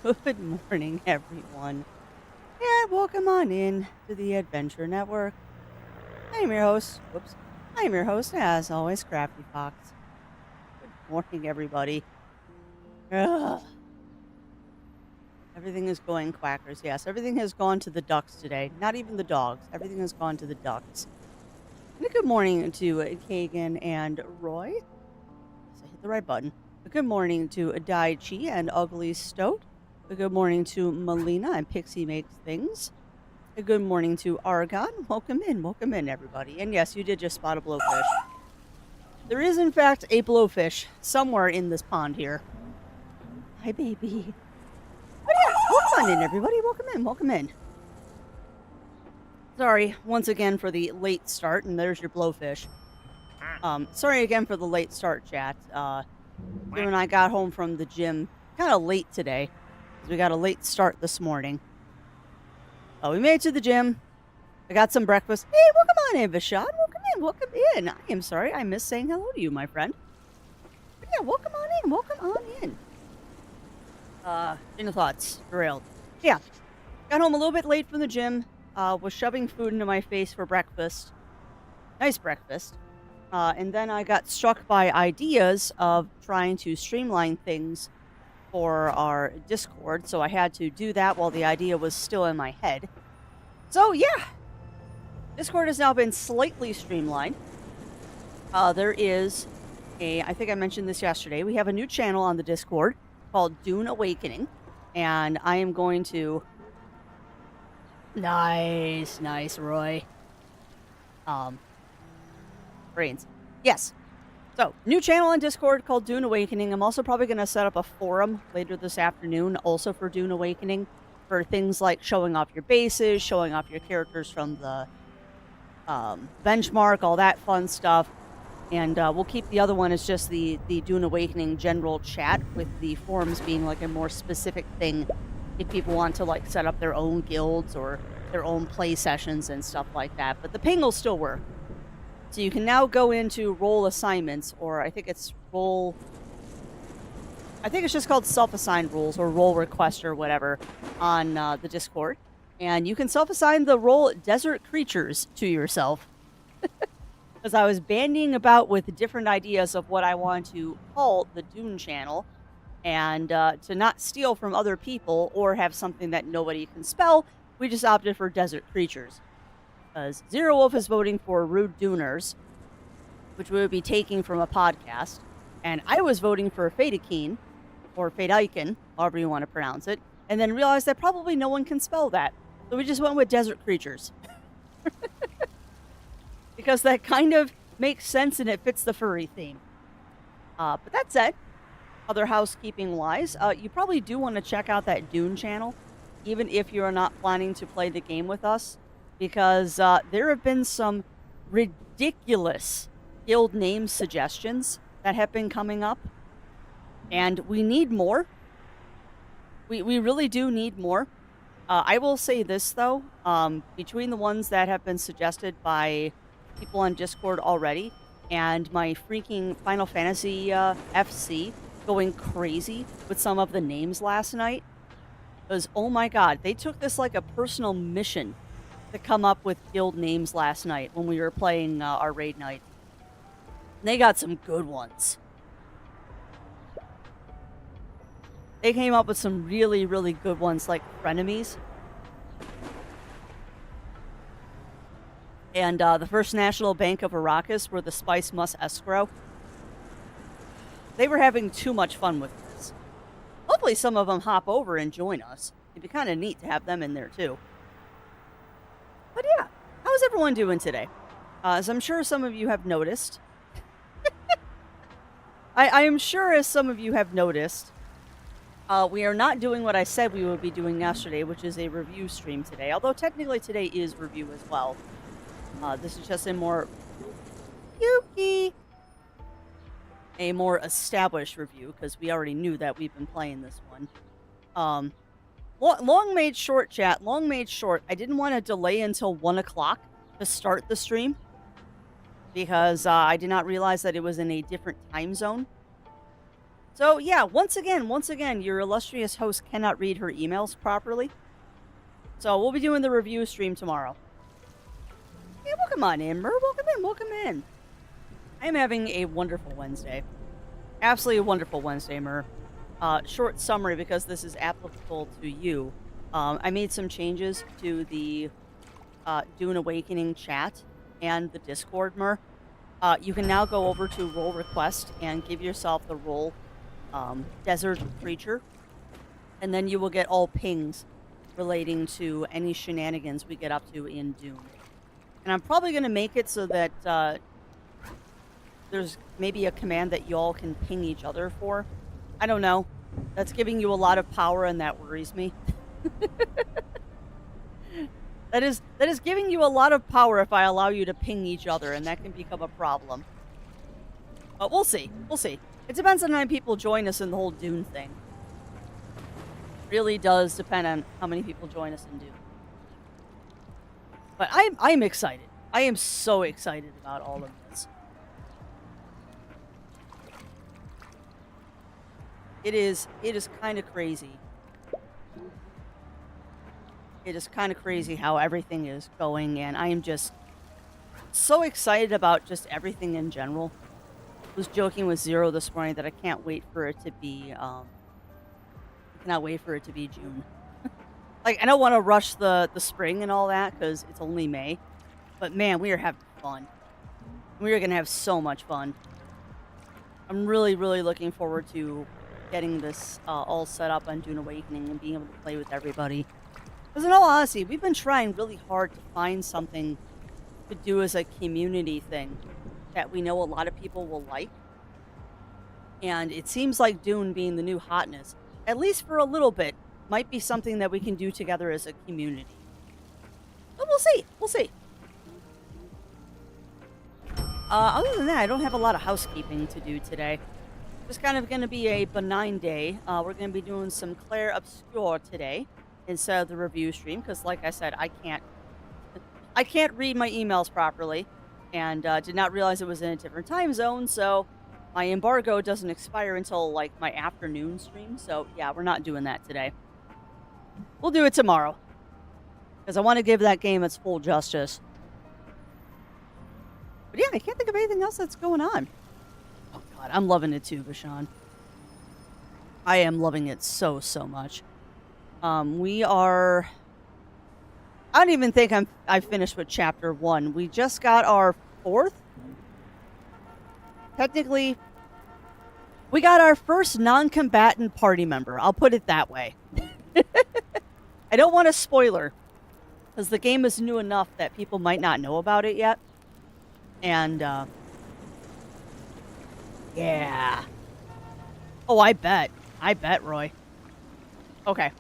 Good morning, everyone, and welcome on in to the Adventure Network. I'm your host. Whoops. I'm your host, as always, Crafty Fox. Good morning, everybody. Ugh. Everything is going quackers. Yes, everything has gone to the ducks today. Not even the dogs. Everything has gone to the ducks. And a good morning to Kagan and Roy. Yes, I hit the right button. A good morning to Dai Chi and Ugly Stoat. A good morning to Melina and Pixie Makes Things. A good morning to Argon. Welcome in, everybody. And yes, you did just spot a blowfish. There is, in fact, a blowfish somewhere in this pond here. Hi, baby. But yeah, welcome on in, everybody. Welcome in. Sorry, once again, for the late start, and there's your blowfish. Sorry again for the late start, chat. Jim and I got home from the gym kind of late today, because we got a late start this morning. We made it to the gym. I got some breakfast. Hey, welcome on in, Vashad. Welcome in. I am sorry I missed saying hello to you, my friend. But yeah, welcome on in. Any thoughts? Derailed. Yeah, got home a little bit late from the gym. Was shoving food into my face for breakfast. Nice breakfast. And then I got struck by ideas of trying to streamline things for our Discord, so I had to do that while the idea was still in my head. So yeah, Discord has now been slightly streamlined. There is I think I mentioned this yesterday, we have a new channel on the Discord called Dune Awakening, and I am going to... Nice, Roy. Brains. Yes. So, new channel on Discord called Dune Awakening. I'm also probably going to set up a forum later this afternoon, also for Dune Awakening, for things like showing off your bases, showing off your characters from the benchmark, all that fun stuff. And we'll keep the other one as just the Dune Awakening general chat, with the forums being like a more specific thing if people want to like set up their own guilds or their own play sessions and stuff like that. But the ping will still work. So you can now go into role assignments, or I think it's just called self-assigned rules or role request or whatever on the Discord. And you can self-assign the role Desert Creatures to yourself. Because I was bandying about with different ideas of what I want to call the Dune channel. And to not steal from other people or have something that nobody can spell, we just opted for Desert Creatures. Because Zero Wolf is voting for Rude Duners, which we would be taking from a podcast. And I was voting for Fadakeen, or Fadaiken, however you want to pronounce it. And then realized that probably no one can spell that. So we just went with Desert Creatures. Because that kind of makes sense and it fits the furry theme. But that said, other housekeeping-wise, you probably do want to check out that Dune channel, even if you're not planning to play the game with us. Because there have been some ridiculous guild name suggestions that have been coming up. And we need more. We really do need more. I will say this, though. Between the ones that have been suggested by people on Discord already, and my freaking Final Fantasy FC going crazy with some of the names last night. Because, oh my god, they took this like a personal mission to come up with guild names last night when we were playing our raid night. And they got some good ones. They came up with some really, really good ones, like Frenemies. And the First National Bank of Arrakis, where the Spice Must Escrow. They were having too much fun with this. Hopefully some of them hop over and join us. It'd be kind of neat to have them in there, too. But yeah, how's everyone doing today? As I'm sure some of you have noticed. I am sure as some of you have noticed, we are not doing what I said we would be doing yesterday, which is a review stream today. Although technically today is review as well. This is just a more... Yuki! A more established review, because we already knew that we've been playing this one. Long made short, chat. Long made short. I didn't want to delay until 1 o'clock to start the stream, because I did not realize that it was in a different time zone. So yeah, once again, your illustrious host cannot read her emails properly. So we'll be doing the review stream tomorrow. Hey, welcome on in, Mer. Welcome in. I am having a wonderful Wednesday. Absolutely a wonderful Wednesday, Mer. Short summary because this is applicable to you. I made some changes to the Dune Awakening chat and the Discord, Mer. You can now go over to role request and give yourself the role desert creature, and then you will get all pings relating to any shenanigans we get up to in Dune. And I'm probably going to make it so that there's maybe a command that y'all can ping each other for. I don't know. That's giving you a lot of power, and that worries me. That is giving you a lot of power if I allow you to ping each other, and that can become a problem. But we'll see. We'll see. It depends on how many people join us in the whole Dune thing. Really does depend on how many people join us in Dune. But I'm excited. I am so excited about all of this. It is kind of crazy. It is kind of crazy how everything is going, and I am just so excited about just everything in general. I was joking with Zero this morning that I can't wait for it to be June. Like, I don't want to rush the spring and all that because it's only May, but man, we are having fun. We are gonna have so much fun. I'm really looking forward to getting this all set up on Dune Awakening and being able to play with everybody. Because in all honesty, we've been trying really hard to find something to do as a community thing that we know a lot of people will like. And it seems like Dune being the new hotness, at least for a little bit, might be something that we can do together as a community. But we'll see. We'll see. Other than that, I don't have a lot of housekeeping to do today. Just kind of going to be a benign day. We're going to be doing some Clair Obscur today instead of the review stream because, like I said, I can't read my emails properly, and did not realize it was in a different time zone. So my embargo doesn't expire until like my afternoon stream. So yeah, we're not doing that today. We'll do it tomorrow because I want to give that game its full justice. But yeah, I can't think of anything else that's going on. Oh god, I'm loving it too, Bashan. I am loving it so much. We are... I don't even think I finished with chapter 1. We just got our 4th. Technically, we got our first non-combatant party member. I'll put it that way. I don't want a spoiler, because the game is new enough that people might not know about it yet. And, yeah. Oh, I bet, Roy. Okay.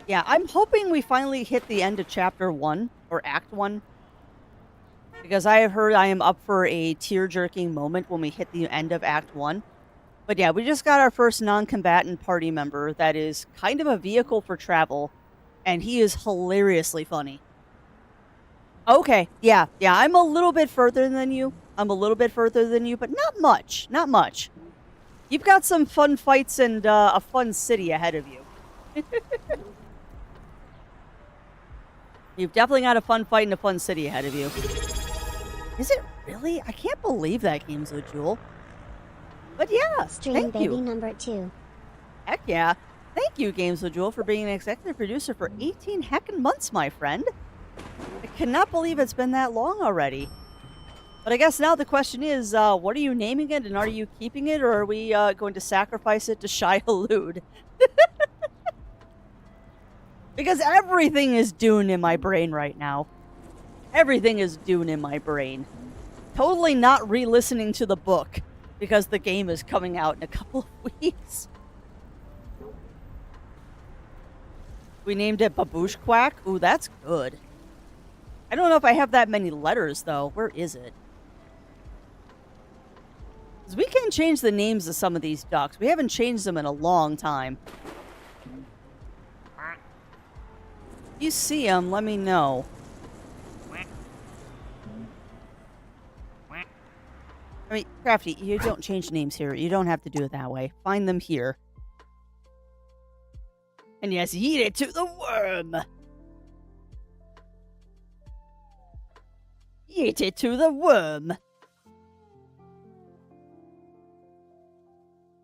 Yeah, I'm hoping we finally hit the end of chapter 1, or act 1. Because I have heard I am up for a tear-jerking moment when we hit the end of act 1. But yeah, we just got our first non-combatant party member that is kind of a vehicle for travel, and he is hilariously funny. Okay, yeah, I'm a little bit further than you. But not much, You've got some fun fights and a fun city ahead of you. You've definitely got a fun fight and a fun city ahead of you. Is it really? I can't believe that game's a jewel. But yeah, Stream thank you. baby number 2. Heck yeah. Thank you, Games with Jewel, for being an executive producer for 18 heckin' months, my friend. I cannot believe it's been that long already. But I guess now the question is, what are you naming it, and are you keeping it, or are we going to sacrifice it to Shai Hulud? Because everything is Dune in my brain right now. Everything is Dune in my brain. Totally not re-listening to the book, because the game is coming out in a couple of weeks. We named it Baboosh Quack. Ooh, that's good. I don't know if I have that many letters, though. Where is it? 'Cause we can change the names of some of these ducks. We haven't changed them in a long time. If you see them, let me know. I mean, Crafty, you don't change names here. You don't have to do it that way. Find them here. And yes, eat it to the worm. Eat it to the worm.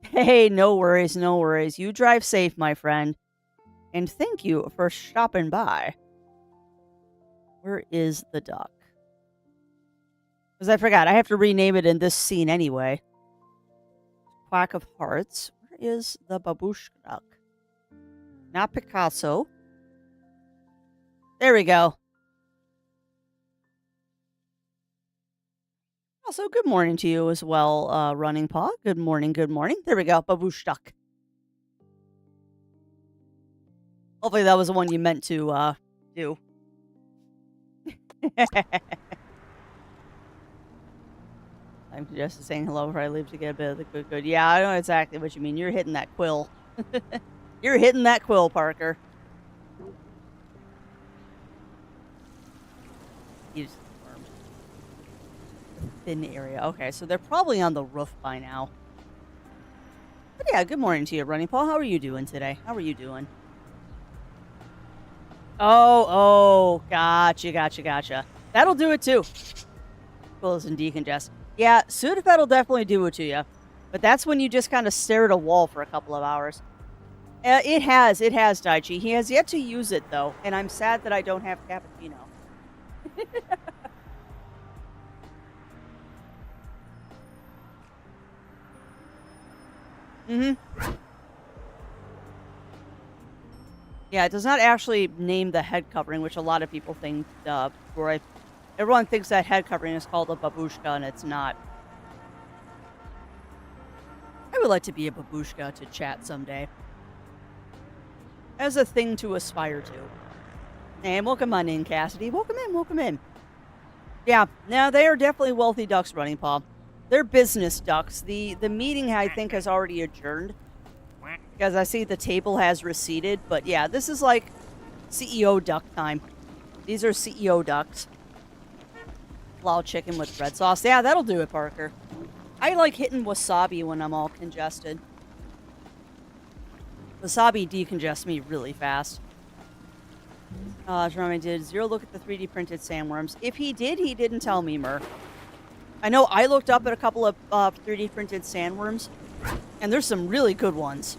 Hey, no worries, no worries. You drive safe, my friend. And thank you for stopping by. Where is the duck? Because I forgot, I have to rename it in this scene anyway. Quack of Hearts. Where is the babushka duck? Not Picasso. There we go. Also, good morning to you as well, Running Paw. Good morning, good morning. There we go, babush duck. Hopefully that was the one you meant to, do. I'm just saying hello before I leave to get a bit of the good. Yeah, I know exactly what you mean. You're hitting that quill. You're hitting that quill, Parker. You just confirmed. Thin area. Okay, so they're probably on the roof by now. But yeah, good morning to you, Running Paul. How are you doing today? How are you doing? Oh, gotcha. That'll do it too. Quills and decongest. Yeah, Sudafed will definitely do it to you. But that's when you just kind of stare at a wall for a couple of hours. It has, Daichi. He has yet to use it, though. And I'm sad that I don't have cappuccino. Yeah, it does not actually name the head covering, which a lot of people think, everyone thinks that head covering is called a babushka, and it's not. I would like to be a babushka to chat someday. As a thing to aspire to. And welcome on in, Cassidy. Welcome in. Yeah, now they are definitely wealthy ducks, Running Paw. They're business ducks. The meeting, I think, has already adjourned. Because I see the table has receded. But yeah, this is like CEO duck time. These are CEO ducks. Lao chicken with red sauce. Yeah, that'll do it, Parker. I like hitting wasabi when I'm all congested. Wasabi decongests me really fast. Jeremy did Zero look at the 3D printed sandworms. If he did, he didn't tell me, Mur. I know I looked up at a couple of 3D printed sandworms, and there's some really good ones.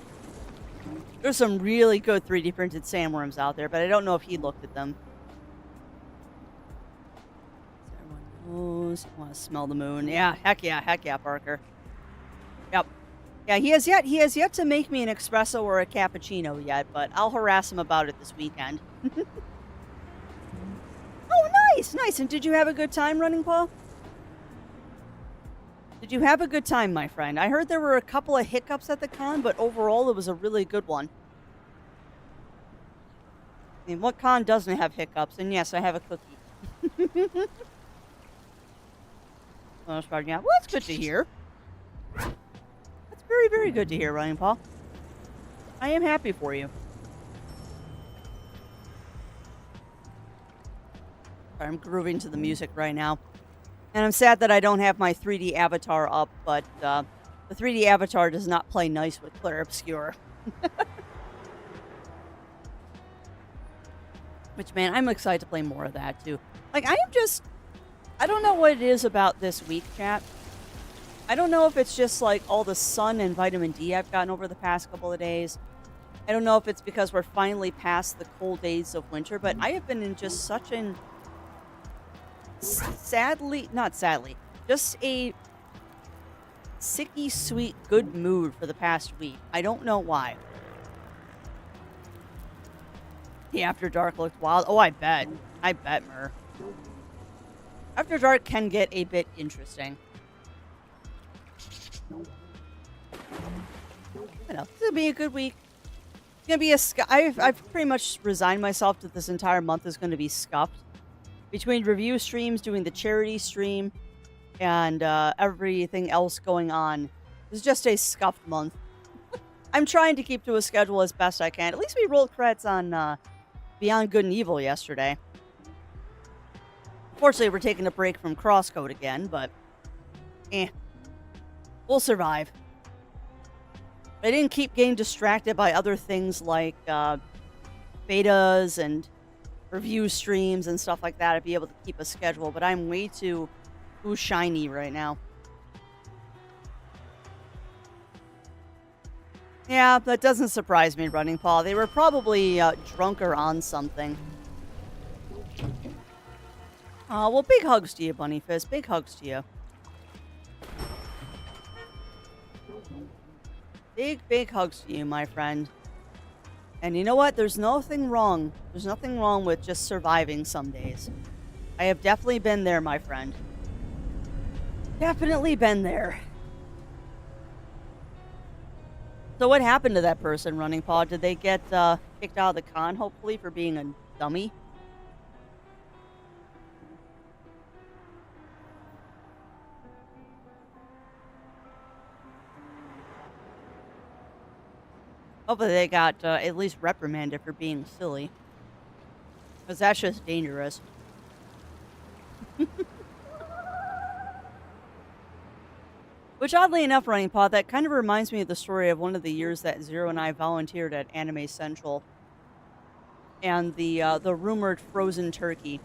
There's some really good 3D printed sandworms out there, but I don't know if he looked at them. Want to smell the moon? Yeah, heck yeah, Parker. Yep. Yeah, he has yet to make me an espresso or a cappuccino yet, but I'll harass him about it this weekend. Oh, nice. And did you have a good time, Running Paul? Did you have a good time, my friend? I heard there were a couple of hiccups at the con, but overall it was a really good one. I mean, what con doesn't have hiccups? And yes, I have a cookie. Well, that's good to hear. That's very, very good to hear, Running Paul. I am happy for you. I'm grooving to the music right now. And I'm sad that I don't have my 3D avatar up, but the 3D avatar does not play nice with Clair Obscur. Which, man, I'm excited to play more of that, too. Like, I don't know what it is about this week, chat. I don't know if it's just, like, all the sun and vitamin D I've gotten over the past couple of days. I don't know if it's because we're finally past the cold days of winter, but I have been in just such an... just a sicky sweet good mood for the past week. I don't know why. The After Dark looked wild. Oh, I bet, Mur. After Dark can get a bit interesting. I know, it's gonna be a good week. It's gonna be I've pretty much resigned myself to this entire month is going to be scuffed. Between review streams, doing the charity stream, and everything else going on, it's just a scuffed month. I'm trying to keep to a schedule as best I can. At least we rolled credits on Beyond Good and Evil yesterday. Unfortunately, we're taking a break from Crosscode again, but We'll survive. I didn't keep getting distracted by other things like betas and review streams and stuff like that. I'd be able to keep a schedule, but I'm way too shiny right now. Yeah, that doesn't surprise me, Running Paw. They were probably drunk or on something. Well, big hugs to you, Bunny Fist. Big hugs to you. Big hugs to you, my friend. And you know what? There's nothing wrong. There's nothing wrong with just surviving some days. I have definitely been there, my friend. Definitely been there. So what happened to that person, Running Paw? Did they get kicked out of the con, hopefully, for being a dummy? Hopefully they got at least reprimanded for being silly. Because that's just dangerous. Which, oddly enough, Running Paw, that kind of reminds me of the story of one of the years that Zero and I volunteered at Anime Central. And the rumored frozen turkey.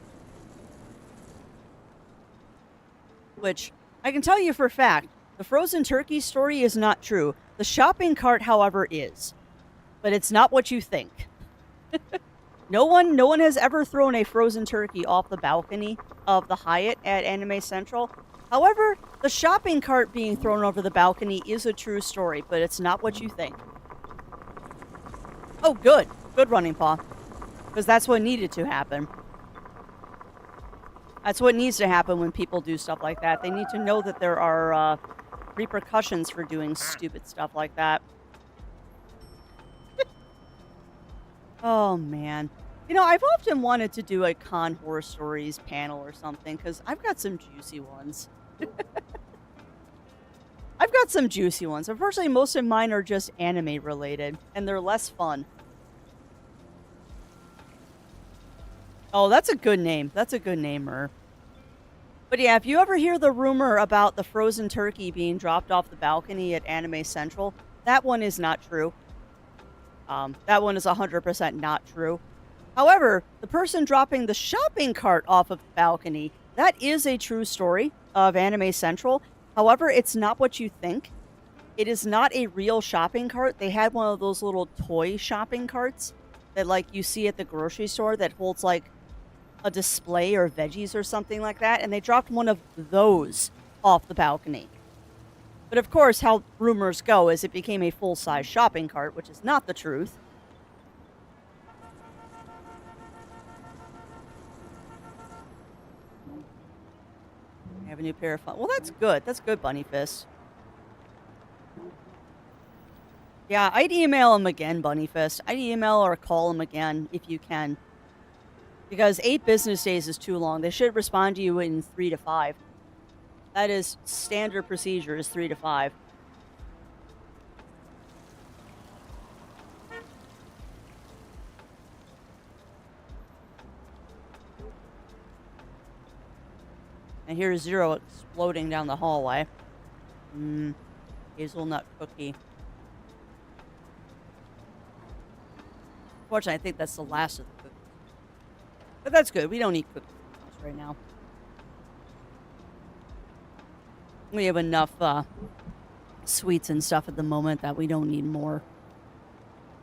Which, I can tell you for a fact, the frozen turkey story is not true. The shopping cart, however, is. But it's not what you think. No one has ever thrown a frozen turkey off the balcony of the Hyatt at Anime Central. However, the shopping cart being thrown over the balcony is a true story, but it's not what you think. Oh, good. Good, Running Paw. Because that's what needed to happen. That's what needs to happen when people do stuff like that. They need to know that there are repercussions for doing stupid stuff like that. Oh, man. You know, I've often wanted to do a con horror stories panel or something, because I've got some juicy ones. I've got some juicy ones. Unfortunately, most of mine are just anime related, and they're less fun. Oh, that's a good name. That's a good name, Mer. But yeah, if you ever hear the rumor about the frozen turkey being dropped off the balcony at Anime Central, that one is not true. That one is 100% not true. However, the person dropping the shopping cart off of the balcony, that is a true story of Anime Central. However, it's not what you think. It is not a real shopping cart. They had one of those little toy shopping carts that, like, you see at the grocery store that holds, like, a display or veggies or something like that. And they dropped one of those off the balcony. But of course, how rumors go is it became a full-size shopping cart, which is not the truth. I have a new pair of fun. Well, that's good. That's good, Bunny Fist. Yeah, I'd email him again, Bunny Fist. I'd email or call him again if you can. Because 8 business days is too long. They should respond to you in 3 to 5. That is standard procedure, is 3 to 5. And here's Zero exploding down the hallway. Hazelnut cookie. Unfortunately, I think that's the last of the cookies. But that's good. We don't need cookies right now. We have enough sweets and stuff at the moment that we don't need more.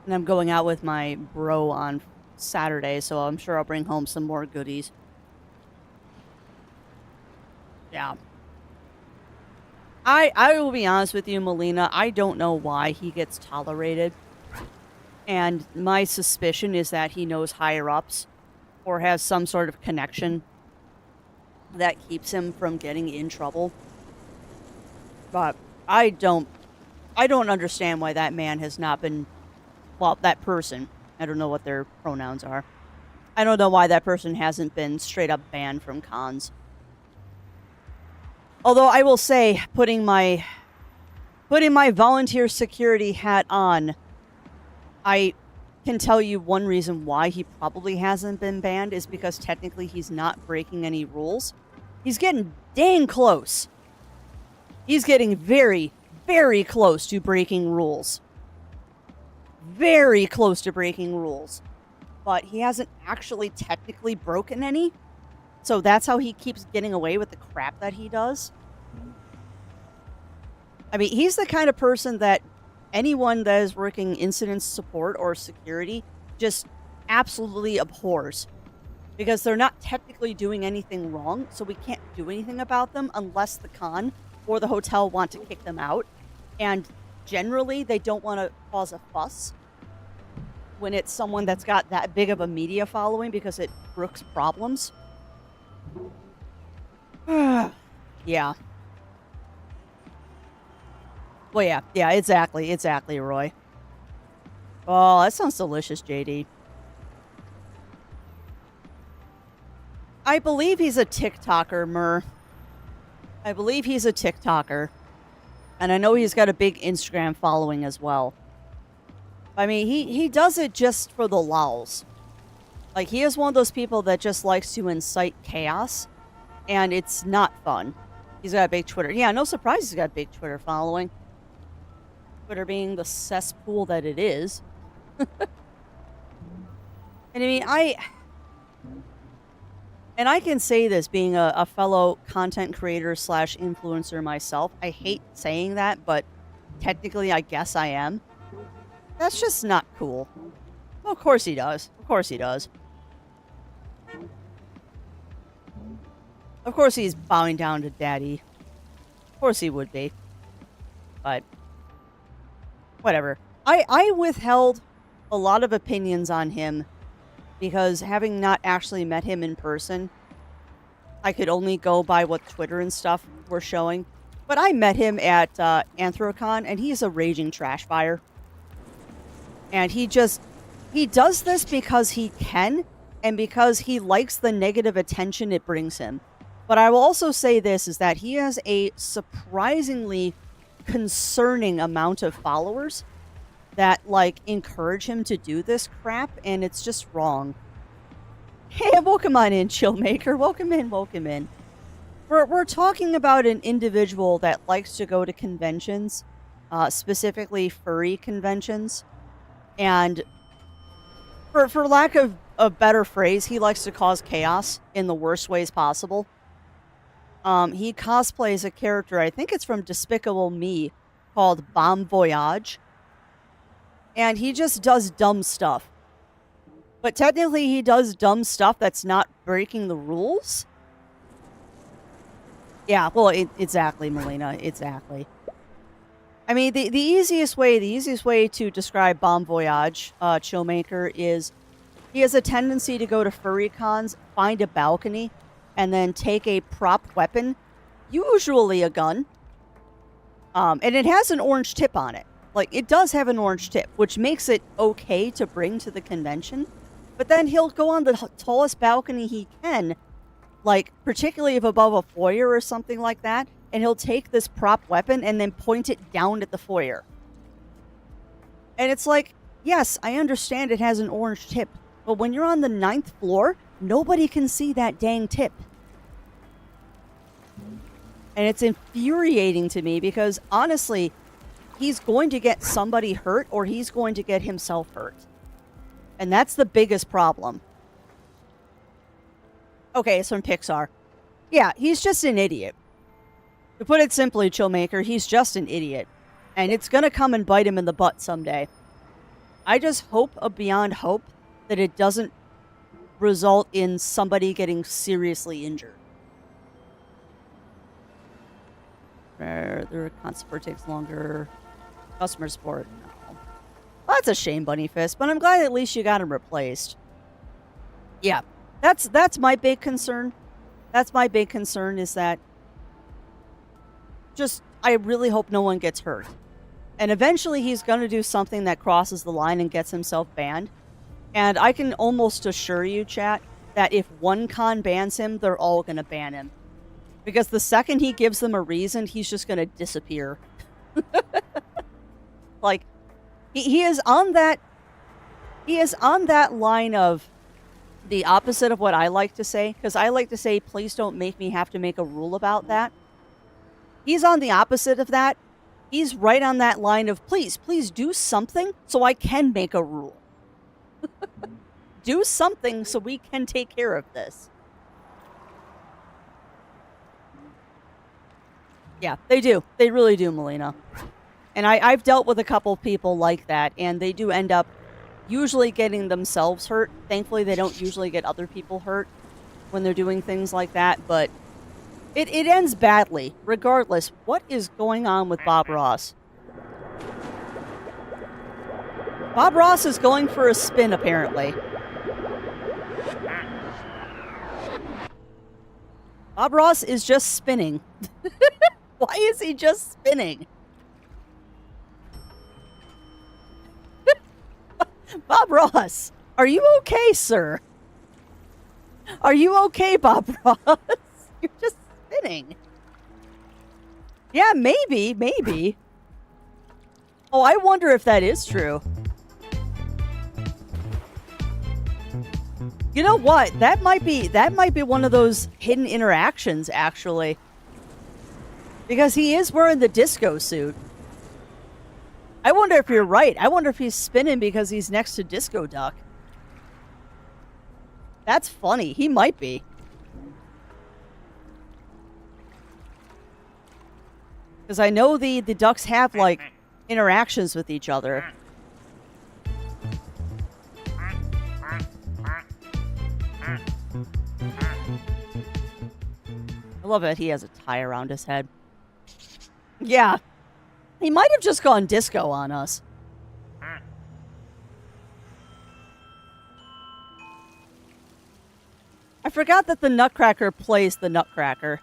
And I'm going out with my bro on Saturday, so I'm sure I'll bring home some more goodies. Yeah. I will be honest with you, Melina. I don't know why he gets tolerated. And my suspicion is that he knows higher-ups or has some sort of connection that keeps him from getting in trouble. But I don't understand why that man has not been, well, that person, I don't know what their pronouns are. I don't know why that person hasn't been straight up banned from cons. Although I will say, putting my volunteer security hat on, I can tell you one reason why he probably hasn't been banned is because technically he's not breaking any rules. He's getting dang close. He's getting very, very close to breaking rules. Very close to breaking rules. But he hasn't actually technically broken any. So that's how he keeps getting away with the crap that he does. I mean, he's the kind of person that anyone that is working incident support or security just absolutely abhors. Because they're not technically doing anything wrong, so we can't do anything about them unless the con or the hotel want to kick them out. And generally, they don't want to cause a fuss when it's someone that's got that big of a media following because it brooks problems. Yeah. Well, yeah, exactly, Roy. Oh, that sounds delicious, JD. I believe he's a TikToker, Mur. I believe he's a TikToker. And I know he's got a big Instagram following as well. I mean, he does it just for the lulz. Like, he is one of those people that just likes to incite chaos. And it's not fun. He's got a big Twitter. Yeah, no surprise he's got a big Twitter following. Twitter being the cesspool that it is. And I mean, I can say this being a fellow content creator / influencer myself. I hate saying that, but technically I guess I am. That's just not cool. Well, of course he does. Of course he does. Of course he's bowing down to daddy. Of course he would be. But whatever. I withheld a lot of opinions on him because having not actually met him in person, I could only go by what Twitter and stuff were showing. But I met him at Anthrocon, and he's a raging trash fire. And he does this because he can, and because he likes the negative attention it brings him. But I will also say this, is that he has a surprisingly concerning amount of followers that, like, encourage him to do this crap, and it's just wrong. Hey, welcome on in, Chillmaker. Welcome in. We're talking about an individual that likes to go to conventions, specifically furry conventions, and for lack of a better phrase, he likes to cause chaos in the worst ways possible. He cosplays a character, I think it's from Despicable Me, called Bon Voyage. And he just does dumb stuff. But technically he does dumb stuff that's not breaking the rules. Yeah, well, exactly, Melina, exactly. I mean, the easiest way to describe Bon Voyage, Chillmaker, is he has a tendency to go to furry cons, find a balcony, and then take a prop weapon, usually a gun, and it has an orange tip on it. Like, it does have an orange tip, which makes it okay to bring to the convention. But then he'll go on the tallest balcony he can, like, particularly if above a foyer or something like that, and he'll take this prop weapon and then point it down at the foyer. And it's like, yes, I understand it has an orange tip, but when you're on the 9th floor, nobody can see that dang tip. And it's infuriating to me because, honestly, he's going to get somebody hurt or he's going to get himself hurt. And that's the biggest problem. Okay, it's from Pixar. Yeah, he's just an idiot. To put it simply, Chillmaker, he's just an idiot. And it's going to come and bite him in the butt someday. I just hope beyond hope that it doesn't result in somebody getting seriously injured. Their concert takes longer. Customer support, no. Well, that's a shame, Bunny Fist, but I'm glad at least you got him replaced. Yeah, that's my big concern. That's my big concern, is that just, I really hope no one gets hurt. And eventually he's going to do something that crosses the line and gets himself banned. And I can almost assure you, chat, that if one con bans him, they're all going to ban him. Because the second he gives them a reason, he's just going to disappear. Like, he is on that line of the opposite of what I like to say. Because I like to say, please don't make me have to make a rule about that. He's on the opposite of that. He's right on that line of, please do something so I can make a rule. Do something so we can take care of this. Yeah, they do. They really do, Melina. And I've dealt with a couple people like that, and they do end up usually getting themselves hurt. Thankfully, they don't usually get other people hurt when they're doing things like that, but it ends badly, regardless. What is going on with Bob Ross? Bob Ross is going for a spin, apparently. Bob Ross is just spinning. Why is he just spinning? Bob Ross, are you okay, sir? Are you okay, Bob Ross? You're just spinning. Yeah, maybe. Oh, I wonder if that is true. You know what? That might be one of those hidden interactions, actually. Because he is wearing the disco suit. I wonder if you're right. I wonder if he's spinning because he's next to Disco Duck. That's funny. He might be. Because I know the ducks have, like, interactions with each other. I love that he has a tie around his head. Yeah. He might have just gone disco on us. I forgot that the Nutcracker plays the Nutcracker.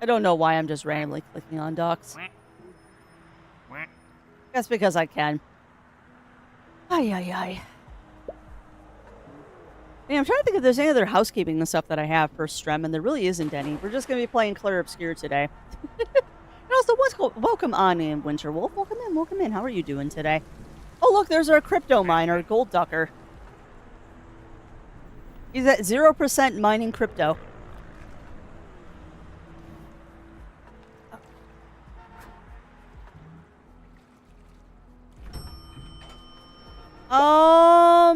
I don't know why I'm just randomly clicking on ducks. That's because I can. Ay. Yeah, I'm trying to think if there's any other housekeeping and stuff that I have for Strem, and there really isn't any. We're just going to be playing Clair Obscur today. And also, welcome on in, Winter Wolf. Welcome in. How are you doing today? Oh, look, there's our crypto miner, Gold Ducker. He's at 0% mining crypto. I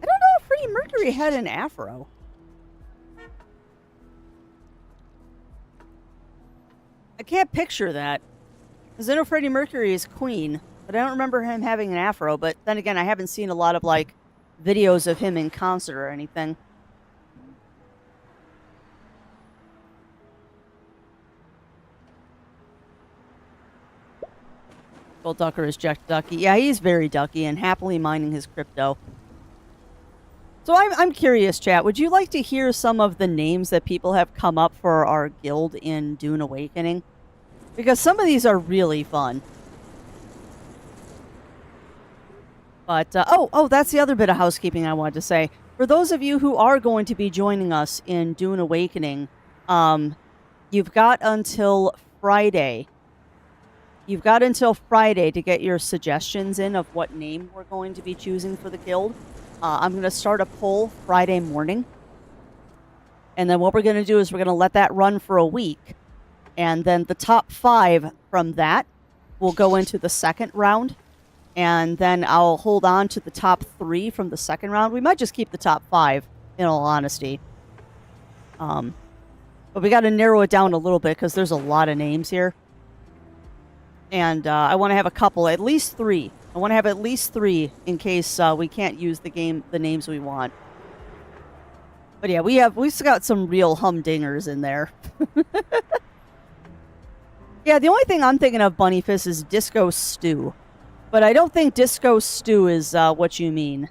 don't know if Freddie Mercury had an afro. I can't picture that. Because I know Freddie Mercury is Queen, but I don't remember him having an afro. But then again, I haven't seen a lot of, like, videos of him in concert or anything. Gold Ducker is Jack Ducky. Yeah, he's very ducky and happily mining his crypto. So I'm curious, chat. Would you like to hear some of the names that people have come up for our guild in Dune Awakening? Because some of these are really fun. But, oh, that's the other bit of housekeeping I wanted to say. For those of you who are going to be joining us in Dune Awakening, you've got until Friday. You've got until Friday to get your suggestions in of what name we're going to be choosing for the guild. I'm going to start a poll Friday morning. And then what we're going to do is we're going to let that run for a week. And then the top 5 from that will go into the second round. And then I'll hold on to the top 3 from the second round. We might just keep the top 5, in all honesty. But we got to narrow it down a little bit because there's a lot of names here. And I want to have a couple, at least 3. I want to have at least 3 in case we can't use the names we want. But yeah, we've got some real humdingers in there. Yeah, the only thing I'm thinking of, Bunny Fist, is Disco Stew. But I don't think Disco Stew is what you mean.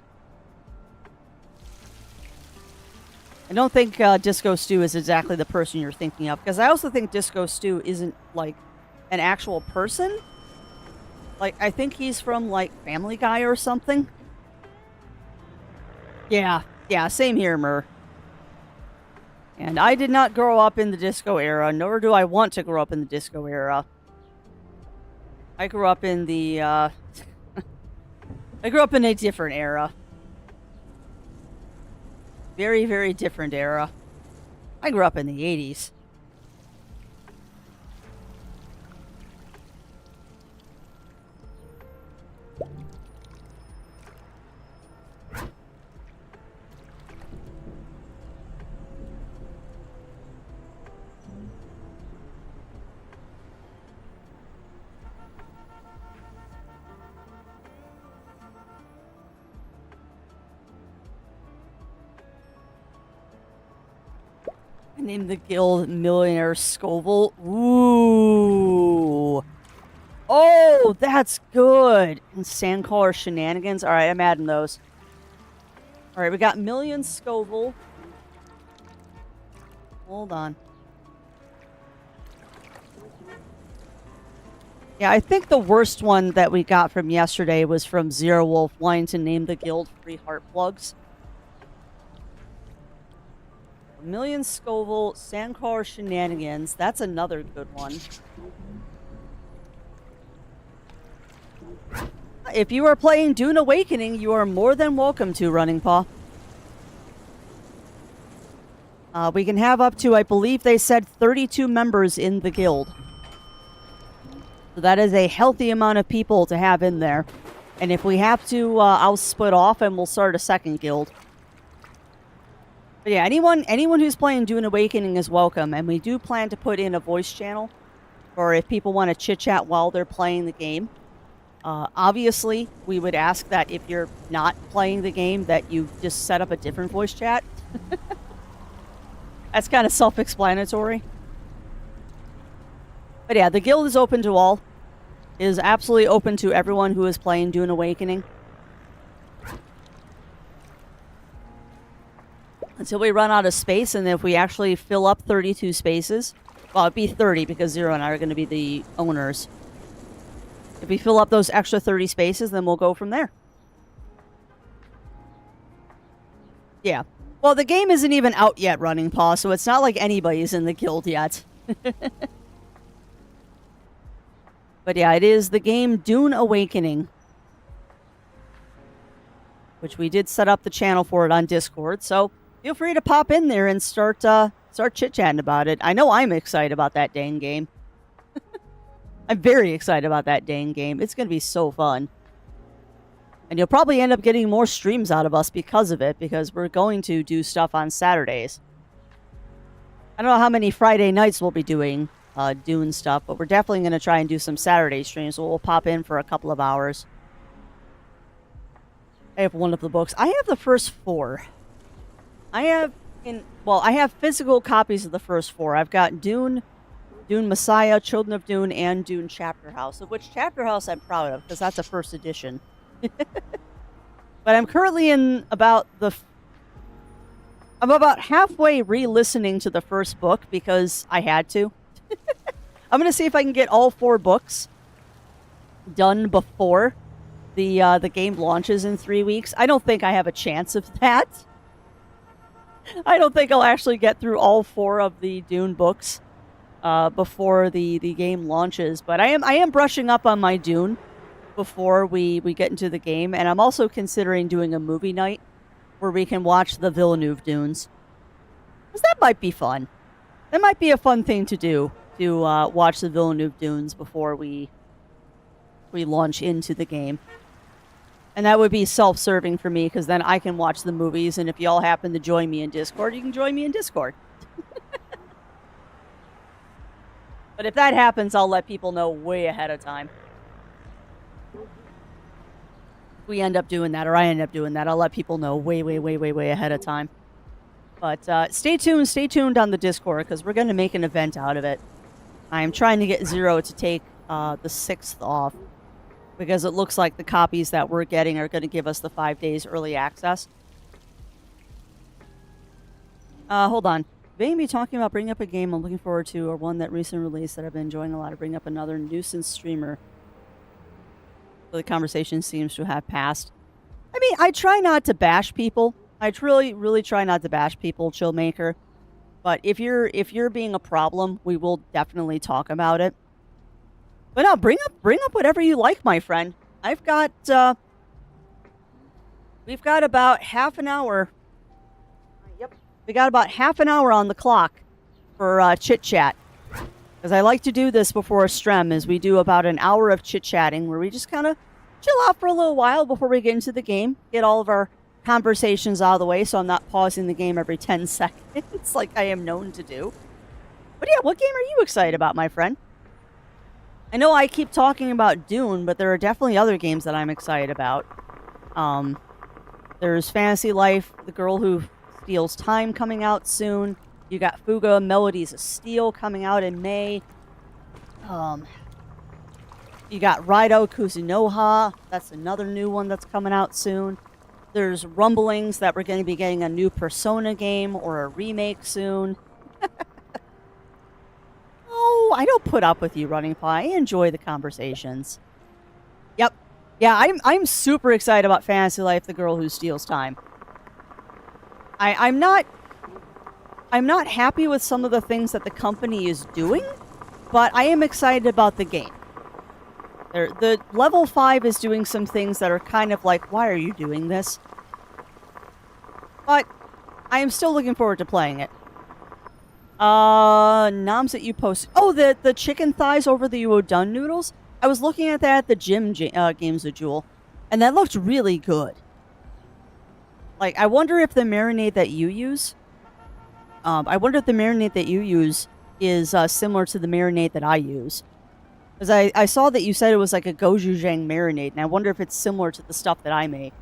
I don't think Disco Stew is exactly the person you're thinking of. Because I also think Disco Stew isn't, like, an actual person. Like, I think he's from, like, Family Guy or something. Yeah, same here, Mur. And I did not grow up in the disco era, nor do I want to grow up in the disco era. I grew up in the, I grew up in a different era. Very, very different era. I grew up in the 80s. I named the guild Millionaire Scoville. Ooh. Oh, that's good. And Sandfall Shenanigans. All right, I'm adding those. All right, we got Million Scoville. Hold on. Yeah, I think the worst one that we got from yesterday was from Zero Wolf wanting to name the guild Free Heart Plugs. Million Scoville, Sandcar Shenanigans. That's another good one. If you are playing Dune Awakening, you are more than welcome to, Running Paw. We can have up to, I believe they said, 32 members in the guild. So that is a healthy amount of people to have in there. And if we have to, I'll split off and we'll start a second guild. But yeah, anyone who's playing Dune Awakening is welcome, and we do plan to put in a voice channel for if people want to chit-chat while they're playing the game. Obviously, we would ask that if you're not playing the game that you just set up a different voice chat. That's kind of self-explanatory. But yeah, the guild is open to all. It is absolutely open to everyone who is playing Dune Awakening. Until we run out of space, and if we actually fill up 32 spaces, well, it'd be 30 because Zero and I are going to be the owners. If we fill up those extra 30 spaces, then we'll go from there. Yeah. Well, the game isn't even out yet, Running Paw, so it's not like anybody's in the guild yet. But yeah, it is the game Dune Awakening, which we did set up the channel for it on Discord, so feel free to pop in there and start chit-chatting about it. I know I'm excited about that dang game. I'm very excited about that dang game. It's going to be so fun. And you'll probably end up getting more streams out of us because of it, because we're going to do stuff on Saturdays. I don't know how many Friday nights we'll be doing Dune stuff, but we're definitely going to try and do some Saturday streams, so we'll pop in for a couple of hours. I have one of the books. I have the first 4. I have physical copies of the first 4. I've got Dune, Dune Messiah, Children of Dune, and Dune Chapter House, of which Chapter House I'm proud of, because that's a first edition. But I'm currently in I'm about halfway re-listening to the first book, because I had to. I'm going to see if I can get all 4 books done before the game launches in 3 weeks. I don't think I have a chance of that. I don't think I'll actually get through all 4 of the Dune books before the game launches. But I am brushing up on my Dune before we get into the game. And I'm also considering doing a movie night where we can watch the Villeneuve Dunes. Because that might be fun. That might be a fun thing to do, to watch the Villeneuve Dunes before we launch into the game. And that would be self-serving for me, because then I can watch the movies, and if y'all happen to join me in Discord, you can join me in Discord. But if that happens, I'll let people know way ahead of time. If we end up doing that, or I end up doing that, I'll let people know way ahead of time. But stay tuned on the Discord, because we're going to make an event out of it. I'm trying to get Zero to take the 6th off, because it looks like the copies that we're getting are going to give us the 5 days early access. Hold on. They may be talking about bringing up a game I'm looking forward to, or one that recently released that I've been enjoying a lot, to bring up another nuisance streamer. So the conversation seems to have passed. I mean, I try not to bash people. I really try not to bash people, Chillmaker. But if you're being a problem, we will definitely talk about it. But no, bring up whatever you like, my friend. I've got we've got about half an hour We got about half an hour on the clock for chit-chat. Because I like to do this before a stream, is we do about an hour of chit-chatting where we just kind of chill out for a little while before we get into the game, get all of our conversations out of the way so I'm not pausing the game every 10 seconds like I am known to do. But yeah, what game are you excited about, my friend? I know I keep talking about Dune, but there are definitely other games that I'm excited about. There's Fantasy Life, The Girl Who Steals Time coming out soon. You got Fuga Melodies of Steel coming out in May. You got Raido Kuzunoha. That's another new one that's coming out soon. There's rumblings that we're going to be getting a new Persona game or a remake soon. Oh, I don't put up with you, Running Paw. I enjoy the conversations. Yep. Yeah, I'm super excited about Fantasy Life, The Girl Who Steals Time. I'm not happy with some of the things that the company is doing, but I am excited about the game. The level 5 is doing some things that are kind of like, why are you doing this? But I am still looking forward to playing it. Noms that you posted. Oh, the chicken thighs over the udon noodles. I was looking at that at the gym games of Jewel, and that looked really good. Like, I wonder if the marinade that you use. I wonder if the marinade that you use is similar to the marinade that I use. Because I saw that you said it was like a gochujang marinade, and I wonder if it's similar to the stuff that I make.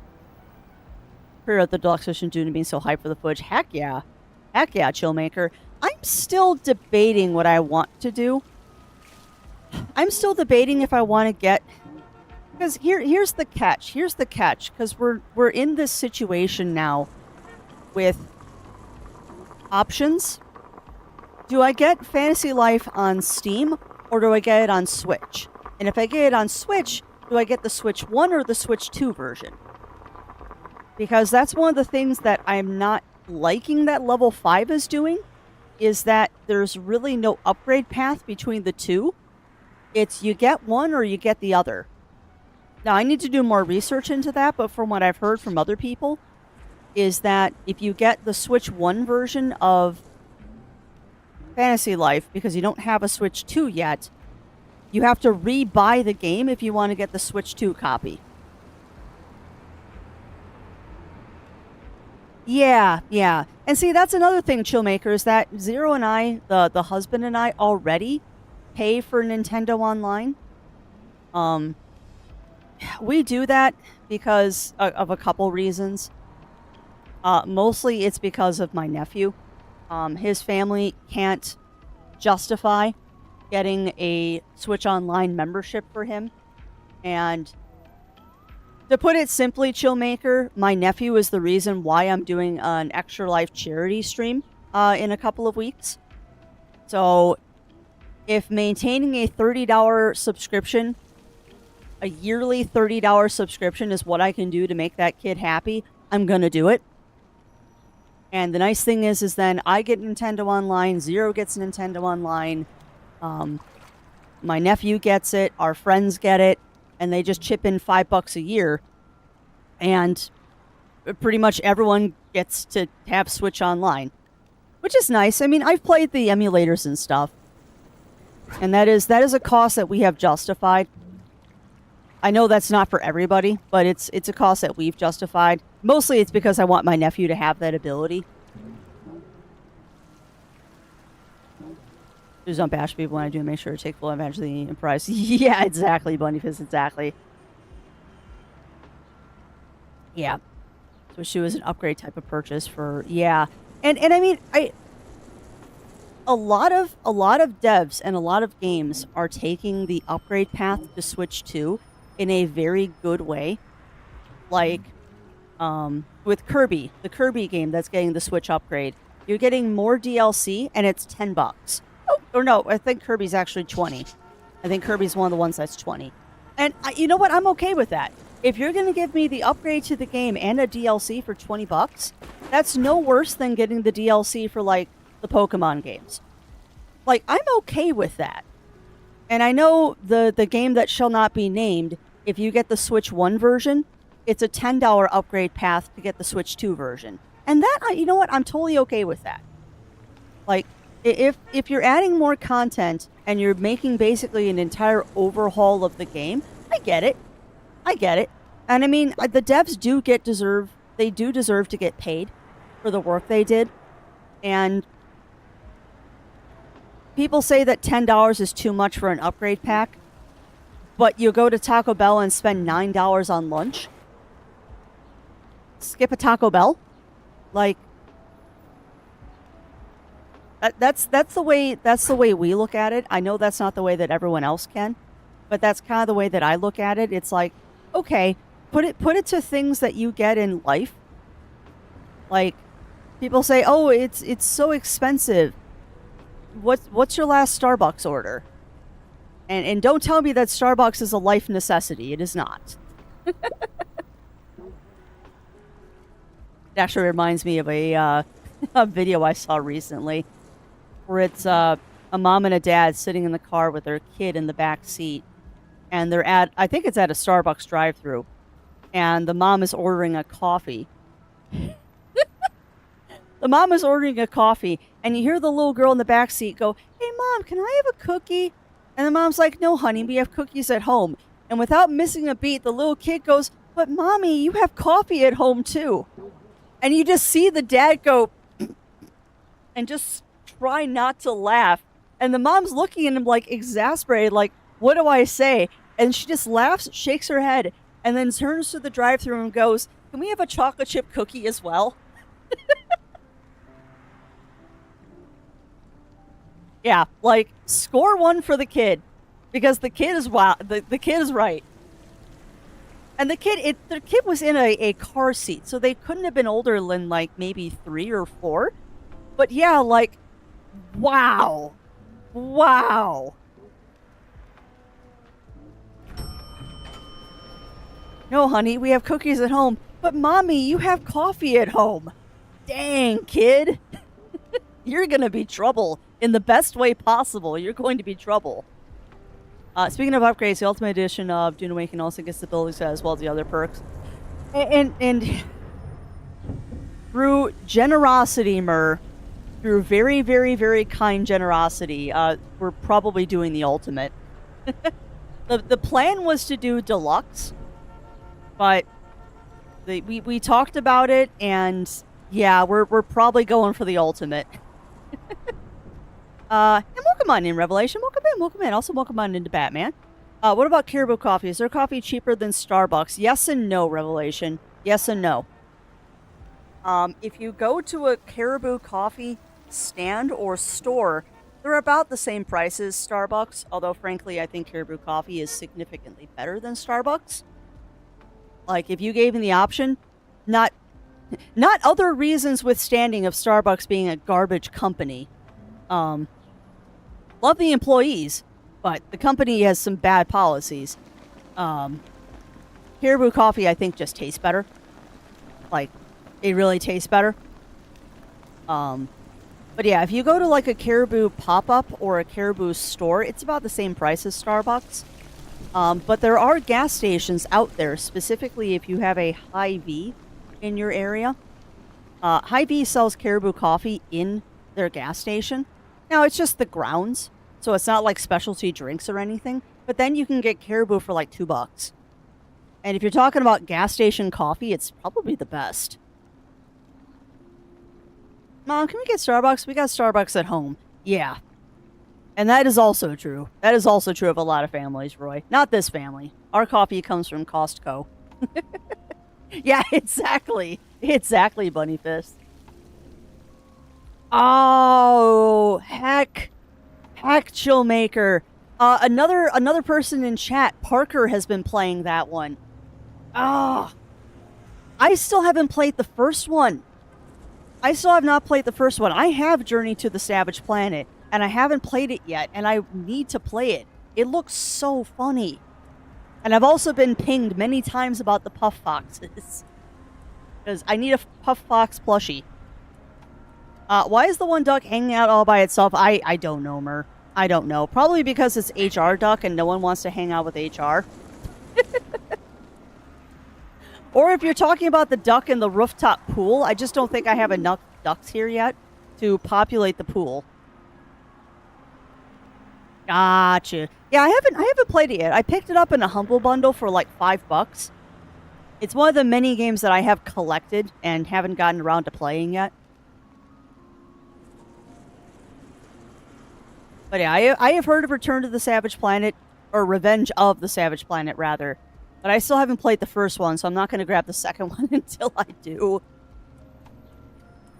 Here at the Deluxe Edition Dune being so hyped for the footage. Heck yeah. Heck yeah, Chillmaker. I'm still debating what I want to do. I'm still debating if I want to get... Because here's the catch. Here's the catch. Because we're in this situation now with options. Do I get Fantasy Life on Steam or do I get it on Switch? And if I get it on Switch, do I get the Switch 1 or the Switch 2 version? Because that's one of the things that I'm not liking that level 5 is doing, is that there's really no upgrade path between the two. It's you get one or you get the other. Now, I need to do more research into that, but from what I've heard from other people, is that if you get the Switch 1 version of Fantasy Life, because you don't have a Switch 2 yet, you have to re-buy the game if you want to get the Switch 2 copy. Yeah. And see, that's another thing, Chillmaker, is that Zero and I, the husband and I, already pay for Nintendo Online. We do that because of a couple reasons. Mostly it's because of my nephew. His family can't justify getting a Switch Online membership for him. And to put it simply, Chillmaker, my nephew is the reason why I'm doing an Extra Life charity stream in a couple of weeks. So if maintaining a $30 subscription, a yearly $30 subscription is what I can do to make that kid happy, I'm going to do it. And the nice thing is then I get Nintendo Online, Zero gets Nintendo Online, my nephew gets it, our friends get it, and they just chip in $5 a year. And pretty much everyone gets to have Switch Online, which is nice. I mean, I've played the emulators and stuff, and that is a cost that we have justified. I know that's not for everybody, but it's a cost that we've justified. Mostly it's because I want my nephew to have that ability. Just don't bash people when I do, make sure to take full advantage of the price. Yeah, exactly, Bunnyfist, exactly. Yeah. So she was an upgrade type of purchase for, yeah. And I mean, a lot of devs and a lot of games are taking the upgrade path to Switch 2 in a very good way. Like, with Kirby, the Kirby game that's getting the Switch upgrade, you're getting more DLC and it's $10. Oh, or no, I think Kirby's actually 20. I think Kirby's one of the ones that's 20. And you know what? I'm okay with that. If you're going to give me the upgrade to the game and a DLC for $20, that's no worse than getting the DLC for, like, the Pokemon games. Like, I'm okay with that. And I know the game that shall not be named, if you get the Switch 1 version, it's a $10 upgrade path to get the Switch 2 version. And that, you know what? I'm totally okay with that. Like, if you're adding more content and you're making basically an entire overhaul of the game, I get it. I get it. And I mean, the devs they do deserve to get paid for the work they did. And people say that $10 is too much for an upgrade pack, but you go to Taco Bell and spend $9 on lunch. Skip a Taco Bell? Like, that's the way we look at it. I know that's not the way that everyone else can, but that's kind of the way that I look at it. It's like, okay, put it to things that you get in life. Like, people say, "Oh, it's so expensive." What's your last Starbucks order? And don't tell me that Starbucks is a life necessity. It is not. It actually reminds me of a video I saw recently where it's a mom and a dad sitting in the car with their kid in the back seat. And I think it's at a Starbucks drive-thru. And the mom is ordering a coffee. The mom is ordering a coffee, and you hear the little girl in the back seat go, "Hey, Mom, can I have a cookie?" And the mom's like, "No, honey, we have cookies at home." And without missing a beat, the little kid goes, "But, Mommy, you have coffee at home, too." And you just see the dad go and just try not to laugh. And the mom's looking at him like exasperated, like, what do I say? And she just laughs, shakes her head, and then turns to the drive-thru and goes, "Can we have a chocolate chip cookie as well?" Yeah, like, score one for the kid. Because the kid is wild. The kid is right. And the kid was in a car seat, so they couldn't have been older than, like, maybe 3 or 4. But yeah, like, wow. Wow. "No, honey, we have cookies at home." "But, Mommy, you have coffee at home." Dang, kid. You're going to be trouble in the best way possible. You're going to be trouble. Speaking of upgrades, the Ultimate Edition of Dune Awakening also gets the ability set as well as the other perks. And through generosity, through very, very, very kind generosity, we're probably doing the Ultimate. The plan was to do Deluxe, but we talked about it, and yeah, we're probably going for the Ultimate. And welcome on in, Revelation. Welcome in. Also, welcome on into Batman. What about Caribou Coffee? Is their coffee cheaper than Starbucks? Yes and no, Revelation. Yes and no. If you go to a Caribou Coffee stand or store, they're about the same price as Starbucks, although, frankly, I think Caribou Coffee is significantly better than Starbucks. Like, if you gave me the option, not other reasons withstanding of Starbucks being a garbage company. Love the employees, but the company has some bad policies. Caribou Coffee, I think, just tastes better. Like, it really tastes better. But yeah, if you go to like a Caribou pop-up or a Caribou store, it's about the same price as Starbucks. But there are gas stations out there, specifically if you have a Hy-Vee in your area. Hy-Vee sells Caribou Coffee in their gas station. Now, it's just the grounds, so it's not like specialty drinks or anything. But then you can get Caribou for like $2. And if you're talking about gas station coffee, it's probably the best. Mom, can we get Starbucks? We got Starbucks at home. Yeah. And that is also true. That is also true of a lot of families, Roy. Not this family. Our coffee comes from Costco. Yeah, exactly. Exactly, Bunny Fist. Oh, heck, Chillmaker. Another person in chat, Parker, has been playing that one. Ah, I still haven't played the first one. I still have not played the first one. I have Journey to the Savage Planet, and I haven't played it yet, and I need to play it. It looks so funny. And I've also been pinged many times about the Puff Foxes. Because I need a Puff Fox plushie. Why is the one duck hanging out all by itself? I don't know, Mer. I don't know. Probably because it's HR duck and no one wants to hang out with HR. Or if you're talking about the duck in the rooftop pool, I just don't think I have enough ducks here yet to populate the pool. Gotcha. Yeah, I haven't played it yet. I picked it up in a Humble Bundle for like $5. It's one of the many games that I have collected and haven't gotten around to playing yet. But yeah, I have heard of Return to the Savage Planet, or Revenge of the Savage Planet, rather. But I still haven't played the first one, so I'm not going to grab the second one until I do.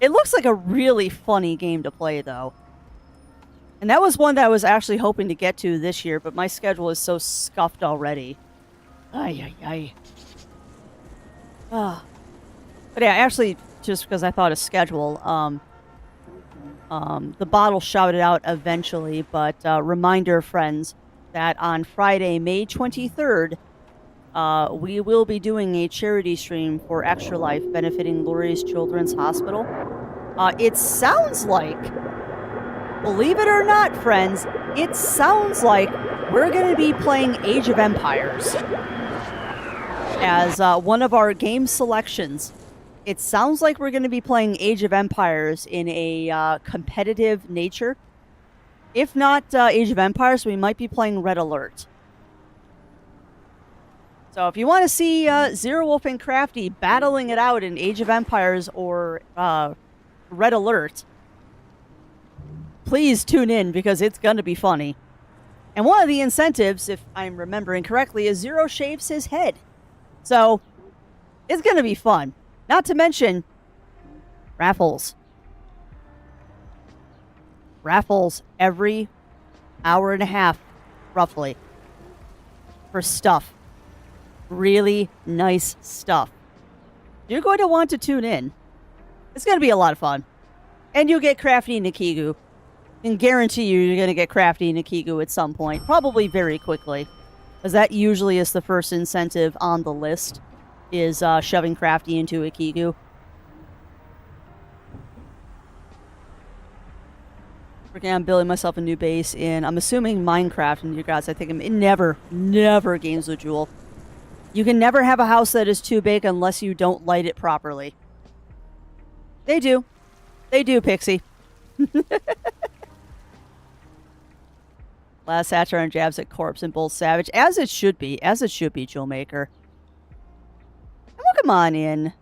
It looks like a really funny game to play, though. And that was one that I was actually hoping to get to this year, but my schedule is so scuffed already. Ay, ay, ay. Ah. But yeah, actually, just because I thought of schedule, the bottle shouted out eventually, but reminder, friends, that on Friday, May 23rd, we will be doing a charity stream for Extra Life benefiting Lurie's Children's Hospital. It sounds like, believe it or not, friends, it sounds like we're going to be playing Age of Empires as one of our game selections. It sounds like we're going to be playing Age of Empires in a competitive nature. If not Age of Empires, we might be playing Red Alert. So if you want to see Zero Wolf and Crafty battling it out in Age of Empires or Red Alert, please tune in because it's going to be funny. And one of the incentives, if I'm remembering correctly, is Zero shaves his head. So it's going to be fun. Not to mention raffles. Raffles every hour and a half, roughly, for stuff. Really nice stuff. You're going to want to tune in. It's going to be a lot of fun. And you'll get Crafty Nikigu. And guarantee you're going to get Crafty Nikigu at some point. Probably very quickly. Because that usually is the first incentive on the list. Is shoving Crafty into a Kigu. Working on building myself a new base in, I'm assuming Minecraft, and you guys, I think never Games with Jewel. You can never have a house that is too big unless you don't light it properly. They do. They do, Pixie. Last satire and jabs at Corpse and Bull Savage. As it should be. As it should be, Joe Maker. Come on in.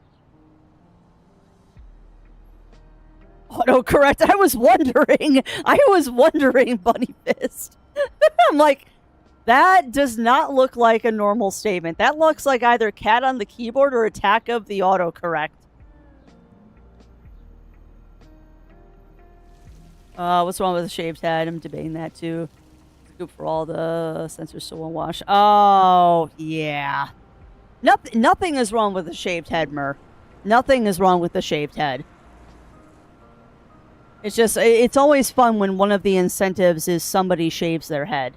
Autocorrect. I was wondering, Bunny Fist. I'm like, that does not look like a normal statement. That looks like either cat on the keyboard or attack of the autocorrect. What's wrong with the shaved head? I'm debating that too. It's good for all the sensors so won't wash. Oh, yeah. Nothing is wrong with the shaved head, Mur. Nothing is wrong with the shaved head. It's just, it's always fun when one of the incentives is somebody shaves their head.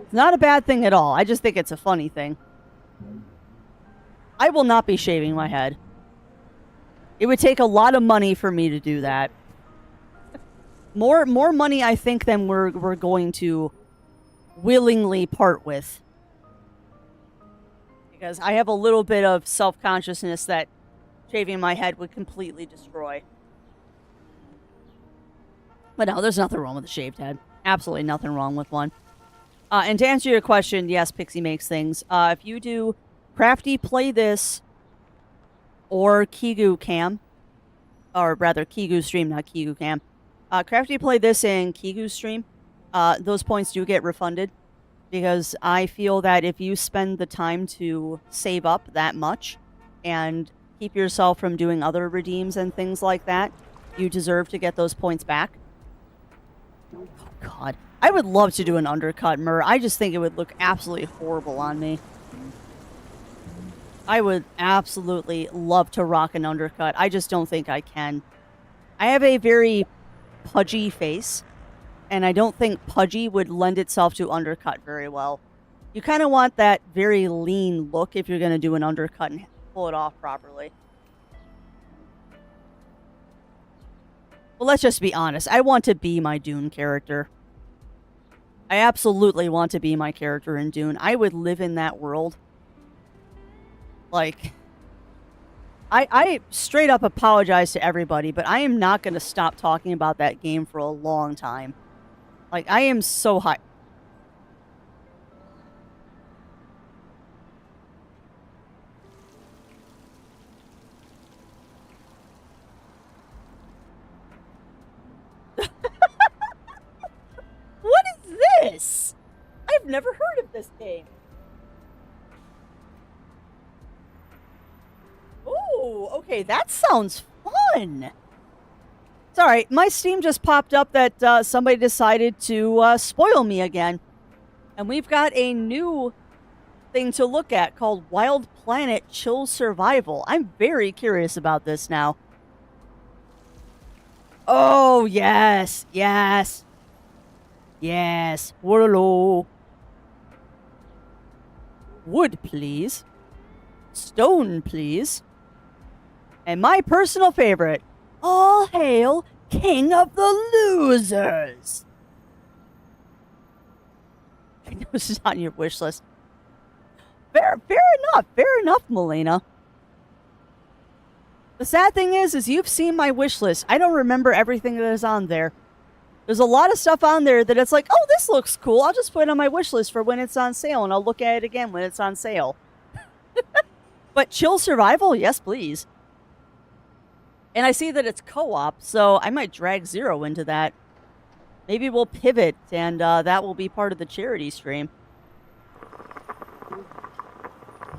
It's not a bad thing at all. I just think it's a funny thing. I will not be shaving my head. It would take a lot of money for me to do that. More money, I think, than we're going to willingly part with. Because I have a little bit of self-consciousness that shaving my head would completely destroy. But no, there's nothing wrong with a shaved head. Absolutely nothing wrong with one. And to answer your question, yes, Pixie makes things. If you do Crafty Play This or Kigu Cam, or rather Kigu Stream, not Kigu Cam. Crafty Play This and Kigu Stream, those points do get refunded. Because I feel that if you spend the time to save up that much and keep yourself from doing other redeems and things like that, you deserve to get those points back. Oh, God. I would love to do an undercut, Mur. I just think it would look absolutely horrible on me. I would absolutely love to rock an undercut. I just don't think I can. I have a very pudgy face. And I don't think pudgy would lend itself to undercut very well. You kind of want that very lean look if you're going to do an undercut and pull it off properly. Well, let's just be honest. I want to be my Dune character. I absolutely want to be my character in Dune. I would live in that world. Like, I straight up apologize to everybody, but I am not going to stop talking about that game for a long time. Like, I am so high. What is this? I've never heard of this game. Oh, okay, that sounds fun. It's all right. My Steam just popped up that somebody decided to spoil me again. And we've got a new thing to look at called Wild Planet Chill Survival. I'm very curious about this now. Oh, yes, yes. Yes, Warlow. Wood, please. Stone, please. And my personal favorite, all hail King of the Losers. I know this is on your wish list. Fair enough, Melina. The sad thing is you've seen my wish list. I don't remember everything that is on there. There's a lot of stuff on there that it's like, oh, this looks cool. I'll just put it on my wish list for when it's on sale, and I'll look at it again when it's on sale. But Chill Survival, yes, please. And I see that it's co-op, so I might drag Zero into that. Maybe we'll pivot, and that will be part of the charity stream.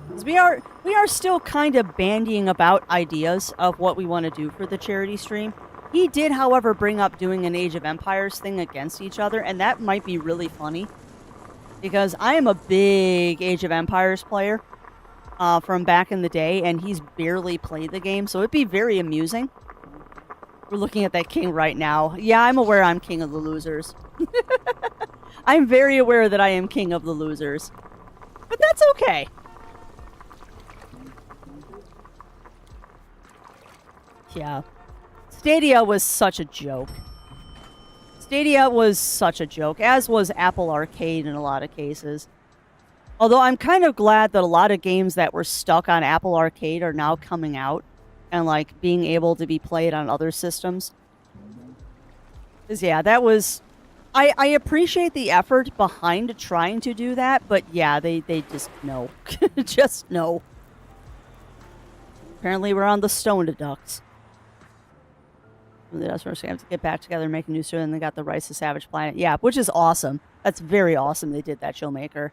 'Cause we are still kind of bandying about ideas of what we want to do for the charity stream. He did, however, bring up doing an Age of Empires thing against each other, and that might be really funny. Because I am a big Age of Empires player from back in the day, and he's barely played the game, so it'd be very amusing. We're looking at that king right now. Yeah, I'm aware I'm king of the losers. I'm very aware that I am king of the losers. But that's okay. Yeah. Stadia was such a joke. Stadia was such a joke, as was Apple Arcade in a lot of cases. Although I'm kind of glad that a lot of games that were stuck on Apple Arcade are now coming out and, like, being able to be played on other systems. Because, yeah, that was... I appreciate the effort behind trying to do that, but, yeah, they just... no. Just no. Apparently we're on the Stone Ducks. That's first have to get back together and make a new story, and they got the Rise to Savage Planet. Yeah, which is awesome. That's very awesome they did that, Showmaker.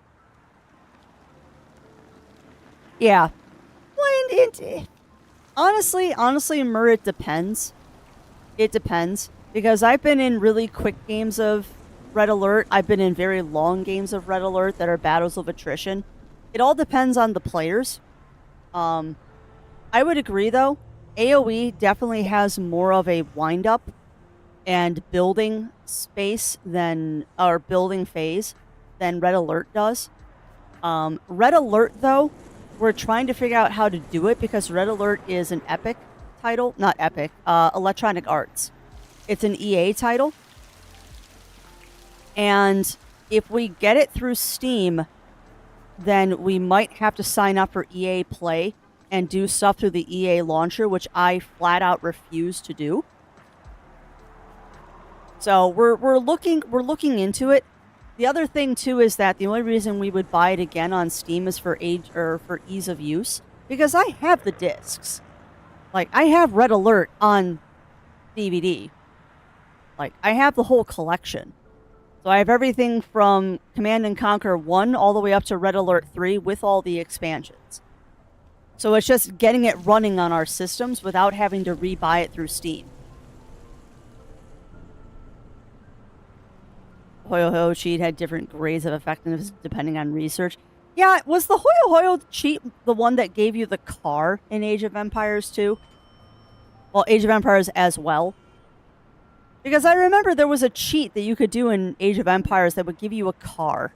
Yeah. Well, honestly, Mur, it depends. It depends. Because I've been in really quick games of Red Alert. I've been in very long games of Red Alert that are battles of attrition. It all depends on the players. I would agree, though. AoE definitely has more of a wind-up and building space or building phase than Red Alert does. Red Alert, though, we're trying to figure out how to do it because Red Alert is an Epic title. Not Epic, Electronic Arts. It's an EA title. And if we get it through Steam, then we might have to sign up for EA Play and do stuff through the EA launcher, which I flat out refuse to do. So we're looking into it. The other thing too is that the only reason we would buy it again on Steam is for ease of use, because I have the discs. Like, I have Red Alert on DVD. Like, I have the whole collection. So I have everything from Command & Conquer 1 all the way up to Red Alert 3 with all the expansions. So it's just getting it running on our systems without having to rebuy it through Steam. Hoyo Hoyo cheat had different grades of effectiveness depending on research. Yeah, was the Hoyo Hoyo cheat the one that gave you the car in Age of Empires 2? Well, Age of Empires as well. Because I remember there was a cheat that you could do in Age of Empires that would give you a car.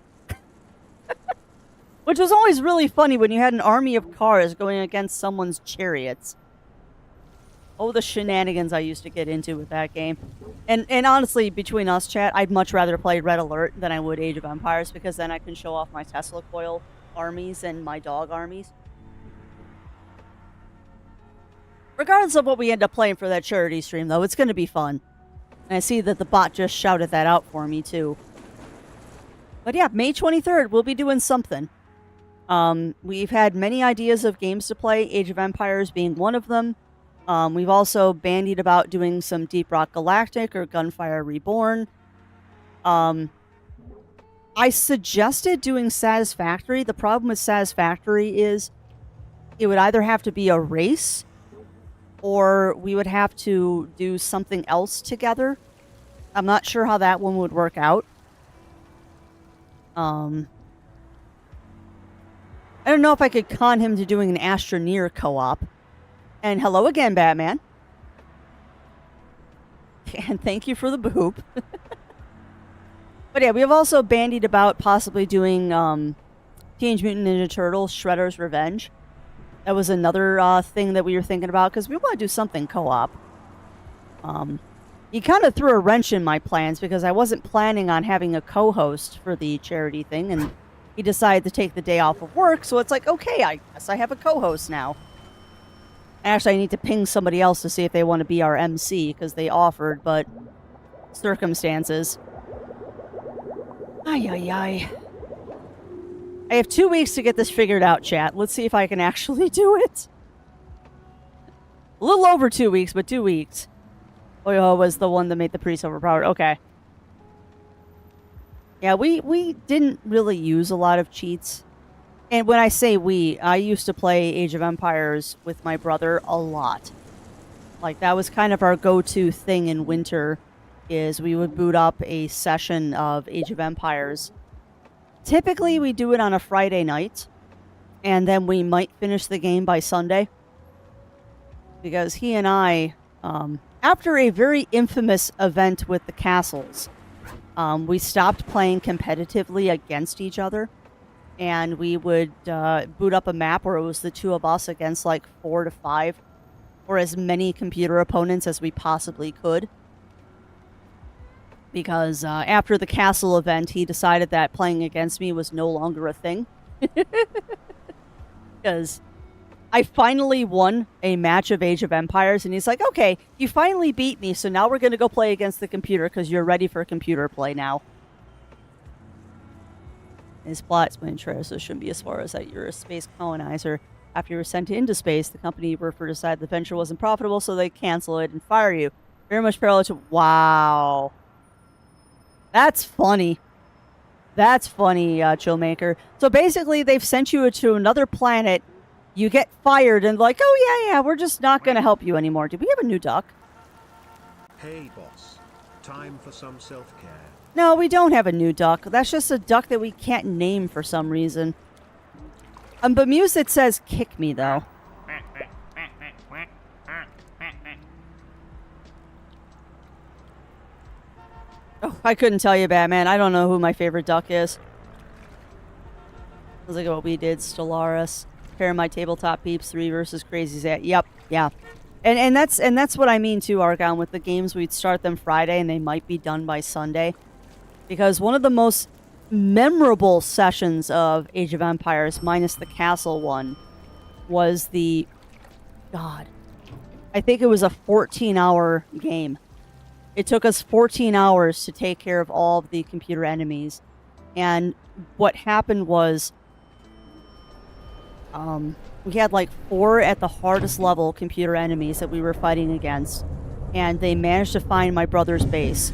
Which was always really funny when you had an army of cars going against someone's chariots. Oh, the shenanigans I used to get into with that game. And honestly, between us, chat, I'd much rather play Red Alert than I would Age of Empires, because then I can show off my Tesla coil armies and my dog armies. Regardless of what we end up playing for that charity stream, though, it's going to be fun. And I see that the bot just shouted that out for me, too. But yeah, May 23rd, we'll be doing something. We've had many ideas of games to play, Age of Empires being one of them. We've also bandied about doing some Deep Rock Galactic or Gunfire Reborn. I suggested doing Satisfactory. The problem with Satisfactory is it would either have to be a race or we would have to do something else together. I'm not sure how that one would work out. I don't know if I could con him to doing an Astroneer co-op. And hello again, Batman. And thank you for the boop. But yeah, we have also bandied about possibly doing Teenage Mutant Ninja Turtles Shredder's Revenge. That was another thing that we were thinking about because we want to do something co-op. He kind of threw a wrench in my plans because I wasn't planning on having a co-host for the charity thing, and he decided to take the day off of work, so it's like, okay, I guess I have a co-host now. Actually, I need to ping somebody else to see if they want to be our MC, because they offered, but circumstances. Ay, ay, ay. I have 2 weeks to get this figured out, chat. Let's see if I can actually do it. A little over 2 weeks, but 2 weeks. Oyo was the one that made the priest overpowered. Okay. Yeah, we didn't really use a lot of cheats. And when I say we, I used to play Age of Empires with my brother a lot. Like, that was kind of our go-to thing in winter, is we would boot up a session of Age of Empires. Typically, we do it on a Friday night, and then we might finish the game by Sunday. Because he and I, after a very infamous event with the castles, we stopped playing competitively against each other. And we would boot up a map where it was the two of us against like 4 to 5, or as many computer opponents as we possibly could. Because after the castle event, he decided that playing against me was no longer a thing. Because I finally won a match of Age of Empires, and he's like, okay, you finally beat me, so now we're going to go play against the computer because you're ready for computer play now. His plot explained true, so it shouldn't be as far as that you're a space colonizer. After you were sent into space, the company you worked for decided the venture wasn't profitable, so they cancel it and fire you. Very much parallel to... Wow. That's funny. That's funny, Chillmaker. So basically, they've sent you to another planet, you get fired, and like, oh yeah, we're just not going to help you anymore. Do we have a new duck? Hey boss, time for some self-care. No, we don't have a new duck. That's just a duck that we can't name for some reason. But Muse says kick me, though. Oh, I couldn't tell you, Batman. I don't know who my favorite duck is. Let's look at what we did. Stellaris. Pair my tabletop peeps. 3 versus Crazy Zat. Yep, yeah. And that's what I mean, too, Argon. With the games, we'd start them Friday, and they might be done by Sunday. Because one of the most memorable sessions of Age of Empires, minus the castle one, was the... God. I think it was a 14-hour game. It took us 14 hours to take care of all of the computer enemies. And what happened was... we had like 4 at the hardest level computer enemies that we were fighting against. And they managed to find my brother's base.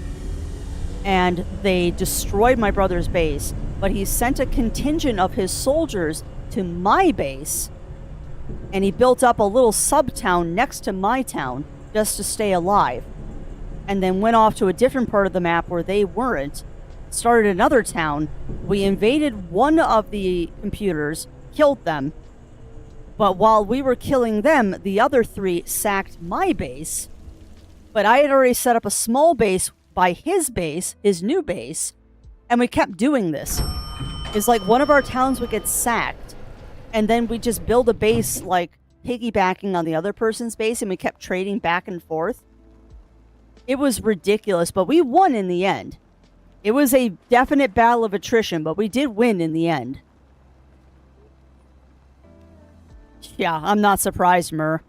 And they destroyed my brother's base, but he sent a contingent of his soldiers to my base, and he built up a little sub-town next to my town just to stay alive, and then went off to a different part of the map where they weren't, started another town. We invaded one of the computers, killed them, but while we were killing them, the other 3 sacked my base, but I had already set up a small base by his base, his new base, and we kept doing this. It's like one of our towns would get sacked, and then we just build a base, like, piggybacking on the other person's base, and we kept trading back and forth. It was ridiculous, but we won in the end. It was a definite battle of attrition, but we did win in the end. Yeah, I'm not surprised, Mur.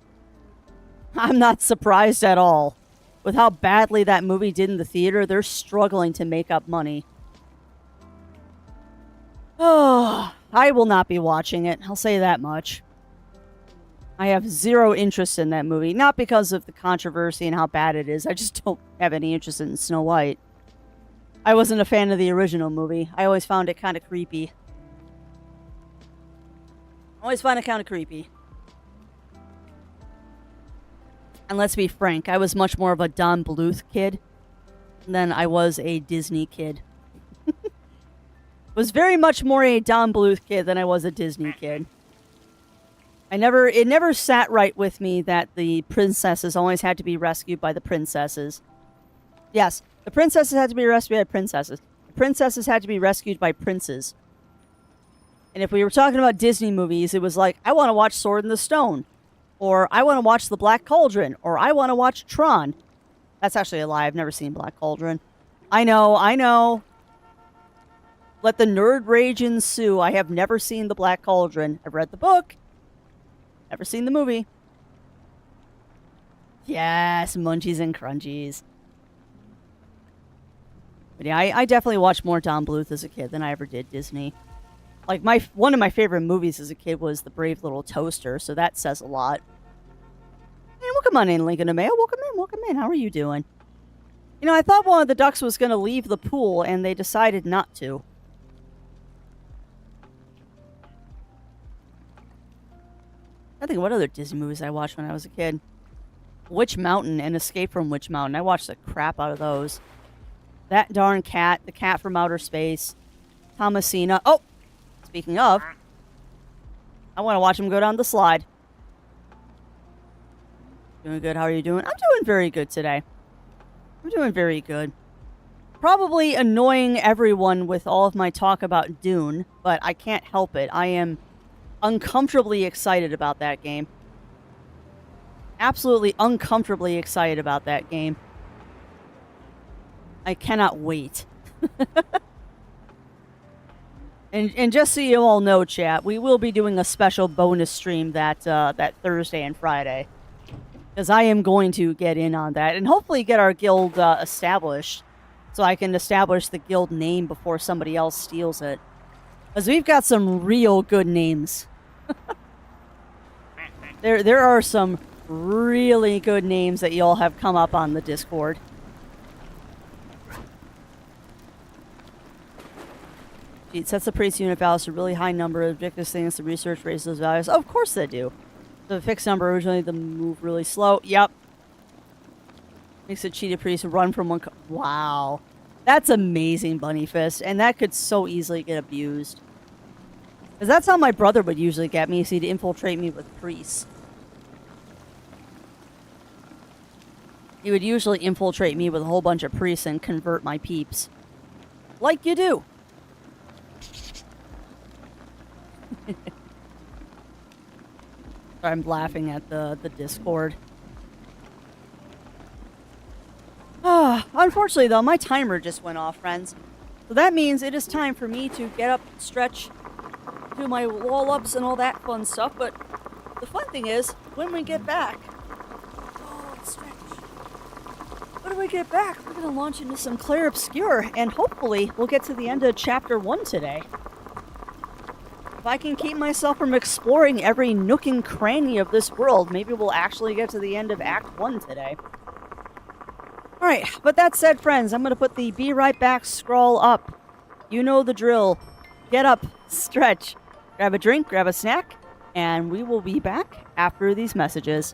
I'm not surprised at all. With how badly that movie did in the theater, they're struggling to make up money. Oh, I will not be watching it. I'll say that much. I have zero interest in that movie. Not because of the controversy and how bad it is. I just don't have any interest in Snow White. I wasn't a fan of the original movie. I always found it kind of creepy. And let's be frank, I was much more of a Don Bluth kid than I was a Disney kid. Was very much more a Don Bluth kid than I was a Disney kid. It never sat right with me that the princesses always had to be rescued by the princesses. Yes, the princesses had to be rescued by princesses. The princesses had to be rescued by princes. And if we were talking about Disney movies, it was like, I want to watch Sword in the Stone. Or I want to watch The Black Cauldron. Or I want to watch Tron. That's actually a lie. I've never seen Black Cauldron. I know. Let the nerd rage ensue. I have never seen The Black Cauldron. I've read the book. Never seen the movie. Yes, munchies and crunchies. But yeah, I definitely watched more Don Bluth as a kid than I ever did Disney. Like, one of my favorite movies as a kid was The Brave Little Toaster, so that says a lot. Hey, welcome on in, Lincoln Mayo. Welcome in. How are you doing? You know, I thought one of the ducks was going to leave the pool, and they decided not to. I think what other Disney movies I watched when I was a kid. Witch Mountain and Escape from Witch Mountain. I watched the crap out of those. That darn cat, The Cat from Outer Space, Thomasina. Oh, speaking of, I want to watch him go down the slide. Doing good. How are you doing? I'm doing very good today. I'm doing very good. Probably annoying everyone with all of my talk about Dune, but I can't help it. I am uncomfortably excited about that game. Absolutely uncomfortably excited about that game. I cannot wait. And just so you all know, chat, we will be doing a special bonus stream that Thursday and Friday. Because I am going to get in on that and hopefully get our guild established. So I can establish the guild name before somebody else steals it. Because we've got some real good names. There are some really good names that y'all have come up on the Discord. It sets the priest unit values to a really high number of ridiculous things to research, raise those values. Of course they do. The fixed number originally, the move really slow. Yep. Makes a cheated priest run from one. Wow. That's amazing, Bunny Fist. And that could so easily get abused. Because that's how my brother would usually get me, is he'd infiltrate me with priests. He would usually infiltrate me with a whole bunch of priests and convert my peeps. Like you do. I'm laughing at the Discord. Unfortunately, though, my timer just went off, friends. So that means it is time for me to get up, stretch, do my wall-ups and all that fun stuff. But the fun thing is, when we get back... Oh, stretch. When we get back, we're going to launch into some Clair Obscur, and hopefully we'll get to the end of Chapter 1 today. If I can keep myself from exploring every nook and cranny of this world, maybe we'll actually get to the end of Act 1 today. Alright, but that said, friends, I'm going to put the Be Right Back scroll up. You know the drill. Get up, stretch, grab a drink, grab a snack, and we will be back after these messages.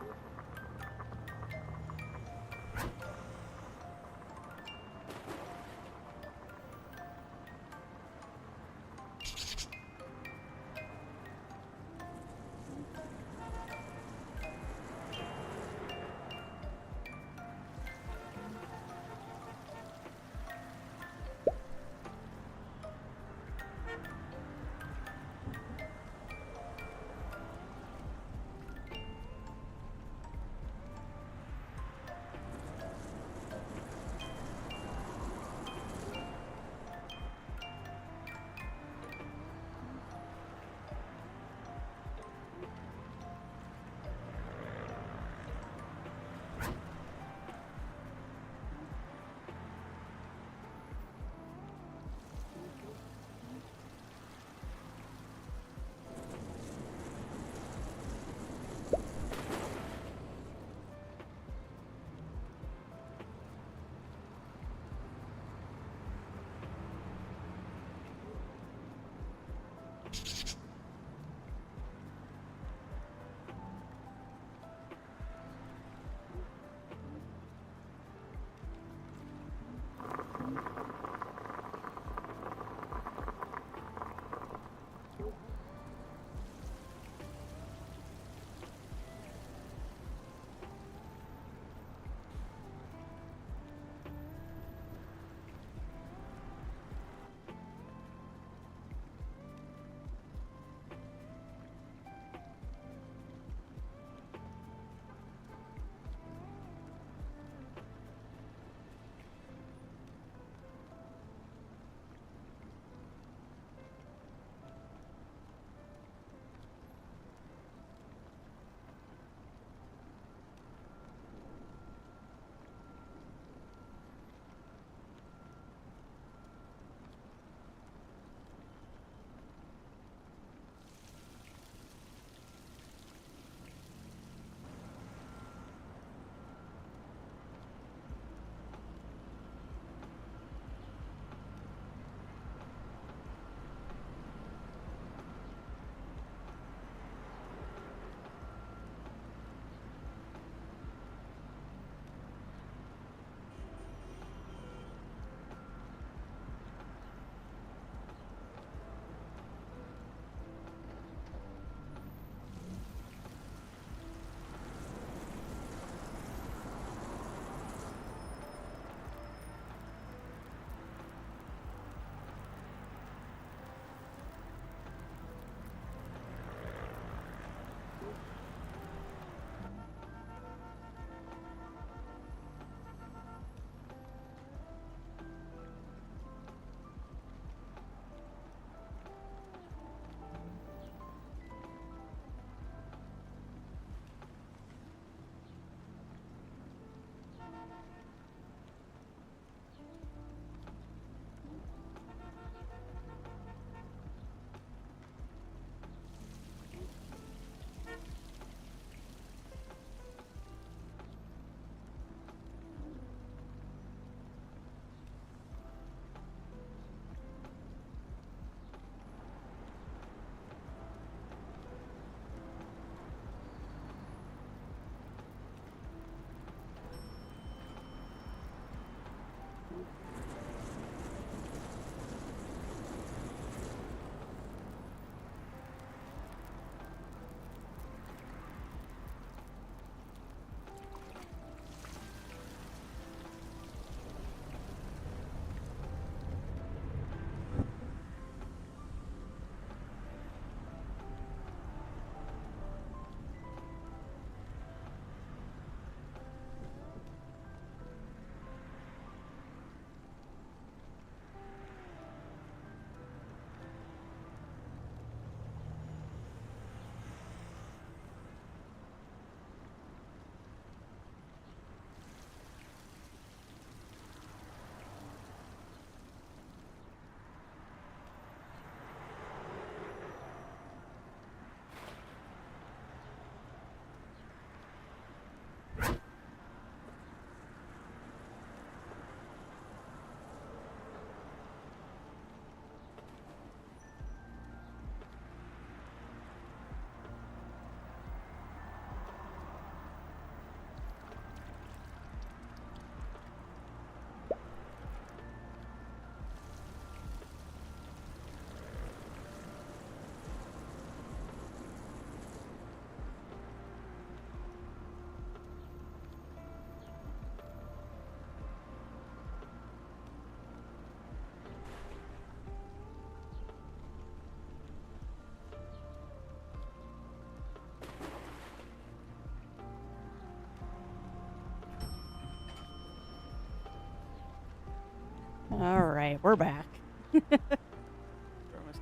All right, we're back. Must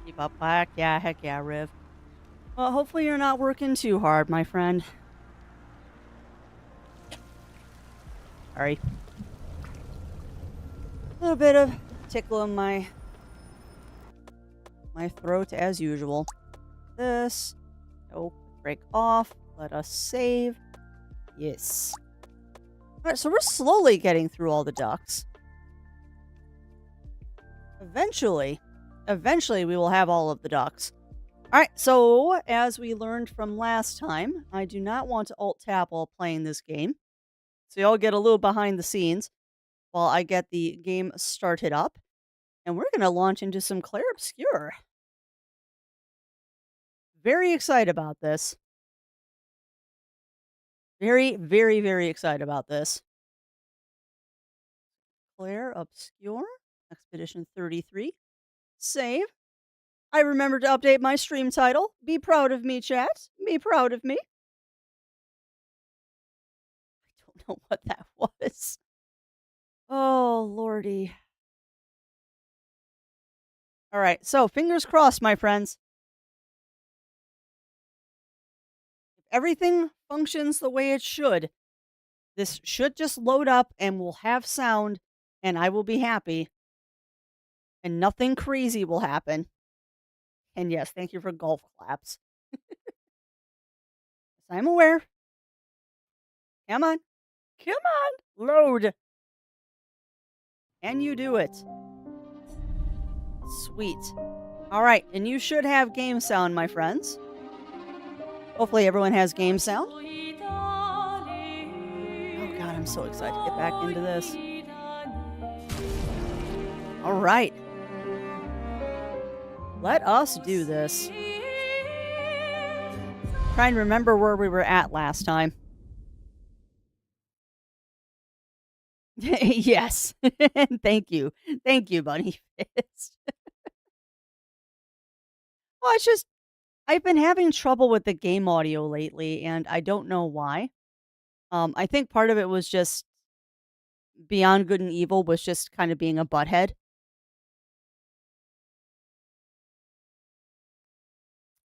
keep up back. Yeah, heck yeah, Riv. Well, hopefully you're not working too hard, my friend. Sorry. A little bit of tickle in my throat as usual. This. Nope. Break off. Let us save. Yes. Alright, so we're slowly getting through all the ducks. Eventually we will have all of the ducks. Alright, so as we learned from last time, I do not want to alt-tab while playing this game. So y'all get a little behind the scenes while I get the game started up. And we're going to launch into some Clair Obscur. Very excited about this. Very, very, very excited about this. Clair Obscur, Expedition 33. Save. I remembered to update my stream title. Be proud of me, chat. Be proud of me. I don't know what that was. Oh, lordy. All right, so fingers crossed, my friends. If everything functions the way it should, this should just load up and we'll have sound and I will be happy. And nothing crazy will happen. And yes, thank you for golf claps. I'm aware. Come on. Come on. Load. And you do it. Sweet. All right, and you should have game sound, my friends. Hopefully everyone has game sound. Oh god, I'm so excited to get back into this. All right. Let us do this. Trying to remember where we were at last time. Yes. Thank you. Thank you, Bunny Fist. Well, it's just, I've been having trouble with the game audio lately, and I don't know why. I think part of it was just Beyond Good and Evil was just kind of being a butthead.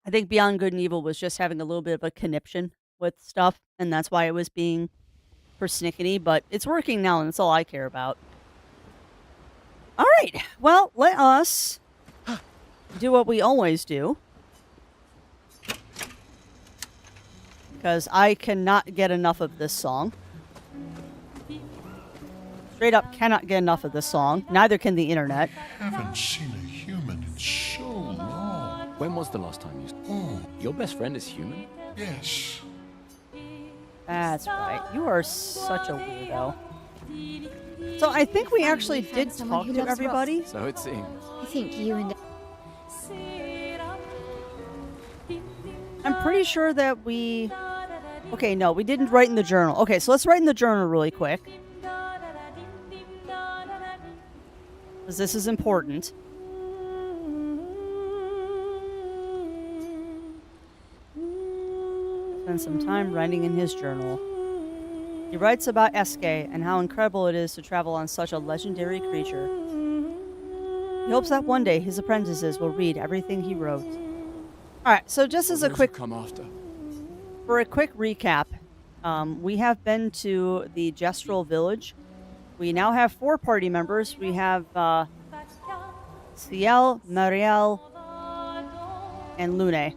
I think Beyond Good and Evil was just having a little bit of a conniption with stuff, and that's why it was being persnickety, but it's working now, and that's all I care about. All right, well, let us do what we always do. Because I cannot get enough of this song. Straight up cannot get enough of this song. Neither can the internet. I haven't seen a human in so long. When was the last time you... Oh, Your best friend is human? yes. That's right. You are such a weirdo. So I think we actually did talk to everybody. So it seems. I think you and I'm pretty sure that we... Okay, no, we didn't write in the journal. Okay, so let's write in the journal really quick. Because this is important. Spend some time writing in his journal. He writes about Eske and how incredible it is to travel on such a legendary creature. He hopes that one day his apprentices will read everything he wrote. Alright, so just as a quick... come after. For a quick recap, we have been to the Gestrel village. We now have 4 party members. We have Ciel, Marielle, and Lune. I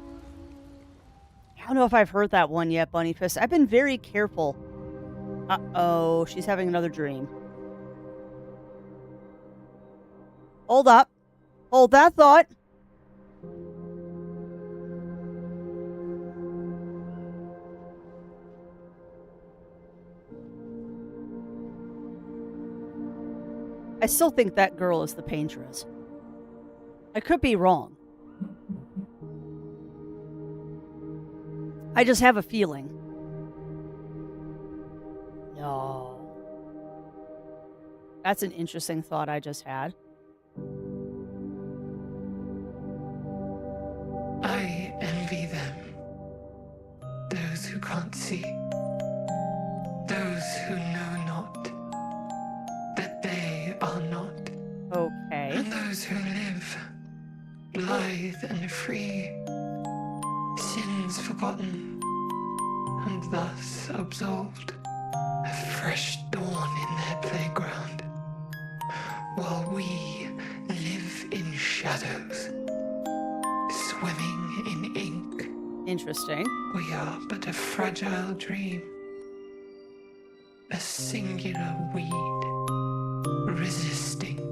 don't know if I've heard that one yet, Bunny Fist. I've been very careful. Uh-oh, she's having another dream. Hold up. Hold that thought. I still think that girl is the paintress. I could be wrong. I just have a feeling. No. That's an interesting thought I just had. I envy them. Those who can't see. Those who know not that they are not. those who live, lithe and free, sins forgotten, and thus absolved, a fresh dawn in their playground, while we live in shadows, swimming in ink. Interesting. We are but a fragile dream, a singular weed, resisting,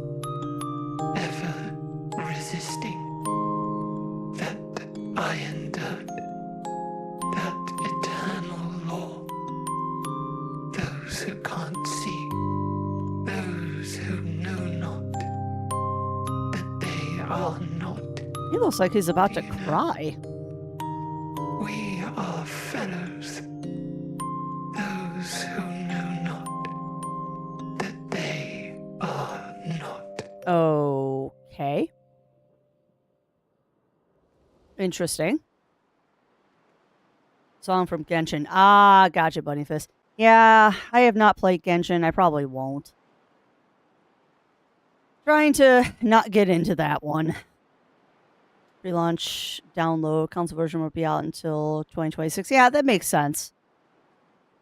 ever resisting, that iron dirt, that eternal law. Those who can't see, those who know not, that they are not. He looks like he's about to cry. We are fellows, those who know not, that they are not. Okay. Interesting. Song from Genshin. Ah, gotcha, Bunnyfist. Yeah, I have not played Genshin. I probably won't. Trying to not get into that one. Relaunch, download, console version won't be out until 2026. Yeah, that makes sense.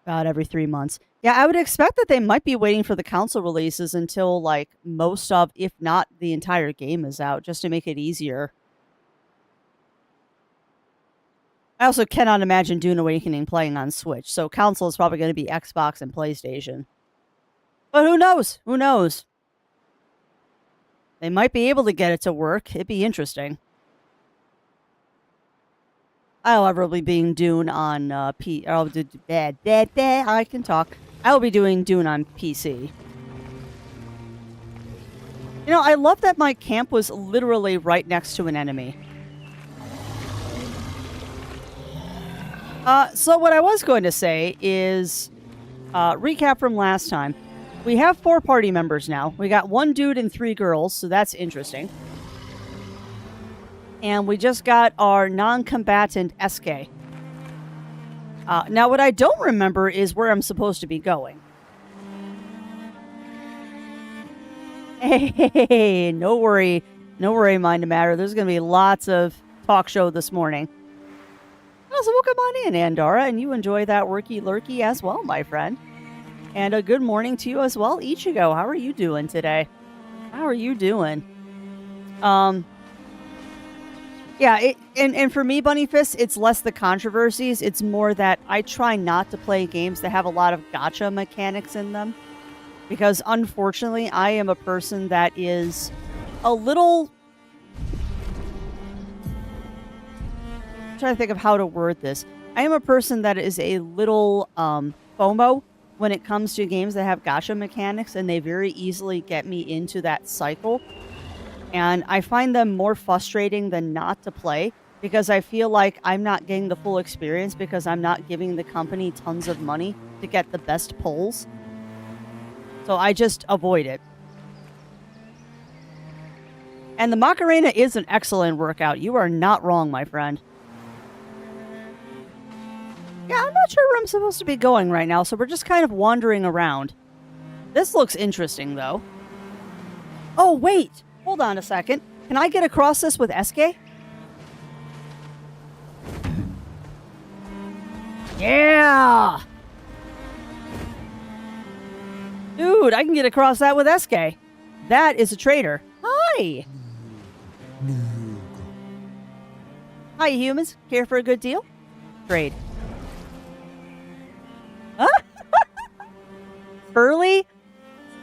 About every 3 months. Yeah, I would expect that they might be waiting for the console releases until, like, most of, if not the entire game is out, just to make it easier. I also cannot imagine Dune Awakening playing on Switch, so console is probably going to be Xbox and PlayStation. But who knows? Who knows? They might be able to get it to work. It'd be interesting. I'll ever be being Dune on I can talk. I will be doing Dune on PC. You know, I love that my camp was literally right next to an enemy. So what I was going to say is, recap from last time. We have 4 party members now. We got 1 dude and 3 girls, so that's interesting. And we just got our non-combatant SK. Now, what I don't remember is where I'm supposed to be going. Hey, no worry. No worry, Mind to Matter. There's going to be lots of talk show this morning. So welcome on in, Andara, and you enjoy that worky-lurky as well, my friend. And a good morning to you as well, Ichigo. How are you doing today? How are you doing? Yeah, and for me, Bunnyfist, it's less the controversies. It's more that I try not to play games that have a lot of gacha mechanics in them. Because, unfortunately, I am a person that is a little... I'm trying to think of how to word this. I am a person that is a little FOMO when it comes to games that have gacha mechanics, and they very easily get me into that cycle. And I find them more frustrating than not to play because I feel like I'm not getting the full experience because I'm not giving the company tons of money to get the best pulls. So I just avoid it. And the Macarena is an excellent workout. You are not wrong, my friend. Yeah, I'm not sure where I'm supposed to be going right now, so we're just kind of wandering around. This looks interesting, though. Oh, wait! Hold on a second. Can I get across this with SK? Yeah! Dude, I can get across that with SK. That is a traitor. Hi! Hi, humans. Care for a good deal? Trade. Huh? Furly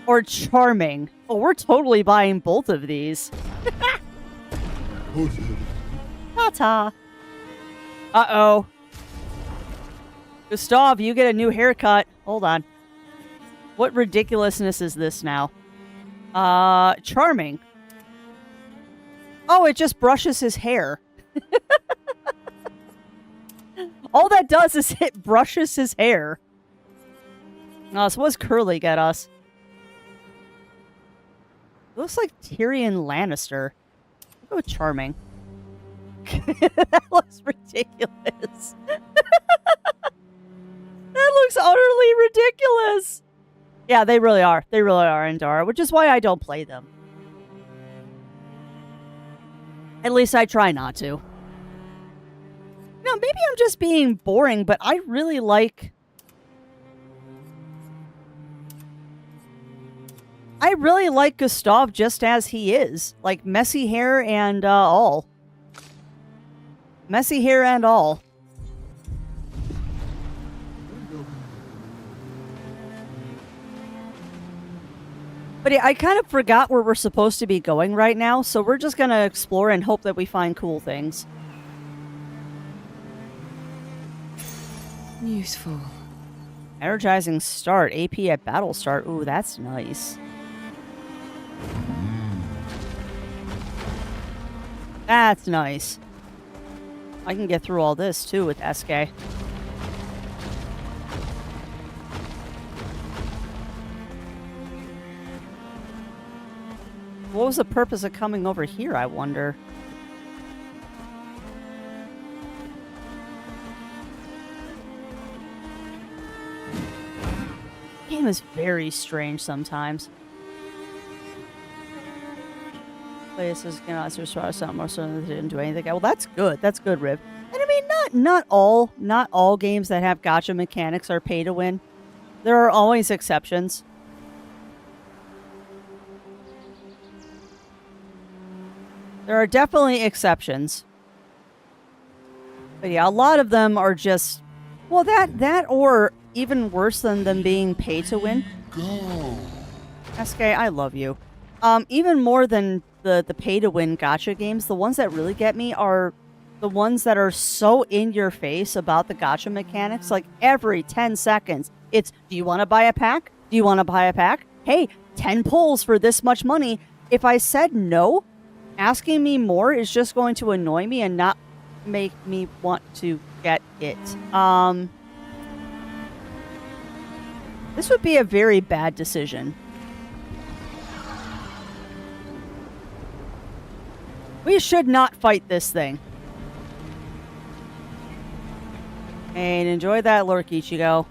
or charming? Oh, we're totally buying both of these. Ta-ta. Uh-oh. Gustav, you get a new haircut. Hold on. What ridiculousness is this now? Charming. Oh, it just brushes his hair. All that does is it brushes his hair. Oh, so what's Curly get us? Looks like Tyrion Lannister. I'll go with charming. That looks ridiculous. That looks utterly ridiculous. Yeah, they really are. They really are, Andara, which is why I don't play them. At least I try not to. You know, maybe I'm just being boring, but I really like... I really like Gustav just as he is. Like, messy hair and all. Messy hair and all. But yeah, I kind of forgot where we're supposed to be going right now, so we're just gonna explore and hope that we find cool things. Useful. Energizing start. AP at battle start. Ooh, that's nice. That's nice. I can get through all this, too, with SK. What was the purpose of coming over here, I wonder? The game is very strange sometimes. Places can also try something more so they didn't do anything. Well, that's good. That's good, Riv. And I mean, not all games that have gacha mechanics are pay to win. There are always exceptions. There are definitely exceptions. But yeah, a lot of them are just, well, that or even worse than them being pay to win. Go. SK, I love you. Even more than the pay to win gacha games, the ones that really get me are the ones that are so in your face about the gacha mechanics. Like every 10 seconds, it's, do you want to buy a pack? Do you want to buy a pack? Hey, 10 pulls for this much money. If I said no, asking me more is just going to annoy me and not make me want to get it. This would be a very bad decision. We should not fight this thing. And enjoy that lurk, Ichigo.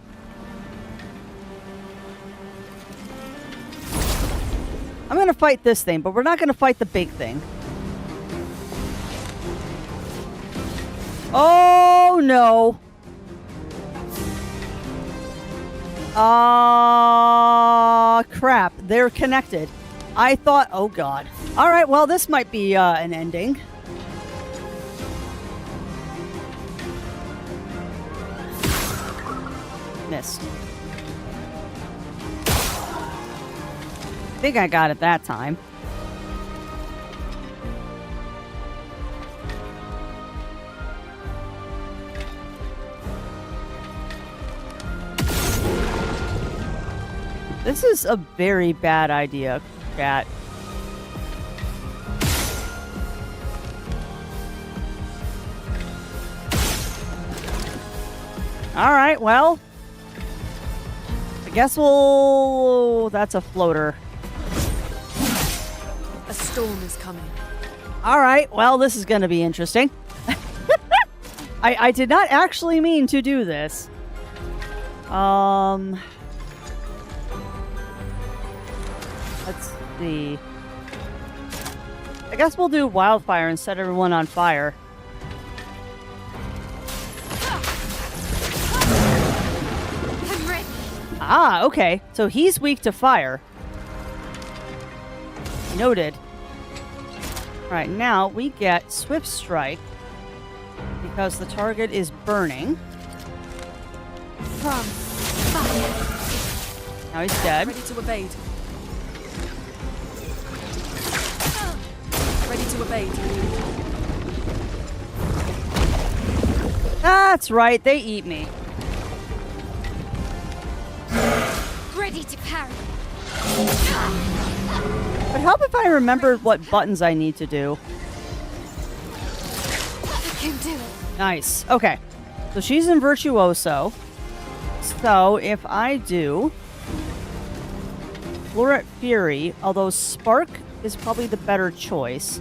I'm going to fight this thing, but we're not going to fight the big thing. Oh, no. Crap. They're connected. I thought, oh, God. All right, well, this might be an ending. Missed. I think I got it that time. This is a very bad idea, chat. All right, well, I guess we'll... That's a floater. A storm is coming. All right, well, this is going to be interesting. I did not actually mean to do this. Let's see. I guess we'll do wildfire and set everyone on fire. I'm ready. Ah, okay. So he's weak to fire. Noted. Alright, now we get Swift Strike because the target is burning. From fire. Now he's dead. Ready to evade. Ready to evade. That's right, they eat me. Ready to parry. But help if I remembered what buttons I need to do. I can do it. Nice. Okay. So she's in Virtuoso. So if I do Floret Fury, although Spark is probably the better choice.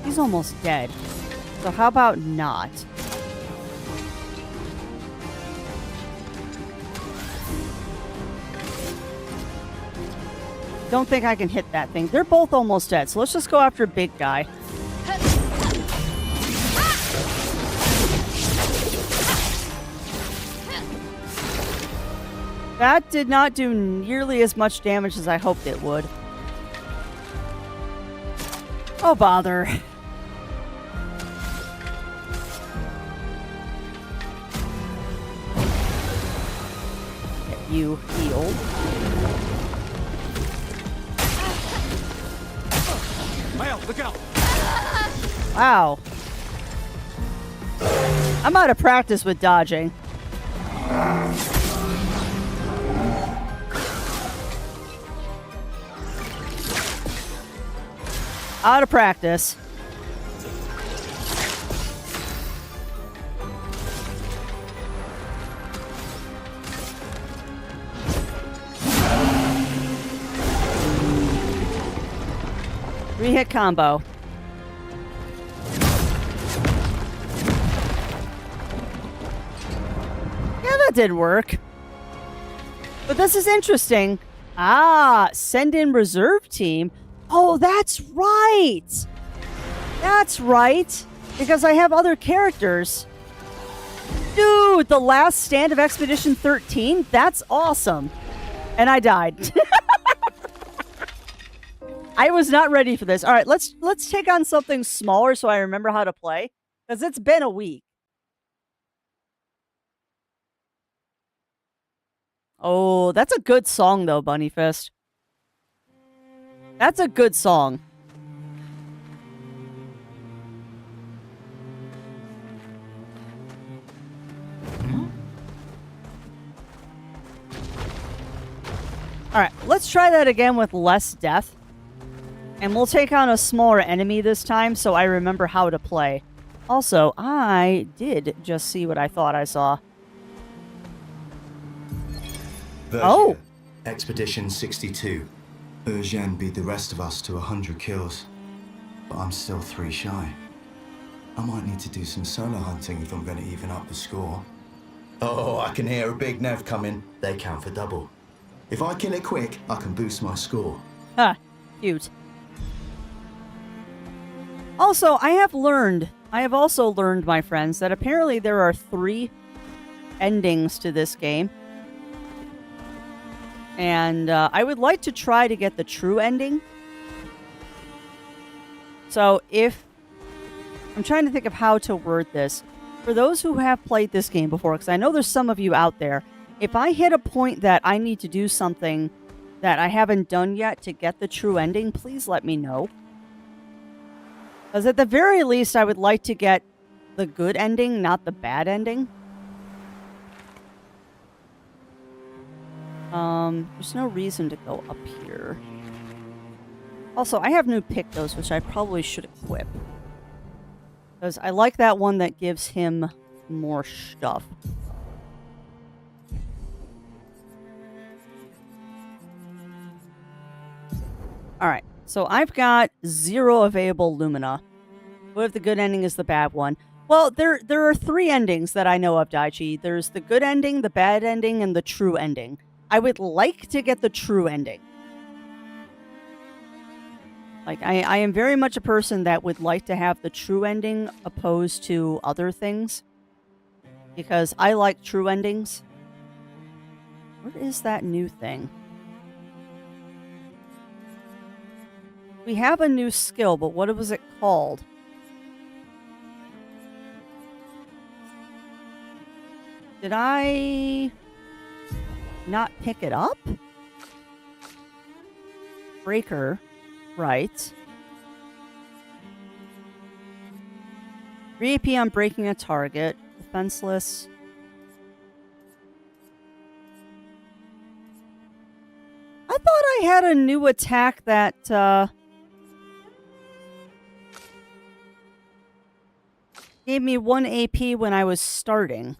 He's almost dead. So how about not? Don't think I can hit that thing. They're both almost dead, so let's just go after big guy. That did not do nearly as much damage as I hoped it would. Oh, bother. Get you healed. Male, look out! Wow. I'm out of practice with dodging. Out of practice. Three-hit combo. Yeah, that did work. But this is interesting. Ah, send in reserve team. Oh, that's right. That's right. Because I have other characters. Dude, the last stand of Expedition 13? That's awesome. And I died. I was not ready for this. All right, let's take on something smaller so I remember how to play. Because it's been a week. Oh, that's a good song, though, Bunny Fist. That's a good song. Alright, let's try that again with less death. And we'll take on a smaller enemy this time so I remember how to play. Also, I did just see what I thought I saw. Vergia, Oh! Expedition 62. Urgen beat the rest of us to 100 kills, but I'm still 3 shy. I might need to do some solo hunting if I'm going to even up the score. Oh, I can hear a big Nev coming. They count for double. If I kill it quick, I can boost my score. Ha! Cute. Also, I have also learned, my friends, that apparently there are 3 endings to this game. And I would like to try to get the true ending. So if... I'm trying to think of how to word this. For those who have played this game before, because I know there's some of you out there, if I hit a point that I need to do something that I haven't done yet to get the true ending, please let me know. Because at the very least, I would like to get the good ending, not the bad ending. There's no reason to go up here. Also, I have new Pictos, which I probably should equip. Because I like that one that gives him more stuff. Alright, so I've got 0 available Lumina. What if the good ending is the bad one? Well, there are 3 endings that I know of, Daichi. There's the good ending, the bad ending, and the true ending. I would like to get the true ending. Like, I am very much a person that would like to have the true ending opposed to other things. Because I like true endings. What is that new thing? We have a new skill, but what was it called? Did I not pick it up? Breaker. Right. 3 AP on breaking a target. Defenseless. I thought I had a new attack that, gave me 1 AP when I was starting.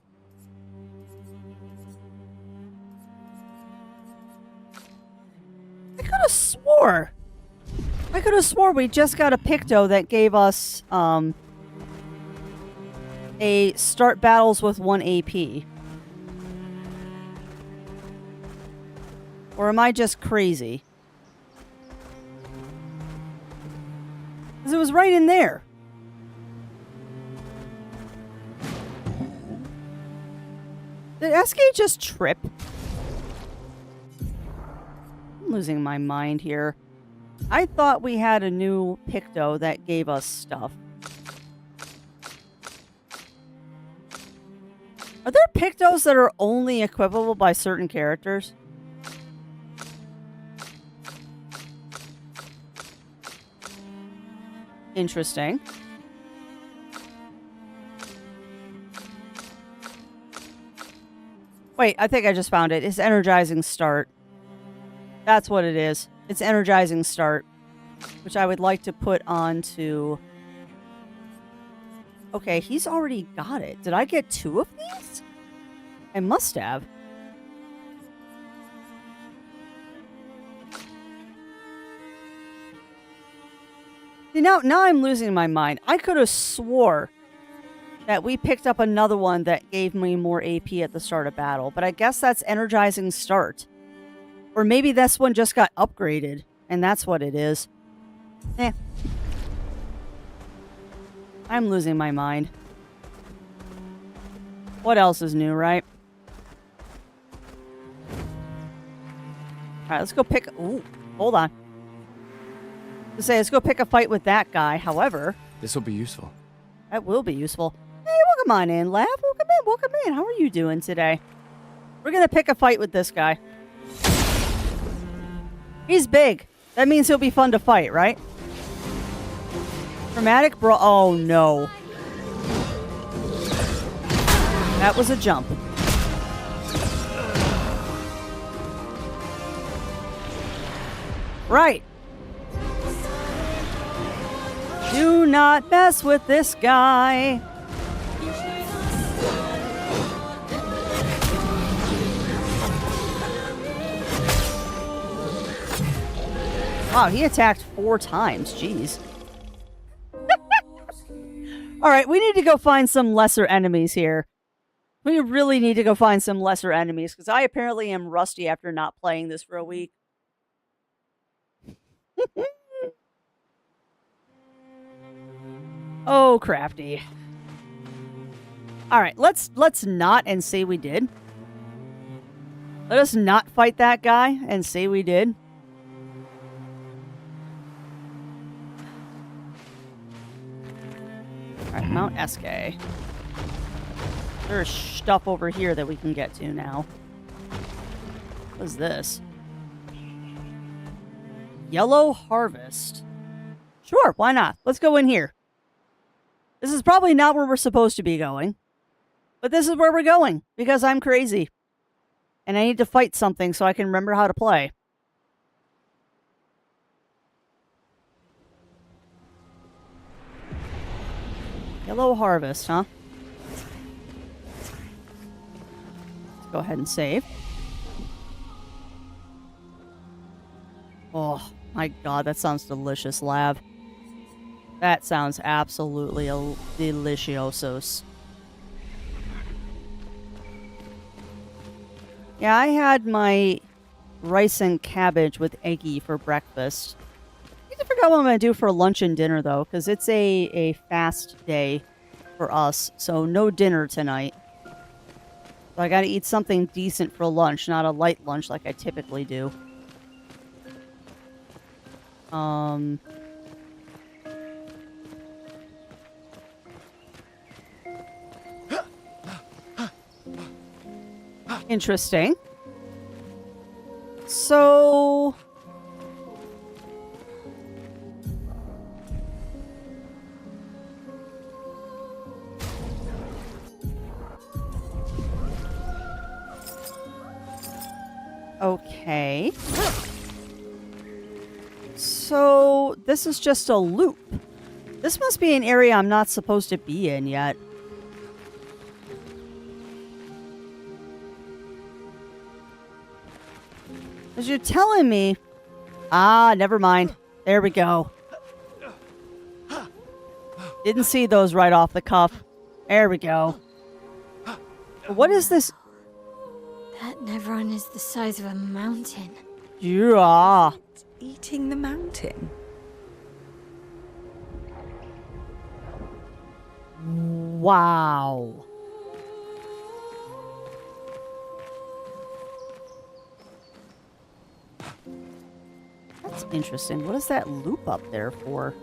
I could have swore. I could have swore we just got a Picto that gave us, a start battles with 1 AP. Or am I just crazy? Because it was right in there. Did SK just trip? losing my mind here. I thought we had a new Picto that gave us stuff. Are there Pictos that are only equipable by certain characters? Interesting. Wait, I think I just found it. It's energizing start. That's what it is. It's energizing start, which I would like to put onto... Okay, he's already got it. Did I get 2 of these? I must have. See, now I'm losing my mind. I could have swore that we picked up another one that gave me more AP at the start of battle, but I guess that's energizing start. Or maybe this one just got upgraded, and that's what it is. Eh. I'm losing my mind. What else is new, right? Alright, let's go pick... Ooh, hold on. Let's go pick a fight with that guy. However... This will be useful. That will be useful. Hey, welcome on in, Lav. Welcome in, welcome in. How are you doing today? We're gonna pick a fight with this guy. He's big. That means he'll be fun to fight, right? Dramatic bro... Oh, no. That was a jump. Right. Do not mess with this guy. Wow, he attacked 4 times. Jeez. All right, we need to go find some lesser enemies here. We really need to go find some lesser enemies because I apparently am rusty after not playing this for a week. Oh, crafty. All right, let's not and say we did. Let us not fight that guy and say we did. All right, Mount Eske. There's stuff over here that we can get to now. What is this? Yellow Harvest. Sure, why not? Let's go in here. This is probably not where we're supposed to be going. But this is where we're going, because I'm crazy. And I need to fight something so I can remember how to play. Yellow Harvest, huh? Let's go ahead and save. Oh, my God, that sounds delicious, Lav. That sounds absolutely deliciosos. Yeah, I had my rice and cabbage with eggy for breakfast. I forgot what I'm going to do for lunch and dinner, though, because it's a fast day for us, so no dinner tonight. So I got to eat something decent for lunch, not a light lunch like I typically do. Interesting. So... Okay. So, this is just a loop. This must be an area I'm not supposed to be in yet. Because you're telling me... Ah, never mind. There we go. Didn't see those right off the cuff. There we go. What is this? That Nevron is the size of a mountain. Yeah. Eating the mountain. Wow. That's interesting. What is that loop up there for?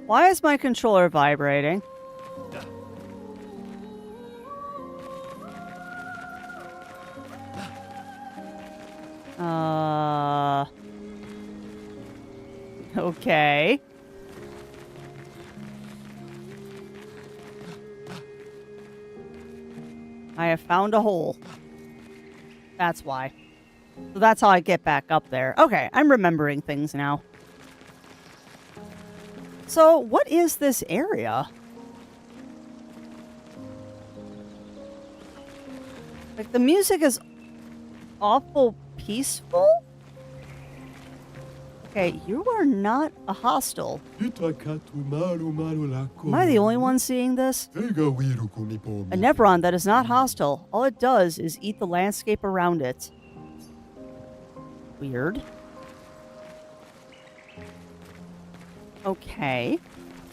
Why is my controller vibrating? Okay. I have found a hole. That's why. So that's how I get back up there. Okay, I'm remembering things now. So, what is this area? Like, the music is awful peaceful? Okay, you are not a hostile. Am I the only one seeing this? A Nevron that is not hostile. All it does is eat the landscape around it. Weird. Okay.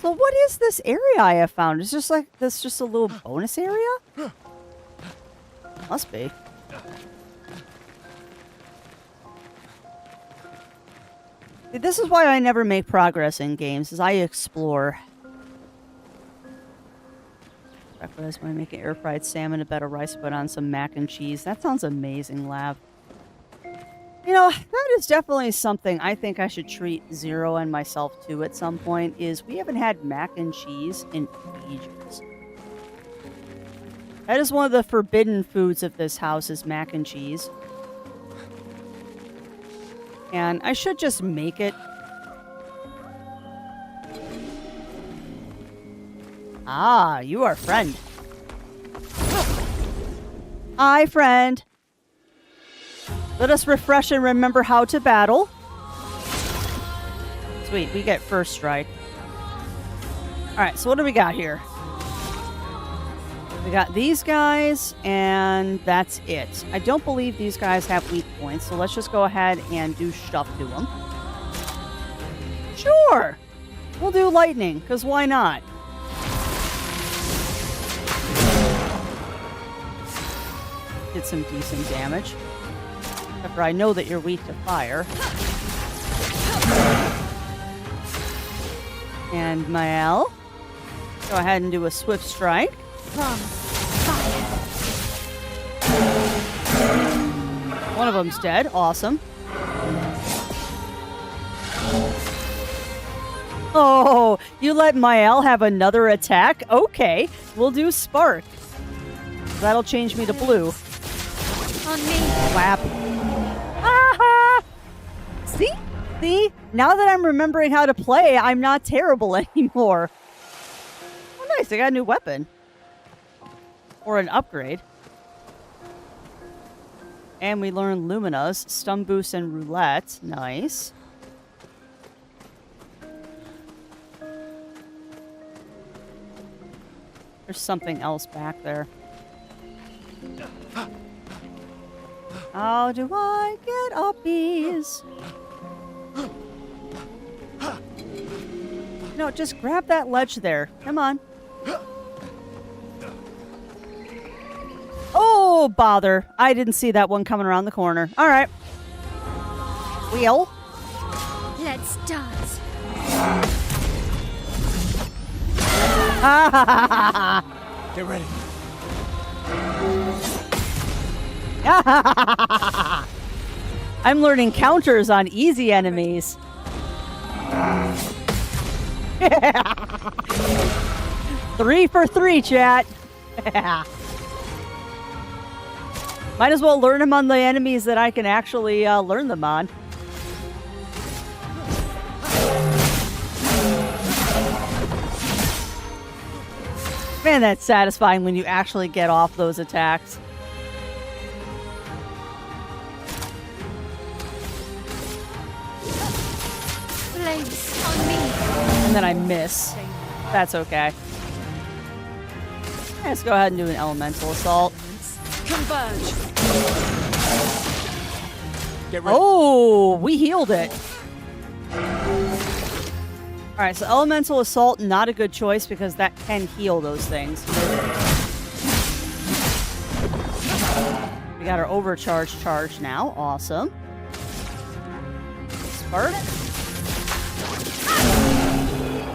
So what is this area I have found? Is this like this just a little bonus area? Must be. See, this is why I never make progress in games, is I explore. Breakfast when I make an air-fried salmon, a bed of rice, put on some mac and cheese. That sounds amazing, Lav. You know, that is definitely something I think I should treat Zero and myself to at some point, is we haven't had mac and cheese in ages. That is one of the forbidden foods of this house, is mac and cheese. And I should just make it. Ah, you are friend. Hi, friend. Let us refresh and remember how to battle. Sweet, we get first strike. Alright, so what do we got here? We got these guys, and that's it. I don't believe these guys have weak points, so let's just go ahead and do stuff to them. Sure! We'll do lightning, because why not? Did some decent damage. Except for I know that you're weak to fire. And Mael, go ahead and do a swift strike. From fire. One of them's dead. Awesome. Oh, you let Mael have another attack? Okay, we'll do Spark. That'll change me to blue. On me. Clap. Ah-ha! See? See? Now that I'm remembering how to play, I'm not terrible anymore. Oh, nice. I got a new weapon. Or an upgrade. And we learned Lumina's, Stun Boost, and Roulette. Nice. There's something else back there. How do I get uppies? No, just grab that ledge there. Come on. Oh, bother. I didn't see that one coming around the corner. All right. Wheel. Let's dance. Get ready. I'm learning counters on easy enemies. 3 for 3, chat. Might as well learn them on the enemies that I can actually learn them on. Man, that's satisfying when you actually get off those attacks. Flames on me. And then I miss. That's okay. Let's go ahead and do an elemental assault. Converge. Get ready. Oh, we healed it. Alright, so elemental assault, not a good choice because that can heal those things. We got our overcharge charge now. Awesome. Spark.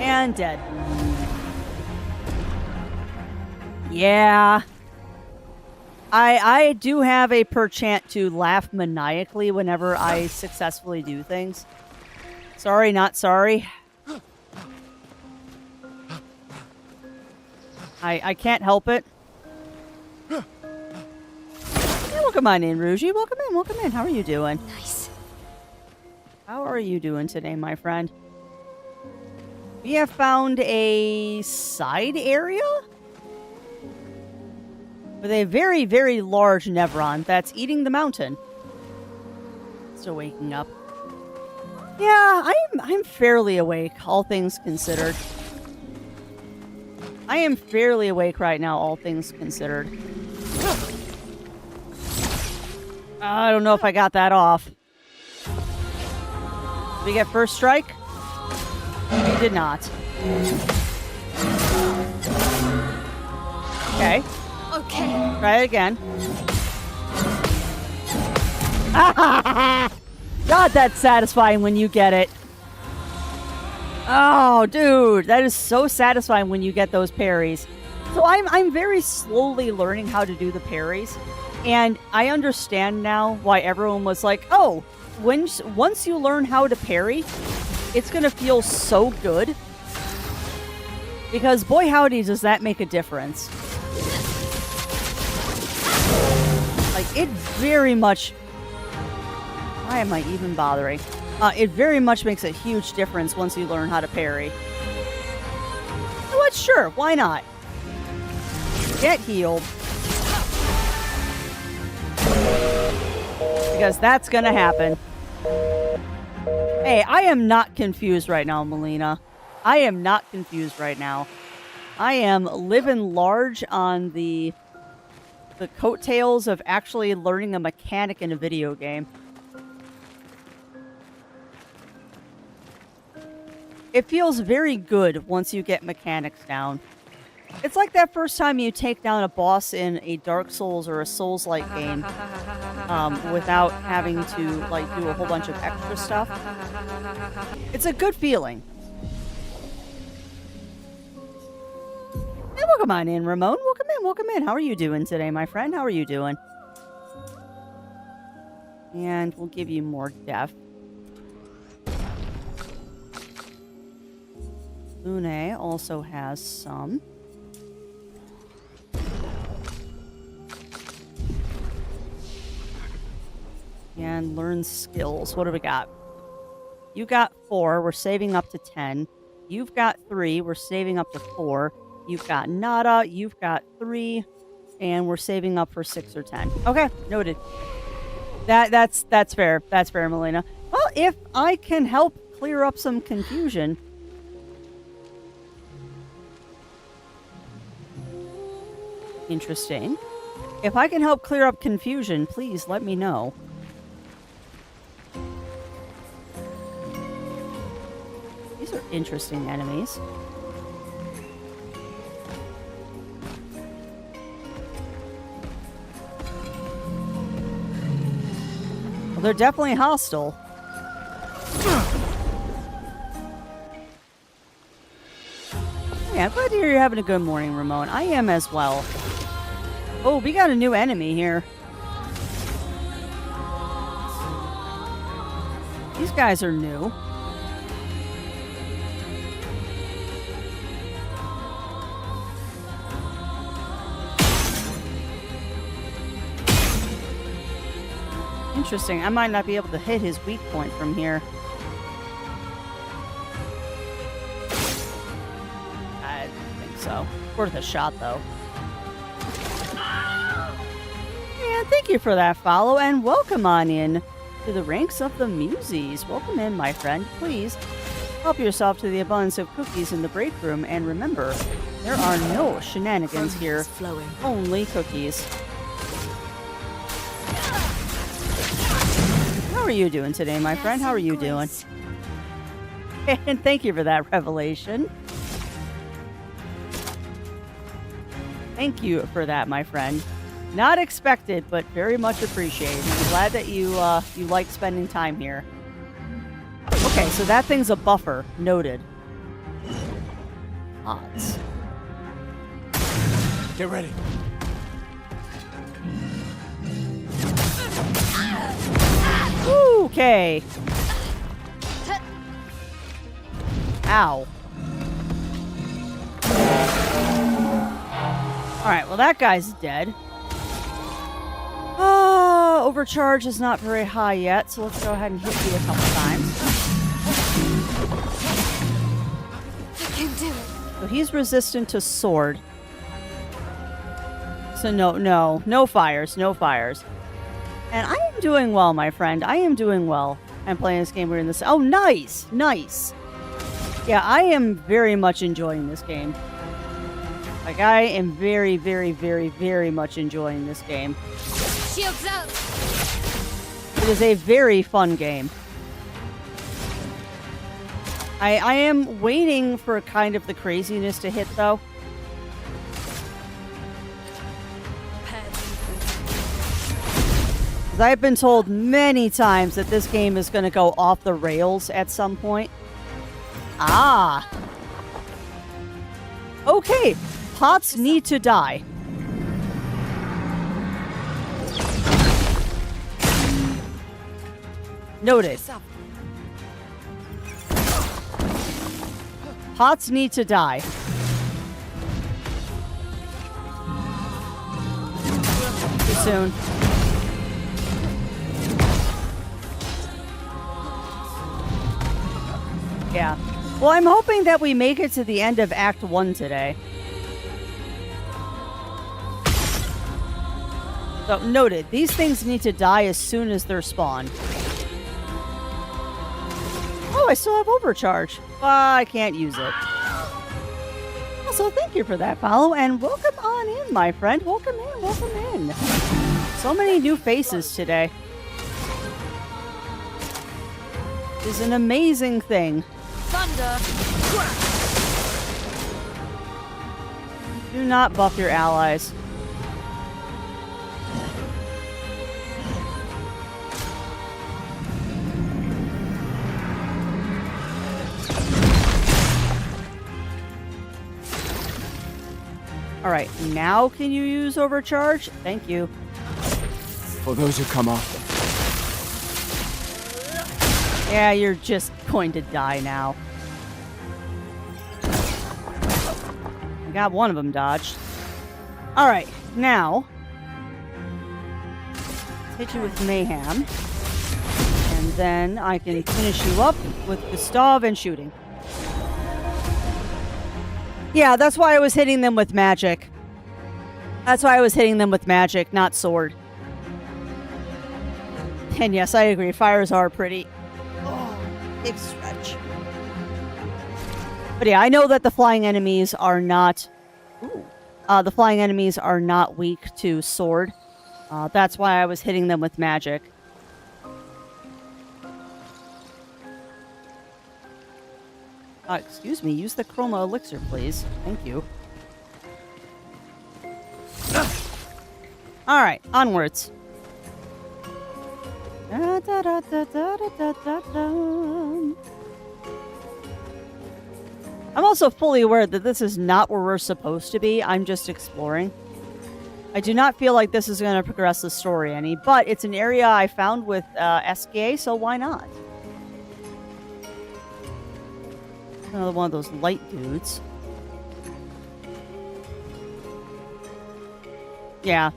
And dead. Yeah. I do have a perchant to laugh maniacally whenever I successfully do things. Sorry, not sorry. I can't help it. Yeah, welcome on in, Rougie. Welcome in, welcome in. How are you doing? Nice. How are you doing today, my friend? We have found a side area with a very, very large Nevron that's eating the mountain. Still waking up. Yeah, I'm fairly awake, all things considered. I am fairly awake right now, all things considered. I don't know if I got that off. Did we get first strike? We did not. Okay. Okay. Try it again. God, that's satisfying when you get it. Oh, dude, that is so satisfying when you get those parries. So I'm very slowly learning how to do the parries, and I understand now why everyone was like, "Oh, once you learn how to parry, it's gonna feel so good." Because boy, howdy, does that make a difference. Like, it very much... Why am I even bothering? It very much makes a huge difference once you learn how to parry. You know what? Sure, why not? Get healed. Because that's gonna happen. Hey, I am not confused right now, Melina. I am not confused right now. I am living large on the coattails of actually learning a mechanic in a video game. It feels very good once you get mechanics down. It's like that first time you take down a boss in a Dark Souls or a Souls-like game without having to like do a whole bunch of extra stuff. It's a good feeling. Hey, welcome on in, Ramon. Welcome in, welcome in. How are you doing today, my friend? How are you doing? And we'll give you more def. Lune also has some. And learn skills. What do we got? You got 4. We're saving up to 10. You've got 3. We're saving up to 4. You've got nada. You've got 3. And we're saving up for 6 or 10. Okay, noted. That's fair. That's fair, Melina. Well, if I can help clear up some confusion... Interesting. If I can help clear up confusion, please let me know. These are interesting enemies. Well, they're definitely hostile. Yeah, I'm glad to hear you're having a good morning, Ramon. I am as well. Oh, we got a new enemy here. These guys are new. Interesting. I might not be able to hit his weak point from here. I think so. Worth a shot, though. And thank you for that follow, and welcome on in to the ranks of the Muses. Welcome in, my friend. Please help yourself to the abundance of cookies in the break room, and remember, there are no shenanigans here. Only cookies. How are you doing today, my friend? How are you doing? And thank you for that revelation. Thank you for that, my friend. Not expected, but very much appreciated. I'm glad that you like spending time here. Okay, so that thing's a buffer. Noted. Odds. Get ready. Okay. Ow. Alright, well that guy's dead. Overcharge is not very high yet, so let's go ahead and hit you a couple times. I can do it. So he's resistant to sword. So no fires, no fires. And I am doing well, my friend. I am doing well. I'm playing this game. We're in this. Oh, nice, nice. Yeah, I am very much enjoying this game. Like, I am very, very, very, very much enjoying this game. Shields up. It is a very fun game. I am waiting for kind of the craziness to hit, though. Because I've been told many times that this game is going to go off the rails at some point. Ah. Okay. Pots need to die. Noted. Pots need to die. Too soon. Yeah. Well, I'm hoping that we make it to the end of Act 1 today. So, noted. These things need to die as soon as they're spawned. Oh, I still have overcharge. I can't use it. Also, thank you for that follow, and welcome on in, my friend. Welcome in, welcome in. So many new faces today. It's an amazing thing. Thunder. Do not buff your allies. Alright, now can you use overcharge? Thank you. For those who come after. Yeah, you're just going to die now. I got one of them dodged. Alright, now. Hit you with Mayhem. And then I can finish you up with Gustav and shooting. Yeah, that's why I was hitting them with magic. That's why I was hitting them with magic, not sword. And yes, I agree. Fires are pretty... Oh, big stretch. But yeah, I know that the flying enemies are not... the flying enemies are not weak to sword. That's why I was hitting them with magic. Excuse me, use the chroma elixir, please. Thank you. Alright, onwards. Da, da, da, da, da, da, da, da. I'm also fully aware that this is not where we're supposed to be. I'm just exploring. I do not feel like this is going to progress the story any, but it's an area I found with SKA, so why not? Another one of those light dudes. Yeah.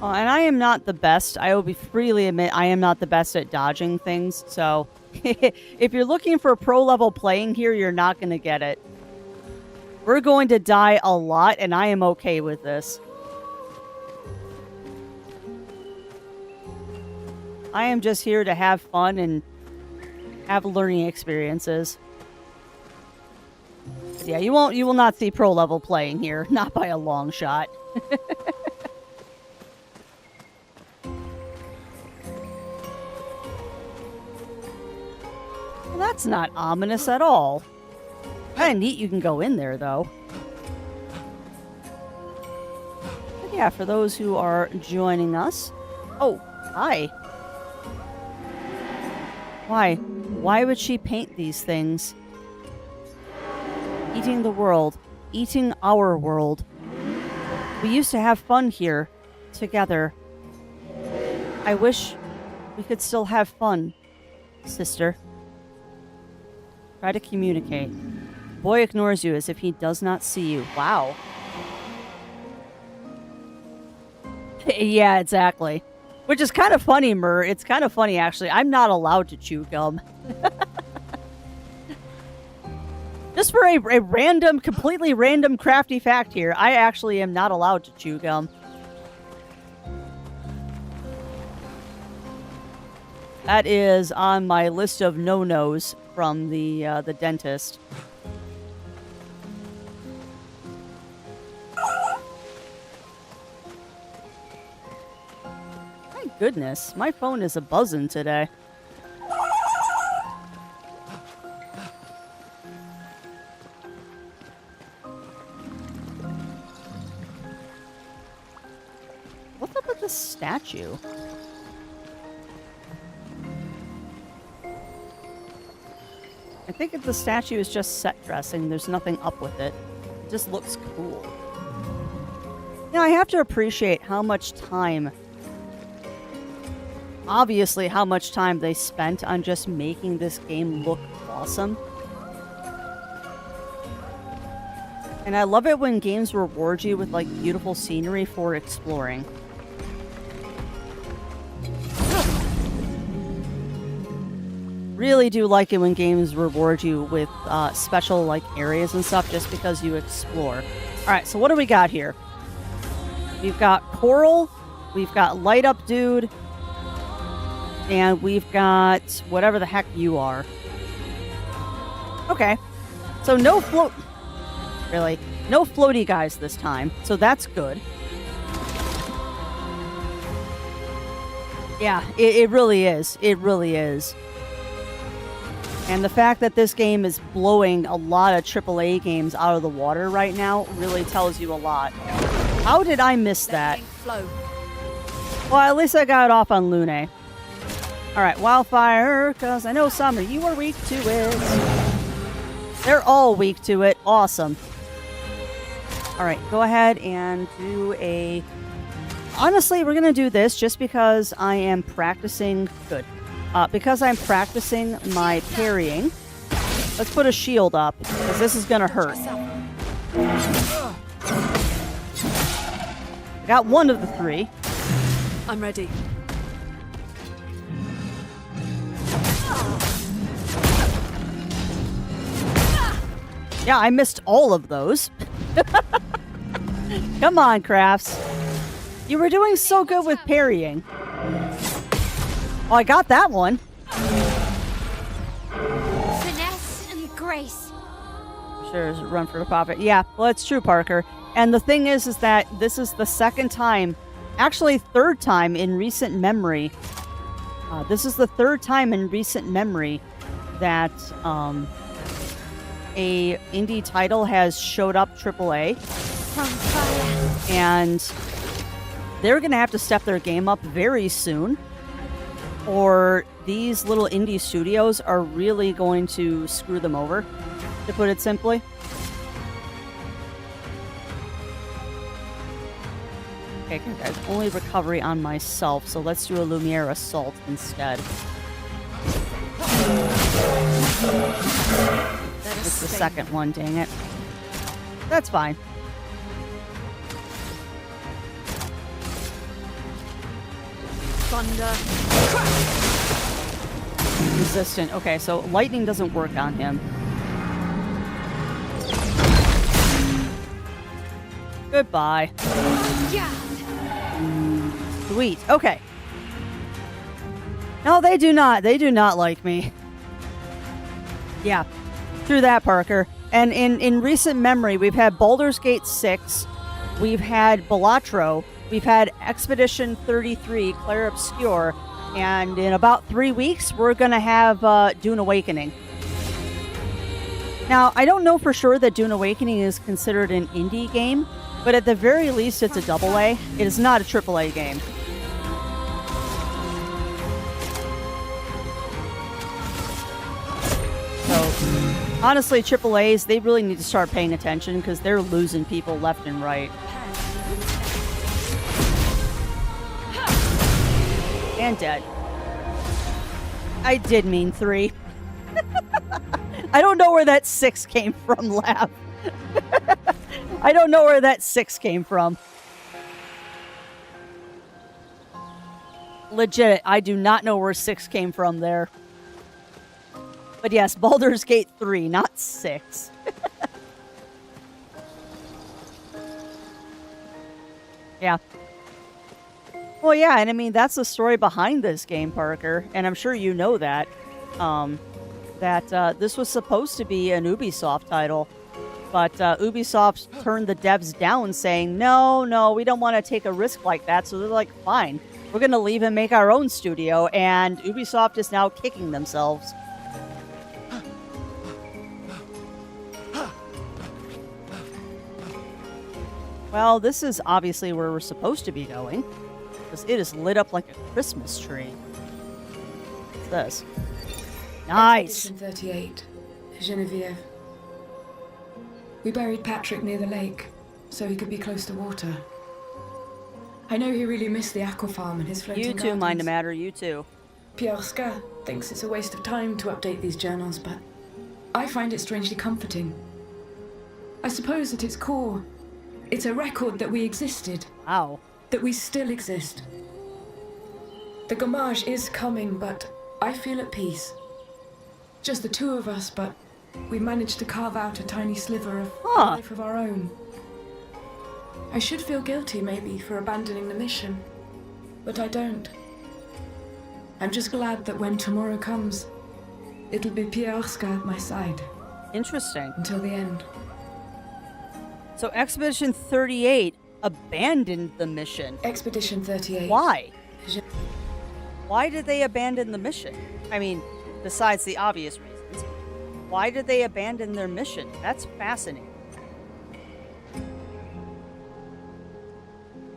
And I am not the best. I will be freely admit I am not the best at dodging things. So if you're looking for pro level playing here, you're not going to get it. We're going to die a lot, and I am okay with this. I am just here to have fun and have learning experiences. Yeah, you will not see pro level playing here, not by a long shot. Well, that's not ominous at all. Kind of neat you can go in there, though. Yeah, for those who are joining us. Oh, hi. Why? Why would she paint these things? Eating the world. Eating our world. We used to have fun here. Together. I wish we could still have fun, sister. Try to communicate. Boy ignores you as if he does not see you. Wow. Yeah, exactly. Which is kind of funny, Mur. It's kind of funny, actually. I'm not allowed to chew gum. Just for a random, completely random crafty fact here, I actually am not allowed to chew gum. That is on my list of no-nos from the dentist. My goodness, my phone is a-buzzing today. What's up with this statue? I think the statue is just set dressing. There's nothing up with it. It just looks cool. You know, I have to appreciate how much time... Obviously, how much time they spent on just making this game look awesome. And I love it when games reward you with, like, beautiful scenery for exploring. Really do like it when games reward you with special like areas and stuff just because you explore. All right, so what do we got here? We've got Coral, we've got Light Up Dude, and we've got whatever the heck you are. Okay, so no float. Really, no floaty guys this time, so that's good. Yeah, it really is. It really is. And the fact that this game is blowing a lot of AAA games out of the water right now really tells you a lot. How did I miss that? Well, at least I got it off on Lune. Alright, Wildfire, because I know some of you are weak to it. They're all weak to it. Awesome. Alright, go ahead and do a... Honestly, we're going to do this just because I am practicing... Good. Because I'm practicing my parrying, let's put a shield up, because this is going to hurt. I got one of the three. I'm ready. Yeah, I missed all of those. Come on, Crafts. You were doing so good with parrying. Oh, I got that one. Finesse and grace. Sure, run for the profit. Yeah, well, it's true, Parker. And the thing is that this is the second time, actually third time in recent memory. This is the third time in recent memory that a indie title has showed up AAA. And they're going to have to step their game up very soon. Or these little indie studios are really going to screw them over, to put it simply. Okay, guys, only recovery on myself, so let's do a Lumiere Assault instead. It's the second one, dang it. That's fine. Thunder. Resistant. Okay, so lightning doesn't work on him. Goodbye. Yeah. Sweet. Okay. No, they do not. They do not like me. Yeah. Through that, Parker. And in recent memory, we've had Baldur's Gate 6. We've had Balatro. We've had Expedition 33, Clair Obscur, and in about 3 weeks, we're going to have Dune Awakening. Now, I don't know for sure that Dune Awakening is considered an indie game, but at the very least, it's a AA. It is not a AAA game. So, honestly, AAAs, they really need to start paying attention because they're losing people left and right. And dead. I did mean 3. I don't know where that 6 came from, Lab. I don't know where that 6 came from. Legit, I do not know where 6 came from there. But yes, Baldur's Gate 3, not 6. Yeah. Well, yeah, and I mean, that's the story behind this game, Parker. And I'm sure you know that. This was supposed to be an Ubisoft title. But Ubisoft turned the devs down, saying, no, we don't want to take a risk like that. So they're like, fine, we're going to leave and make our own studio. And Ubisoft is now kicking themselves. Well, this is obviously where we're supposed to be going. Because it is lit up like a Christmas tree. What's this? Nice! Expedition 38, Genevieve. We buried Patrick near the lake, so he could be close to water. I know he really missed the aqua farm and his floating You too, gardens. Mind the Matter, you too. Pierre Scar thinks it's a waste of time to update these journals, but I find it strangely comforting. I suppose at its core, it's a record that we existed. Wow. That we still exist. The Gommage is coming, but I feel at peace. Just the two of us, but we managed to carve out a tiny sliver of a life of our own. I should feel guilty, maybe, for abandoning the mission, but I don't. I'm just glad that when tomorrow comes, it'll be Pierre Oscar at my side. Interesting. Until the end. So Expedition 38 abandoned the mission. Expedition 38. Why? Why did they abandon the mission? I mean, besides the obvious reasons. Why did they abandon their mission? That's fascinating.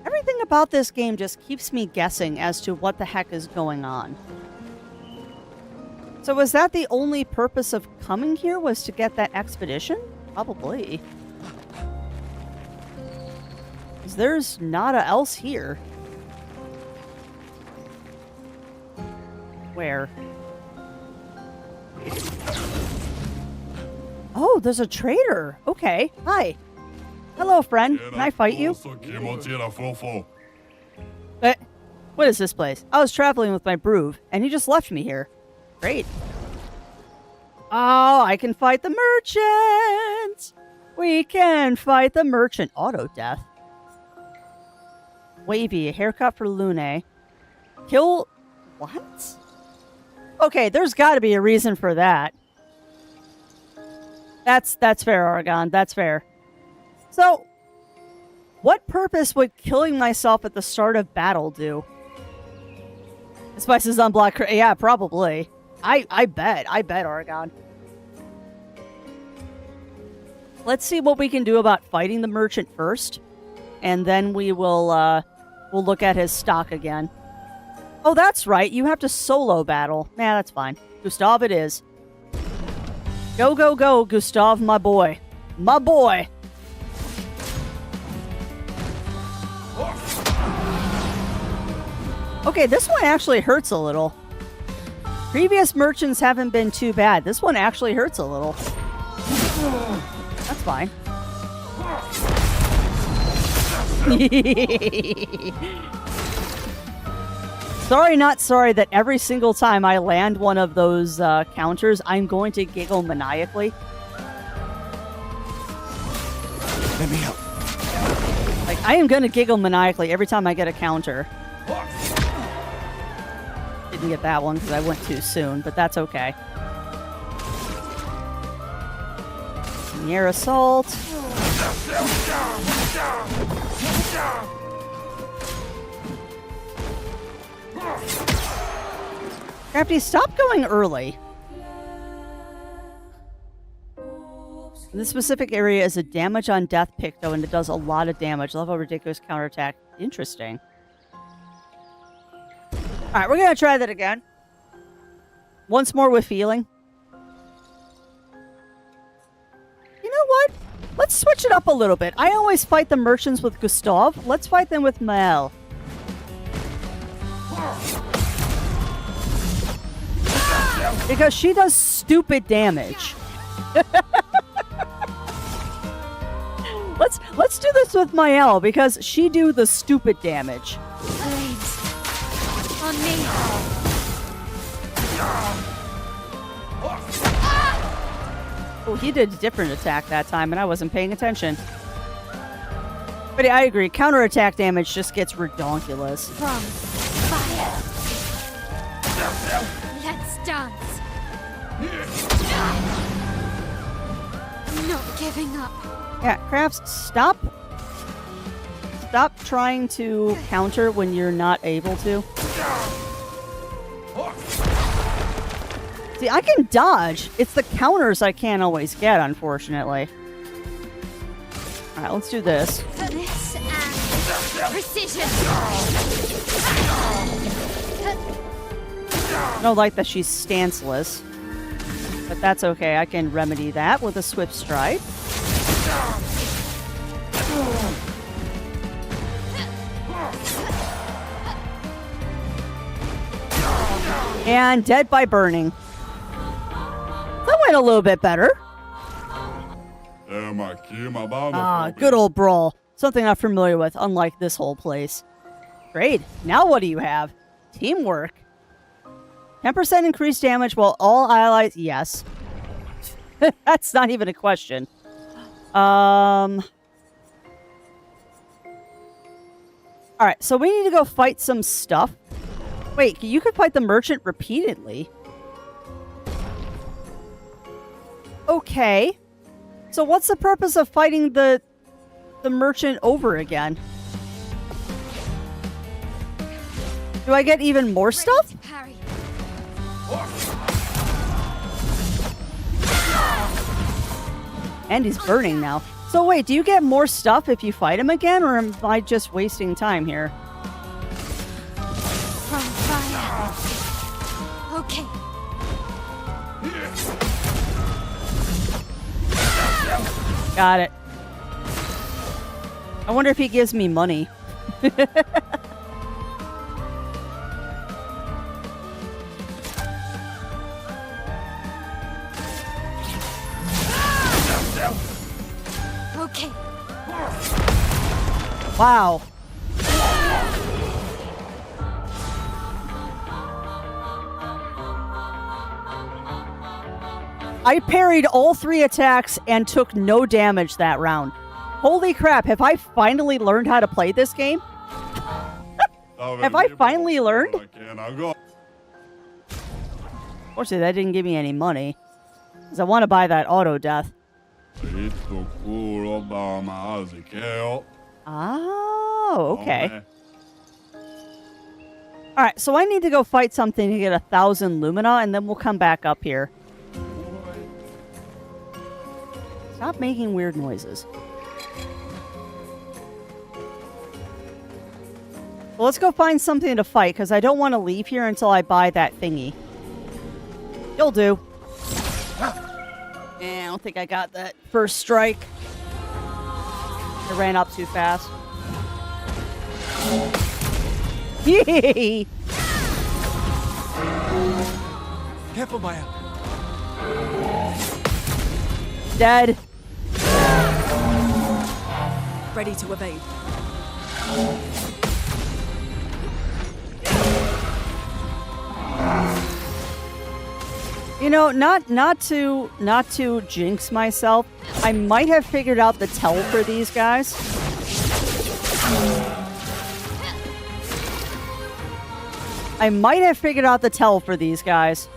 Everything about this game just keeps me guessing as to what the heck is going on. So was that the only purpose of coming here, was to get that expedition? Probably. Because there's nada else here. Where? Oh, there's a trader. Okay. Hi. Hello, friend. Can I fight you? What is this place? I was traveling with my brood, and he just left me here. Great. Oh, I can fight the merchant. We can fight the merchant. Auto death. Wavy, a haircut for Lune. Kill... What? Okay, there's got to be a reason for that. That's fair, Argon. That's fair. So, what purpose would killing myself at the start of battle do? Spices on Black... Yeah, probably. I bet, Argon. Let's see what we can do about fighting the merchant first. And then we will, we'll look at his stock again. Oh, that's right. You have to solo battle. Nah, that's fine. Gustav it is. Go, go, go, Gustav, my boy. My boy! Okay, this one actually hurts a little. Previous merchants haven't been too bad. This one actually hurts a little. That's fine. Sorry, not sorry that every single time I land one of those counters, I'm going to giggle maniacally. Let me help. Like, I am going to giggle maniacally every time I get a counter. Didn't get that one because I went too soon, but that's okay. Near assault. Crafty, stop going early. This specific area is a damage on death pick, though, and it does a lot of damage. Love how ridiculous counterattack. Interesting. Alright, we're gonna try that again. Once more with feeling. You know what? Let's switch it up a little bit. I always fight the merchants with Gustav. Let's fight them with Mael. Because she does stupid damage. Let's do this with Mael because she do the stupid damage. Blades. On me. Oh, he did a different attack that time, and I wasn't paying attention. But yeah, I agree. Counterattack damage just gets redonkulous. From fire. Let's dance. I'm not giving up. Yeah, Crafts, stop trying to counter when you're not able to. See, I can dodge. It's the counters I can't always get, unfortunately. Alright, let's do this. For this and precision. I don't like that she's stanceless. But that's okay. I can remedy that with a Swift Stride. And dead by burning. That went a little bit better. Ah, good old brawl. Something I'm familiar with, unlike this whole place. Great. Now what do you have? Teamwork. 10% increased damage while all allies... Yes. That's not even a question. Alright, so we need to go fight some stuff. Wait, you could fight the merchant repeatedly. Okay. So what's the purpose of fighting the merchant over again? Do I get even more stuff? Parry. And he's burning now. So wait, do you get more stuff if you fight him again, or am I just wasting time here? From fire. Okay. Got it. I wonder if he gives me money. Okay. Wow. I parried all 3 attacks and took no damage that round. Holy crap, have I finally learned how to play this game? Have I finally learned? Fortunately, that didn't give me any money. Because I want to buy that auto death. Oh, okay. Alright, so I need to go fight something to get 1,000 Lumina, and then we'll come back up here. Stop making weird noises. Well, let's go find something to fight, because I don't want to leave here until I buy that thingy. You'll do. I don't think I got that first strike. I ran up too fast. Yay! Careful, Maya. Dead. Ready to evade. You know, not to jinx myself, I might have figured out the tell for these guys. I might have figured out the tell for these guys.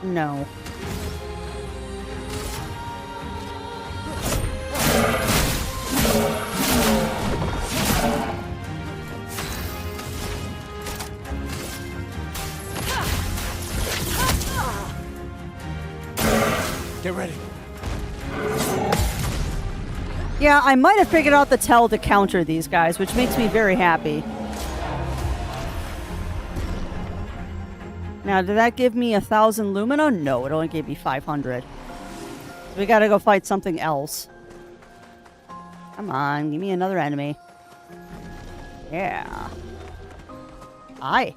No. Get ready. Yeah, I might have figured out the tell to counter these guys, which makes me very happy. Now, did that give me 1,000 lumina? No, it only gave me 500. We gotta go fight something else. Come on, give me another enemy. Yeah. Hi.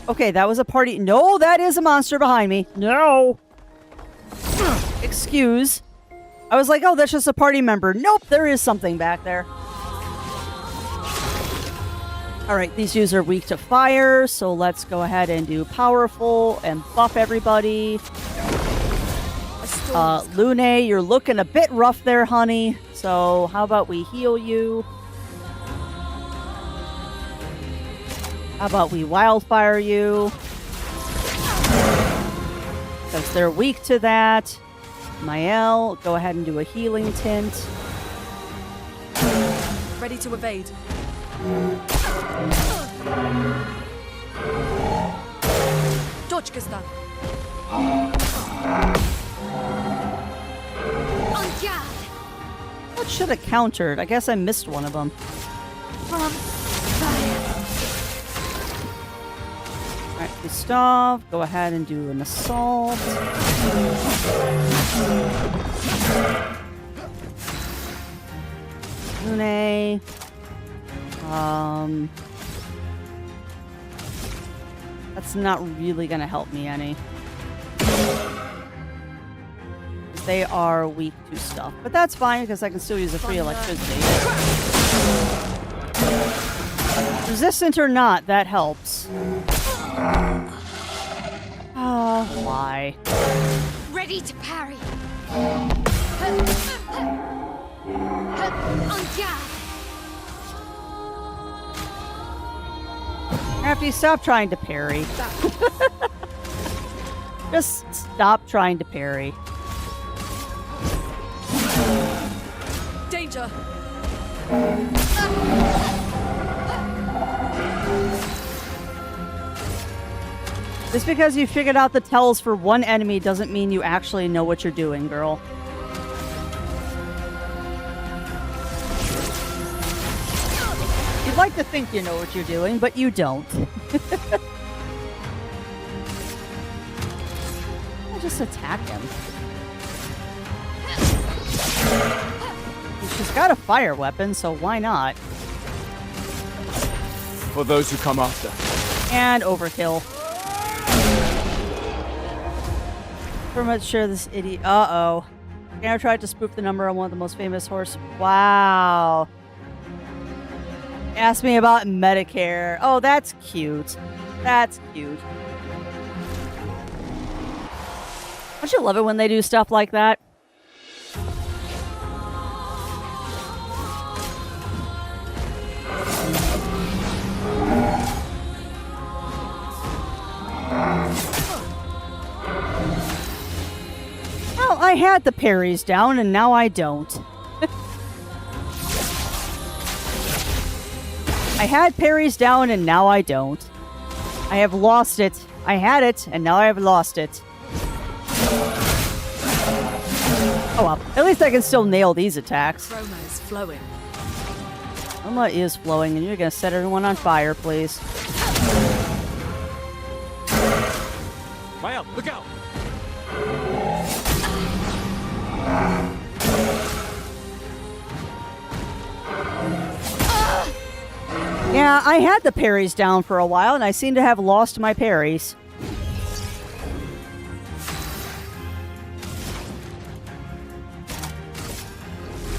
Okay, that was a party. No, that is a monster behind me. No. Excuse. I was like, oh, that's just a party member. Nope, there is something back there. All right, these dudes are weak to fire, so let's go ahead and do powerful and buff everybody. Lune, you're looking a bit rough there, honey. So how about we heal you? How about we wildfire you? Because they're weak to that. Mael, go ahead and do a healing tint. Ready to evade. Dodge Gustan. What should have countered? I guess I missed one of them. Alright, Gustav, go ahead and do an assault. Lune. That's not really gonna help me any. They are weak to stuff. But that's fine because I can still use a free electricity. Resistant or not, that helps. Oh, why? Ready to parry. After you stop trying to parry. Just stop trying to parry. Danger. Just because you figured out the tells for one enemy doesn't mean you actually know what you're doing, girl. You'd like to think you know what you're doing, but you don't. I'll just attack him. She's got a fire weapon, so why not? For those who come after. And overkill. Pretty much sure this idiot. Uh-oh. Clair tried to spoof the number on one of the most famous horse. Wow. Ask me about Medicare. Oh, that's cute. That's cute. Don't you love it when they do stuff like that? Well, I had the parries down, and now I don't. I had parries down, and now I don't. I have lost it. I had it, and now I have lost it. Oh well, at least I can still nail these attacks. Chroma is flowing. Chroma is flowing, and you're gonna set everyone on fire, please. Mael, look out! Yeah, I had the parries down for a while, and I seem to have lost my parries.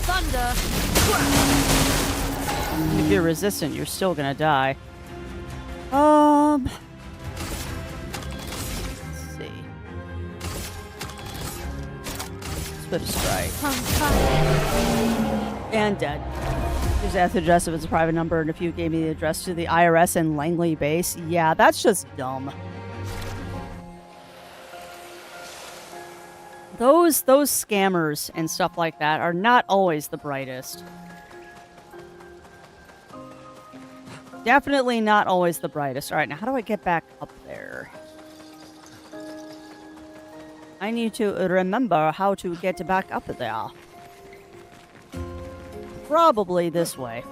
Thunder. If you're resistant, you're still gonna die. Let's see. Swift strike. And dead. Here's the address if it's a private number, and if you gave me the address to the IRS in Langley base, yeah, that's just dumb. Those scammers and stuff like that are not always the brightest. Definitely not always the brightest. All right, now how do I get back up there? I need to remember how to get back up there. Probably this way.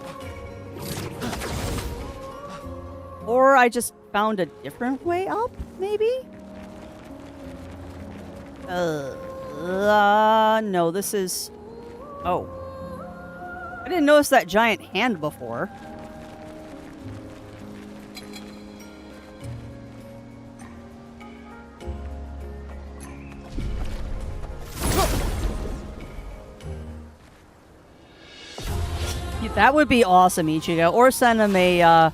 Or I just found a different way up, maybe? No, this is... Oh. I didn't notice that giant hand before. That would be awesome, Ichigo. Or send them a,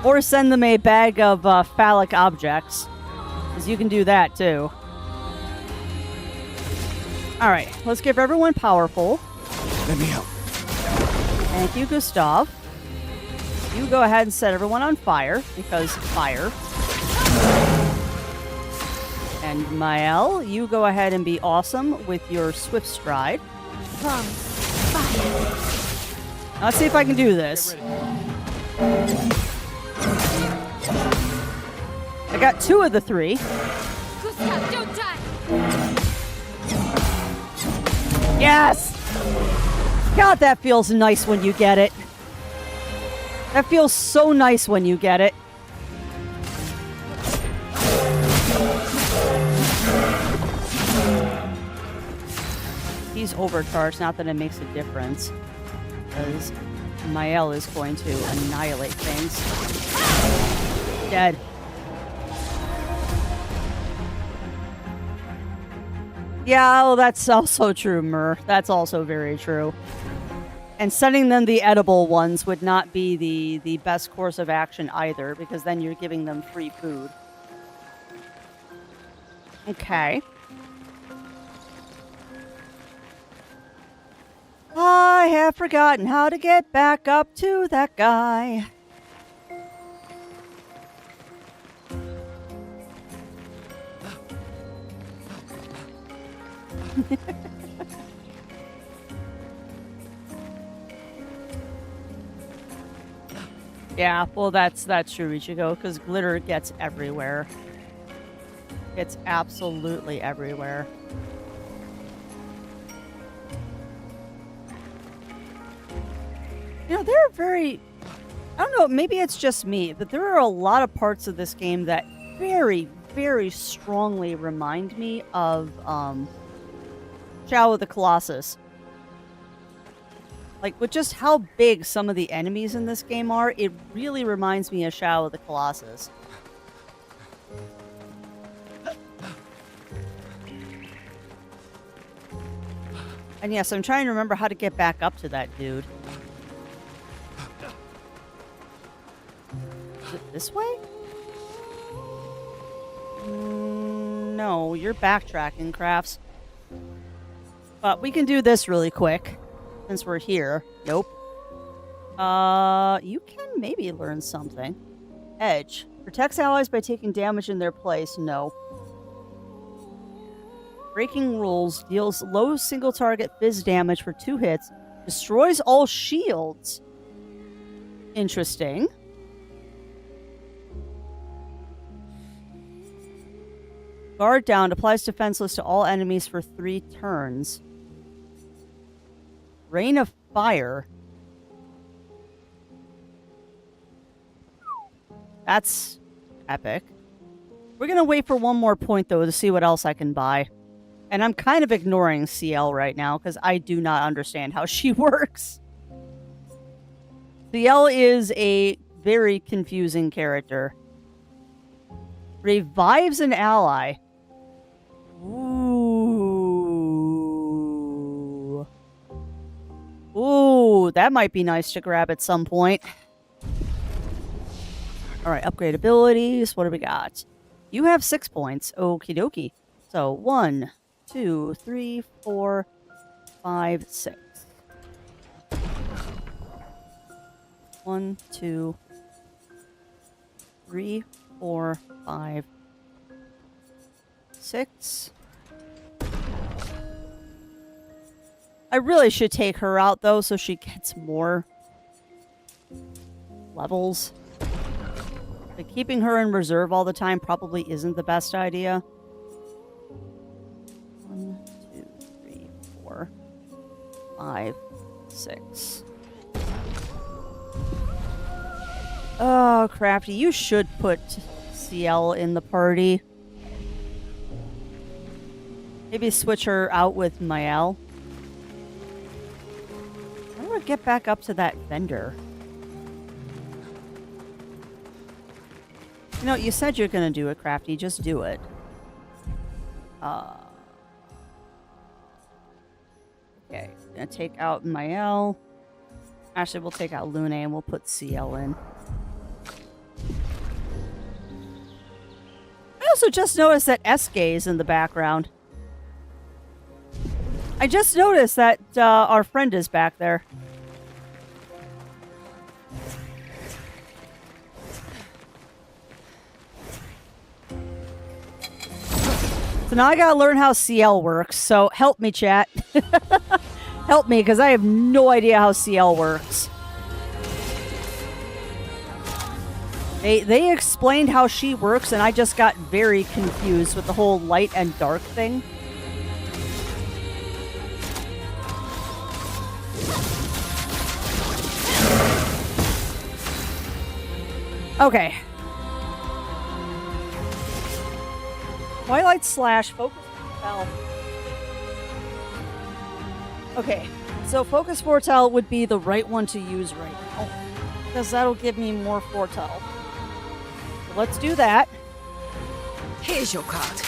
or send them a bag of phallic objects. Because you can do that, too. Alright, let's give everyone powerful. Let me help. Thank you, Gustav. You go ahead and set everyone on fire, because fire. And Mael, you go ahead and be awesome with your swift stride. From fire. Let's see if I can do this. I got 2 of the 3. Gustav, don't die! Yes! God, that feels nice when you get it. That feels so nice when you get it. He's overcharged, not that it makes a difference. Because Mael is going to annihilate things. Dead. Yeah, well, that's also true, Mur. That's also very true. And sending them the edible ones would not be the best course of action either, because then you're giving them free food. Okay. I have forgotten how to get back up to that guy. Yeah, well, that's true, Ichigo, because glitter gets everywhere. It's absolutely everywhere. You know, there are very... I don't know, maybe it's just me, but there are a lot of parts of this game that very, very strongly remind me of Shadow of the Colossus. Like, with just how big some of the enemies in this game are, it really reminds me of Shadow of the Colossus. And yes, I'm trying to remember how to get back up to that dude. Is it this way? No, you're backtracking, Crafts. But we can do this really quick. Since we're here. Nope. You can maybe learn something. Edge. Protects allies by taking damage in their place. No. Breaking rules. Deals low single target fizz damage for 2 hits. Destroys all shields. Interesting. Guard down. Applies defenseless to all enemies for 3 turns. Rain of Fire. That's epic. We're going to wait for one more point, though, to see what else I can buy. And I'm kind of ignoring CL right now, because I do not understand how she works. CL is a very confusing character. Revives an ally. Ooh, that might be nice to grab at some point. Alright, upgrade abilities. What do we got? You have 6 points. Okie dokie. So, 1, 2, 3, 4, 5, 6. 1, 2, 3, 4, 5, 6. I really should take her out, though, so she gets more levels. Like, keeping her in reserve all the time probably isn't the best idea. 1, 2, 3, 4, 5, 6. Oh, Crafty, you should put CL in the party. Maybe switch her out with Mael. How do I get back up to that vendor? You know, you said you're going to do it, Crafty. Just do it. Okay, gonna take out Mael. Actually, we'll take out Lune and we'll put CL in. I also just noticed that Eske is in the background. I just noticed that our friend is back there. So now I gotta learn how CL works, so help me, chat. Help me, because I have no idea how CL works. They explained how she works, and I just got very confused with the whole light and dark thing. Okay. Twilight slash focus foretell. Okay, so focus foretell would be the right one to use right now, because that'll give me more foretell. So let's do that. Here's your card.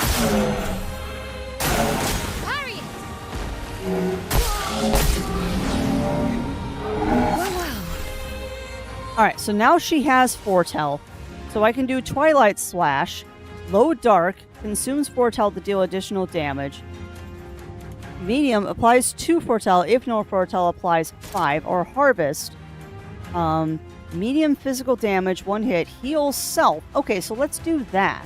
Harry! Alright, so now she has foretell. So I can do Twilight Slash, Low Dark, consumes foretell to deal additional damage. Medium applies 2 foretell if no foretell applies 5, or Harvest. Medium physical damage, 1 hit, heals self. Okay, so let's do that.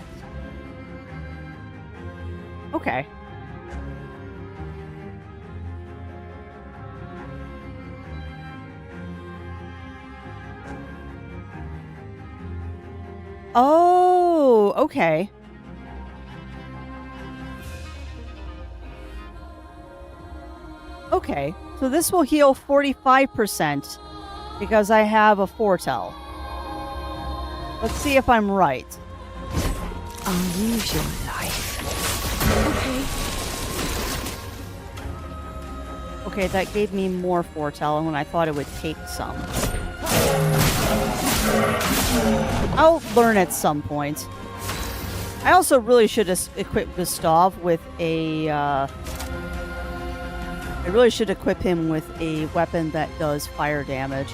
Okay. Oh, okay. Okay, so this will heal 45% because I have a foretell. Let's see if I'm right. I'll use your life. Okay, that gave me more foretell when I thought it would take some. I'll learn at some point. I also really should equip Gustav with a... I really should equip him with a weapon that does fire damage.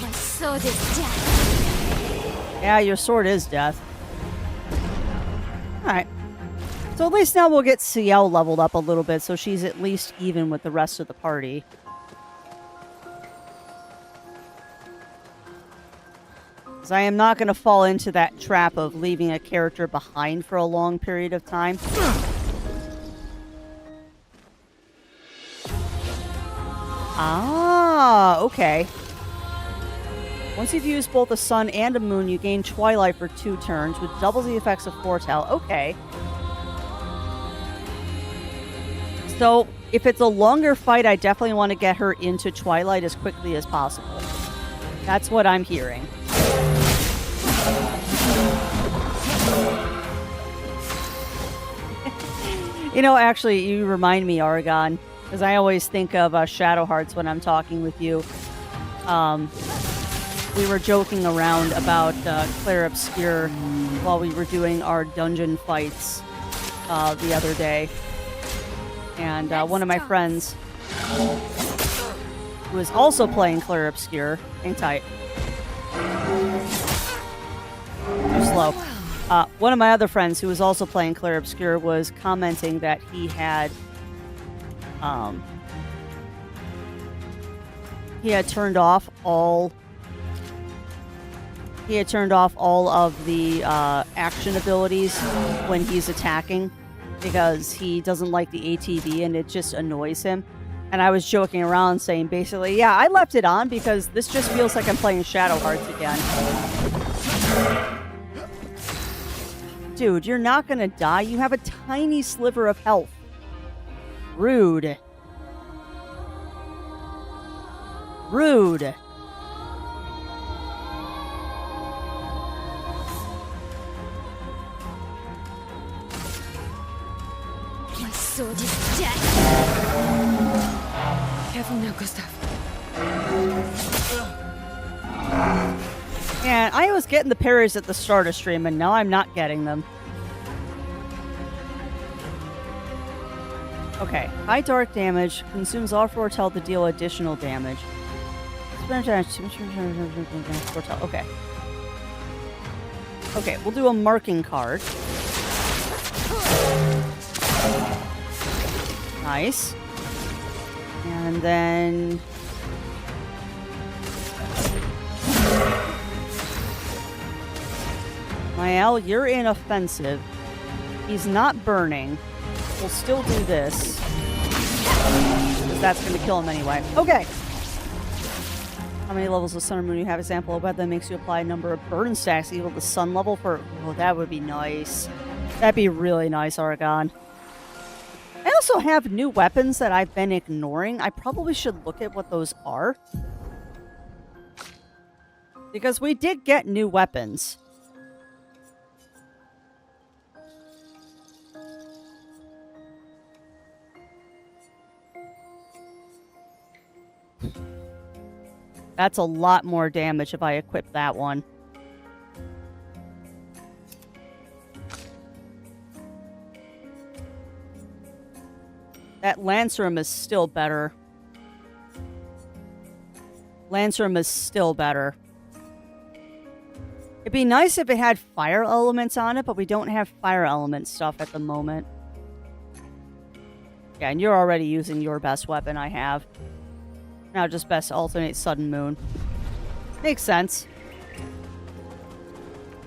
My sword is death. Yeah, your sword is death. Alright. So at least now we'll get CL leveled up a little bit, so she's at least even with the rest of the party. Because I am not going to fall into that trap of leaving a character behind for a long period of time. Ah, okay. Once you've used both a sun and a moon, you gain Twilight for 2 turns, which doubles the effects of foretell. Okay. So, if it's a longer fight, I definitely want to get her into Twilight as quickly as possible. That's what I'm hearing. You know, actually, you remind me, Oregon, because I always think of Shadow Hearts when I'm talking with you. We were joking around about Clair Obscur while we were doing our dungeon fights the other day. And one of my friends, who is also playing Clair Obscur, hang tight. Too slow. One of my other friends who was also playing Clair Obscur was commenting that he had turned off all of the action abilities when he's attacking because he doesn't like the ATB and it just annoys him. And I was joking around saying basically, yeah, I left it on because this just feels like I'm playing Shadow Hearts again. Dude, you're not gonna die. You have a tiny sliver of health. Rude. Rude. My sword is dead. Careful now, Gustav. Man, I was getting the parries at the start of stream, and now I'm not getting them. Okay, high dark damage consumes all foretell to deal additional damage. Foretell. Okay. Okay, we'll do a marking card. Nice. And then... Mael, you're inoffensive. He's not burning. We'll still do this. Because that's going to kill him anyway. Okay. How many levels of Sun or Moon you have? Example of weapon that makes you apply a number of burn stacks equal to Sun level for... Oh, that would be nice. That'd be really nice, Oregon. I also have new weapons that I've been ignoring. I probably should look at what those are. Because we did get new weapons. That's a lot more damage if I equip that one. That Lancerum is still better. Lancerum is still better. It'd be nice if it had fire elements on it, but we don't have fire element stuff at the moment. Yeah, and you're already using your best weapon I have. Now just best alternate Sudden Moon. Makes sense.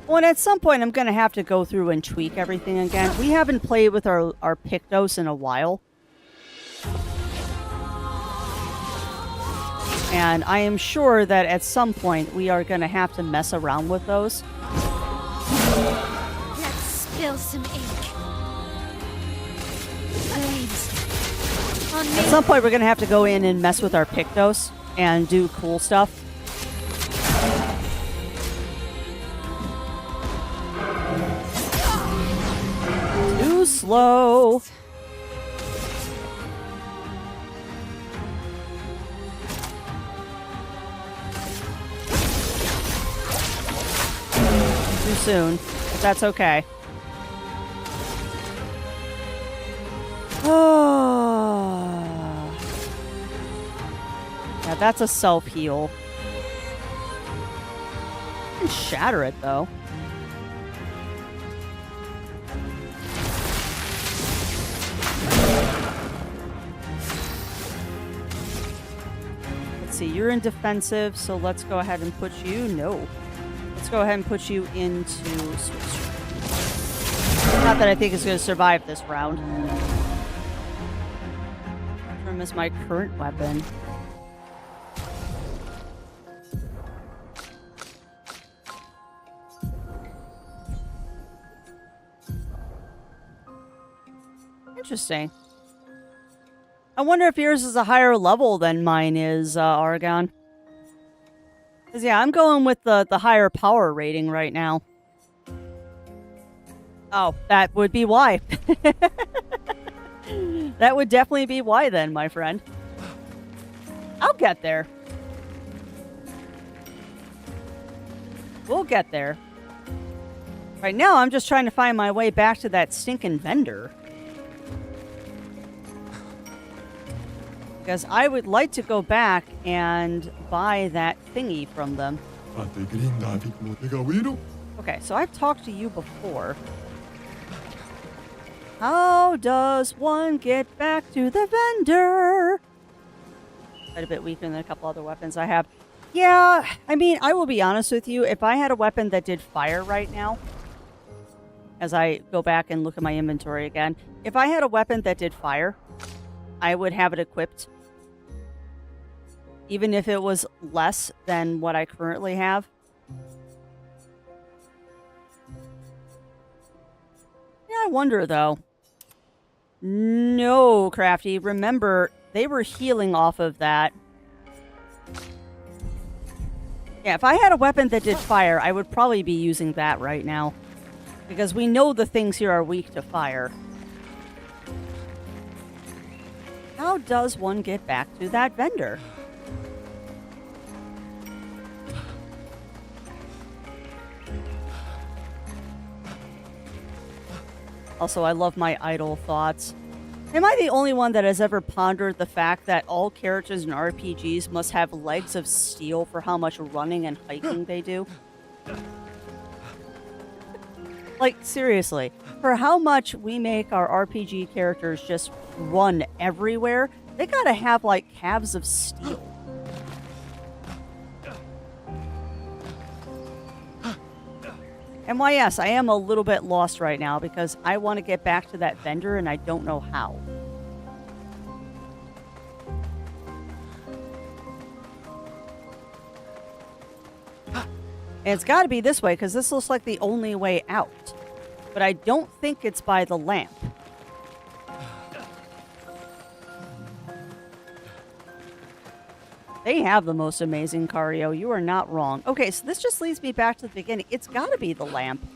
Well, and at some point I'm going to have to go through and tweak everything again. We haven't played with our Pictos in a while. And I am sure that at some point we are going to have to mess around with those. Let's spill some ink. Blades. On me. At some point we're going to have to go in and mess with our Pictos and do cool stuff. Too slow. Too soon, but that's okay. Oh. Yeah, that's a self-heal. I can shatter it, though. Let's see, you're in defensive, so let's go ahead and put you... No. Let's go ahead and put you into switch. Not that I think it's going to survive this round. Trim is my current weapon. Interesting. I wonder if yours is a higher level than mine is, Argon. Because, yeah, I'm going with the higher power rating right now. Oh, that would be why. That would definitely be why then, my friend. I'll get there. We'll get there. Right now, I'm just trying to find my way back to that stinking vendor. Because I would like to go back and buy that thingy from them. Okay, so I've talked to you before. How does one get back to the vendor? Quite a bit weaker than a couple other weapons I have. Yeah, I mean, I will be honest with you. If I had a weapon that did fire right now, as I go back and look at my inventory again, if I had a weapon that did fire, I would have it equipped. Even if it was less than what I currently have. I wonder, though. No, Crafty. Remember, they were healing off of that. Yeah, if I had a weapon that did fire, I would probably be using that right now. Because we know the things here are weak to fire. How does one get back to that vendor? Also, I love my idle thoughts. Am I the only one that has ever pondered the fact that all characters in RPGs must have legs of steel for how much running and hiking they do? Like, seriously, for how much we make our RPG characters just run everywhere, they gotta have, like, calves of steel. And why, yes, I am a little bit lost right now because I want to get back to that vendor and I don't know how. And it's got to be this way because this looks like the only way out. But I don't think it's by the lamp. They have the most amazing cardio. You are not wrong. Okay, so this just leads me back to the beginning. It's got to be the lamp.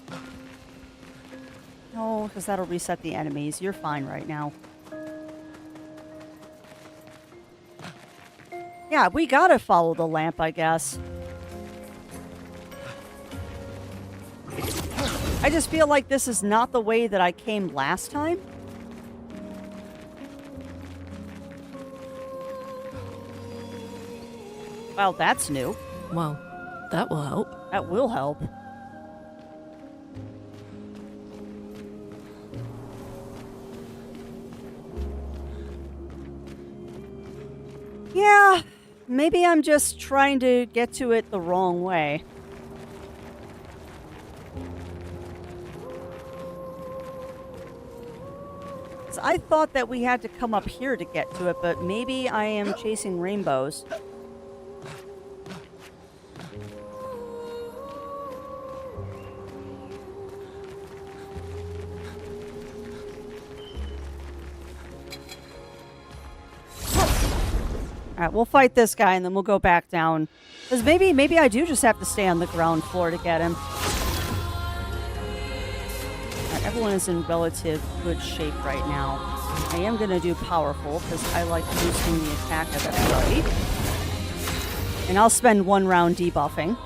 No, because that'll reset the enemies. You're fine right now. Yeah, we got to follow the lamp, I guess. I just feel like this is not the way that I came last time. Well, that's new. Well, that will help. That will help. Yeah, maybe I'm just trying to get to it the wrong way. So I thought that we had to come up here to get to it, but maybe I am chasing rainbows. Alright, we'll fight this guy and then we'll go back down. Because maybe I do just have to stay on the ground floor to get him. Right, everyone is in relative good shape right now. I am going to do powerful because I like boosting the attack of everybody. And I'll spend 1 round debuffing.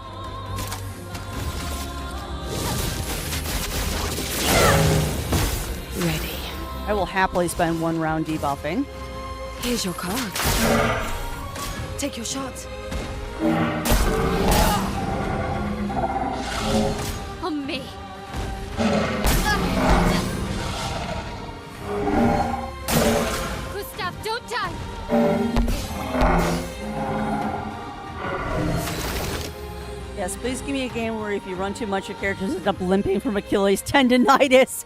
Ready. I will happily spend 1 round debuffing. Here's your card. Take your shot. On me. Gustav, don't die. Yes, please give me a game where if you run too much, your characters end up limping from Achilles tendonitis.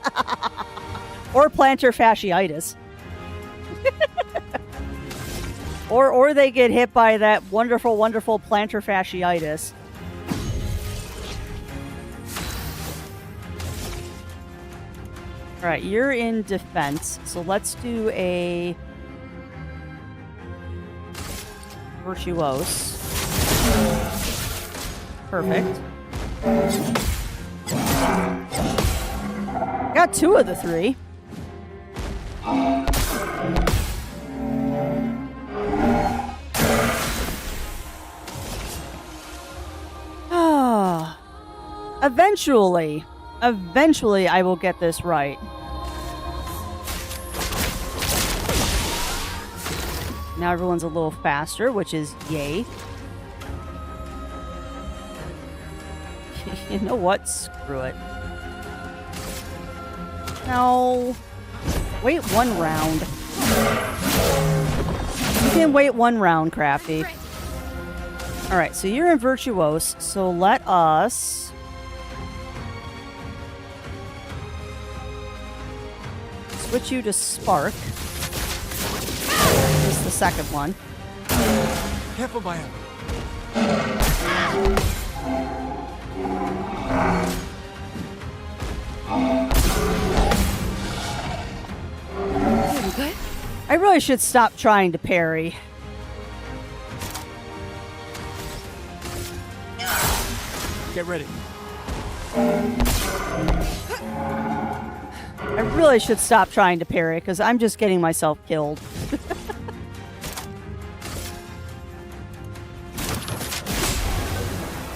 Or plantar fasciitis. Or they get hit by that wonderful, wonderful plantar fasciitis. Alright, you're in defense, so let's do a virtuose. Perfect. Got 2 of the 3. Eventually I will get this right. Now everyone's a little faster, which is yay. You know what? Screw it. No. Wait 1 round. You can wait 1 round, Crafty. Alright, so you're in Virtuose, so let us... switch you to Spark. This is the second one. Careful, Maya. What? I really should stop trying to parry. Get ready. I really should stop trying to parry because I'm just getting myself killed.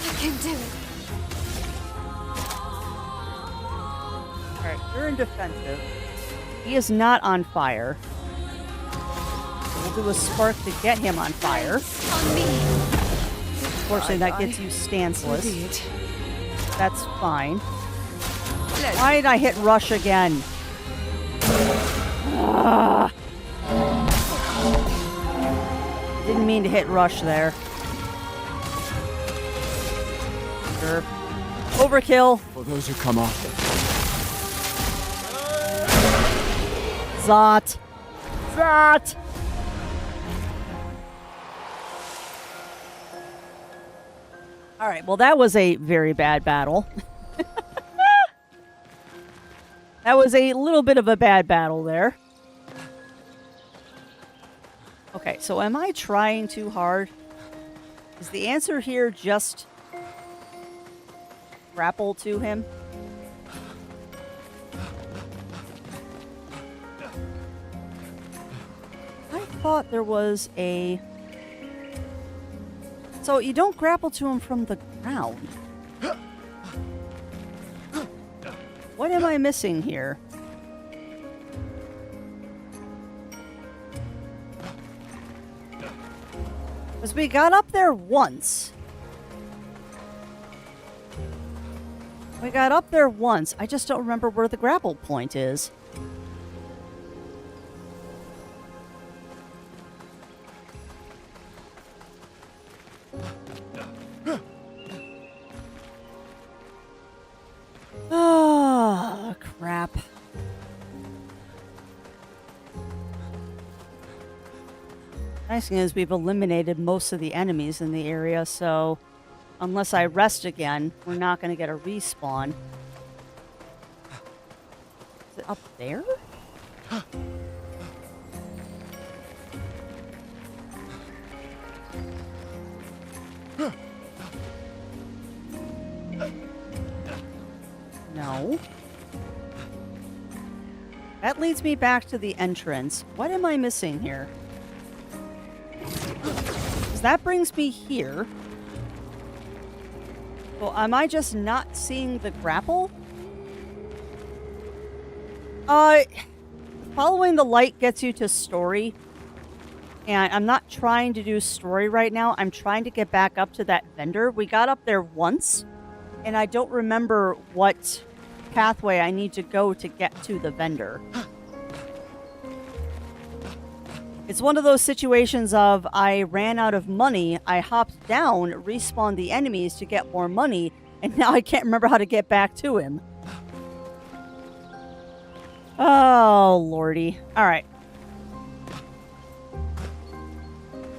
I can do it. Alright, you're in defensive. He is not on fire. We'll do a spark to get him on fire. On me. Unfortunately, that gets you stanceless. Indeed. That's fine. Why did I hit rush again? Ugh. Didn't mean to hit rush there. Sure. Overkill. For those who come after. Zot. Zot. All right, well, that was a very bad battle. That was a little bit of a bad battle there. Okay, so am I trying too hard? Is the answer here just grapple to him? I thought there was a... So you don't grapple to him from the ground. What am I missing here? Because we got up there once. We got up there once. I just don't remember where the grapple point is. Oh, crap. Nice thing is we've eliminated most of the enemies in the area, so unless I rest again, we're not going to get a respawn. Is it up there? No. That leads me back to the entrance. What am I missing here? Because that brings me here. Well, am I just not seeing the grapple? Following the light gets you to story. And I'm not trying to do story right now. I'm trying to get back up to that vendor. We got up there once. And I don't remember what pathway I need to go to get to the vendor. It's one of those situations of I ran out of money, I hopped down, respawned the enemies to get more money, and now I can't remember how to get back to him. Oh, lordy. Alright.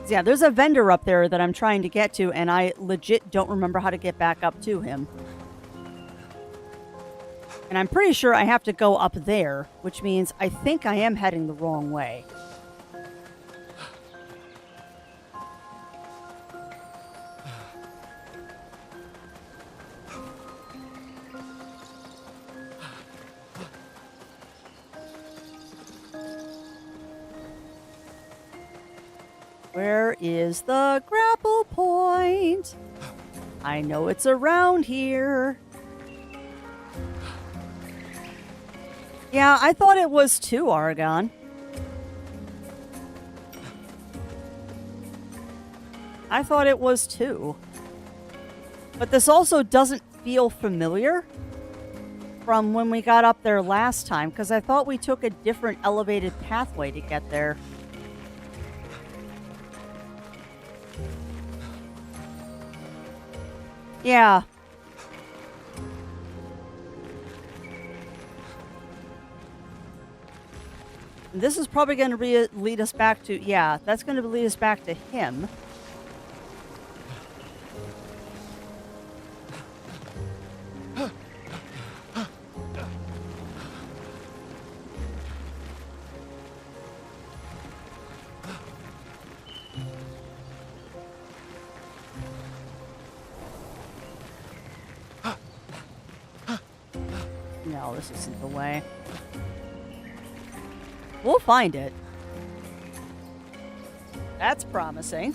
Yeah, there's a vendor up there that I'm trying to get to, and I legit don't remember how to get back up to him. And I'm pretty sure I have to go up there, which means I think I am heading the wrong way. Where is the grapple point? I know it's around here. Yeah, I thought it was 2, Argon. I thought it was 2. But this also doesn't feel familiar from when we got up there last time, because I thought we took a different elevated pathway to get there. Yeah. This is probably going to lead us back to... Yeah, that's going to lead us back to him. No, this isn't the way. We'll find it. That's promising.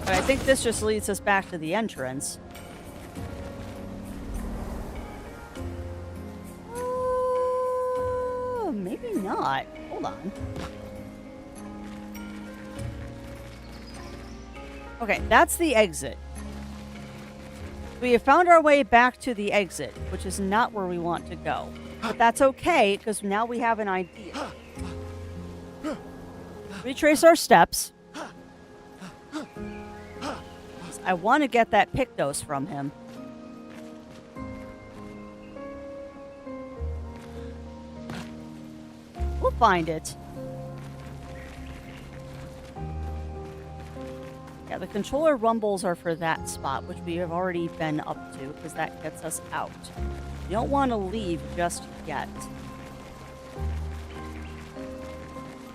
But I think this just leads us back to the entrance. Maybe not. Hold on. Okay, that's the exit. We have found our way back to the exit, which is not where we want to go. But that's okay, because now we have an idea. Retrace our steps. I want to get that Pictos from him. We'll find it. Yeah, the controller rumbles are for that spot, which we have already been up to, because that gets us out. You don't want to leave just yet.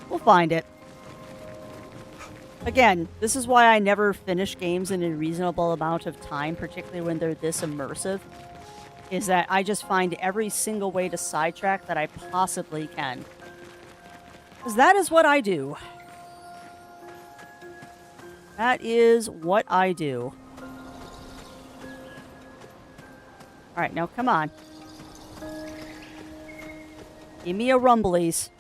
We'll find it. Again, this is why I never finish games in a reasonable amount of time, particularly when they're this immersive, is that I just find every single way to sidetrack that I possibly can. Because that is what I do. That is what I do. Alright, now come on. Give me a rumblies.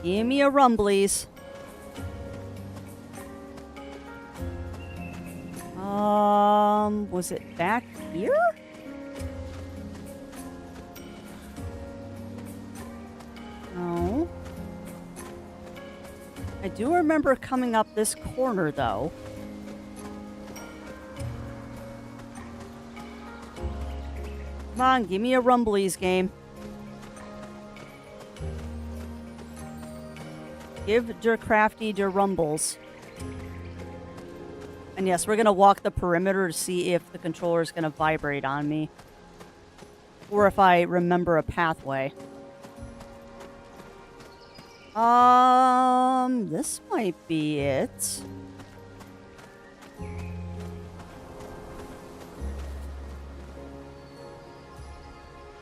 Give me a rumblies. Was it back here? No. I do remember coming up this corner, though. Come on, give me a rumblies game. Give der crafty der rumbles. And yes, we're going to walk the perimeter to see if the controller is going to vibrate on me. Or if I remember a pathway. This might be it.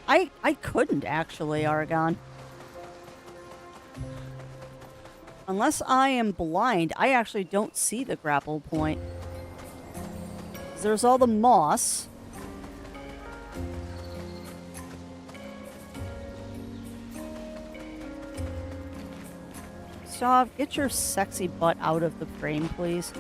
I couldn't actually, Argon. Unless I am blind, I actually don't see the grapple point. There's all the moss. Stav, get your sexy butt out of the frame, please.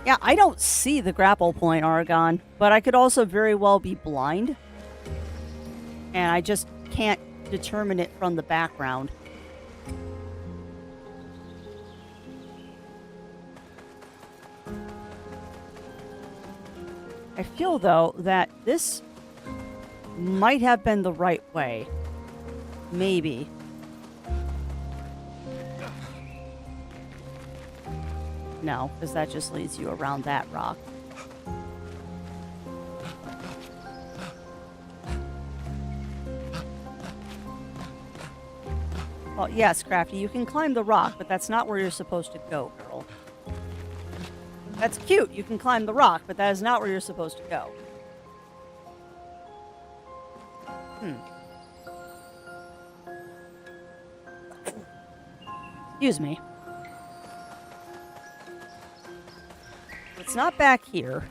Yeah, I don't see the grapple point, Argon, but I could also very well be blind. And I just can't determine it from the background. I feel, though, that this might have been the right way. Maybe. No, because that just leads you around that rock. Well, yes, Crafty, you can climb the rock, but that's not where you're supposed to go, girl. That's cute, you can climb the rock, but that is not where you're supposed to go. Excuse me. It's not back here.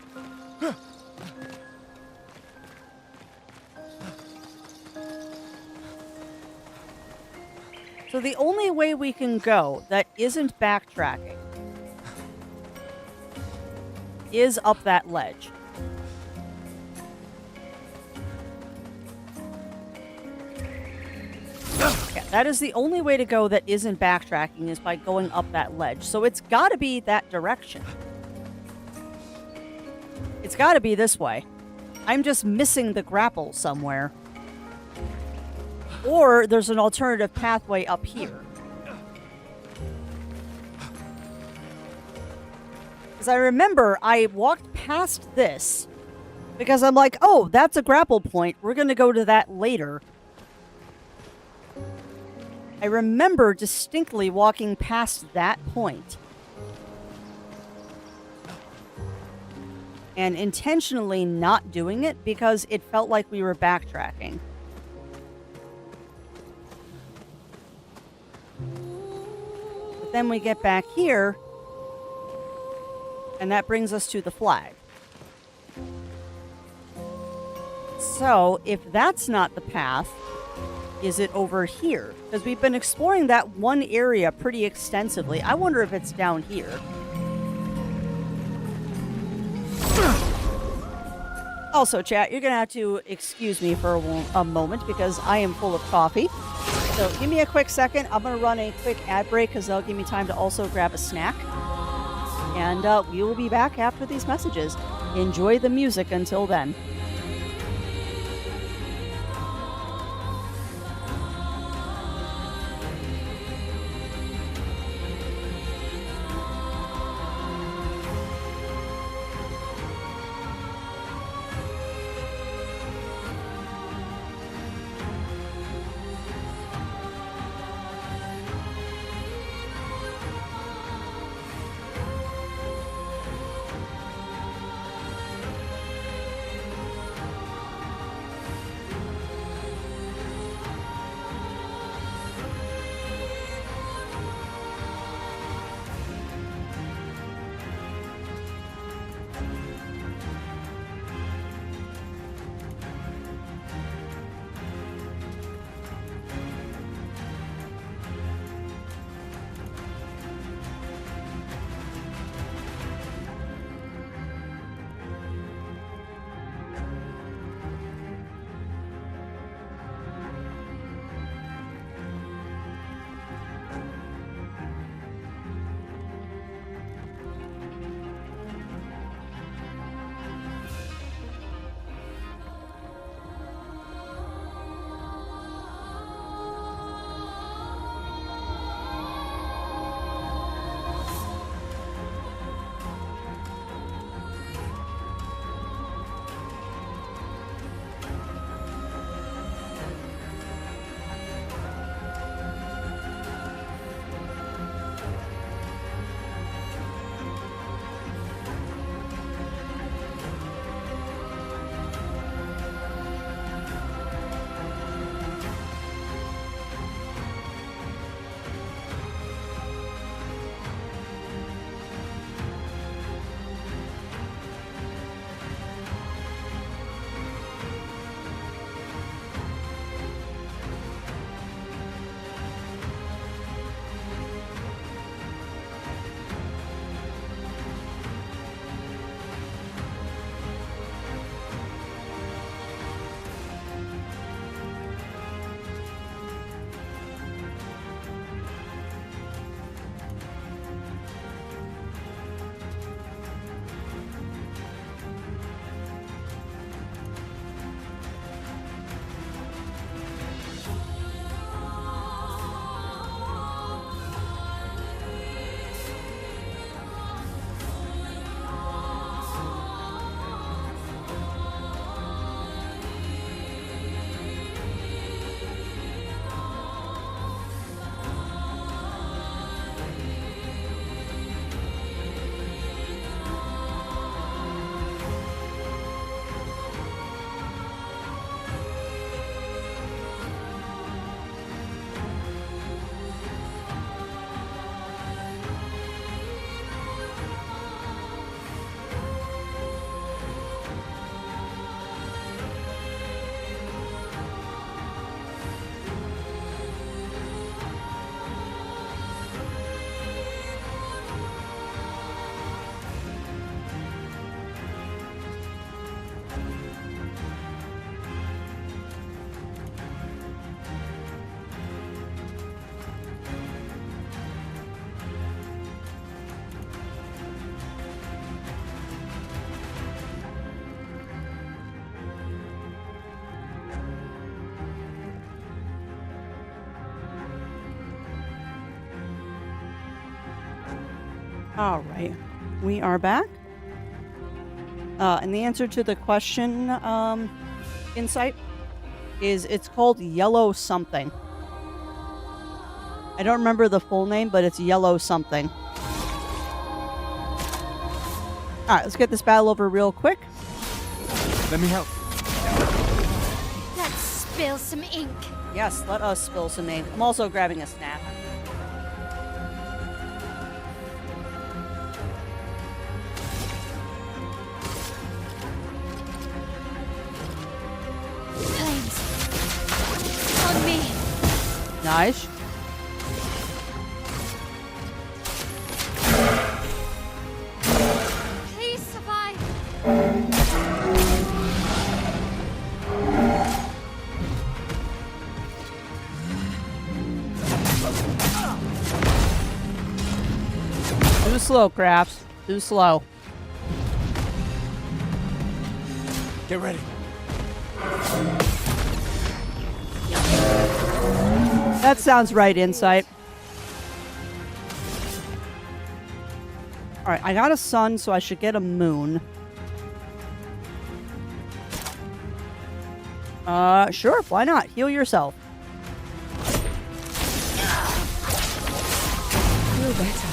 So the only way we can go that isn't backtracking is up that ledge. Yeah, that is the only way to go that isn't backtracking is by going up that ledge. So it's got to be that direction. It's got to be this way. I'm just missing the grapple somewhere. Or there's an alternative pathway up here. Because I remember I walked past this because I'm like, oh, that's a grapple point. We're going to go to that later. I remember distinctly walking past that point and intentionally not doing it because it felt like we were backtracking. But then we get back here, and that brings us to the flag. So, if that's not the path, is it over here? Because we've been exploring that one area pretty extensively. I wonder if it's down here. Also, chat, you're going to have to excuse me for a moment because I am full of coffee. So give me a quick second. I'm going to run a quick ad break because that'll give me time to also grab a snack. And we will be back after these messages. Enjoy the music until then. All right, we are back. And the answer to the question, Insight, is it's called yellow something. I don't remember the full name, but it's yellow something. Alright, let's get this battle over real quick. Let me help. Let's spill some ink. Yes, let us spill some ink. I'm also grabbing a snack. Flames. On me. Nice. Please survive. Too slow, Crafts. Too slow. Get ready. That sounds right, Insight. Alright, I got a sun, so I should get a moon. Sure, why not? Heal yourself. Feel better.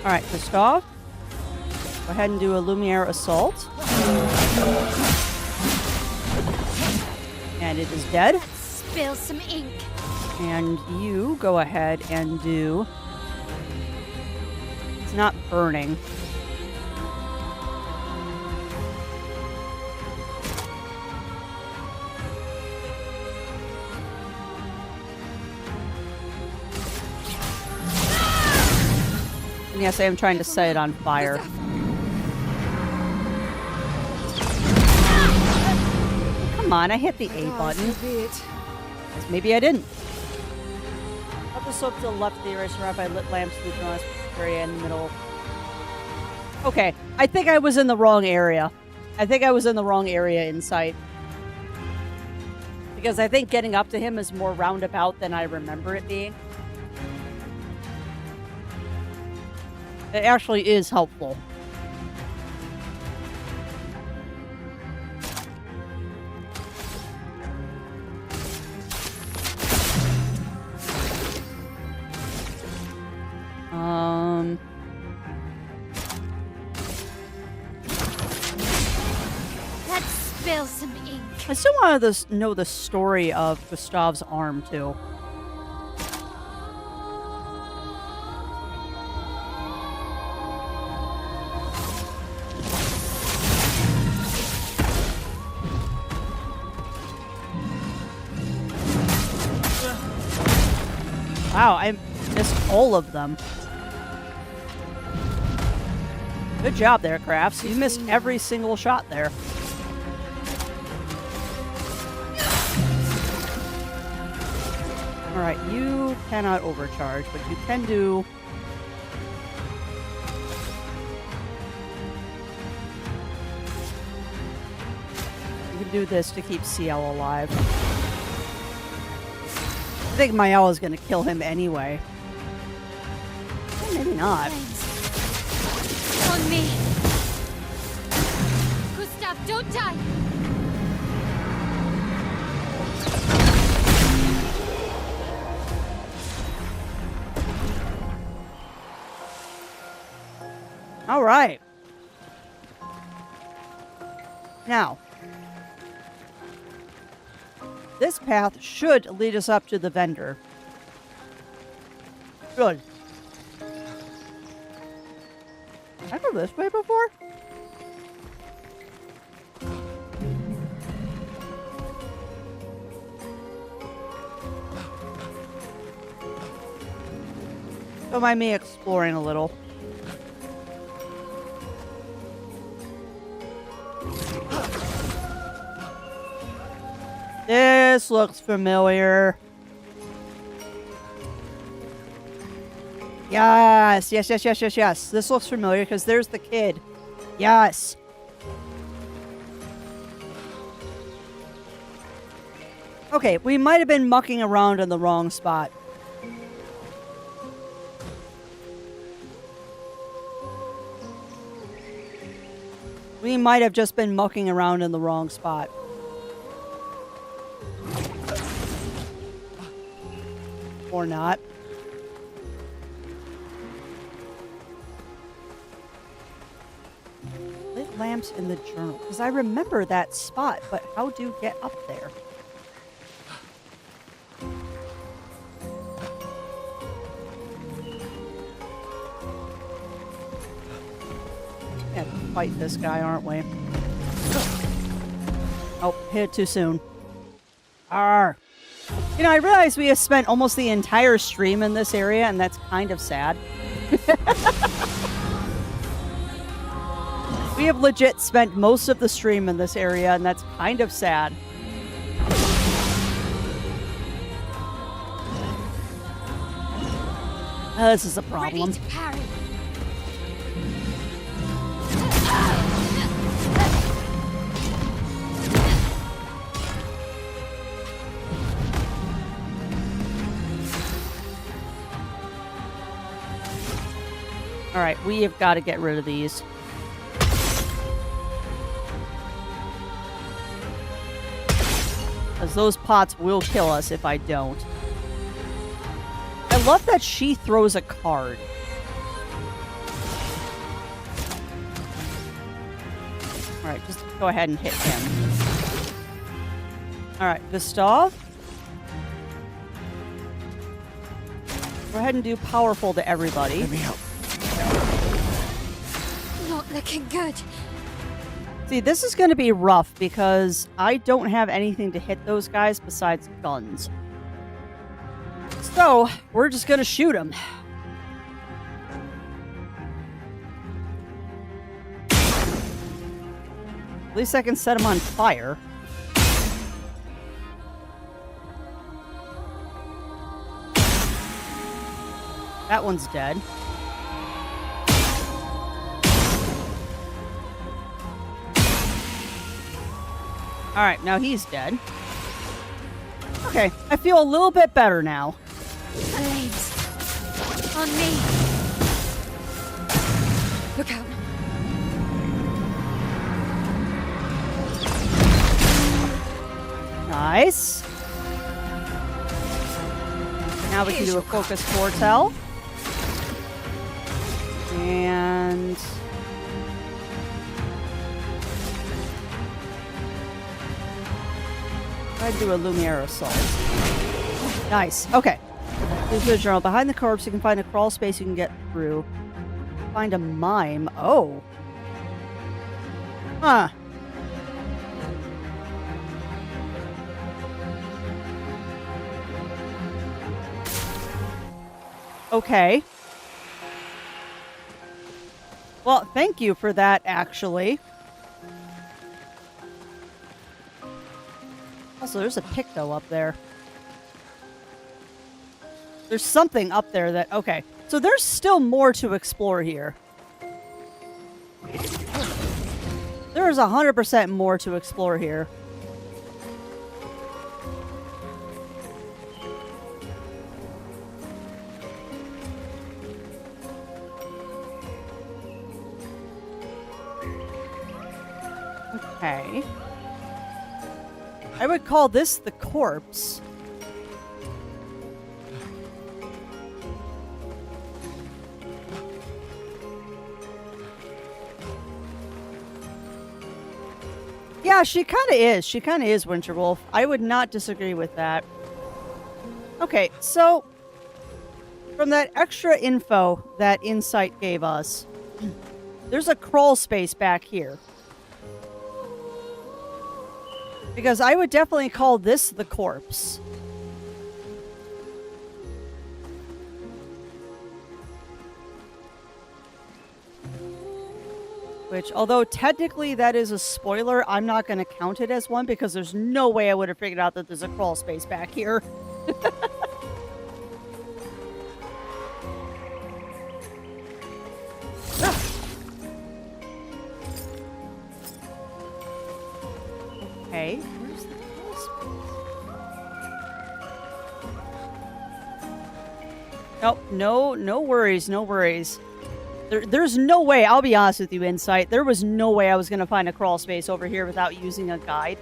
Alright, Christoph. Go ahead and do a Lumiere Assault. And it is dead. Spill some ink. And you go ahead and do... It's not burning. Yes, I am trying to set it on fire. Come on, I hit the A button. Maybe I didn't. Up the slope to the left of the area surrounded by lit lamps in the drawn area in the middle. Okay, I think I was in the wrong area. I think I was in the wrong area in sight. Because I think getting up to him is more roundabout than I remember it being. It actually is helpful. Let's spill some ink. I still want to know the story of Gustav's arm, too. Wow, I missed all of them. Good job there, Crafts. You missed every single shot there. Alright, you cannot overcharge, but you can do... You can do this to keep CL alive. I think Mael is going to kill him anyway. Well, maybe not. Flames. On me. Gustav, don't die. All right. Now, this path should lead us up to the vendor. Good. Have I go this way before? Don't mind me exploring a little. This looks familiar. Yes, yes, yes, yes, yes, yes. This looks familiar because there's the kid. Yes. Okay, we might have been mucking around in the wrong spot. We might have just been mucking around in the wrong spot. Or not. Lit lamps in the journal. Because I remember that spot, but how do you get up there? We have to fight this guy, aren't we? Oh, hit it too soon. Arr. You know, I realize we have spent almost the entire stream in this area, and that's kind of sad. We have legit spent most of the stream in this area, and that's kind of sad. This is a problem. Ready to parry. All right, we have got to get rid of these. Because those pots will kill us if I don't. I love that she throws a card. All right, just go ahead and hit him. All right, Gustav. Go ahead and do powerful to everybody. Let me help. Not looking good. See, this is going to be rough because I don't have anything to hit those guys besides guns. So, we're just going to shoot them. At least I can set them on fire. That one's dead. Alright, now he's dead. Okay, I feel a little bit better now. Elaine's on me. Look out. Nice. Now we can do a focus foretell. And... I'd do a Lumiere Assault. Nice. Okay. Here's the journal. Behind the corpse, you can find a crawl space you can get through. Find a mime. Oh. Huh. Okay. Well, thank you for that, actually. Also, there's a Picto up there. There's something up there that... Okay. So there's still more to explore here. There is 100% more to explore here. Okay. I would call this the corpse. Yeah, she kind of is. She kind of is Winterwolf. I would not disagree with that. Okay, so from that extra info that Insight gave us, there's a crawl space back here. Because I would definitely call this the corpse. Which, although technically that is a spoiler, I'm not going to count it as one because there's no way I would have figured out that there's a crawl space back here. Okay, where's the crawl space? Nope, no worries, no worries. There's no way, I'll be honest with you, Insight, there was no way I was going to find a crawl space over here without using a guide.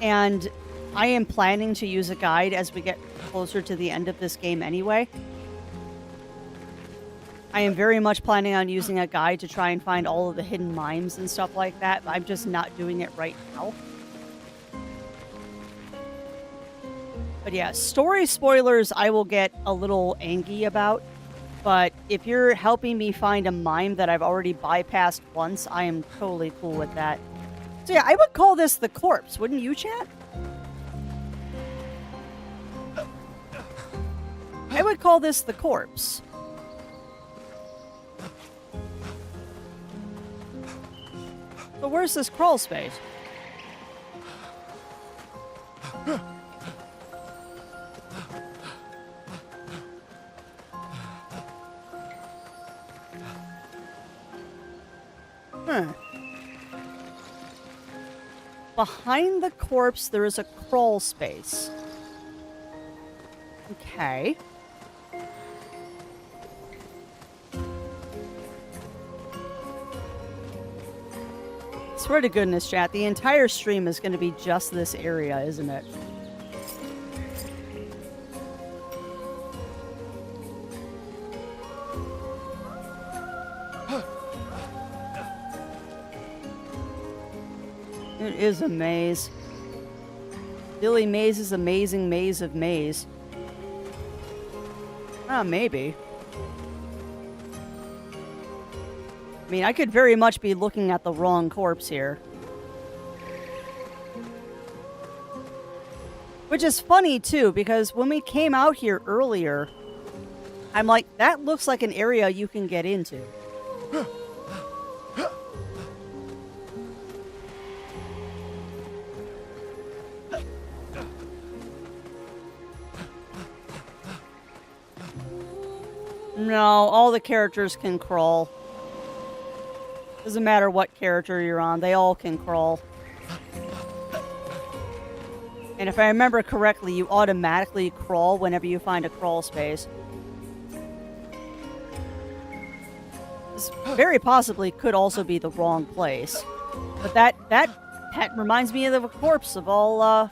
And I am planning to use a guide as we get closer to the end of this game anyway. I am very much planning on using a guide to try and find all of the hidden mines and stuff like that. I'm just not doing it right now. But yeah, story spoilers I will get a little angry about. But if you're helping me find a mine that I've already bypassed once, I am totally cool with that. So yeah, I would call this the corpse, wouldn't you, chat? I would call this the corpse. So where's this crawl space? Behind the corpse, there is a crawl space. Okay. Swear to goodness, chat, the entire stream is going to be just this area, isn't it? It is a maze. Billy Maze's amazing maze of maze. Ah, maybe. I mean, I could very much be looking at the wrong corpse here. Which is funny, too, because when we came out here earlier, I'm like, that looks like an area you can get into. No, all the characters can crawl. Doesn't matter what character you're on, they all can crawl. And if I remember correctly, you automatically crawl whenever you find a crawl space. This very possibly could also be the wrong place. But that reminds me of a corpse of all,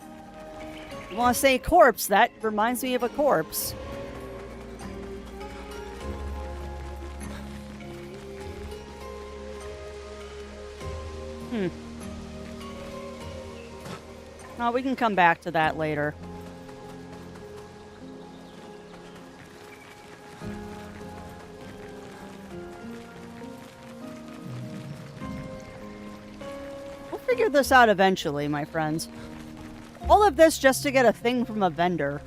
you want to say corpse, that reminds me of a corpse. Oh, we can come back to that later. We'll figure this out eventually, my friends. All of this just to get a thing from a vendor.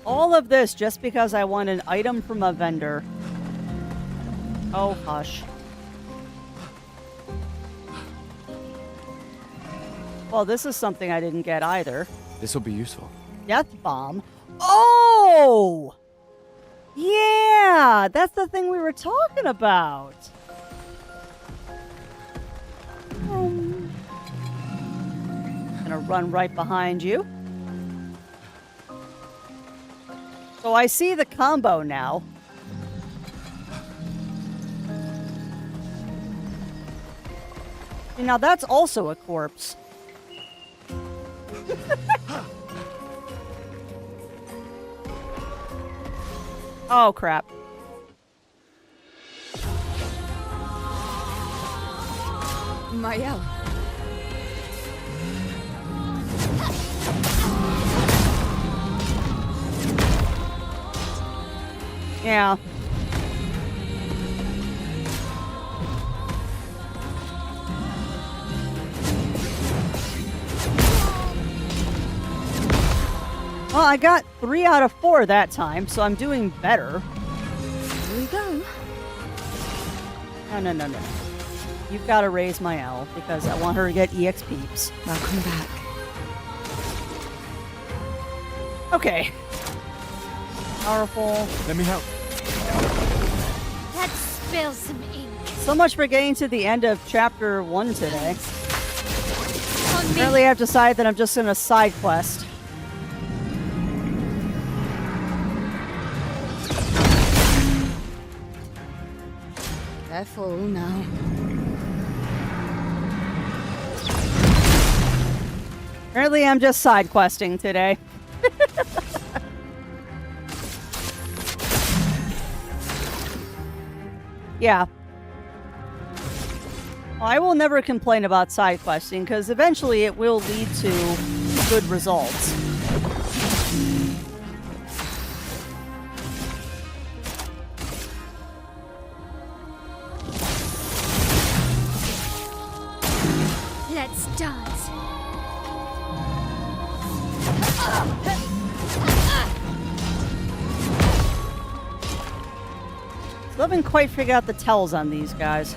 All of this just because I want an item from a vendor. Oh, hush. Well, this is something I didn't get either. This will be useful. Death bomb. Oh! Yeah! That's the thing we were talking about. Gonna run right behind you. So I see the combo now. Now that's also a corpse. Oh, crap. Mael. Yeah. Well, I got 3 out of 4 that time, so I'm doing better. Here we go. No. You've got to raise my L, because I want her to get EXPs. Welcome back. Okay. Powerful. Let me help. Let's spill some ink. So much for getting to the end of chapter 1 today. On me. Apparently I've decided that I'm just going to side quest. Careful now. Apparently I'm just side questing today. Yeah. Well, I will never complain about side questing because eventually it will lead to good results. Let's dance. Still haven't quite figured out the tells on these guys.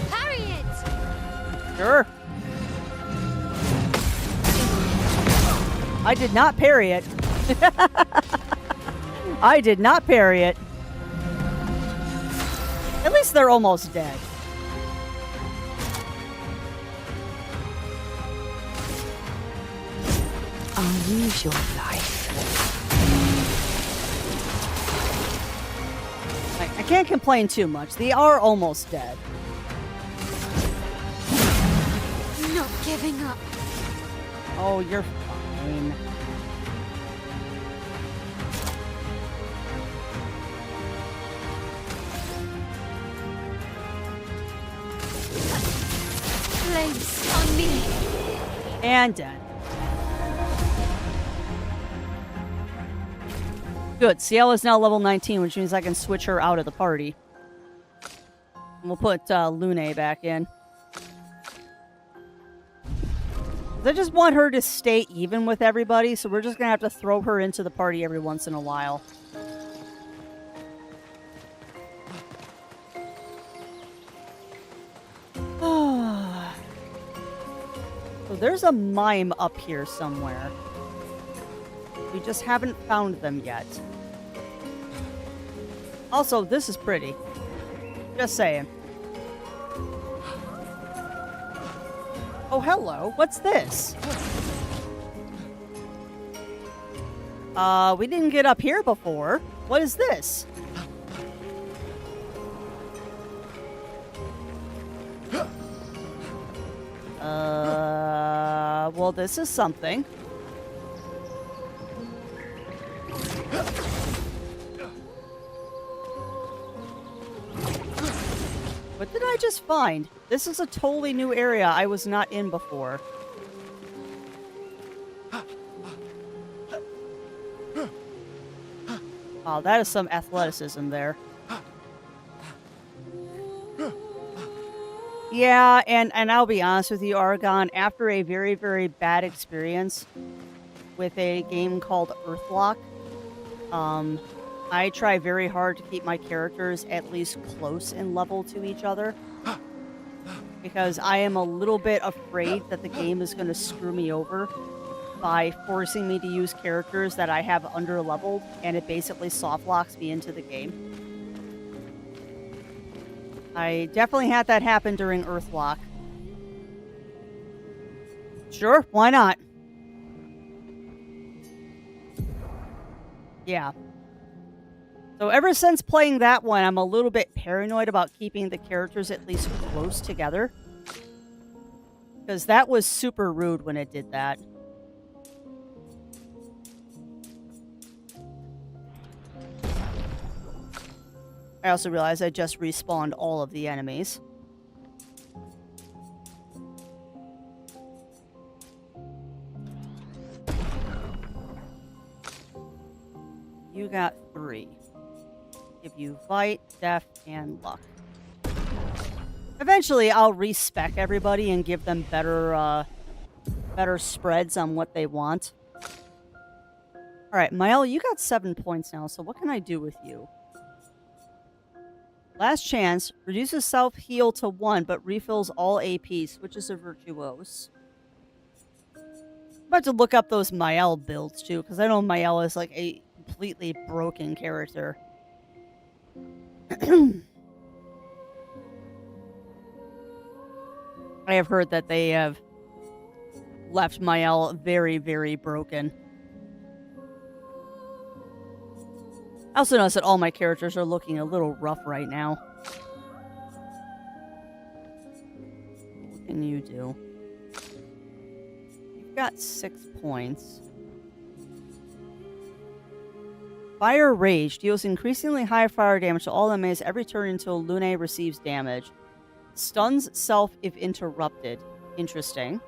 Parry it! Sure. I did not parry it. I did not parry it. At least they're almost dead. I'll use your life. I can't complain too much. They are almost dead. Not giving up. Oh, you're fine. Flames on me. And dead. Good. Ciel is now level 19, which means I can switch her out of the party. And we'll put Lune back in. I just want her to stay even with everybody, so we're just going to have to throw her into the party every once in a while. So there's a mime up here somewhere. We just haven't found them yet. Also, this is pretty. Just saying. Oh, hello. What's this? We didn't get up here before. What is this? Well, this is something. What did I just find? This is a totally new area I was not in before. Oh, that is some athleticism there. Yeah, and I'll be honest with you, Argon, after a very, very bad experience with a game called Earthlock, I try very hard to keep my characters at least close in level to each other. Because I am a little bit afraid that the game is going to screw me over by forcing me to use characters that I have under-leveled, and it basically soft-locks me into the game. I definitely had that happen during Earthlock. Sure, why not? Yeah. So ever since playing that one, I'm a little bit paranoid about keeping the characters at least close together. Because that was super rude when it did that. I also realized I just respawned all of the enemies. You got 3. Give you Bite, Def, and Luck. Eventually, I'll respec everybody and give them better spreads on what they want. Alright, Mael, you got 7 points now, so what can I do with you? Last chance, reduces self-heal to 1, but refills all AP, switches a Virtuose. I'm about to look up those Mael builds, too, because I know Mael is like a completely broken character. I have heard that they have left Mael very, very broken. I also noticed that all my characters are looking a little rough right now. What can you do? got 6 points. Fire Rage deals increasingly high fire damage to all enemies every turn until Lune receives damage. Stuns self if interrupted. Interesting.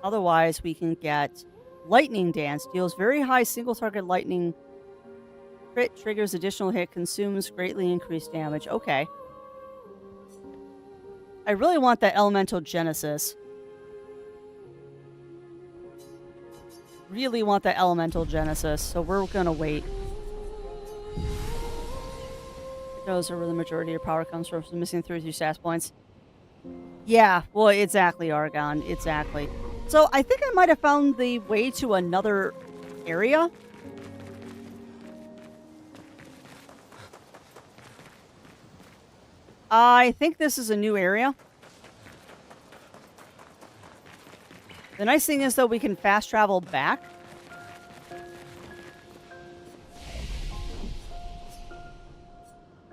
Otherwise, we can get Lightning Dance. Deals very high single target lightning. Crit triggers additional hit. Consumes greatly increased damage. Okay. I really want that Elemental Genesis. Really want that Elemental Genesis, so we're gonna wait. Those are where the majority of power comes from, so missing 32 stats points. Yeah, well, exactly, Argon. Exactly. So I think I might have found the way to another area. I think this is a new area. The nice thing is, though, we can fast travel back.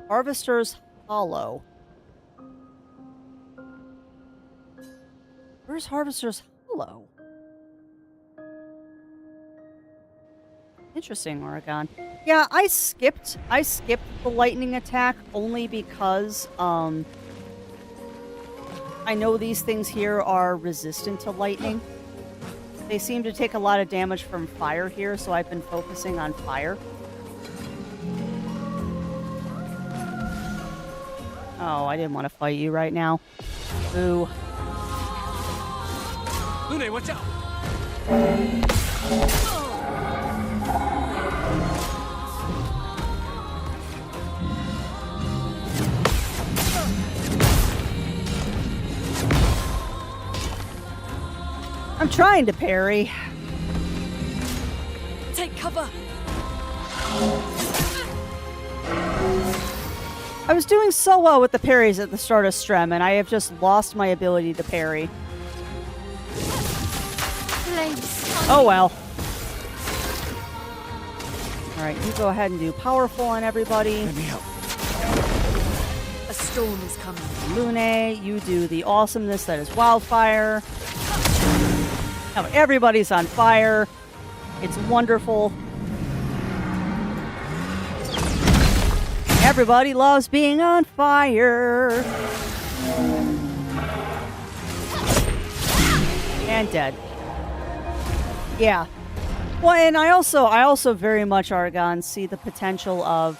Harvester's Hollow. Where's Harvester's Hollow? Interesting, Oregon. Yeah, I skipped the lightning attack only because I know these things here are resistant to lightning. They seem to take a lot of damage from fire here, so I've been focusing on fire. Oh, I didn't want to fight you right now. Ooh. Lune, watch out! I'm trying to parry. Take cover. I was doing so well with the parries at the start of Strem, and I have just lost my ability to parry. Oh well. Alright, you go ahead and do powerful on everybody. Let me help. A storm is coming. Lune, you do the awesomeness that is wildfire. Now everybody's on fire. It's wonderful. Everybody loves being on fire. And dead. Yeah. Well, and I also very much, Argon, see the potential of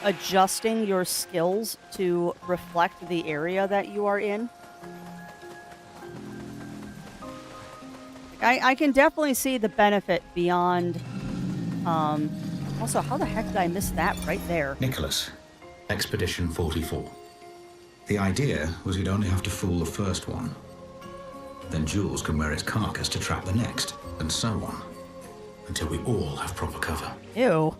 adjusting your skills to reflect the area that you are in. I can definitely see the benefit beyond... also, how the heck did I miss that right there? Nicholas, Expedition 44. The idea was you'd only have to fool the first one. Then Jules can wear its carcass to trap the next, and so on. Until we all have proper cover. Ew.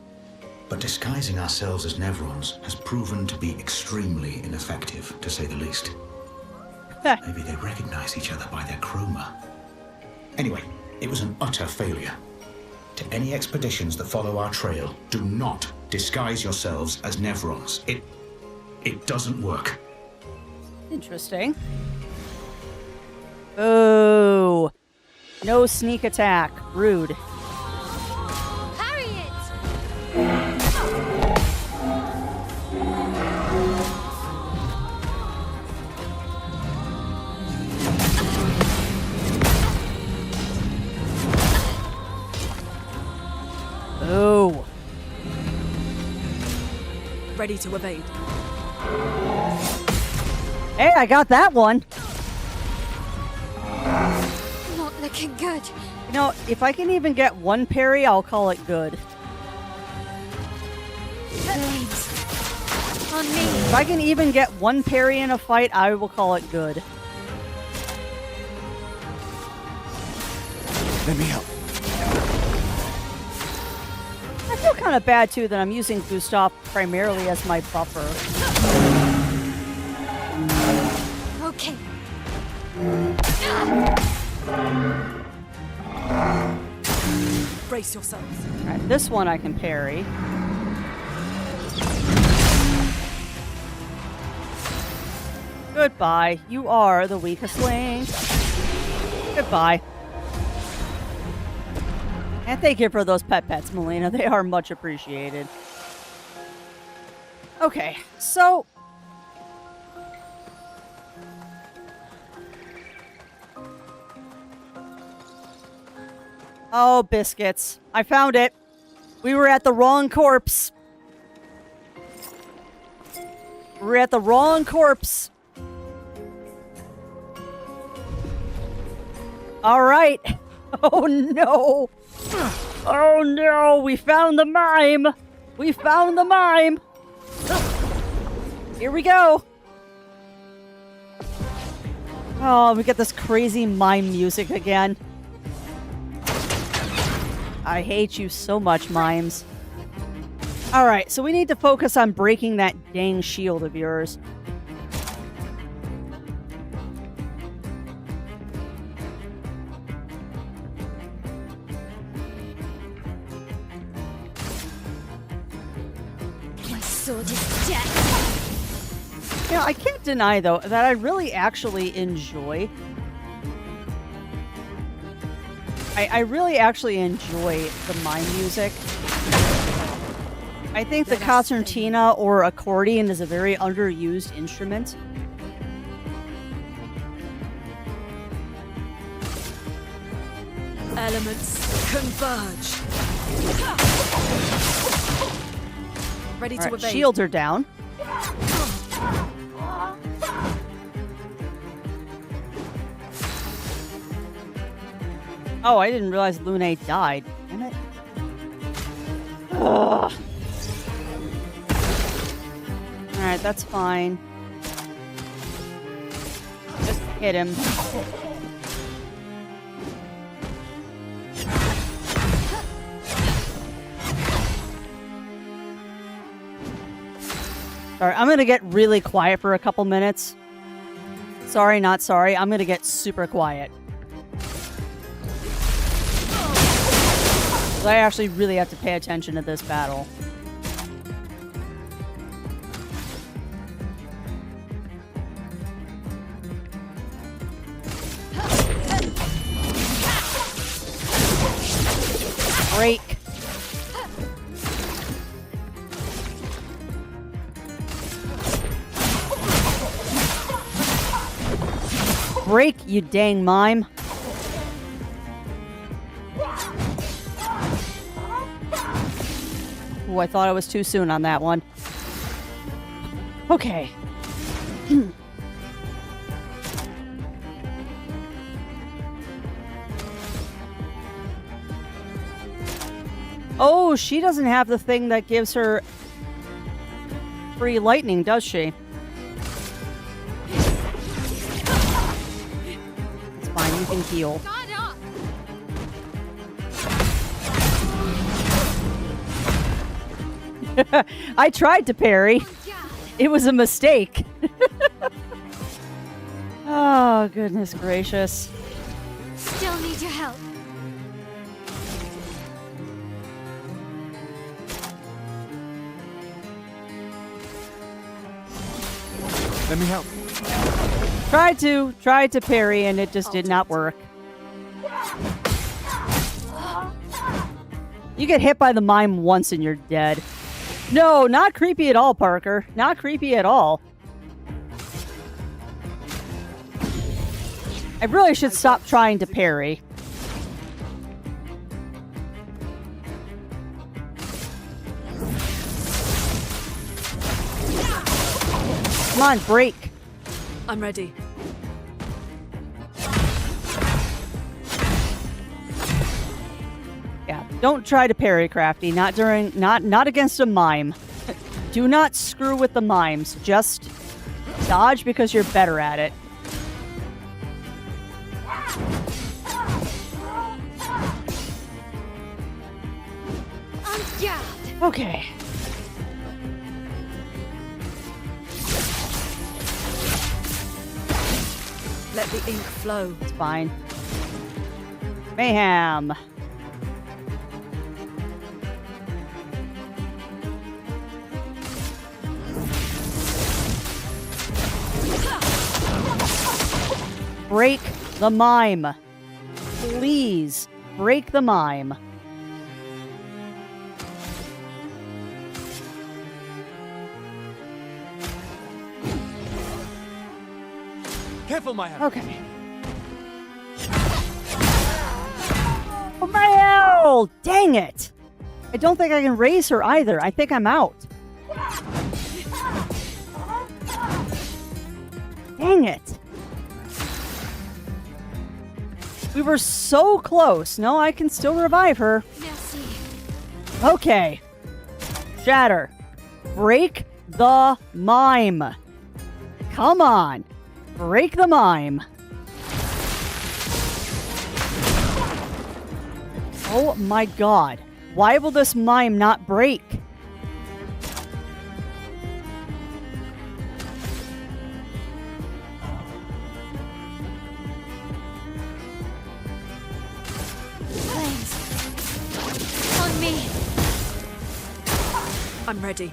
But disguising ourselves as Nevrons has proven to be extremely ineffective, to say the least. Maybe they recognize each other by their chroma. Anyway, it was an utter failure. To any expeditions that follow our trail, do not disguise yourselves as Nevrons. It doesn't work. Interesting. Oh. No sneak attack. Rude. Parry it! Oh. Ready to evade. Hey, I got that one. Not looking good. You know, if I can even get one parry, I'll call it good. Flames. On me. If I can even get one parry in a fight, I will call it good. Let me help. I feel kind of bad, too, that I'm using Gustav primarily as my buffer. Okay. Brace yourselves. Alright, this one I can parry. Goodbye. You are the weakest link. Goodbye. And thank you for those pets, Melina. They are much appreciated. Okay, so... Oh, biscuits. I found it. We were at the wrong corpse. We're at the wrong corpse. All right. Oh, no. Oh, no. We found the mime. We found the mime. Here we go. Oh, we get this crazy mime music again. I hate you so much, mimes. Alright, so we need to focus on breaking that dang shield of yours. My sword is dead. Yeah, I can't deny, though, that I really actually enjoy... I really actually enjoy the mime music. I think the concertina or accordion is a very underused instrument. Elements converge. Ready to evade. Shields are down. Oh, I didn't realize Lune died. Damn it. Ugh. Alright, that's fine. Just hit him. Sorry, I'm gonna get really quiet for a couple minutes. Sorry, not sorry. I'm gonna get super quiet. I actually really have to pay attention to this battle. Break. Break, you dang mime. Ooh, I thought I was too soon on that one. Okay. Oh, she doesn't have the thing that gives her free lightning, does she? It's fine, you can heal. I tried to parry. It was a mistake. Oh, goodness gracious. Still need your help. Let me help. Tried to parry and it just did not work. You get hit by the mime once and you're dead. No, not creepy at all, Parker. Not creepy at all. I really should stop trying to parry. Come on, break. I'm ready. Yeah, don't try to parry, Crafty. Not against a mime. Do not screw with the mimes. Just dodge because you're better at it. Okay. Let the ink flow. It's fine. Mayhem. Break the mime. Please, break the mime. Careful, Maya. Okay. Oh, Maya! Dang it! I don't think I can raise her either. I think I'm out. Dang it. We were so close. No, I can still revive her. Merci. Okay. Shatter. Break the mime. Come on. Break the mime. Oh my god. Why will this mime not break? Flames. On me. I'm ready.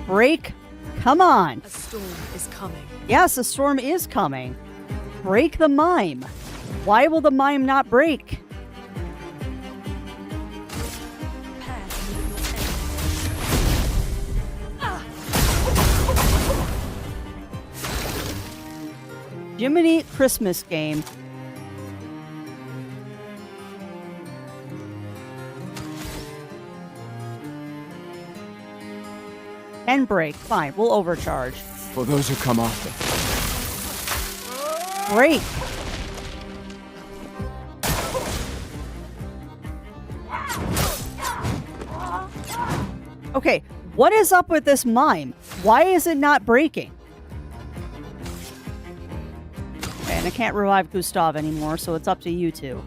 Break. Come on. A storm is coming. Yes, a storm is coming. Break the mime. Why will the mime not break? Prepare to meet your end. Jiminy Christmas game. And break. Fine, we'll overcharge. For those who come after. Break. Okay, what is up with this mime? Why is it not breaking? Okay, and I can't revive Gustav anymore, so it's up to you two.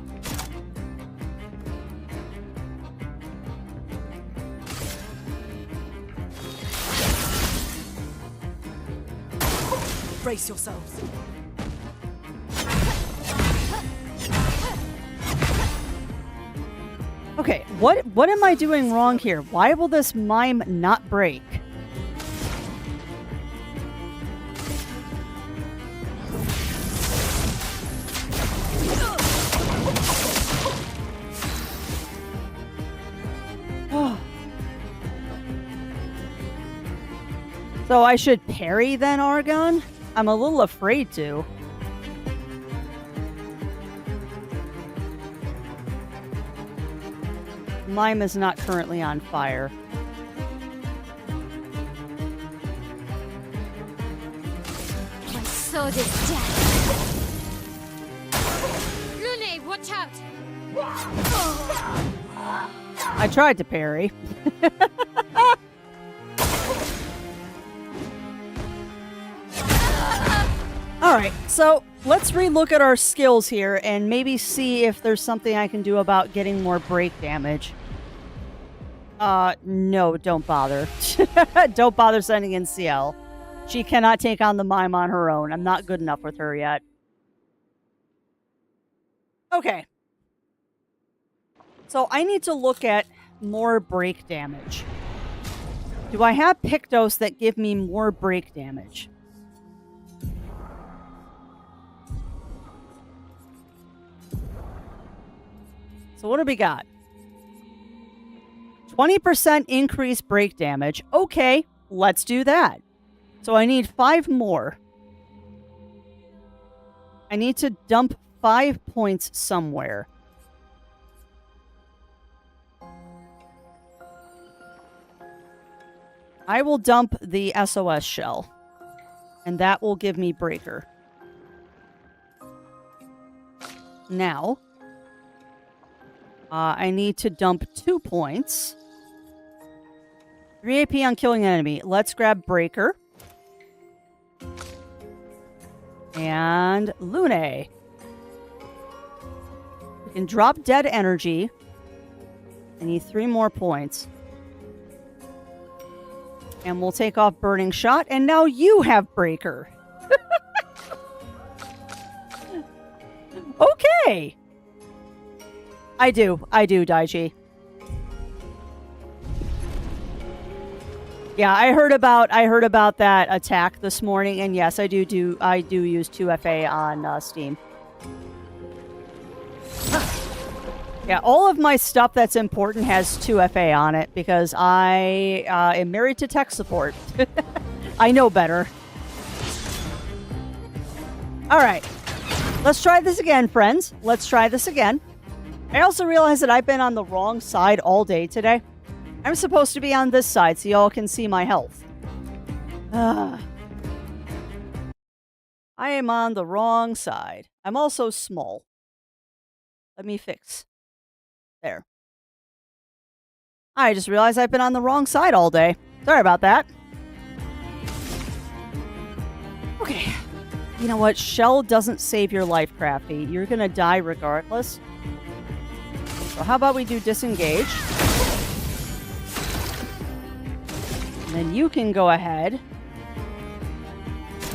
Brace yourselves. Okay, what am I doing wrong here? Why will this mime not break? So I should parry then, Argon? I'm a little afraid to. Mime is not currently on fire. My sword is dead. Lune, watch out! I tried to parry. Alright, so let's relook at our skills here and maybe see if there's something I can do about getting more break damage. No, don't bother. Don't bother sending in CL. She cannot take on the mime on her own. I'm not good enough with her yet. Okay. So I need to look at more break damage. Do I have Pictos that give me more break damage? So what do we got? 20% increased break damage. Okay, let's do that. So I need 5 more. I need to dump 5 points somewhere. I will dump the SOS shell. And that will give me breaker. Now, I need to dump 2 points. 3 AP on killing an enemy. Let's grab breaker. And Lune. We can drop dead energy. I need 3 more points. And we'll take off burning shot. And now you have breaker. Okay. I do, Daichi. Yeah, I heard about that attack this morning, and yes, I do use 2FA on Steam. Yeah, all of my stuff that's important has 2FA on it because I am married to tech support. I know better. All right. Let's try this again, friends. Let's try this again. I also realized that I've been on the wrong side all day today. I'm supposed to be on this side so y'all can see my health. I am on the wrong side. I'm also small. Let me fix. There. I just realized I've been on the wrong side all day. Sorry about that. Okay. You know what? Shell doesn't save your life, Crafty. You're gonna die regardless. So how about we do disengage? And then you can go ahead.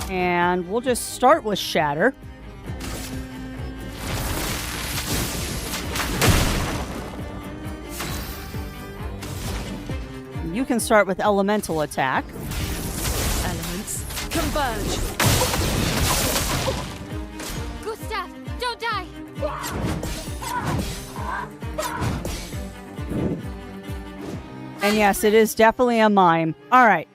And we'll just start with Shatter. You can start with Elemental Attack. Elements converge. Gustav, don't die! And yes, it is definitely a mime. All right.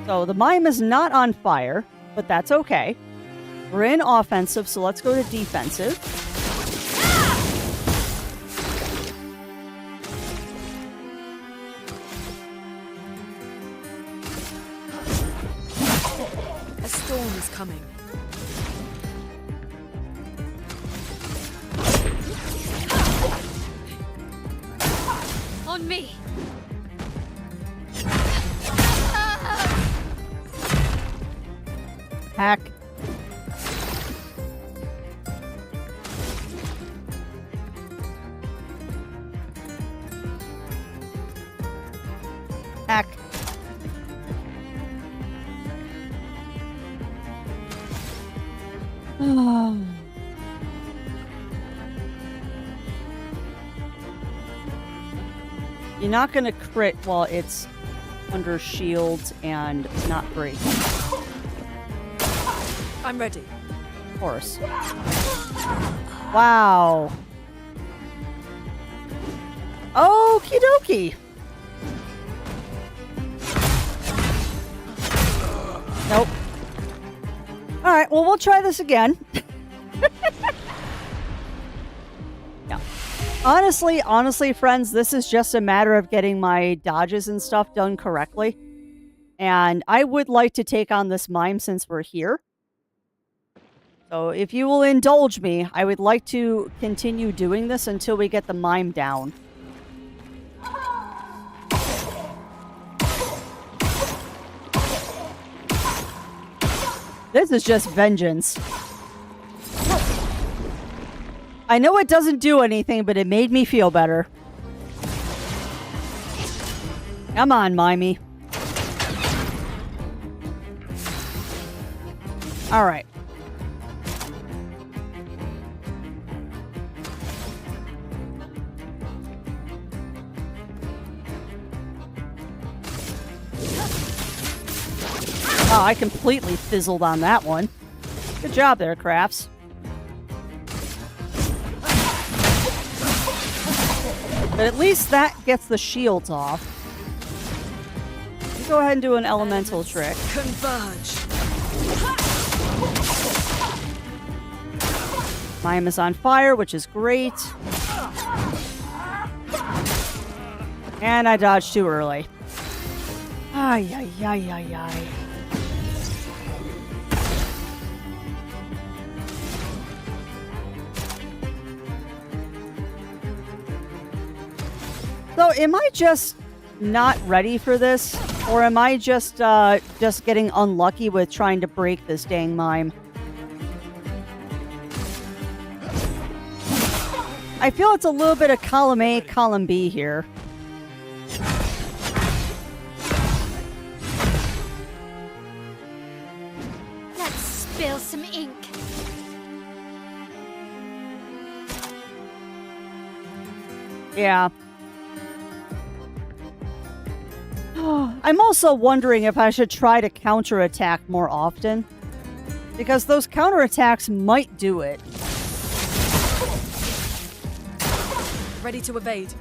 So the mime is not on fire, but that's okay. We're in offensive, so let's go to defensive. A storm is coming. On me! Hack. Hack. You're not going to crit while it's under shields and not break. I'm ready. Of course. Wow. Okie dokie. Nope. All right, well, we'll try this again. Yeah. Honestly, friends, this is just a matter of getting my dodges and stuff done correctly. And I would like to take on this mime since we're here. So if you will indulge me, I would like to continue doing this until we get the mime down. This is just vengeance. I know it doesn't do anything, but it made me feel better. Come on, Mimey. All right. Oh, I completely fizzled on that one. Good job there, Crafts. But at least that gets the shields off. You go ahead and do an elemental trick. Converge. Mime is on fire, which is great. And I dodged too early. Ay, ay, ay, ay, ay. So, am I just not ready for this? Or am I just getting unlucky with trying to break this dang mime? I feel it's a little bit of column A, column B here. Let's spill some ink. Yeah. I'm also wondering if I should try to counterattack more often. Because those counterattacks might do it. ready to evade.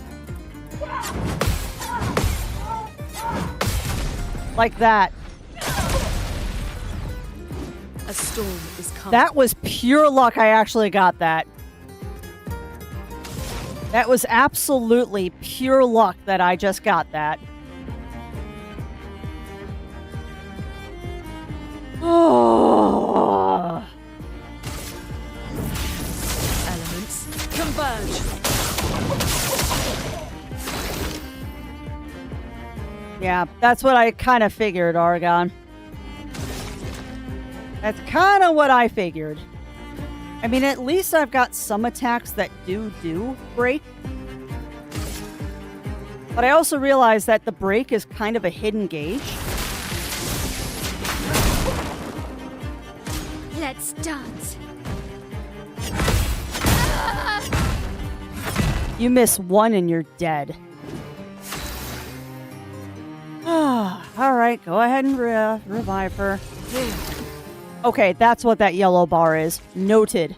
Like that. A storm is coming. That was pure luck I actually got that. That was absolutely pure luck that I just got that. Oh. Elements converge. Yeah, that's what I kind of figured, Argon. That's kind of what I figured. I mean, at least I've got some attacks that do break. But I also realize that the break is kind of a hidden gauge. Let's dance. You miss one and you're dead. Alright, go ahead and revive her. Okay, that's what that yellow bar is. Noted.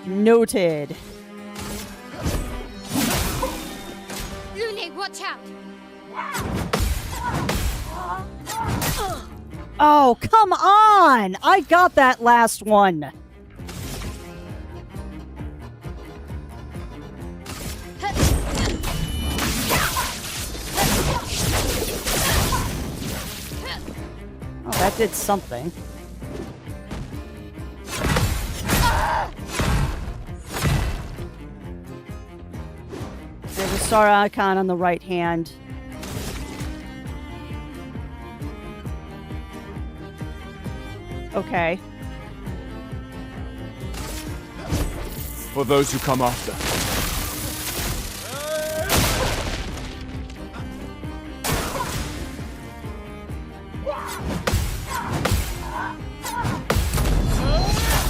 Noted. Lune, watch out! Oh, come on! I got that last one. Oh, that did something. There's a star icon on the right hand. Okay. For those who come after.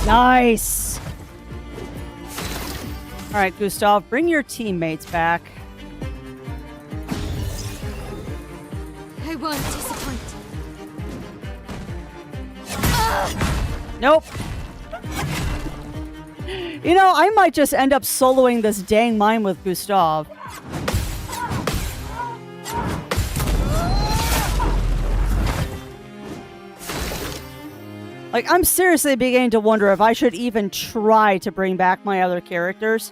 Nice. All right, Gustav, bring your teammates back. I won't disappoint. Nope. You know, I might just end up soloing this dang mine with Gustav. Like, I'm seriously beginning to wonder if I should even try to bring back my other characters.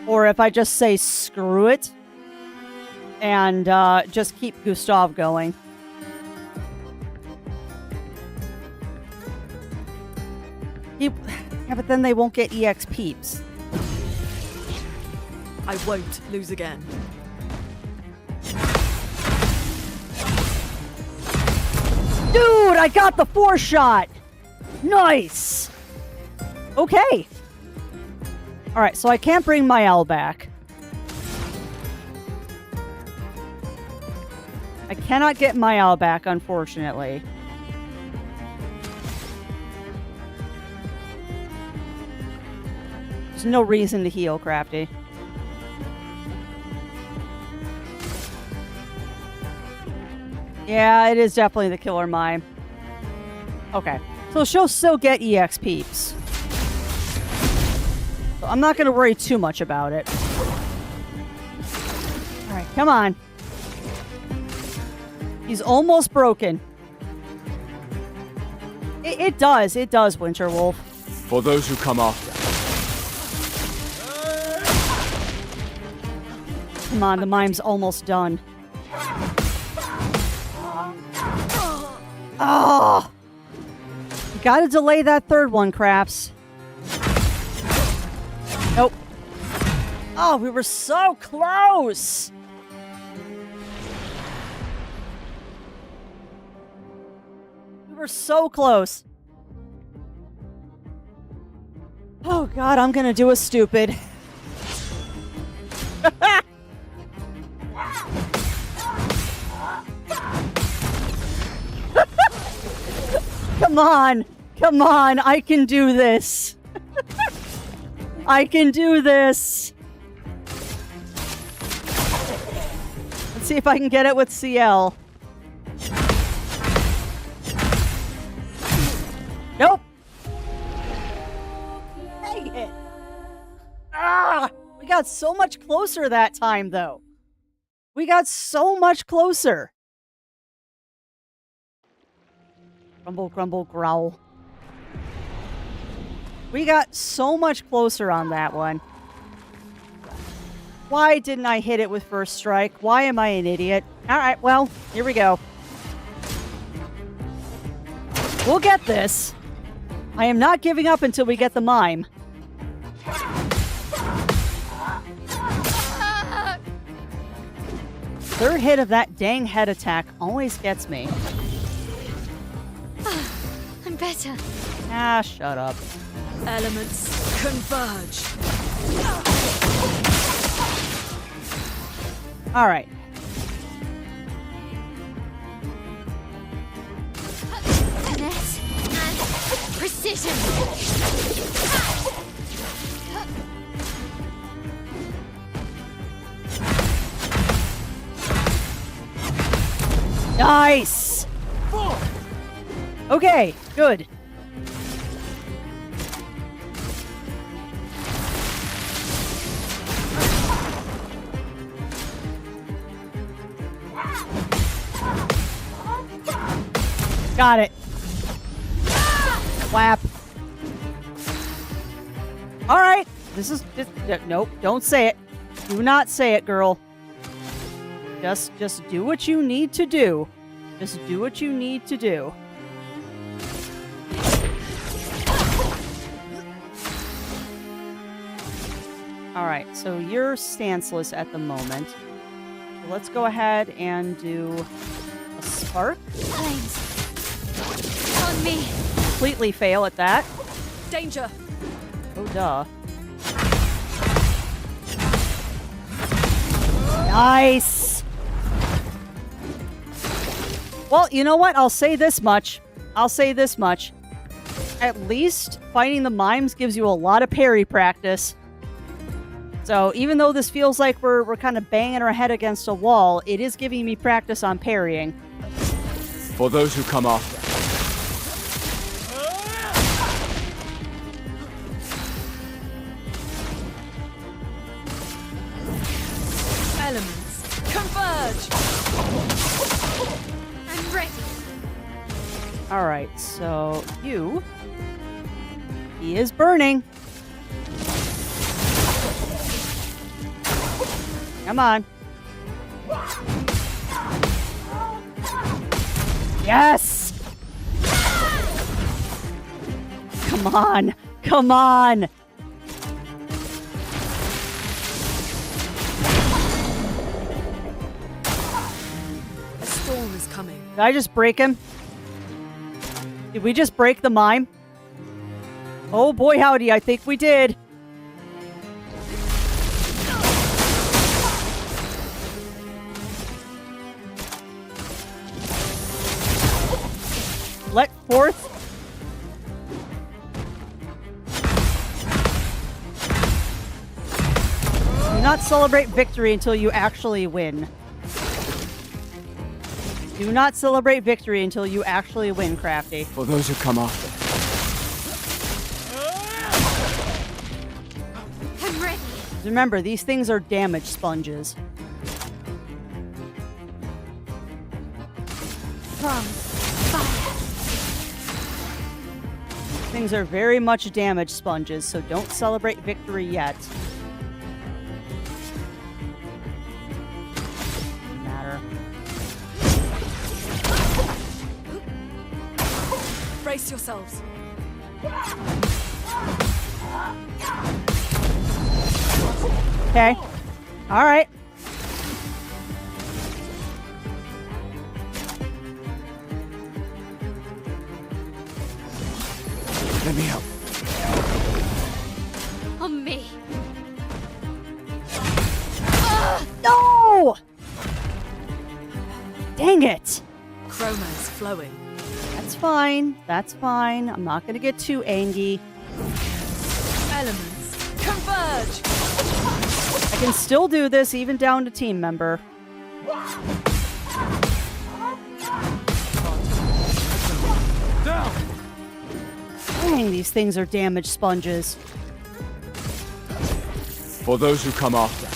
Or if I just say screw it. And just keep Gustav going. Yeah, but then they won't get EX peeps. I won't lose again. Dude, I got the 4-shot! Nice! Okay. Alright, so I can't bring Mael back. I cannot get Mael back, unfortunately. There's no reason to heal, Crafty. Yeah, it is definitely the killer mime. Okay. So she'll still get EX peeps. So I'm not going to worry too much about it. Alright, come on. He's almost broken. It does, Winter Wolf. For those who come after. Come on, the mime's almost done. Oh! You gotta delay that third one, Craps. Nope. Oh, we were so close! We were so close. Oh god, I'm gonna do a stupid. Come on! Come on! I can do this! I can do this! Let's see if I can get it with CL. Nope! Dang it! Ah! We got so much closer that time, though. We got so much closer. Grumble, grumble, growl. We got so much closer on that one. Why didn't I hit it with first strike? Why am I an idiot? All right, well, here we go. We'll get this. I am not giving up until we get the mime. Third hit of that dang head attack always gets me. I'm better. Ah, shut up. Elements converge. All right. Finesse and precision. Nice! Okay, good. Got it. Whap. All right. This is just nope. Don't say it. Do not say it, girl. Just do what you need to do. Just do what you need to do. All right. So you're stanceless at the moment. So let's go ahead and do a spark. Flames. On me. Completely fail at that. Danger. Oh, duh. Nice. Well, you know what? I'll say this much. At least fighting the mimes gives you a lot of parry practice. So even though this feels like we're kind of banging our head against a wall, it is giving me practice on parrying. For those who come after. Elements converge. I'm ready. All right, so he is burning. Come on. Yes! Come on. Come on. A storm is coming. Did I just break him? Did we just break the mime? Oh boy, howdy, I think we did. Let forth. Do not celebrate victory until you actually win. Do not celebrate victory until you actually win, Crafty. For those who come after. I'm ready. Remember, these things are damage sponges. From fire. Things are very much damage sponges, so don't celebrate victory yet. Doesn't matter. Brace yourselves. Okay. All right. Let me help. On me. No! Dang it. Chroma is flowing. That's fine. That's fine. I'm not going to get too angry. Elements converge. I can still do this even down to team member. Dang, these things are damage sponges. For those who come after.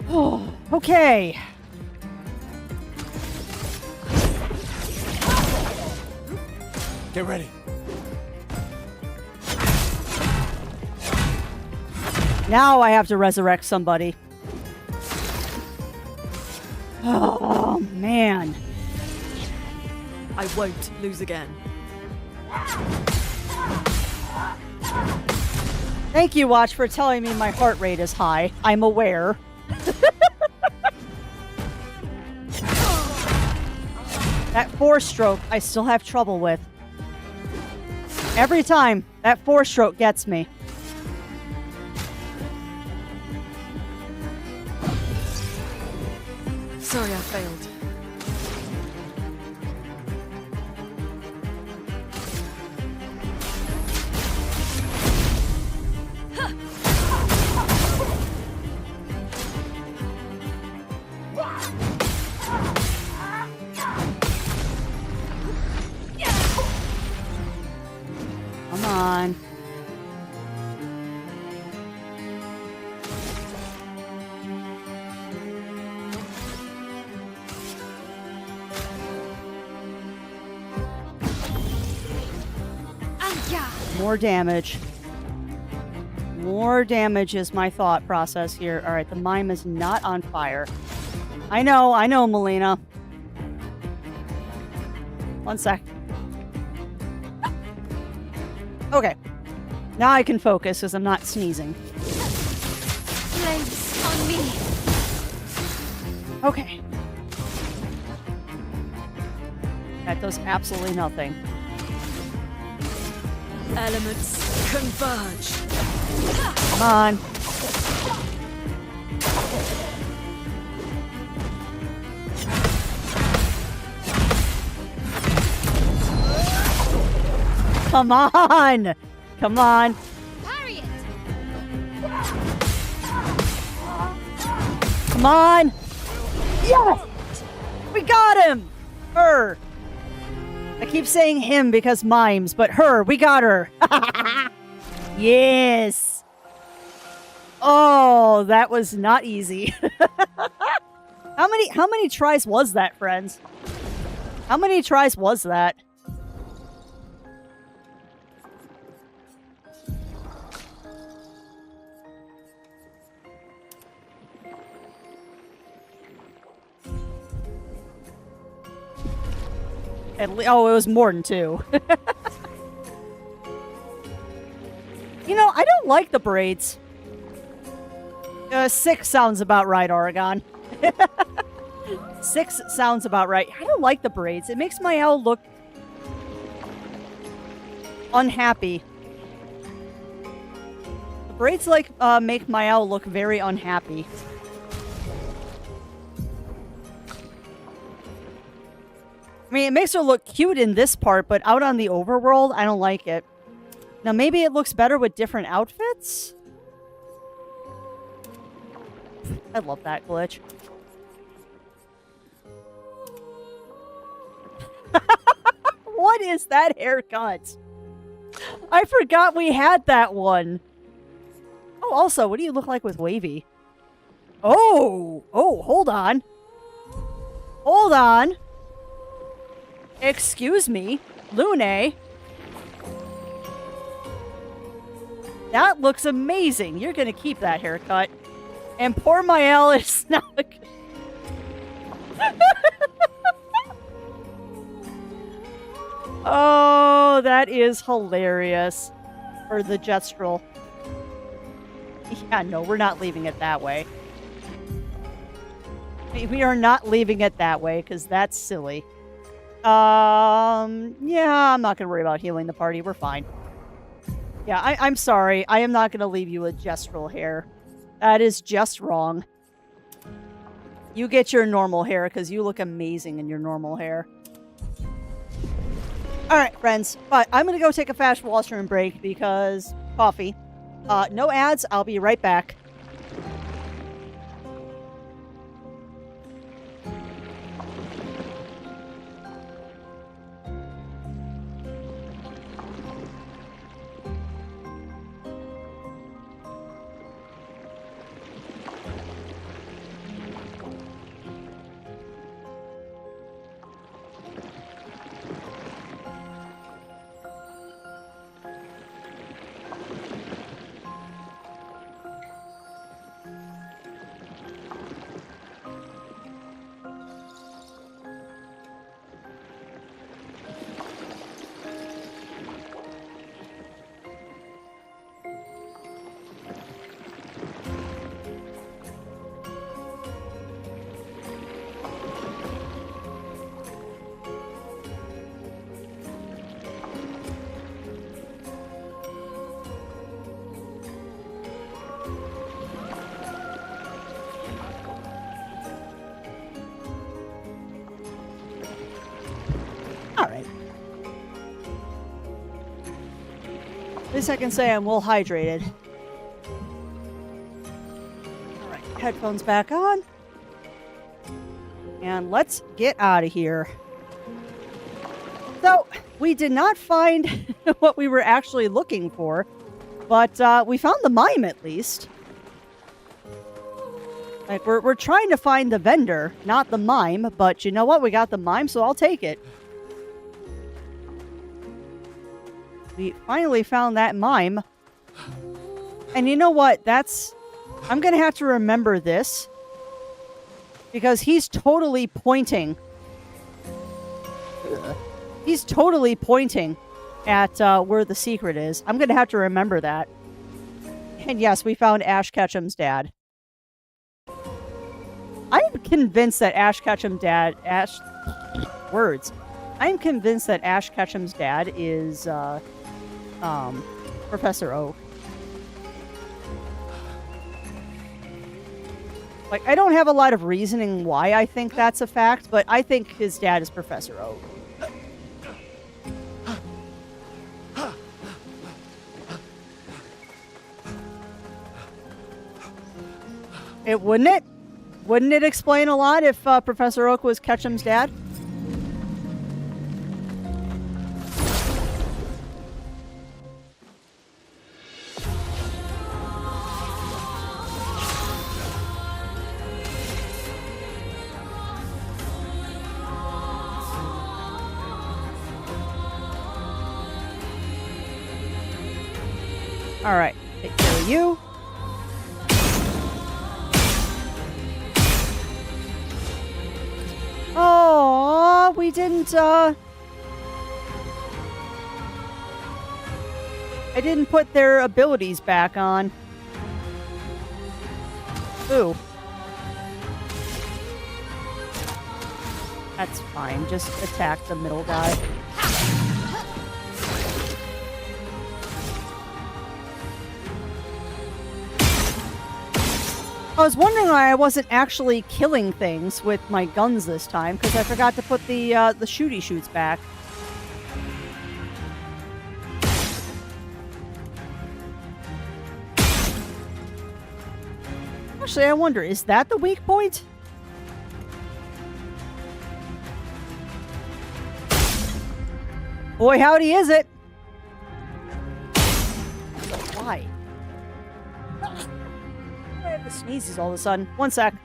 Oh, okay. Get ready. Now I have to resurrect somebody. Oh, man. I won't lose again. Thank you, Watch, for telling me my heart rate is high. I'm aware. That 4-stroke, I still have trouble with. Every time, that 4-stroke gets me. Sorry I failed. Come on. More damage. More damage is my thought process here. All right, the mime is not on fire. I know, Melina. One sec. Okay. Now I can focus because I'm not sneezing. Flames on me. Okay. That does absolutely nothing. Elements converge. Come on. Come on! Come on. Parry it. Come on! Yes! We got him! Her. I keep saying him because mimes, but her, we got her. Yes. Oh, that was not easy. How many tries was that, friends? How many tries was that? Oh, it was more than 2. You know, I don't like the braids. 6 sounds about right, Oregon. 6 sounds about right. I don't like the braids. It makes my owl look unhappy. The braids make my owl look very unhappy. I mean, it makes her look cute in this part, but out on the overworld, I don't like it. Now, maybe it looks better with different outfits? I love that glitch. What is that haircut? I forgot we had that one. Oh, also, what do you look like with wavy? Oh, hold on. Hold on. Excuse me, Lune. That looks amazing. You're gonna keep that haircut. And poor Mael is not. Oh, that is hilarious. For the Jestrel. Yeah, no, we're not leaving it that way. We are not leaving it that way, because that's silly. Yeah, I'm not gonna worry about healing the party. We're fine. Yeah, I'm sorry. I am not gonna leave you with Jestrel hair. That is just wrong. You get your normal hair, because you look amazing in your normal hair. Alright, friends. But I'm gonna go take a fast washroom break, because coffee. No ads. I'll be right back. At least I can say I'm well hydrated. Alright, headphones back on. And let's get out of here. So, we did not find what we were actually looking for, but we found the mime at least. Like, we're trying to find the vendor, not the mime, but you know what? We got the mime, so I'll take it. We finally found that mime. And you know what? I'm gonna have to remember this. Because he's totally pointing. He's totally pointing at where the secret is. I'm gonna have to remember that. And yes, we found Ash Ketchum's dad. I'm convinced that I'm convinced that Ash Ketchum's dad is Professor Oak. Like, I don't have a lot of reasoning why I think that's a fact, but I think his dad is Professor Oak. It wouldn't it? Wouldn't it explain a lot if Professor Oak was Ketchum's dad? Alright, take care of you. Oh, we didn't, I didn't put their abilities back on. Ooh. That's fine, just attack the middle guy. I was wondering why I wasn't actually killing things with my guns this time, because I forgot to put the shooty shoots back. Actually, I wonder, is that the weak point? Boy, howdy is it! Why? I have the sneezes all of a sudden. One sec.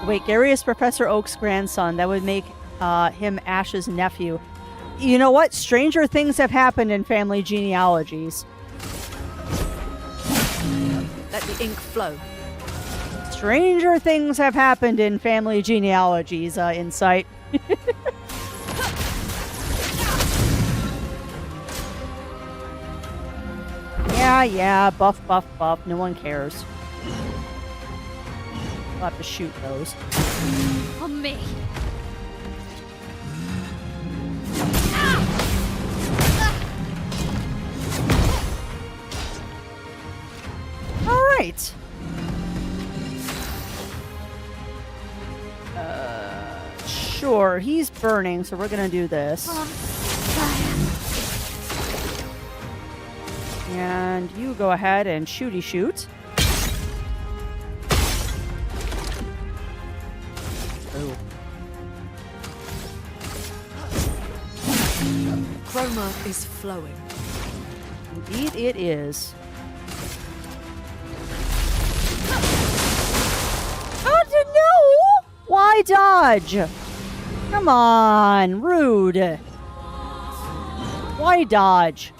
Wait, Gary is Professor Oak's grandson. That would make him Ash's nephew. You know what? Stranger things have happened in family genealogies. Let the ink flow. Stranger things have happened in family genealogies, Insight. Yeah, buff, buff, buff. No one cares. We'll have to shoot those. On me. All right. Sure, he's burning, so we're gonna do this. And you go ahead and shooty shoot. Ooh. Chroma is flowing. Indeed it is. Oh, no! Why dodge? Come on, rude. Why dodge?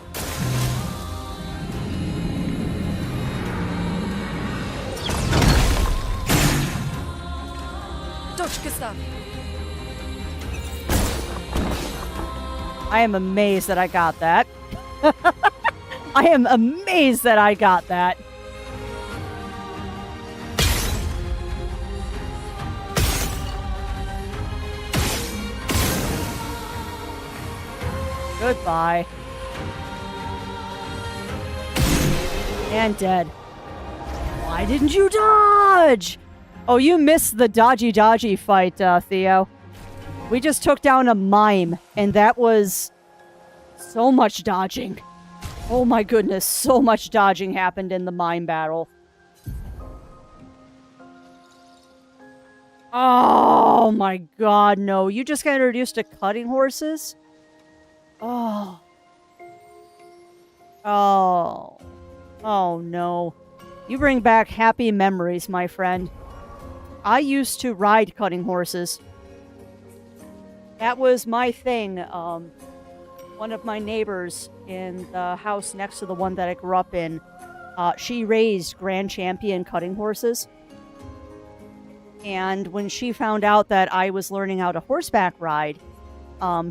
Dodge, Gustav. I am amazed that I got that. I am amazed that I got that. Goodbye. And dead. Why didn't you dodge? Oh, you missed the dodgy fight, Theo. We just took down a mime, and that was so much dodging. Oh my goodness, so much dodging happened in the mime battle. Oh my god, no. You just got introduced to cutting horses? Oh. Oh. Oh no. You bring back happy memories, my friend. I used to ride cutting horses. That was my thing. One of my neighbors in the house next to the one that I grew up in, she raised Grand Champion cutting horses. And when she found out that I was learning how to horseback ride,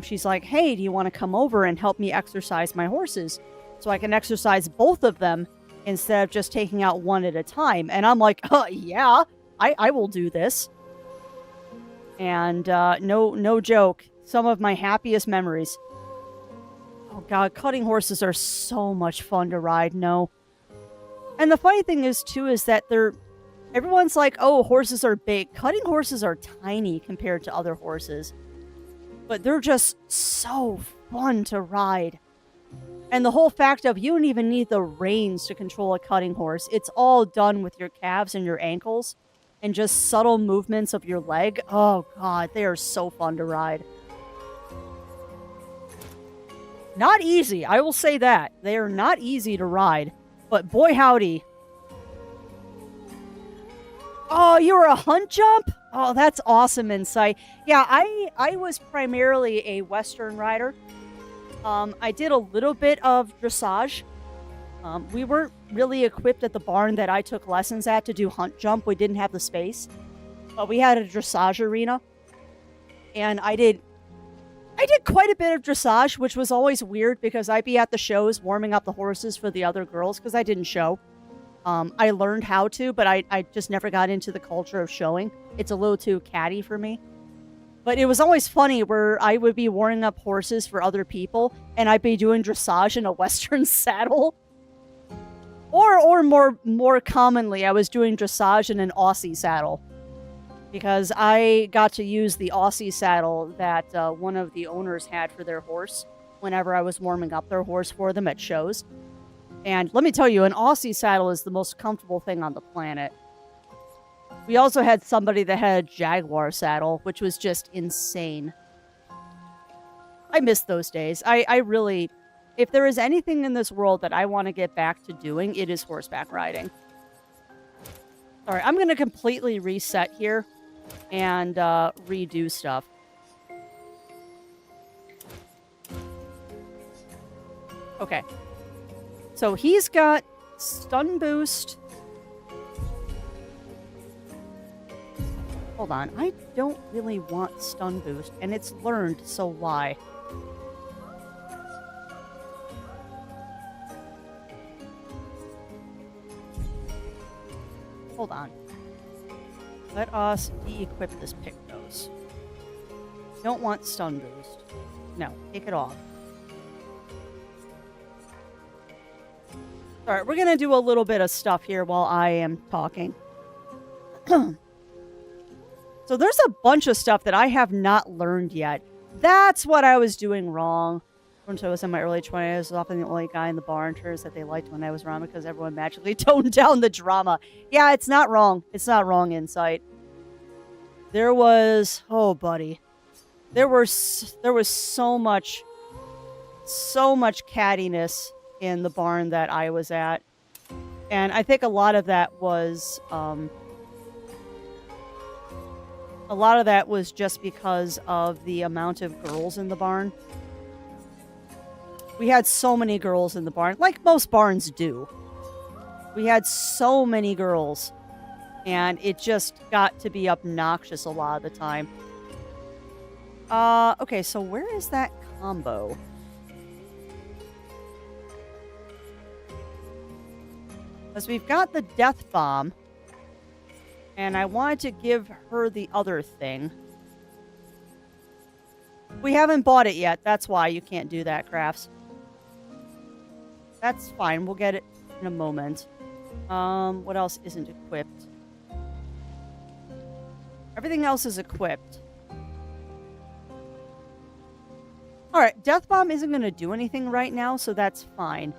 she's like, hey, do you want to come over and help me exercise my horses so I can exercise both of them instead of just taking out one at a time? And I'm like, yeah, I will do this. And no joke, some of my happiest memories. Oh god, cutting horses are so much fun to ride, no. And the funny thing is, too, is that everyone's like, oh, horses are big. Cutting horses are tiny compared to other horses. But they're just so fun to ride. And the whole fact of you don't even need the reins to control a cutting horse. It's all done with your calves and your ankles. And just subtle movements of your leg. Oh, God, they are so fun to ride. Not easy, I will say that. They are not easy to ride. But boy, howdy. Oh, you were a hunt jump? Oh, that's awesome insight. Yeah, I was primarily a Western rider. I did a little bit of dressage. We weren't really equipped at the barn that I took lessons at to do hunt jump. We didn't have the space. But we had a dressage arena. And I did quite a bit of dressage, which was always weird because I'd be at the shows warming up the horses for the other girls because I didn't show. I learned how to, but I just never got into the culture of showing. It's a little too catty for me. But it was always funny where I would be warming up horses for other people, and I'd be doing dressage in a Western saddle. Or more commonly, I was doing dressage in an Aussie saddle. Because I got to use the Aussie saddle that one of the owners had for their horse whenever I was warming up their horse for them at shows. And let me tell you, an Aussie saddle is the most comfortable thing on the planet. We also had somebody that had a Jaguar saddle, which was just insane. I miss those days. I really... If there is anything in this world that I want to get back to doing, it is horseback riding. Alright, I'm going to completely reset here and redo stuff. Okay. So he's got stun boost. Hold on. I don't really want stun boost, and it's learned, so why? Hold on. Let us de-equip this Pictos. Don't want stun boost. No, take it off. Alright, we're gonna do a little bit of stuff here while I am talking. So there's a bunch of stuff that I have not learned yet. That's what I was doing wrong. Once I was in my early 20s, I was often the only guy in the bar tours that they liked when I was around because everyone magically toned down the drama. Yeah, it's not wrong. It's not wrong, Insight. There was... Oh, buddy. There was so much cattiness in the barn that I was at. And I think a lot of that was... a lot of that was just because of the amount of girls in the barn. We had so many girls in the barn, like most barns do. We had so many girls, and it just got to be obnoxious a lot of the time. Okay, so where is that combo? Because we've got the death bomb, and I wanted to give her the other thing. We haven't bought it yet, that's why you can't do that, Crafts. That's fine, we'll get it in a moment. What else isn't equipped? Everything else is equipped. Alright, Death Bomb isn't going to do anything right now, so that's fine.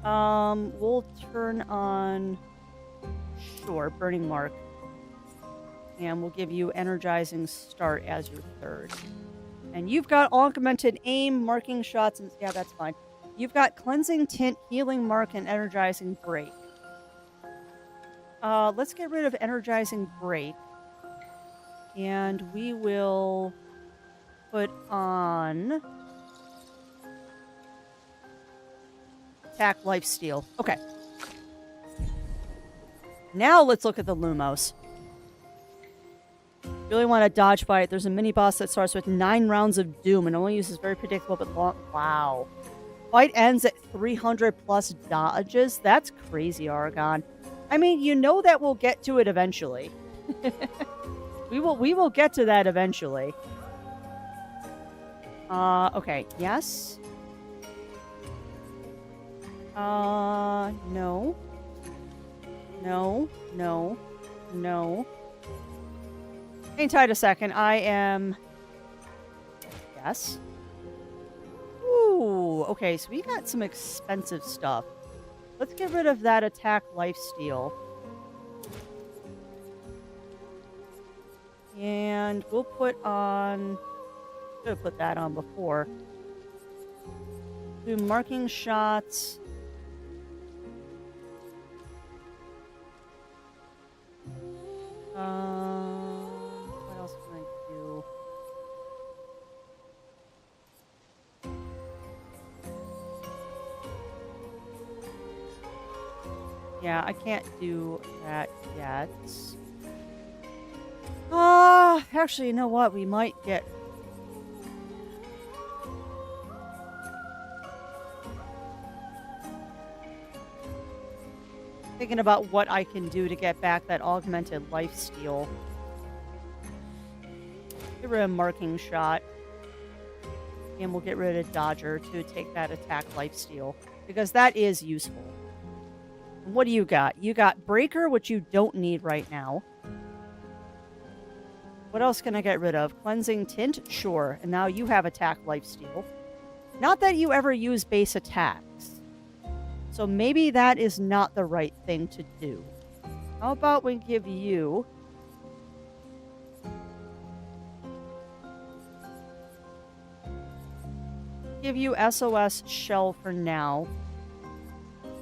We'll turn on... Sure, Burning Mark. And we'll give you Energizing Start as your third. And you've got Augmented Aim, Marking Shots, and... Yeah, that's fine. You've got Cleansing Tint, Healing Mark, and Energizing Break. Let's get rid of Energizing Break. And we will put on... Attack Lifesteal. Okay. Now let's look at the Lumos. Really want to dodge fight. There's a mini boss that starts with 9 rounds of doom and only uses very predictable but long... Wow. Fight ends at 300 plus dodges. That's crazy, Aragon. I mean, you know that we'll get to it eventually. We will get to that eventually. Okay. Yes. No. No. No. No. Hang tight a second. I am... Yes. Ooh. Okay, so we got some expensive stuff. Let's get rid of that attack lifesteal. And we'll put on... Should have put that on before. Do marking shots. What else can I do? Yeah, I can't do that yet. Actually, you know what? We might get... Thinking about what I can do to get back that augmented lifesteal. Get rid of marking shot. And we'll get rid of dodger to take that attack lifesteal. Because that is useful. What do you got? You got breaker, which you don't need right now. What else can I get rid of? Cleansing tint? Sure. And now you have attack lifesteal. Not that you ever use base attacks. So maybe that is not the right thing to do. How about we give you... Give you SOS Shell for now.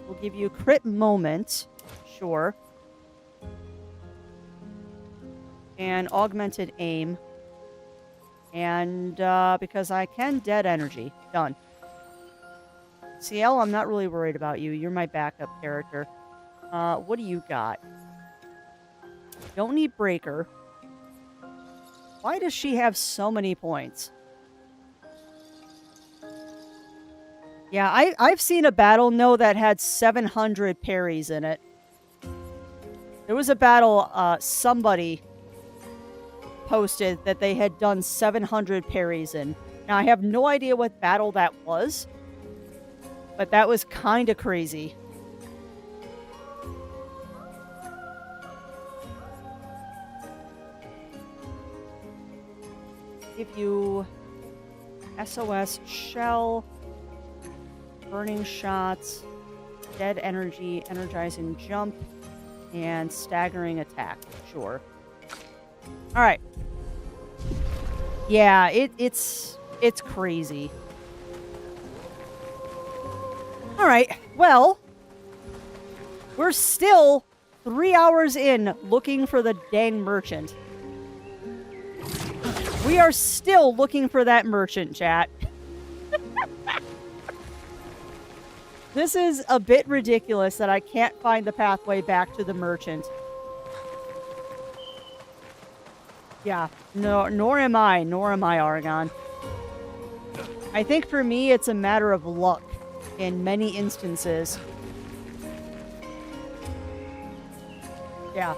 We'll give you Crit Moment. Sure. And Augmented Aim. And because I can Dead Energy. Done. CL, I'm not really worried about you. You're my backup character. What do you got? Don't need Breaker. Why does she have so many points? Yeah, I've seen a battle, no, that had 700 parries in it. There was a battle, somebody posted that they had done 700 parries in. Now, I have no idea what battle that was. But that was kind of crazy. Give you SOS Shell, Burning Shots, Dead Energy, Energizing Jump, and Staggering Attack. Sure. Alright. Yeah, it's crazy. Alright, well, we're still 3 hours in looking for the dang merchant. We are still looking for that merchant, chat. This is a bit ridiculous that I can't find the pathway back to the merchant. Yeah, no, nor am I, Aragon. I think for me, it's a matter of luck. In many instances. Yeah.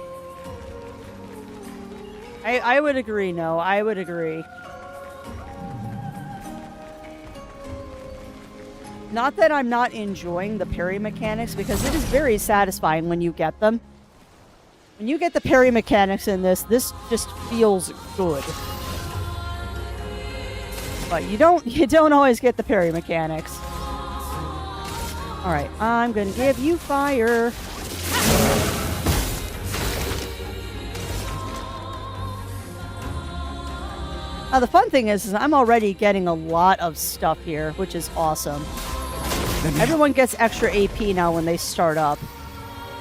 I would agree, no. I would agree. Not that I'm not enjoying the parry mechanics, because it is very satisfying when you get them. When you get the parry mechanics in this just feels good. But you don't always get the parry mechanics. Alright, I'm gonna give you fire. Now the fun thing is I'm already getting a lot of stuff here, which is awesome. Everyone gets extra AP now when they start up.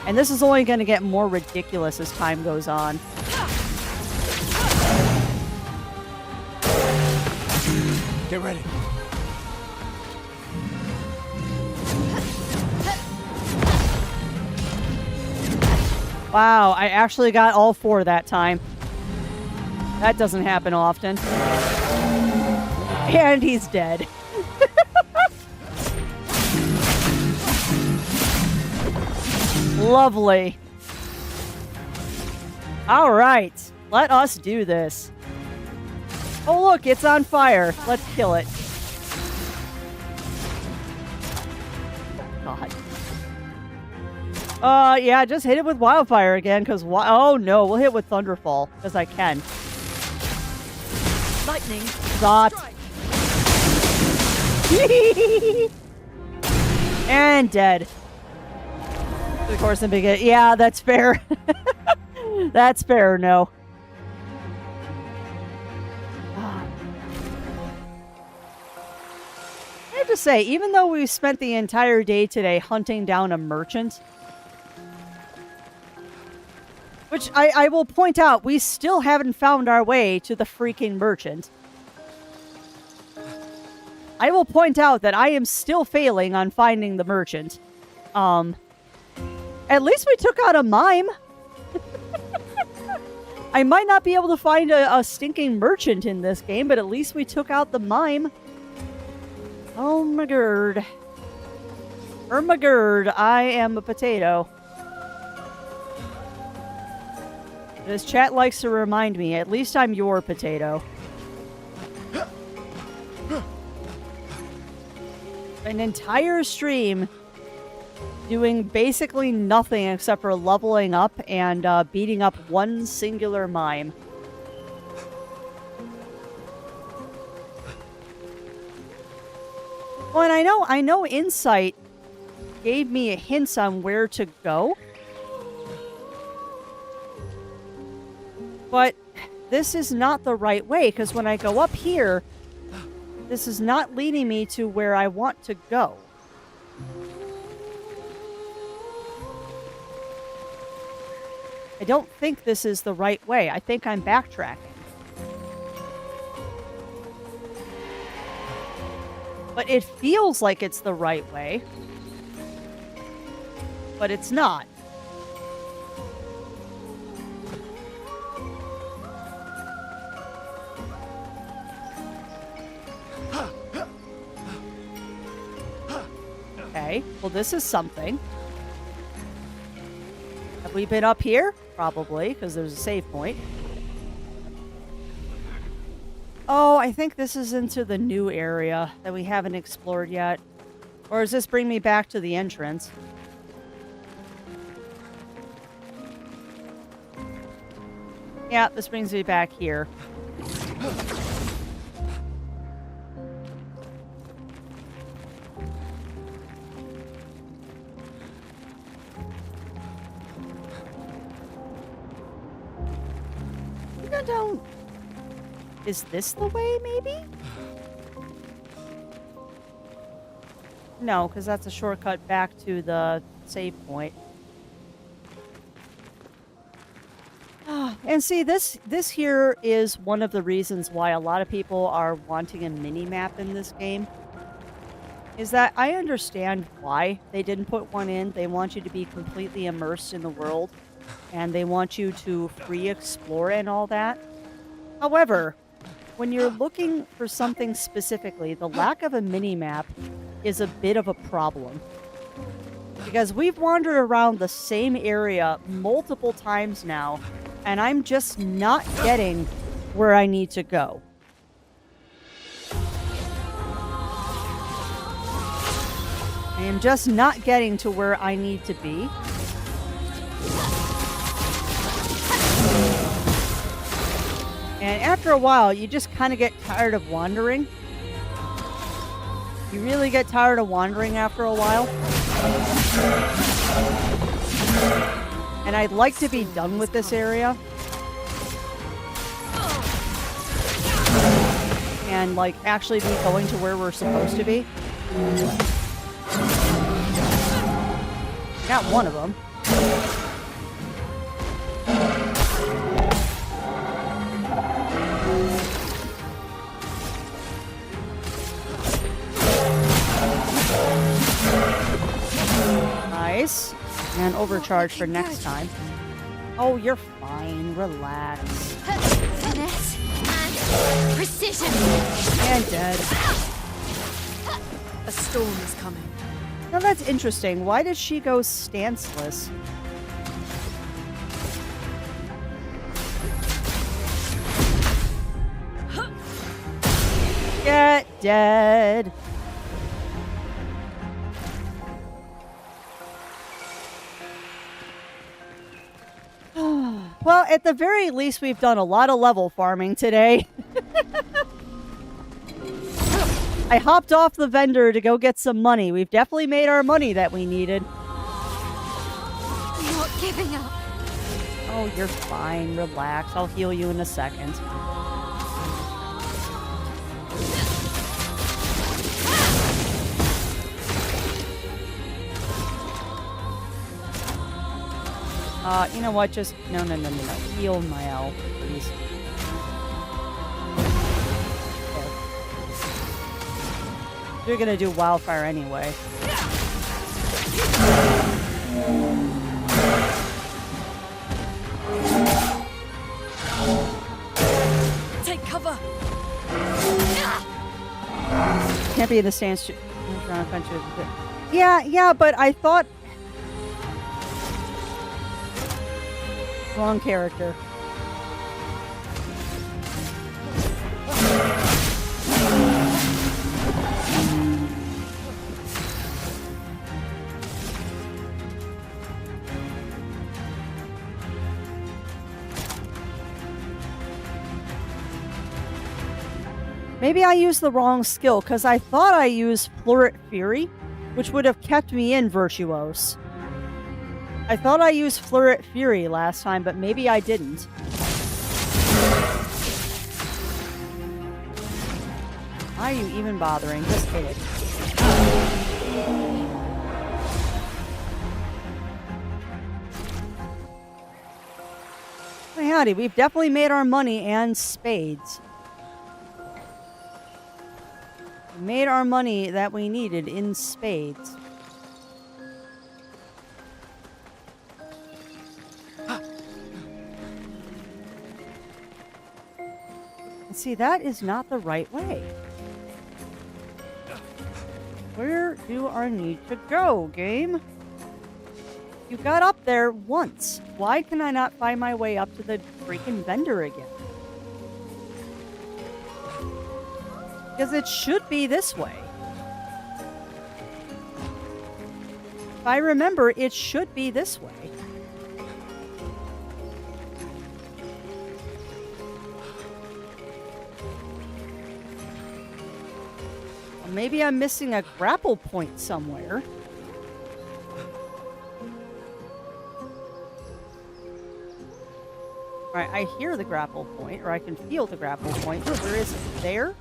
And this is only going to get more ridiculous as time goes on. Get ready. Wow, I actually got all 4 that time. That doesn't happen often. And he's dead. Lovely. All right, let us do this. Oh, look, it's on fire. Let's kill it. God. Yeah, just hit it with wildfire again, because oh no, we'll hit with thunderfall, because I can. Lightning. Dot. And dead. Of course, in big. Yeah, that's fair. That's fair. No. I have to say, even though we spent the entire day today hunting down a merchant, which I will point out, we still haven't found our way to the freaking merchant. I will point out that I am still failing on finding the merchant. At least we took out a mime. I might not be able to find a stinking merchant in this game, but at least we took out the mime. Oh my god. Oh my god, I am a potato. This chat likes to remind me, at least I'm your potato. An entire stream doing basically nothing except for leveling up and beating up one singular mime. Well, and I know Insight gave me a hint on where to go. But this is not the right way, because when I go up here, this is not leading me to where I want to go. I don't think this is the right way. I think I'm backtracking. But it feels like it's the right way. But it's not. Okay, well this is something. Have we been up here? Probably, because there's a save point. Oh, I think this is into the new area that we haven't explored yet. Or does this bring me back to the entrance? Yeah, this brings me back here. Don't. Is this the way, maybe? No, because that's a shortcut back to the save point. And see, this here is one of the reasons why a lot of people are wanting a mini-map in this game. Is that I understand why they didn't put one in. They want you to be completely immersed in the world. And they want you to free explore and all that. However, when you're looking for something specifically, the lack of a mini-map is a bit of a problem. Because we've wandered around the same area multiple times now, and I'm just not getting where I need to go. am just not getting to where I need to be. And after a while, you just kind of get tired of wandering. You really get tired of wandering after a while. And I'd like to be done with this area. And, like, actually be going to where we're supposed to be. Got one of them. Nice. And overcharge for next time. Oh, you're fine. Relax. Finesse and precision. And dead. A storm is coming. Now that's interesting. Why does she go stanceless? Get dead. Well, at the very least, we've done a lot of level farming today. I hopped off the vendor to go get some money. We've definitely made our money that we needed. Not giving up. Oh, you're fine. Relax. I'll heal you in a second. You know what? Just no. Heal my L, please. There. You're gonna do wildfire anyway. Take cover. Can't be in the stance. Yeah, but I thought. Wrong character. Maybe I used the wrong skill, because I thought I used Floret Fury, which would have kept me in Virtuose. I thought I used Floret Fury last time, but maybe I didn't. Why are you even bothering? Just hit it. Hey, howdy, we've definitely made our money and spades. We made our money that we needed in spades. See, that is not the right way. Where do I need to go, game? You got up there once. Why can I not find my way up to the freaking vendor again? Because it should be this way. If I remember, it should be this way. Maybe I'm missing a grapple point somewhere. Alright, I hear the grapple point, or I can feel the grapple point. Oh, where is it? There?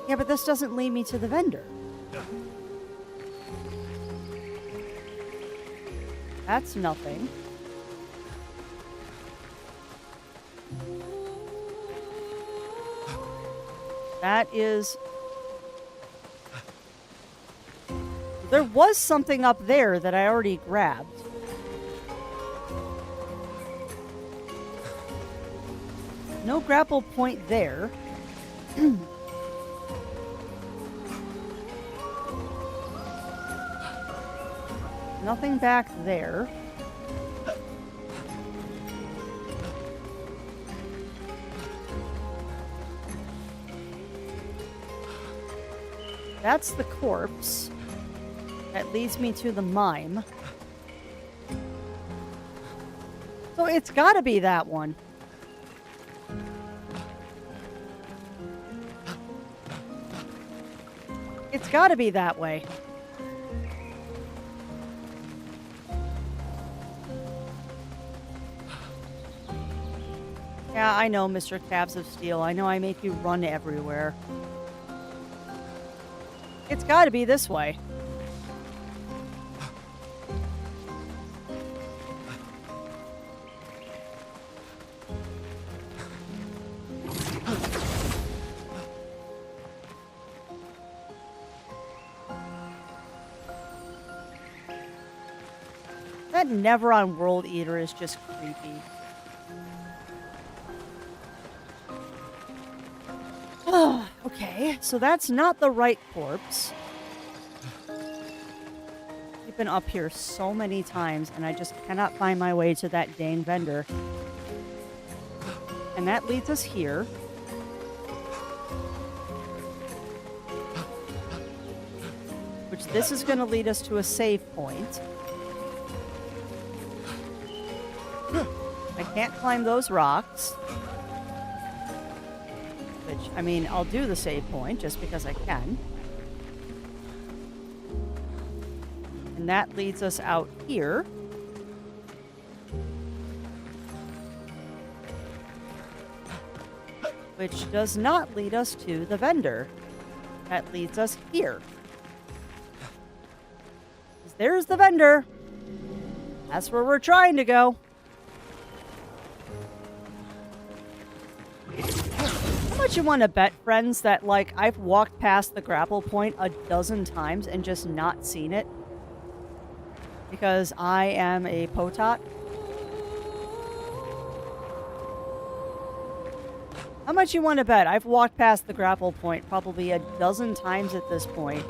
Yeah, but this doesn't lead me to the vendor. That's nothing. That is... There was something up there that I already grabbed. No grapple point there. Nothing back there. that's the corpse. That leads me to the mime. So it's gotta be that one. It's gotta be that way. Yeah, I know, Mr. Calves of Steel. I know I make you run everywhere. It's gotta be this way. That Neveron World Eater is just creepy. Okay, so that's not the right corpse. We've been up here so many times, and I just cannot find my way to that dang vendor. And that leads us here. Which this is going to lead us to a save point. I can't climb those rocks. Which, I mean, I'll do the save point just because I can. And that leads us out here. Which does not lead us to the vendor. That leads us here. There's the vendor. That's where we're trying to go. How much you want to bet, friends, that, like, I've walked past the grapple point a dozen times and just not seen it? Because I am a potot? How much you want to bet? I've walked past the grapple point probably a dozen times at this point,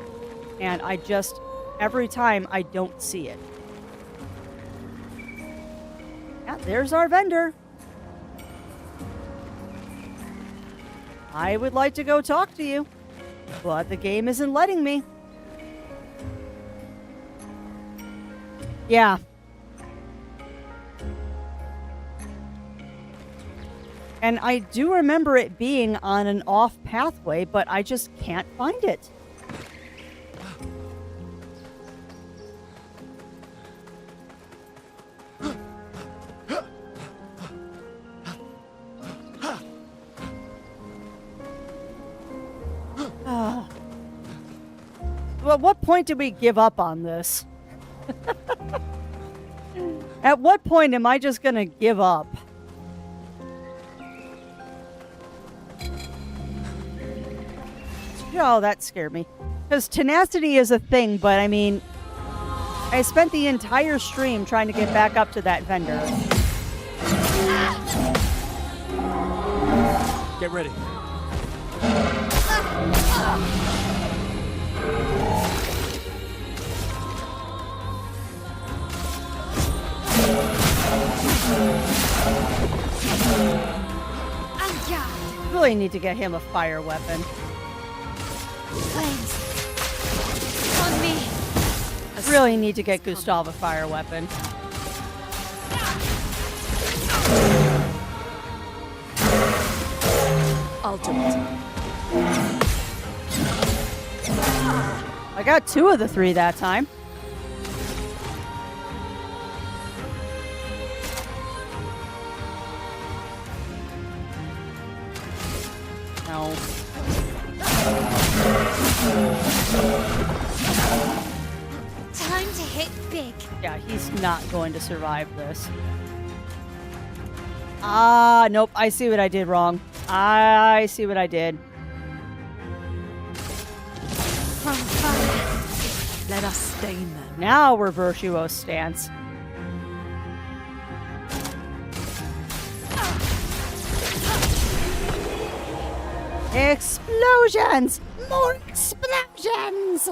and I just, every time, I don't see it. Yeah, there's our vendor. I would like to go talk to you, but the game isn't letting me. Yeah. And I do remember it being on an off pathway, but I just can't find it. So at what point did we give up on this? At what point am I just gonna give up? Oh, that scared me. Because tenacity is a thing, but I mean, I spent the entire stream trying to get back up to that vendor. Get ready. Really need to get him a fire weapon. Flames. On me. Really need to get Gustav a fire weapon. I'll do it. I got 2 of the 3 that time. No. Time to hit big. Yeah, he's not going to survive this. Ah, nope. I see what I did wrong. I see what I did. From fire. Let us stain them. Now we're virtuose stance. Explosions! More explosions!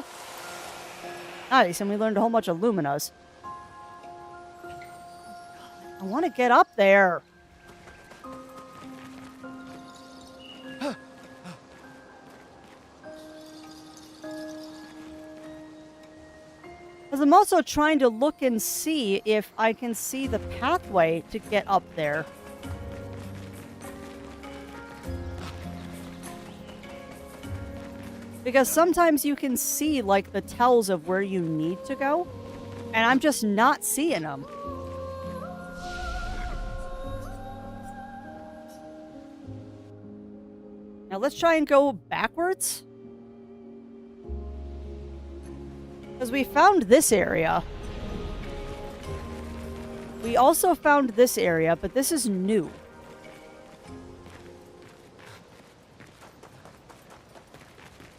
Nice, and we learned a whole bunch of Luminas. I want to get up there. Because I'm also trying to look and see if I can see the pathway to get up there. Because sometimes you can see, like, the tells of where you need to go. And I'm just not seeing them. Now let's try and go backwards. Because we found this area. We also found this area, but this is new.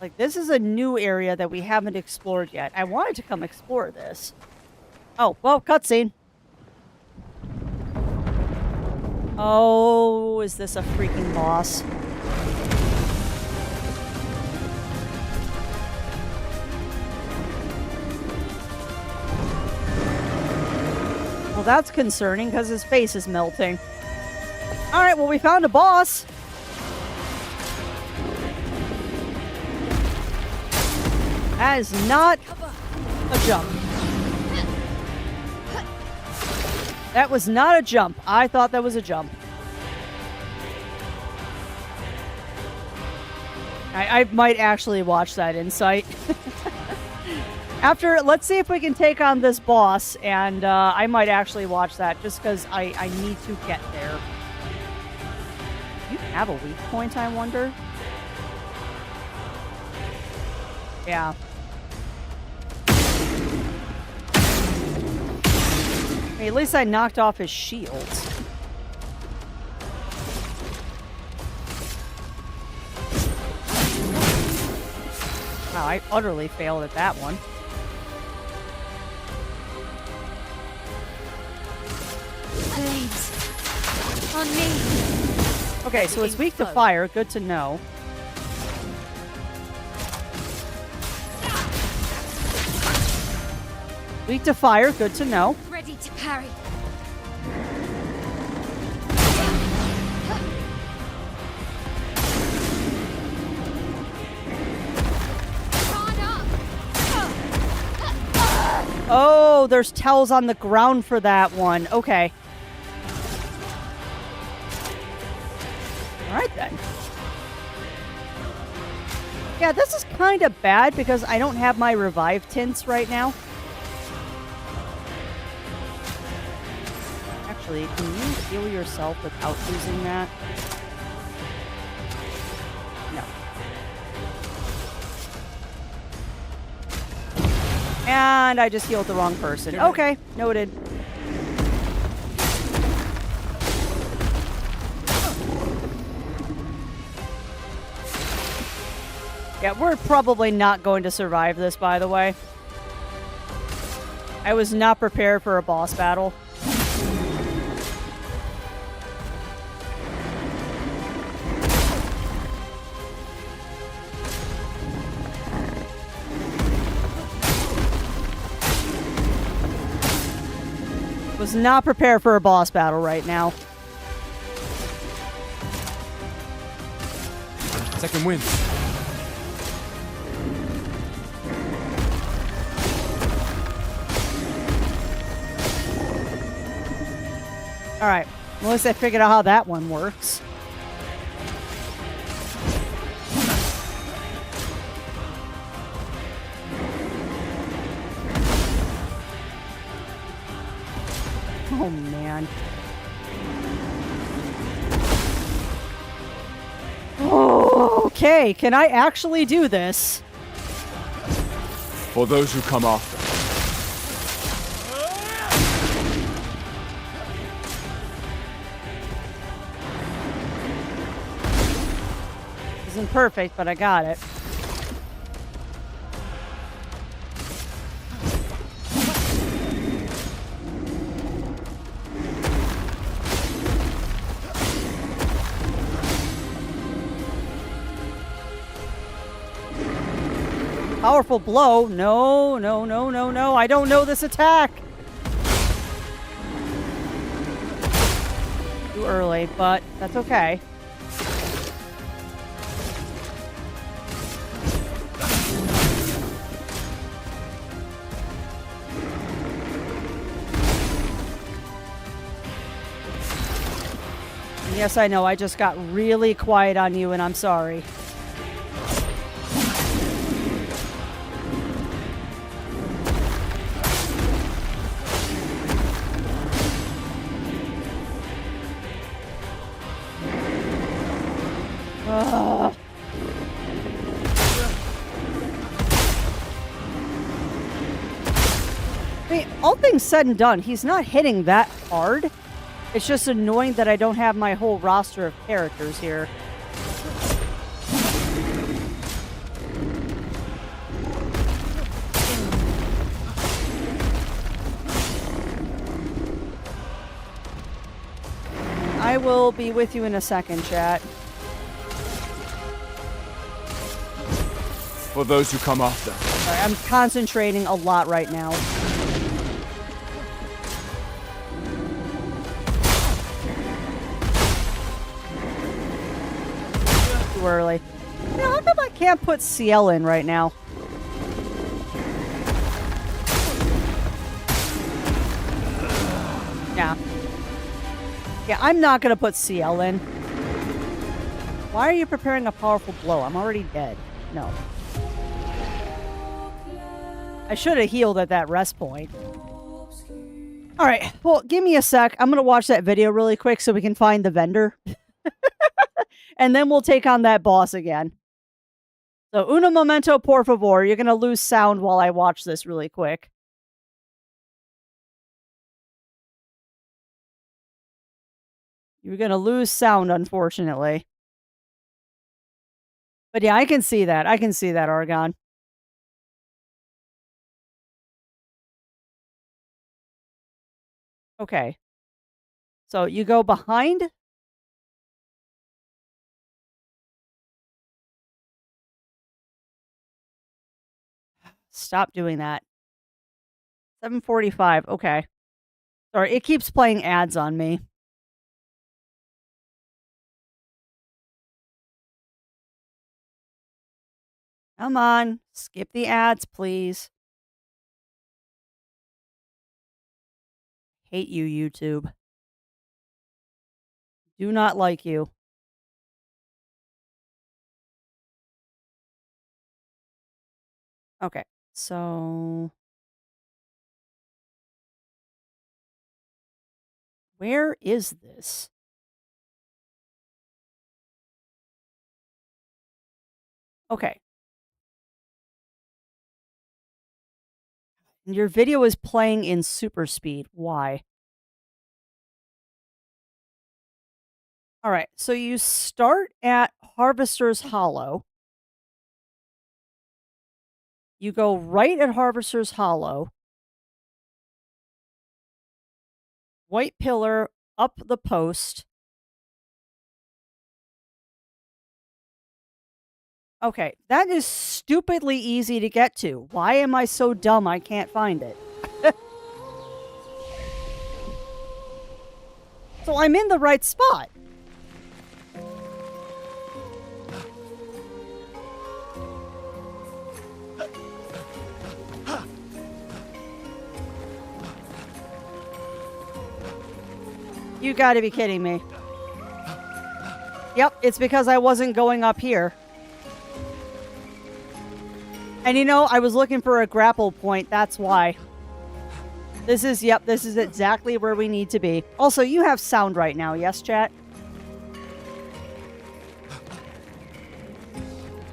Like, this is a new area that we haven't explored yet. I wanted to come explore this. Oh, well, cutscene. Oh, is this a freaking boss? Well, that's concerning because his face is melting. Alright, well, we found a boss. That is not a jump. That was not a jump. I thought that was a jump. I might actually watch that insight. Let's see if we can take on this boss, and I might actually watch that just because I need to get there. Do you have a weak point, I wonder? Yeah. Hey, at least I knocked off his shields. Wow, I utterly failed at that one. Flames. On me. Okay, so it's weak to fire. Good to know. Weak to fire. Good to know. Ready to parry. Oh, there's tells on the ground for that one. Okay. All right, then. Yeah, this is kind of bad because I don't have my revive tints right now. Actually, can you heal yourself without using that? No. And I just healed the wrong person. Okay, noted. Yeah, we're probably not going to survive this, by the way. I was not prepared for a boss battle. Was not prepared for a boss battle right now. Second win. All right. Well, at least I figured out how that one works. Oh, man. Oh, okay. Can I actually do this? For those who come after. Isn't perfect, but I got it. Powerful blow. No, no, no, no, no. I don't know this attack. Too early, but that's okay. Yes, I know. I just got really quiet on you, and I'm sorry. Ugh. I mean, all things said and done, he's not hitting that hard. It's just annoying that I don't have my whole roster of characters here. I will be with you in a second, chat. For those who come after. Sorry, I'm concentrating a lot right now. Too early. You know, how come I can't put CL in right now? Yeah. Yeah, I'm not gonna put CL in. Why are you preparing a powerful blow? I'm already dead. No. I should have healed at that rest point. Alright, well, give me a sec. I'm gonna watch that video really quick so we can find the vendor. And then we'll take on that boss again. So, uno momento, por favor. You're gonna lose sound while I watch this really quick. You're gonna lose sound, unfortunately. But yeah, I can see that. I can see that, Argon. Okay. So you go behind. Stop doing that. 7:45. Okay. Sorry, it keeps playing ads on me. Come on. Skip the ads, please. Hate you, YouTube. Do not like you. Okay. So where is this? Okay. Your video is playing in super speed. Why? All right. So you start at Harvester's Hollow. You go right at Harvester's Hollow. White pillar up the post. Okay, that is stupidly easy to get to. Why am I so dumb I can't find it? So I'm in the right spot. You gotta be kidding me. Yep, it's because I wasn't going up here. And you know, I was looking for a grapple point, that's why. This is exactly where we need to be. Also, you have sound right now, yes, chat?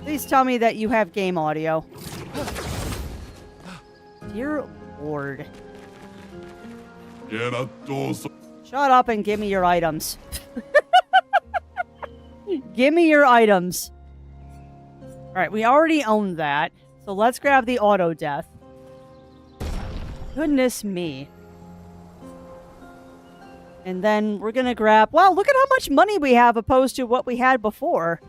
Please tell me that you have game audio. Dear Lord. Shut up and give me your items. Give me your items. Alright, we already own that. So let's grab the auto death. Goodness me. And then we're gonna grab... Wow, look at how much money we have opposed to what we had before.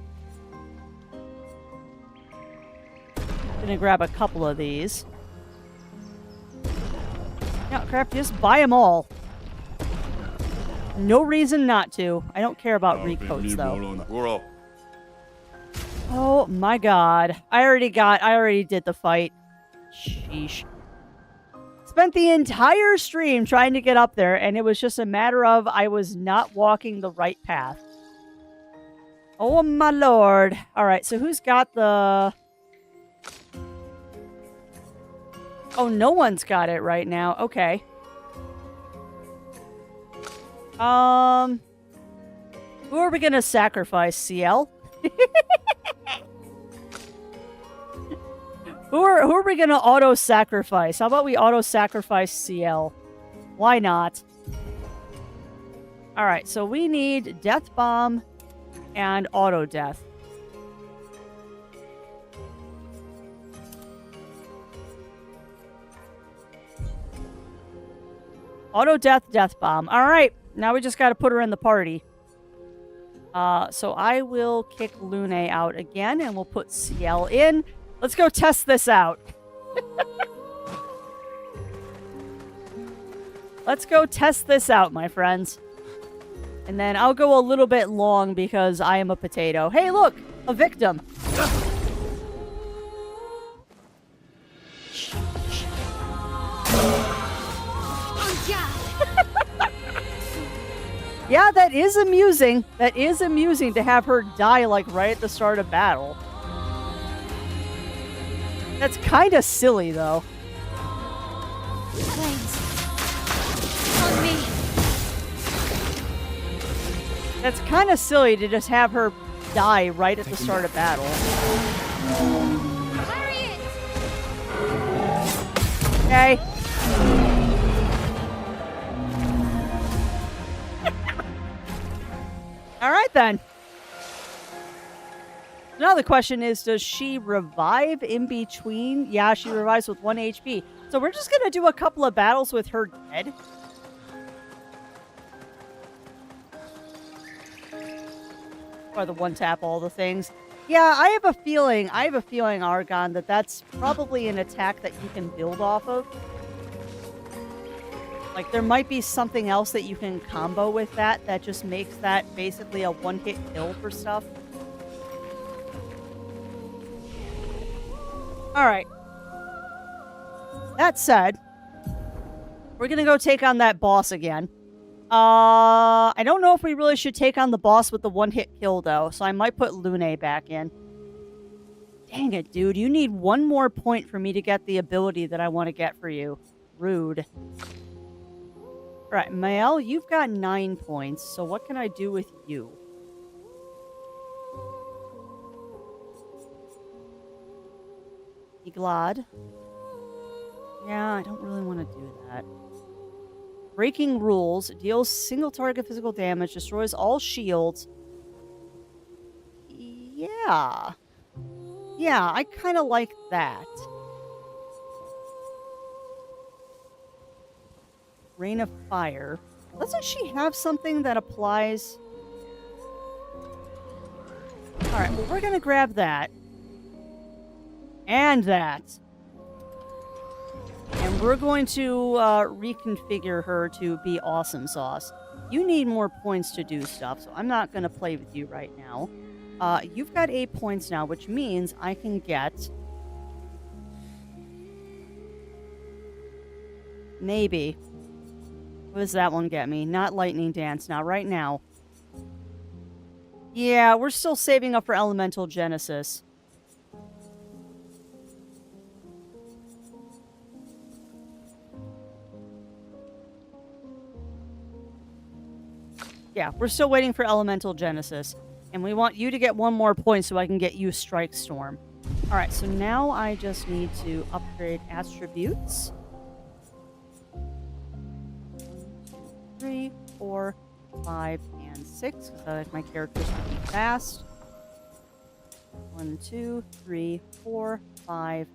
Gonna grab a couple of these. Yeah, crap, just buy them all. No reason not to. I don't care about recoats, though. Oh my god. I already did the fight. Sheesh. Spent the entire stream trying to get up there, and it was just a matter of I was not walking the right path. Oh my lord. Alright, so who's got the... Oh, no one's got it right now. Okay. Who are we gonna sacrifice, CL? Who are we gonna auto-sacrifice? How about we auto-sacrifice CL? Why not? Alright, so we need Death Bomb and Auto-Death. Auto-Death, Death Bomb. Alright, now we just gotta put her in the party. So I will kick Lune out again, and we'll put CL in. Let's go test this out. Let's go test this out, my friends. And then I'll go a little bit long because I am a potato. Hey, look! A victim! Yeah, that is amusing. That is amusing to have her die, like, right at the start of battle. That's kind of silly, though. Flames. On me. That's kind of silly to just have her die right at the start of battle. Harriet! Okay. Alright then. Now the question is, does she revive in between? Yeah, she revives with 1 HP. So we're just going to do a couple of battles with her dead. Or the one tap all the things. Yeah, I have a feeling, Argon, that that's probably an attack that you can build off of. Like, there might be something else that you can combo with that just makes that basically a one-hit kill for stuff. Alright. That said, we're gonna go take on that boss again. I don't know if we really should take on the boss with the one-hit kill, though, so I might put Lune back in. Dang it, dude. You need one more point for me to get the ability that I want to get for you. Rude. Alright, Mael, you've got 9 points, so what can I do with you? Iglad. Yeah, I don't really want to do that. Breaking rules. Deals single target physical damage. Destroys all shields. Yeah. Yeah, I kind of like that. Rain of Fire. Doesn't she have something that applies? Alright, well, we're going to grab that. And that. And we're going to reconfigure her to be Awesome Sauce. You need more points to do stuff, so I'm not going to play with you right now. You've got 8 points now, which means I can get... Maybe. What does that one get me? Not Lightning Dance, not right now. Yeah, we're still saving up for Elemental Genesis. Yeah, we're still waiting for Elemental Genesis. And we want you to get 1 more point so I can get you Strike Storm. Alright, so now I just need to upgrade attributes. 3, 4, 5, and 6, because I like my characters to be fast. 1, 2, 3, 4, 5,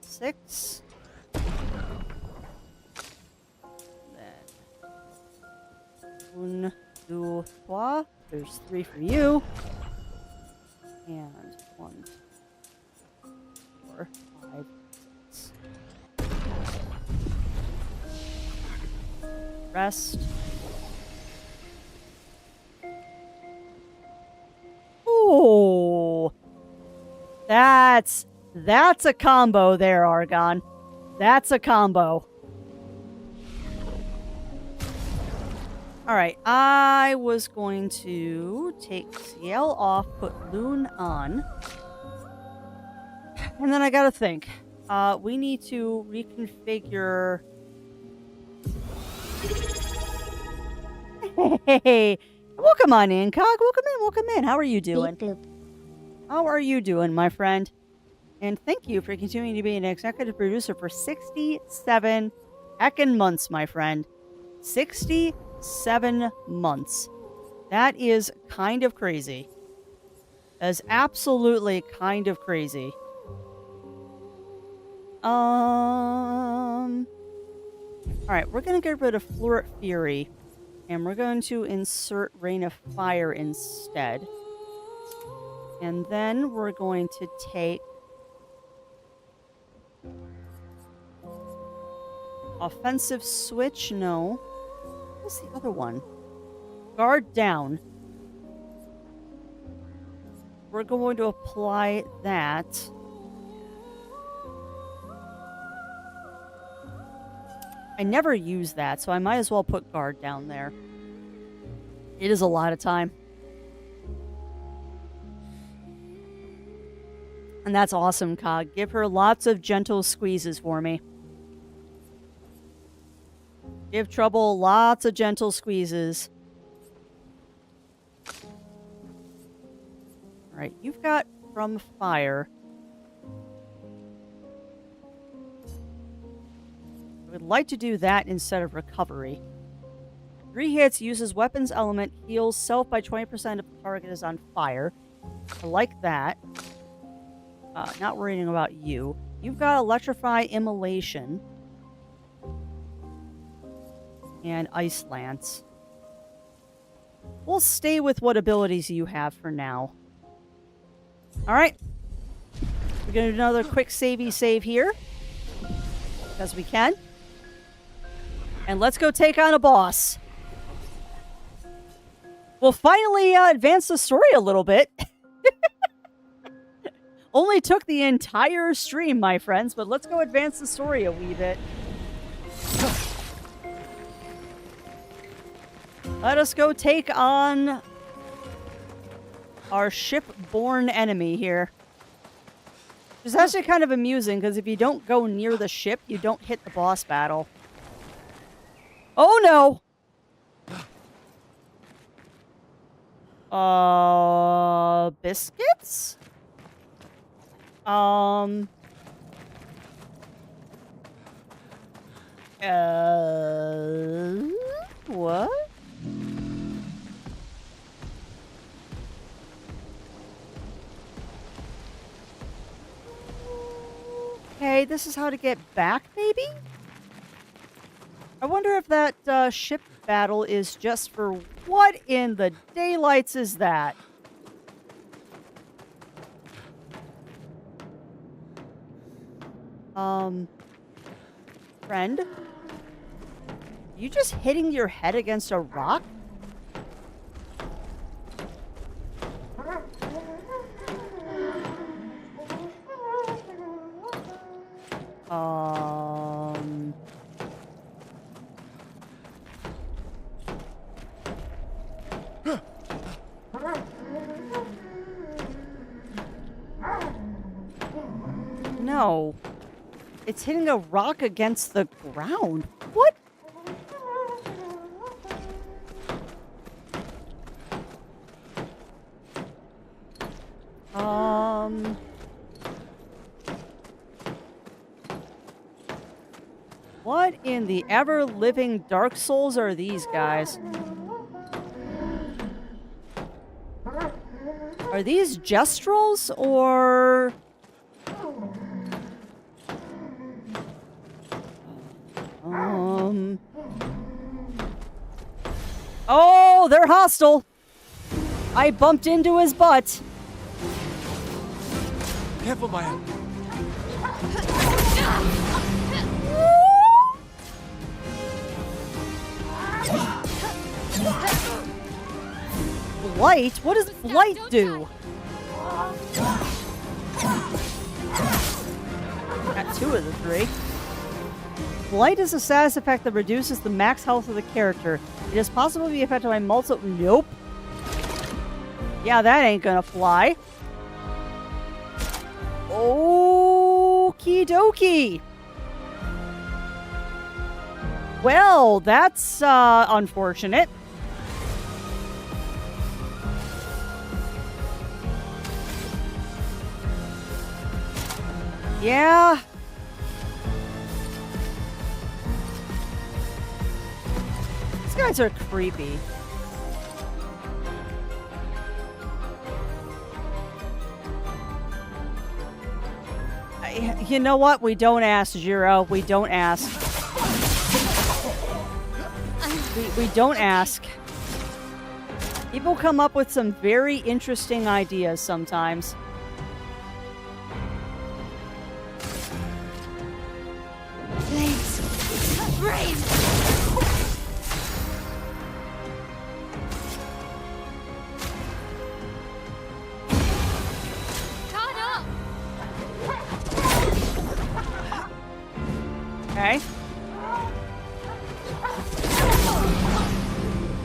6. Then 1, 2, 3. There's 3 for you. And 1, 4, 5, 6. Rest. Ooh. That's a combo there, Argon. That's a combo. Alright, I was going to take Ciel off, put Loon on. And then I gotta think. We need to reconfigure... Hey! Welcome on in, Cog. Welcome in. How are you doing? How are you doing, my friend? And thank you for continuing to be an executive producer for 67 heckin' months, my friend. 67 months. That is kind of crazy. That is absolutely kind of crazy. Alright, we're gonna get rid of Fluoret Fury. And we're going to insert Rain of Fire instead. And then we're going to take Offensive Switch, no. What's the other one? Guard Down. We're going to apply that. I never use that, so I might as well put Guard Down there. It is a lot of time. And that's awesome, Cog. Give her lots of gentle squeezes for me. Give Trouble lots of gentle squeezes. Alright, you've got From Fire. I would like to do that instead of Recovery. 3 hits, uses Weapons Element, heals self by 20% if the target is on fire. I like that. Not worrying about you. You've got Electrify, Immolation, and Ice Lance. We'll stay with what abilities you have for now. Alright. We're going to do another quick save here. Because we can. And let's go take on a boss. We'll finally advance the story a little bit. Only took the entire stream, my friends, but let's go advance the story a wee bit. Let us go take on our ship-borne enemy here. It's actually kind of amusing, because if you don't go near the ship, you don't hit the boss battle. Oh no! Biscuits? What? Okay, this is how to get back, maybe? I wonder if that ship battle is just for... What in the daylights is that? Friend? You just hitting your head against a rock? No. It's hitting a rock against the ground. What? What in the ever-living Dark Souls are these guys? Are these Gestrels or... Oh, they're hostile. I bumped into his butt. Careful, Maya. Blight? What does Blight do? Got 2 of the 3. Blight is a status effect that reduces the max health of the character. It is possible to be affected by multiple... Nope. Yeah, that ain't gonna fly. Okie dokie. Well, that's unfortunate. Yeah. These guys are creepy. You know what? We don't ask, Jiro. We don't ask. We don't ask. People come up with some very interesting ideas sometimes. Flames. Brave. Okay.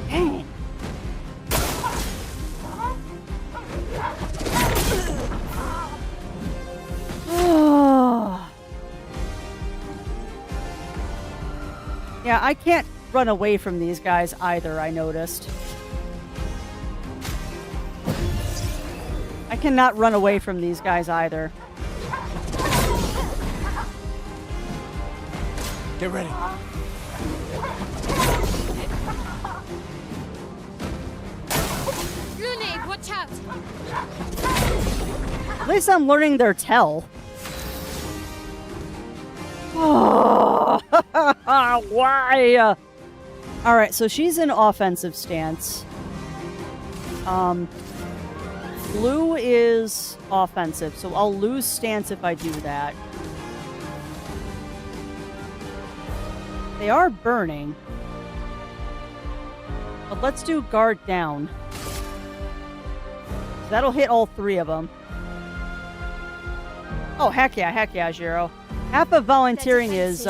Dang. Yeah, I can't run away from these guys either, I noticed. I cannot run away from these guys either. Get ready. Lune, watch out! At least I'm learning their tell. Oh, why? Alright, so she's in offensive stance. Blue is offensive, so I'll lose stance if I do that. They are burning. But let's do guard down. That'll hit all three of them. Oh, heck yeah, Jiro. Half of volunteering is,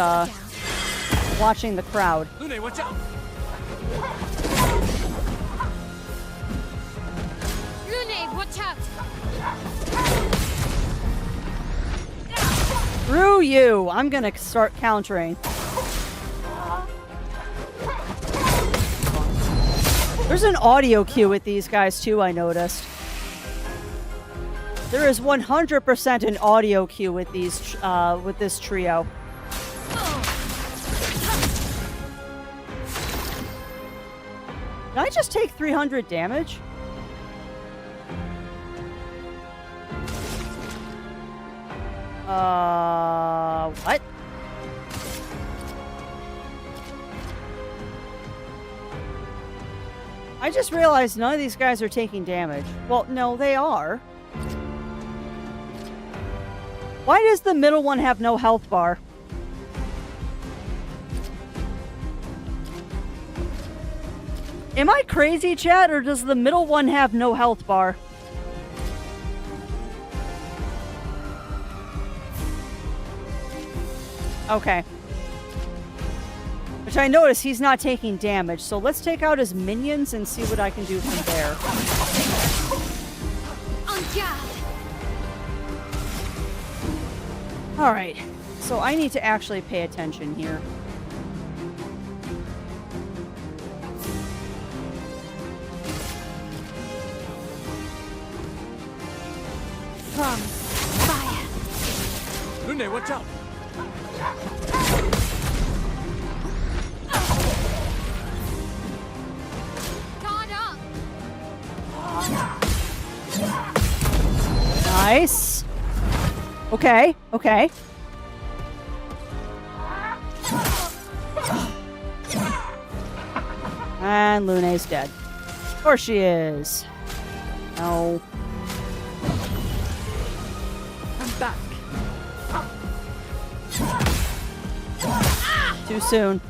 watching the crowd. Lune, watch out! Lune, watch out! Screw you! I'm gonna start countering. There's an audio cue with these guys, too, I noticed. There is 100% an audio cue with these, with this trio. Did I just take 300 damage? What? I just realized none of these guys are taking damage. Well, no, they are. Why does the middle one have no health bar? Am I crazy, chat, or does the middle one have no health bar? Okay. Which I notice he's not taking damage, so let's take out his minions and see what I can do from there. Alright, so I need to actually pay attention here. From fire. Lune, watch out! Nice. Okay, okay. And Lune's dead. Of course she is. No. I'm back. Too soon.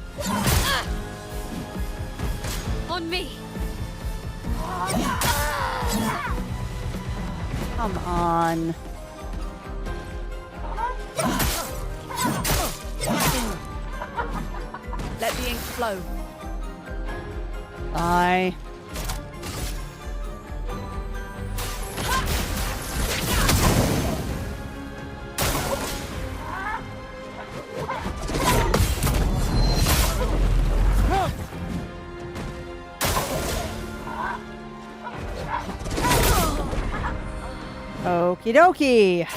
On me. Come on. flow. Bye. Okie dokie.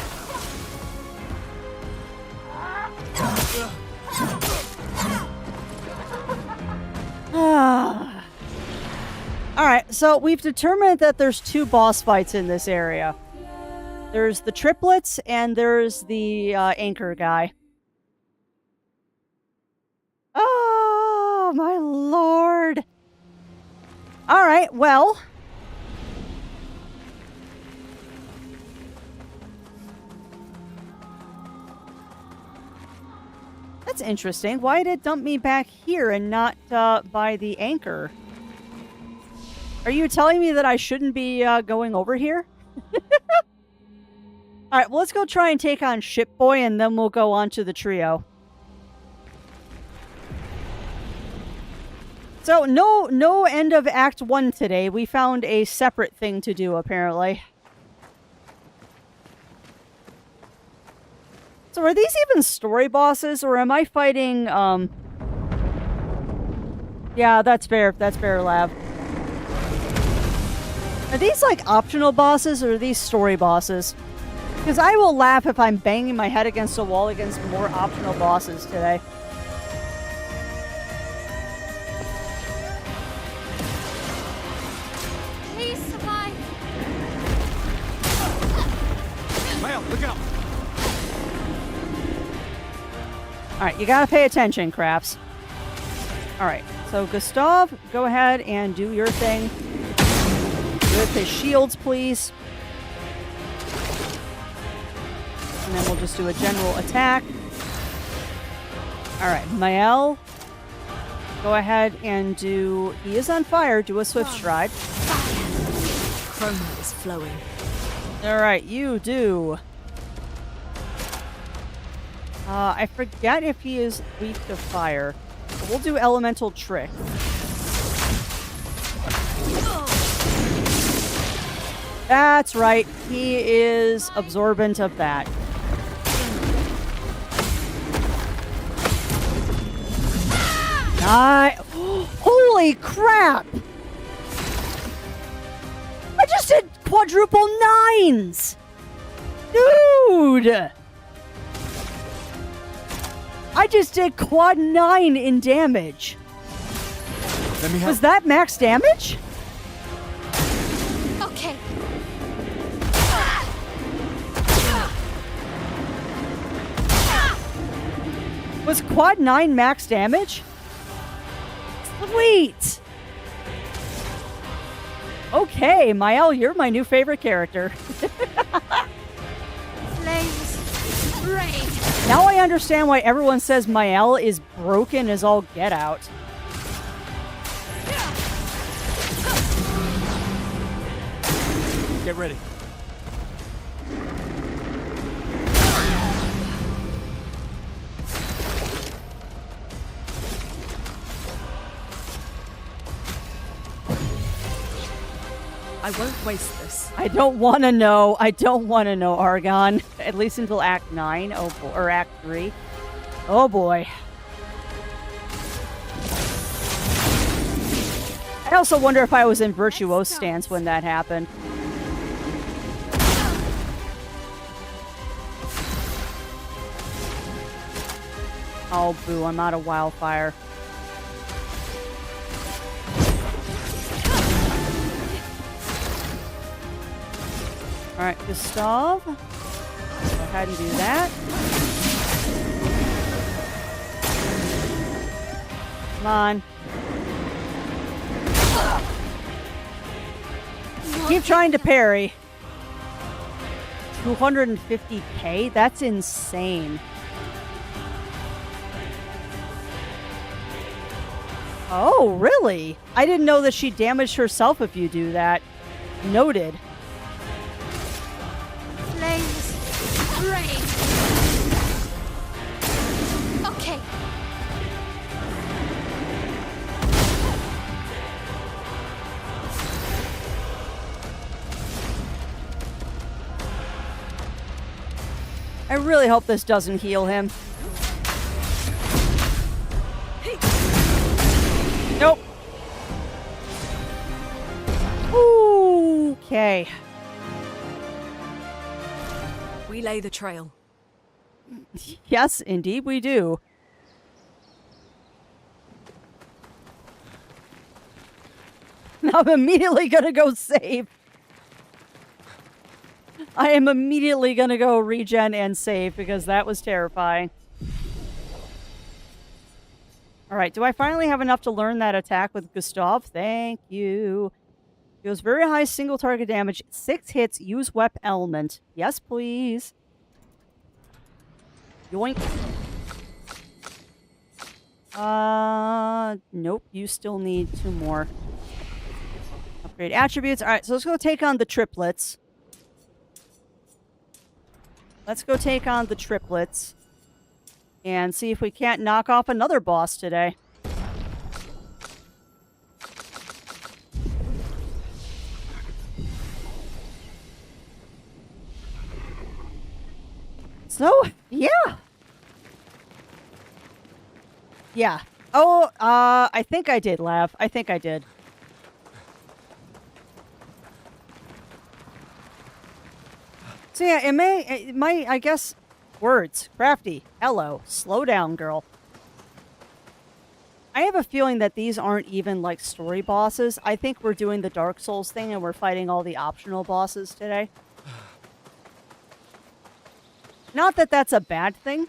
Alright, so we've determined that there's 2 boss fights in this area. There's the triplets and there's the anchor guy. Oh, my lord. Alright, well. That's interesting. Why did it dump me back here and not by the anchor? Are you telling me that I shouldn't be going over here? Alright, well, let's go try and take on Shipboy, and then we'll go on to the trio. So, no end of Act 1 today. We found a separate thing to do, apparently. So are these even story bosses, or am I fighting, Yeah, that's fair. That's fair, Lav. Are these, like, optional bosses, or are these story bosses? Because I will laugh if I'm banging my head against a wall against more optional bosses today. Please survive. Mael, look out! Alright, you gotta pay attention, Crafts. Alright, so Gustav, go ahead and do your thing. With his shields, please. And then we'll just do a general attack. Alright, Mael, go ahead and do... He is on fire. Do a Swift Stride. Chroma is flowing. Alright, you do... I forget if he is weak to fire. But we'll do Elemental Trick. That's right. He is absorbent of that. Holy crap! I just did quadruple 9s! Dude! I just did quad 9 in damage. Let me help. Was that max damage? Okay. Was quad 9 max damage? Sweet! Okay, Mael, you're my new favorite character. Flames rain. Now I understand why everyone says Mael is broken as all get out. Get ready. I won't waste this. I don't want to know. I don't want to know, Argon. At least until Act 9. Oh, or Act 3. Oh, boy. I also wonder if I was in Virtuose stance when that happened. Oh, boo. I'm out of wildfire. Alright, Gustav. Go ahead and do that. Come on. Keep trying to parry. 250k? That's insane. Oh, really? I didn't know that she damaged herself if you do that. Noted. Flames rain. Okay. I really hope this doesn't heal him. Nope. Okay. We lay the trail. Yes, indeed we do. Now I'm immediately gonna go save. I am immediately gonna go regen and save because that was terrifying. Alright, do I finally have enough to learn that attack with Gustav? Thank you. Deals very high single target damage. 6 hits, use Wep Element. Yes, please. Yoink. Nope, you still need 2 more. Upgrade attributes. Alright, so let's go take on the triplets. Let's go take on the triplets. And see if we can't knock off another boss today. So, yeah. Yeah. Oh, I think I did, Lav. I think I did. So yeah, it might, I guess, words. Crafty. Hello. Slow down, girl. I have a feeling that these aren't even, like, story bosses. I think we're doing the Dark Souls thing and we're fighting all the optional bosses today. Not that that's a bad thing,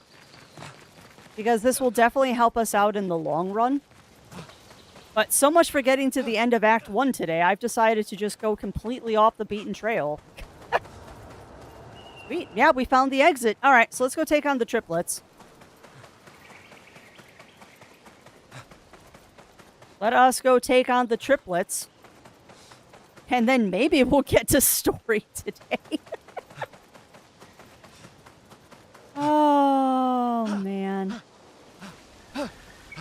because this will definitely help us out in the long run. But so much for getting to the end of Act 1 today. I've decided to just go completely off the beaten trail. Sweet. Yeah, we found the exit. Alright, so let's go take on the triplets. Let us go take on the triplets. And then maybe we'll get to story today. Oh, man.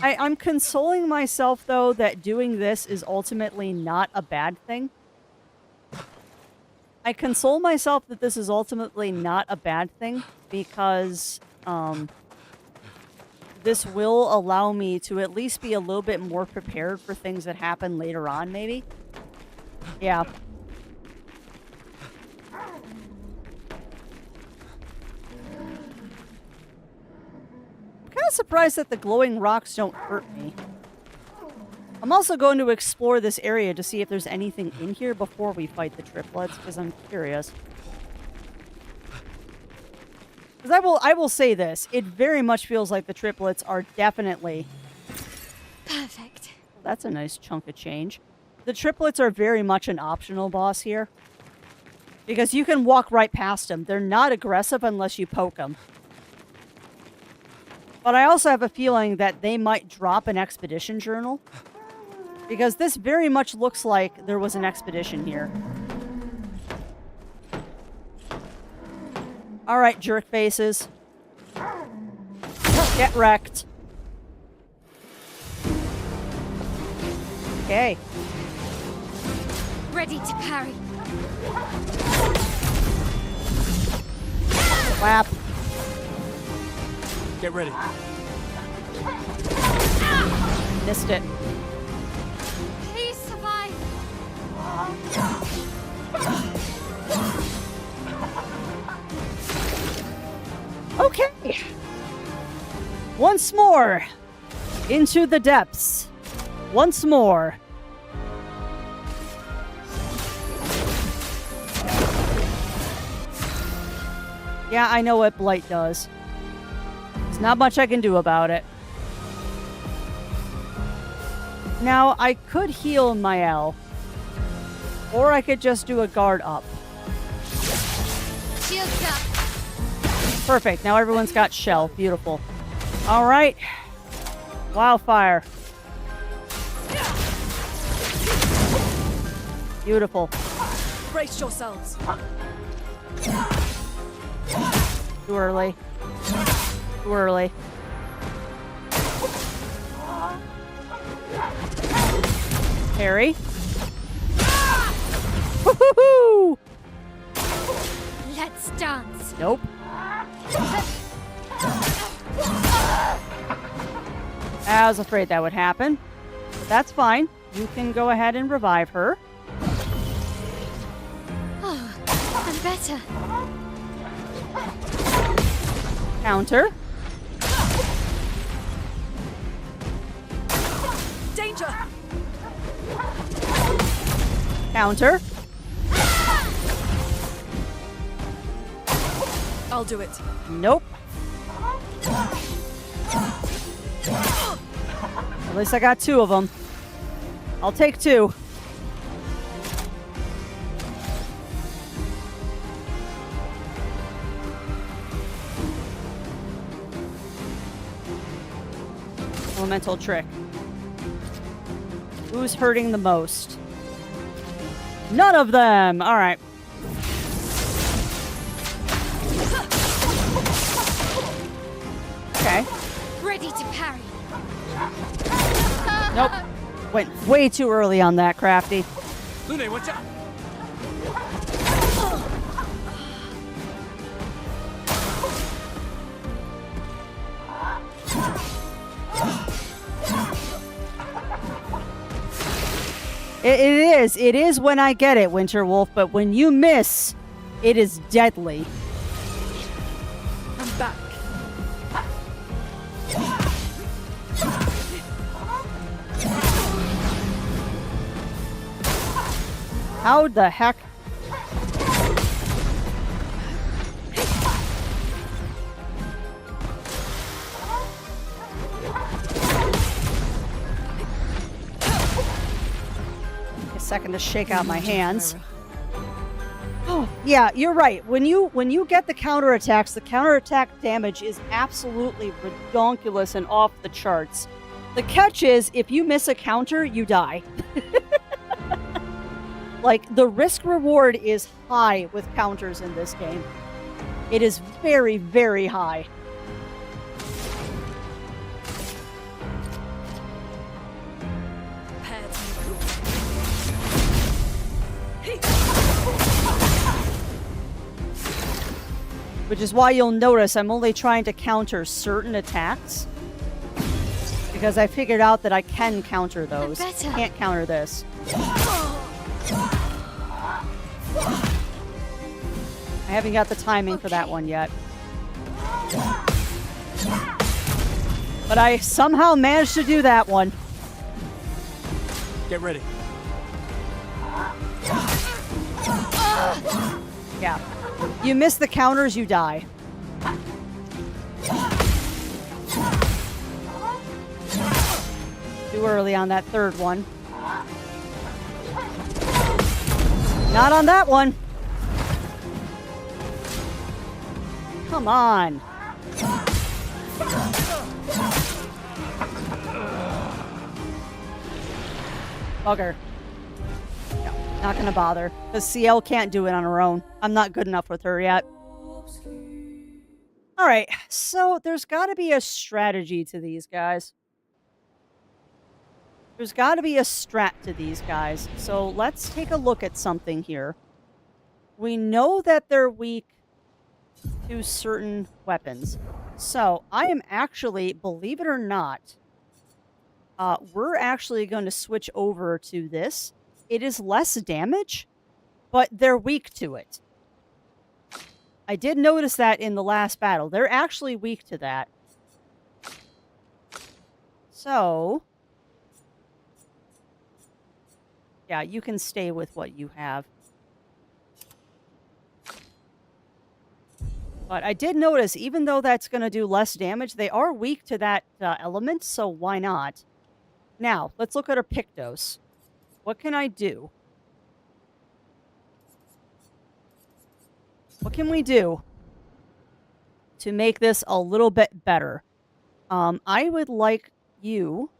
I'm consoling myself, though, that doing this is ultimately not a bad thing. I console myself that this is ultimately not a bad thing because this will allow me to at least be a little bit more prepared for things that happen later on, maybe. Yeah. I'm kind of surprised that the glowing rocks don't hurt me. I'm also going to explore this area to see if there's anything in here before we fight the triplets, because I'm curious. Because I will say this, it very much feels like the triplets are definitely... Perfect. That's a nice chunk of change. The triplets are very much an optional boss here. Because you can walk right past them. They're not aggressive unless you poke them. But I also have a feeling that they might drop an expedition journal. Because this very much looks like there was an expedition here. Alright, jerk faces. Get wrecked. Okay. Ready to parry. Slap. Get ready. Missed it. Please survive. Okay. Once more. Into the depths. Once more. Yeah, I know what Blight does. There's not much I can do about it. Now, I could heal Mael. Or I could just do a guard up. Shields up. Perfect. Now everyone's got shell. Beautiful. All right. Wildfire. Beautiful. Brace yourselves. Too early. Too early. Harry. Woohoo! Let's dance. Nope. I was afraid that would happen. But that's fine. You can go ahead and revive her. Oh, I'm better. Counter. Danger! Counter. I'll do it. Nope. At least I got 2 of them. I'll take 2. Elemental trick. Who's hurting the most? None of them! Alright. Okay. Ready to parry. Nope. Went way too early on that, Crafty. Lune, watch out! It is when I get it, Winter Wolf, but when you miss, it is deadly. I'm back. How the heck? A second to shake out my hands. Oh, yeah, you're right. When you get the counterattacks, the counterattack damage is absolutely redonkulous and off the charts. The catch is, if you miss a counter, you die. Like, the risk reward is high with counters in this game. It is very, very high. Which is why you'll notice I'm only trying to counter certain attacks. Because I figured out that I can counter those. Can't counter this. I haven't got the timing for that one yet. But I somehow managed to do that one. Get ready. Yeah. You miss the counters, you die. Too early on that third one. Not on that one. Come on. Bugger. No, not gonna bother. Because CL can't do it on her own. I'm not good enough with her yet. Alright, so there's gotta be a strategy to these guys. There's gotta be a strat to these guys. So let's take a look at something here. We know that they're weak to certain weapons. So I am actually, believe it or not, we're actually going to switch over to this. It is less damage, but they're weak to it. I did notice that in the last battle. They're actually weak to that. So, yeah, you can stay with what you have. But I did notice, even though that's going to do less damage, they are weak to that element, so why not? Now, let's look at our Pictos. What can I do? What can we do to make this a little bit better? I would like you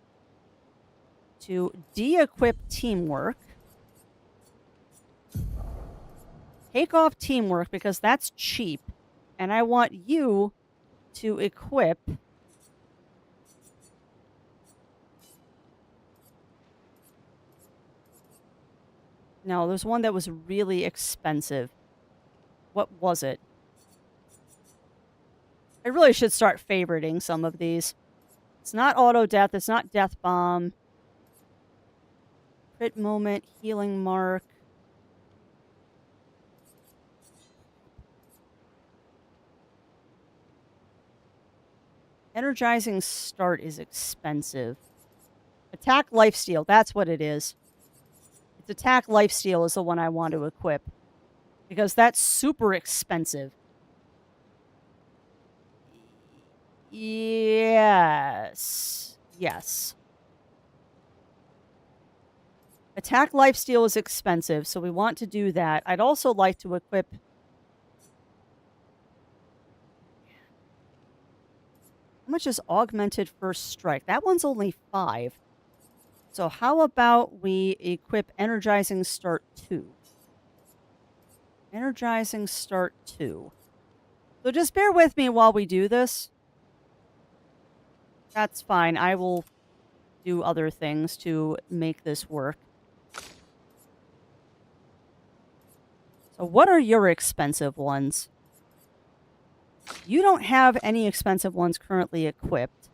to de-equip teamwork. Take off teamwork because that's cheap. And I want you to equip no, there's one that was really expensive. What was it? I really should start favoriting some of these. It's not auto death. It's not death bomb. Crit moment, healing mark. Energizing start is expensive. Attack lifesteal, that's what it is. It's attack lifesteal is the one I want to equip. Because that's super expensive. Yes. Yes. Attack lifesteal is expensive, so we want to do that. I'd also like to equip... How much is augmented first strike? That one's only 5. So how about we equip energizing start 2? Energizing start 2. So just bear with me while we do this. That's fine. I will do other things to make this work. So what are your expensive ones? You don't have any expensive ones currently equipped.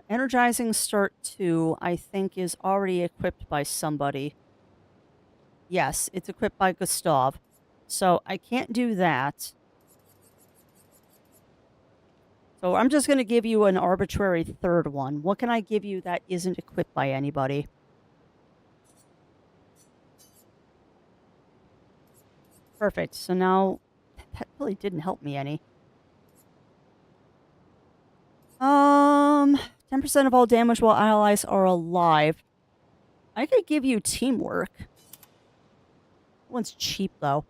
Energizing start 2, I think, is already equipped by somebody. Yes, it's equipped by Gustav. So I can't do that. So I'm just going to give you an arbitrary third one. What can I give you that isn't equipped by anybody? Perfect. So now, that really didn't help me any. 10% of all damage while allies are alive. I could give you teamwork. That one's cheap, though.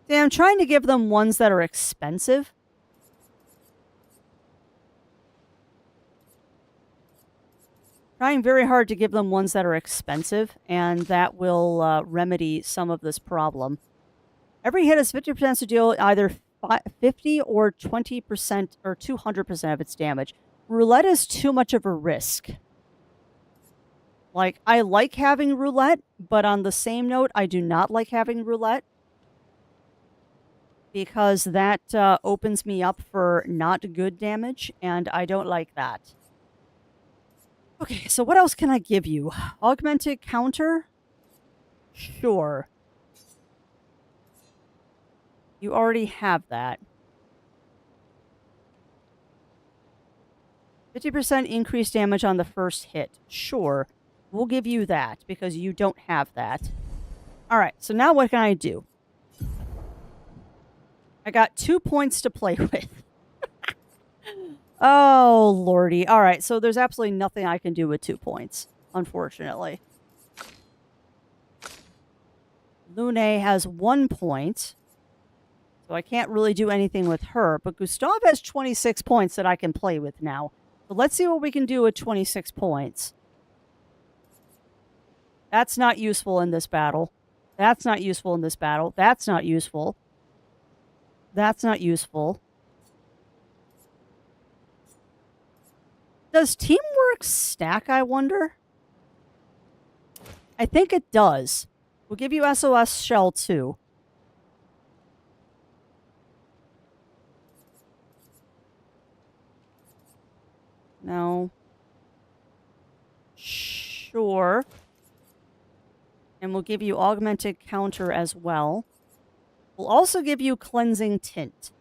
See, I'm trying to give them ones that are expensive. Trying very hard to give them ones that are expensive, and that will remedy some of this problem. Every hit has 50% to deal either 50 or 20% or 200% of its damage. Roulette is too much of a risk. Like, I like having roulette, but on the same note, I do not like having roulette. Because that opens me up for not good damage, and I don't like that. Okay, so what else can I give you? Augmented counter? Sure. You already have that. 50% increased damage on the first hit. Sure. We'll give you that, because you don't have that. Alright, so now what can I do? I got 2 points to play with. Oh, lordy. All right, so there's absolutely nothing I can do with 2 points, unfortunately. Lune has 1 point, so I can't really do anything with her. But Gustav has 26 points that I can play with now. So let's see what we can do with 26 points. That's not useful in this battle. That's not useful in this battle. That's not useful. That's not useful. Does teamwork stack, I wonder? I think it does. We'll give you SOS Shell too. No. Sure. And we'll give you Augmented Counter as well. We'll also give you Cleansing Tint.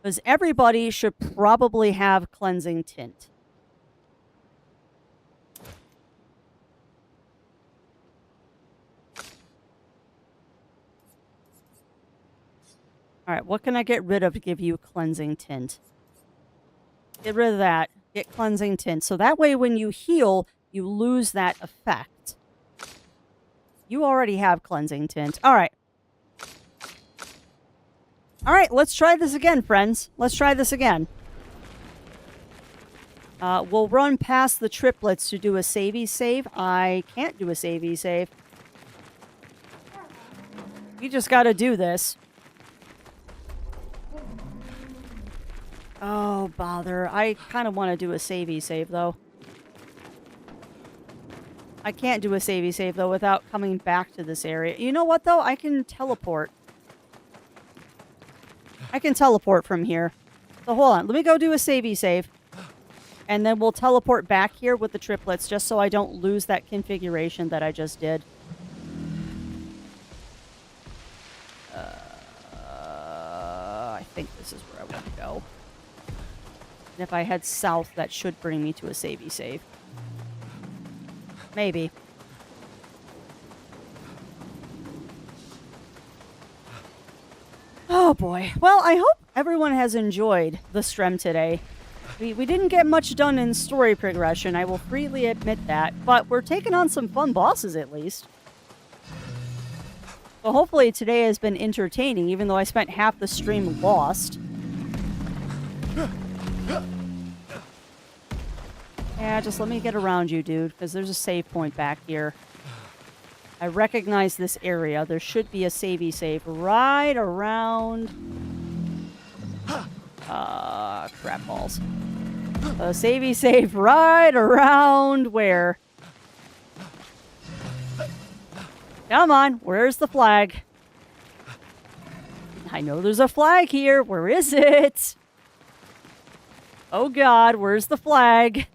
Because everybody should probably have Cleansing Tint. Alright, what can I get rid of to give you Cleansing Tint? Get rid of that. Get Cleansing Tint. So that way when you heal, you lose that effect. You already have Cleansing Tint. Alright. Alright, let's try this again, friends. Let's try this again. We'll run past the triplets to do a savey save. I can't do a savey save. You just gotta do this. Oh, bother. I kind of want to do a savey save, though. I can't do a savey save, though, without coming back to this area. You know what, though? I can teleport. I can teleport from here. So hold on. Let me go do a savey save. And then we'll teleport back here with the triplets, just so I don't lose that configuration that I just did. I think this is where I want to go. And if I head south, that should bring me to a savey save. Maybe. Oh boy. Well, I hope everyone has enjoyed the stream today. We didn't get much done in story progression, I will freely admit that, but we're taking on some fun bosses at least. So hopefully today has been entertaining, even though I spent half the stream lost. Yeah, just let me get around you, dude, because there's a save point back here. I recognize this area. There should be a savey save right around... crap balls. A savey save right around where? Come on, where's the flag? I know there's a flag here. Where is it? Oh God, where's the flag?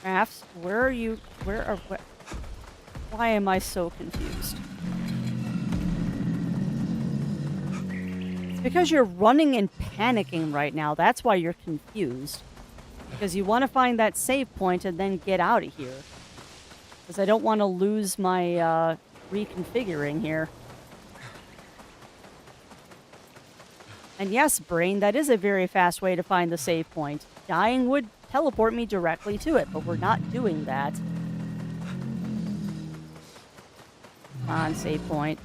Crafts, where are you? Why am I so confused? It's because you're running and panicking right now. That's why you're confused. Because you want to find that save point and then get out of here. Because I don't want to lose my reconfiguring here. And yes, brain, that is a very fast way to find the save point. Dying would teleport me directly to it, but we're not doing that. Come on, save point.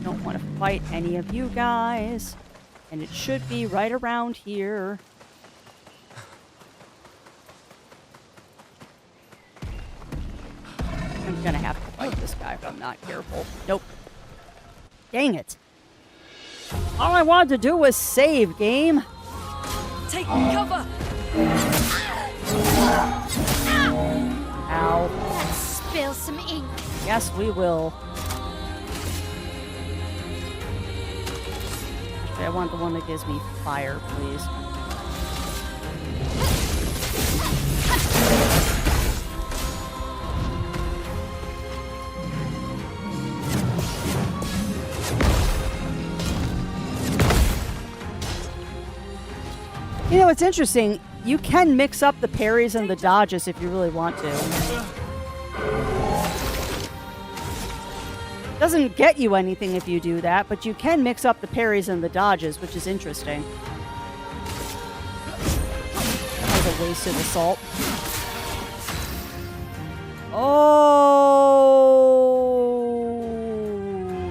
Don't want to fight any of you guys. And it should be right around here. I'm gonna have to fight this guy if I'm not careful. Nope. Dang it. All I wanted to do was save, game. Take cover! Ow. Let's spill some ink. Yes, we will. Actually, I want the one that gives me fire, please. You know, it's interesting. You can mix up the parries and the dodges if you really want to. Doesn't get you anything if you do that, but you can mix up the parries and the dodges, which is interesting. That was a wasted assault. Oh,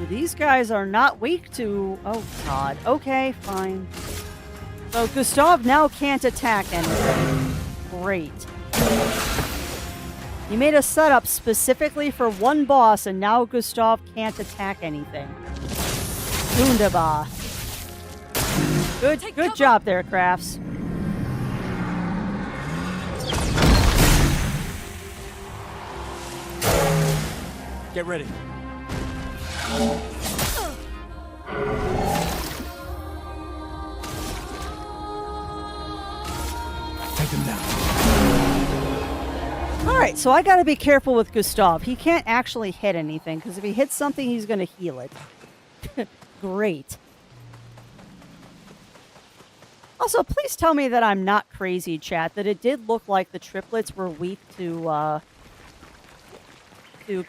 these guys are not weak to... Oh, God. Okay, fine. So Gustav now can't attack anything. Great. You made a setup specifically for one boss, and now Gustav can't attack anything. Wunderbar. Good job there, Crafts. Get ready. Take him down. Alright, so I gotta be careful with Gustav. He can't actually hit anything, because if he hits something, he's gonna heal it. Great. Also, please tell me that I'm not crazy, chat, that it did look like the triplets were weak to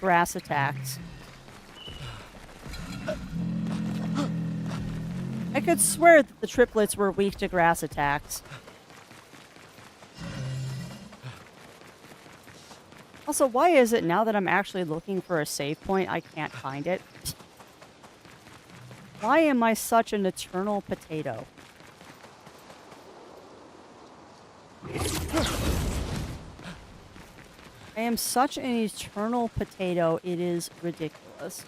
grass attacks. I could swear that the triplets were weak to grass attacks. Also, why is it now that I'm actually looking for a save point, I can't find it? Why am I such an eternal potato? I am such an eternal potato, it is ridiculous.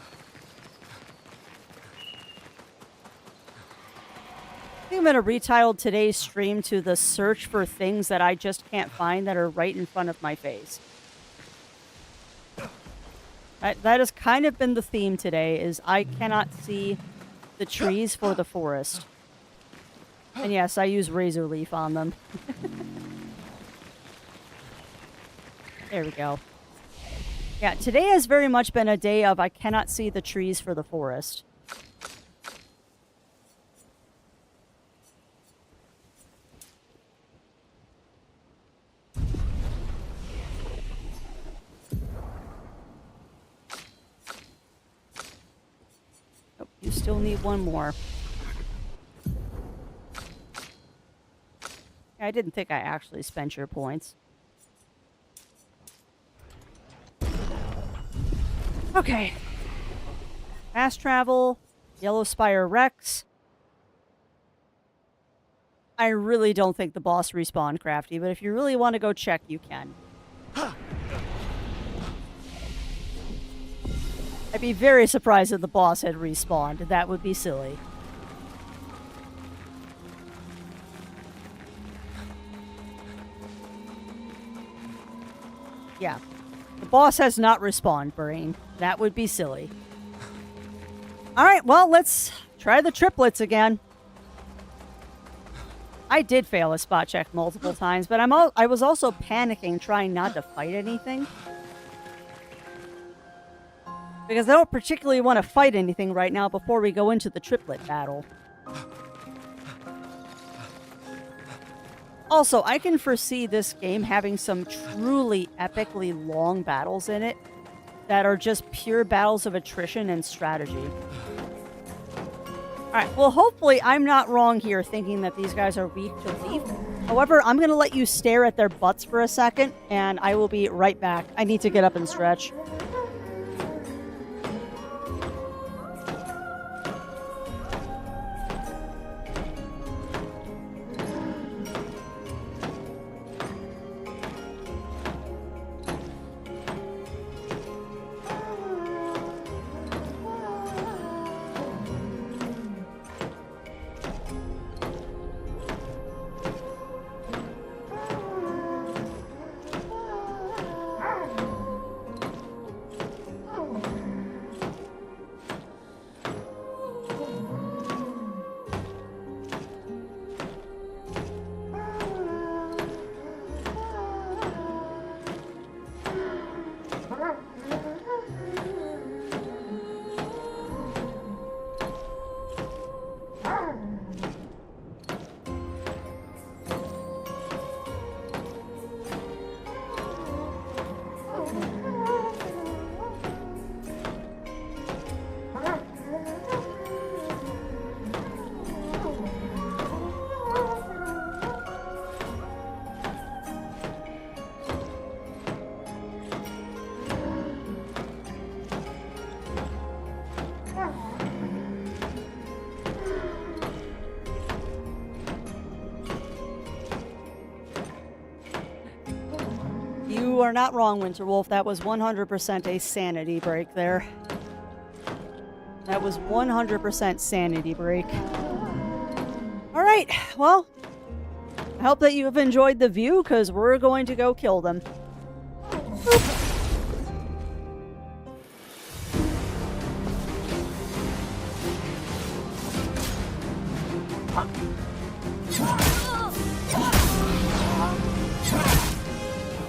I think I'm going to retitle today's stream to the search for things that I just can't find that are right in front of my face. That has kind of been the theme today, is I cannot see the trees for the forest. And yes, I use razor leaf on them. There we go. Yeah, today has very much been a day of I cannot see the trees for the forest. Oh, you still need one more. I didn't think I actually spent your points. Okay. Fast travel, Yellow Spire Rex. I really don't think the boss respawned, Crafty, but if you really want to go check, you can. I'd be very surprised if the boss had respawned. That would be silly. Yeah. The boss has not respawned, Brain. That would be silly. Alright, well, let's try the triplets again. I did fail a spot check multiple times, but I was also panicking trying not to fight anything. Because I don't particularly want to fight anything right now before we go into the triplet battle. Also, I can foresee this game having some truly epically long battles in it that are just pure battles of attrition and strategy. Alright, well, hopefully I'm not wrong here thinking that these guys are weak to leaf. However, I'm going to let you stare at their butts for a second, and I will be right back. I need to get up and stretch. You are not wrong, Winterwolf. That was 100% a sanity break there. That was 100% sanity break. Alright, well, I hope that you have enjoyed the view, because we're going to go kill them. Boop.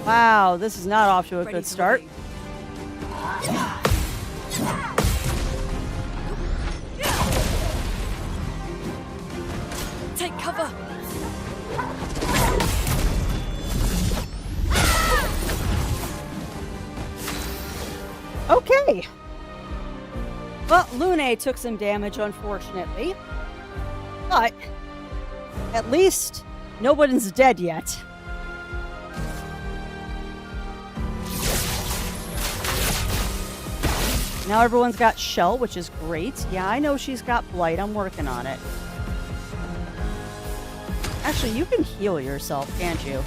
Wow, this is not off to a good start. Take cover. Okay. Well, Lune took some damage, unfortunately. But at least no one's dead yet. Now everyone's got Shell, which is great. Yeah, I know she's got Blight. I'm working on it. Actually, you can heal yourself, can't you?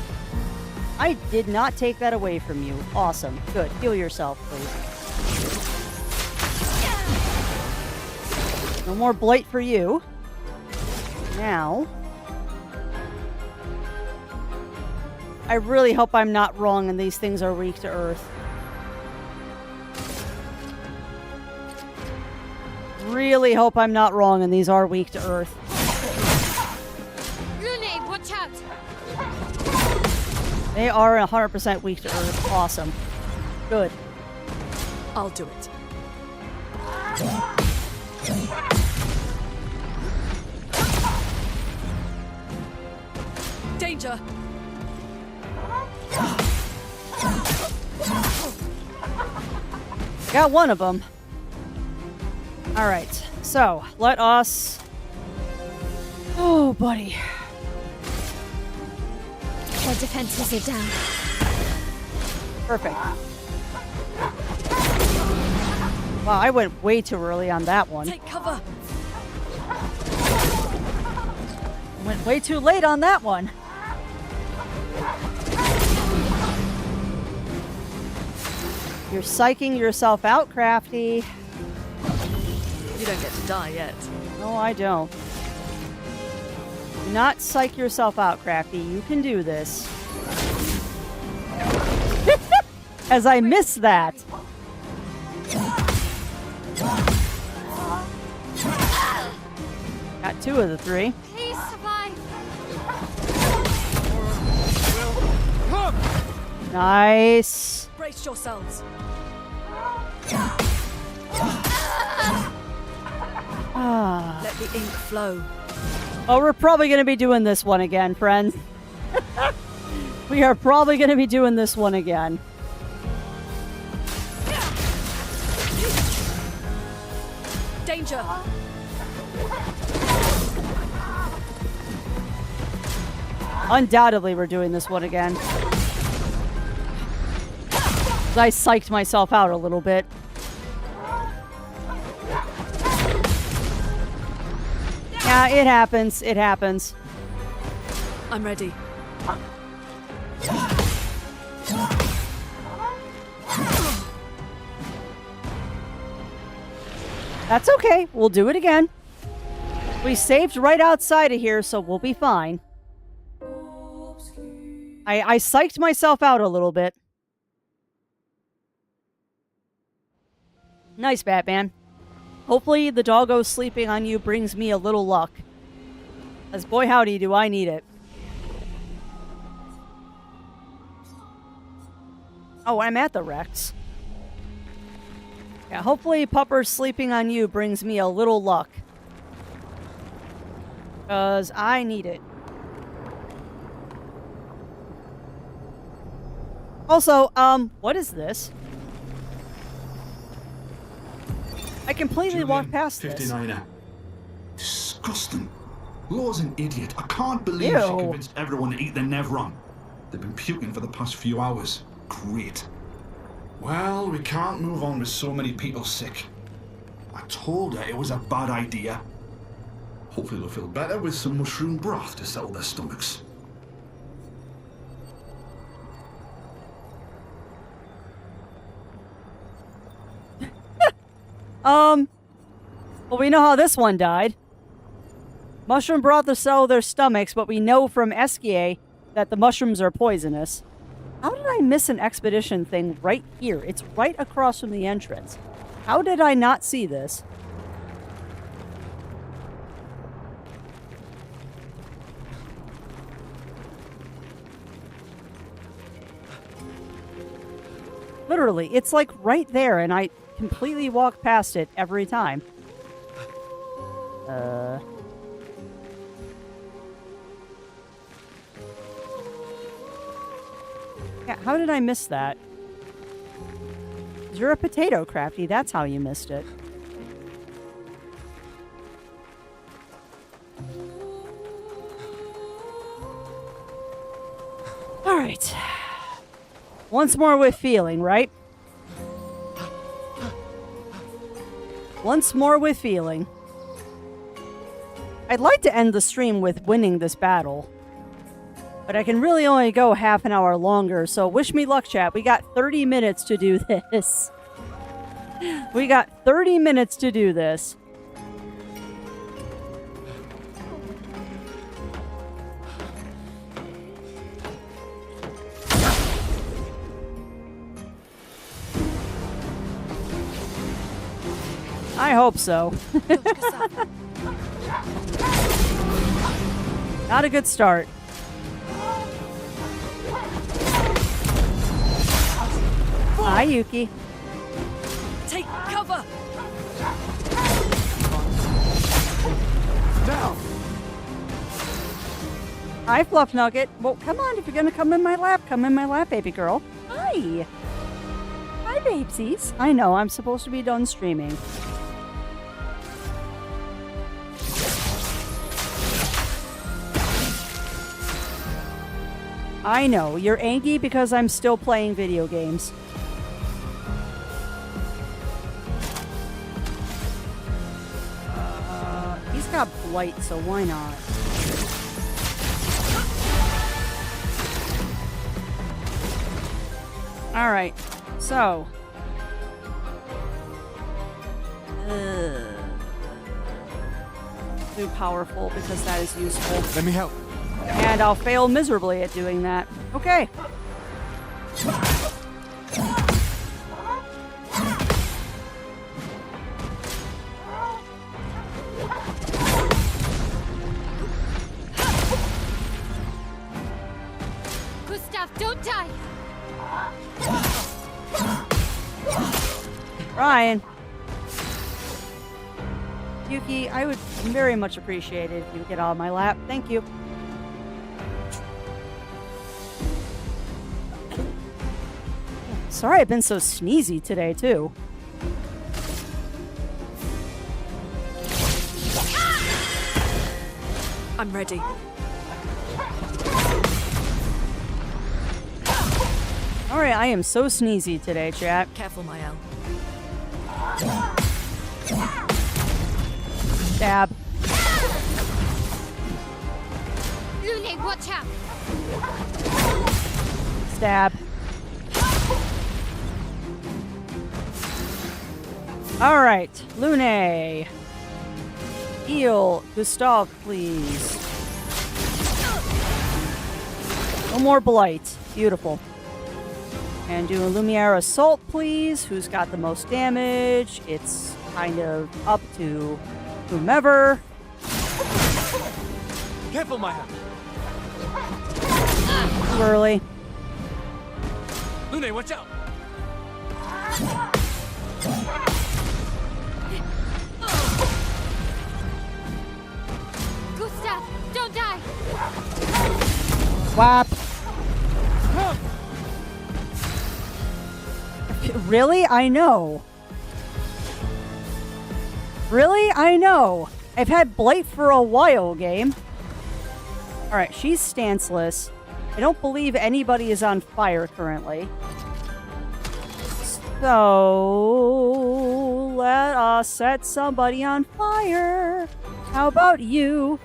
I did not take that away from you. Awesome. Good. Heal yourself, please. No more Blight for you. Now, I really hope I'm not wrong and these things are weak to earth. Really hope I'm not wrong and these are weak to earth. Grenade, watch out! They are 100% weak to earth. Awesome. Good. I'll do it. Danger! Got one of them. All right. So, let us... Oh, buddy. Their defenses are down. Perfect. Wow, I went way too early on that one. Take cover! Went way too late on that one. You're psyching yourself out, Crafty. You don't get to die yet. No, I don't. Do not psych yourself out, Crafty. You can do this. As I miss that. Got 2 of the 3. Please survive. Nice. Brace yourselves. Ah. Let the ink flow. Oh, we're probably going to be doing this one again, friends. We are probably going to be doing this one again. Danger! Undoubtedly, we're doing this one again. I psyched myself out a little bit. Yeah, it happens. It happens. I'm ready. That's okay. We'll do it again. We saved right outside of here, so we'll be fine. I psyched myself out a little bit. Nice, Batman. Hopefully the doggo sleeping on you brings me a little luck. As boy howdy do I need it. Oh, I'm at the Rex. Yeah, hopefully Pupper sleeping on you brings me a little luck. Because I need it. Also, what is this? I completely walked past this. 59er. Disgusting. Law's an idiot. I can't believe Ew. she convinced everyone to eat the Nevron. They've been puking for the past few hours. Great. Well, we can't move on with so many people sick. I told her it was a bad idea. Hopefully they'll feel better with some mushroom broth to settle their stomachs. Well, we know how this one died. Mushroom broth to settle their stomachs, but we know from Esquier that the mushrooms are poisonous. How did I miss an expedition thing right here? It's right across from the entrance. How did I not see this? Literally, it's like right there, and I completely walk past it every time. Yeah, how did I miss that? You're a potato, Crafty. That's how you missed it. All right. Once more with feeling, right? Once more with feeling. I'd like to end the stream with winning this battle. But I can really only go half an hour longer, so wish me luck, chat. We got 30 minutes to do this. We got 30 minutes to do this. I hope so. Not a good start. Hi, Yuki. Take cover! Now! Hi, Fluff Nugget. Well, come on. If you're going to come in my lap, come in my lap, baby girl. Hi. Hi, babesies. I know. I'm supposed to be done streaming. I know. You're angry because I'm still playing video games. He's got blight, so why not? Alright, so. Too powerful because that is useful. Let me help. And I'll fail miserably at doing that. Okay. Gustav, don't die! Ryan. Yuki, I would very much appreciate it if you would get on my lap. Thank you. Sorry I've been so sneezy today, too. I'm ready. Alright, I am so sneezy today, chat. Careful, Mael. Stab. Lune, watch out! Stab. Alright, Lune. Heal. Gustav, please. No more blight. Beautiful. And do a Lumiere Assault, please. Who's got the most damage? It's kind of up to whomever. Careful, Maya. Too early. Lune, watch out. Gustav, don't die! Whap. Really? I know. Really? I know. I've had blight for a while, game. Alright, she's stanceless. I don't believe anybody is on fire currently. So let us set somebody on fire. How about you?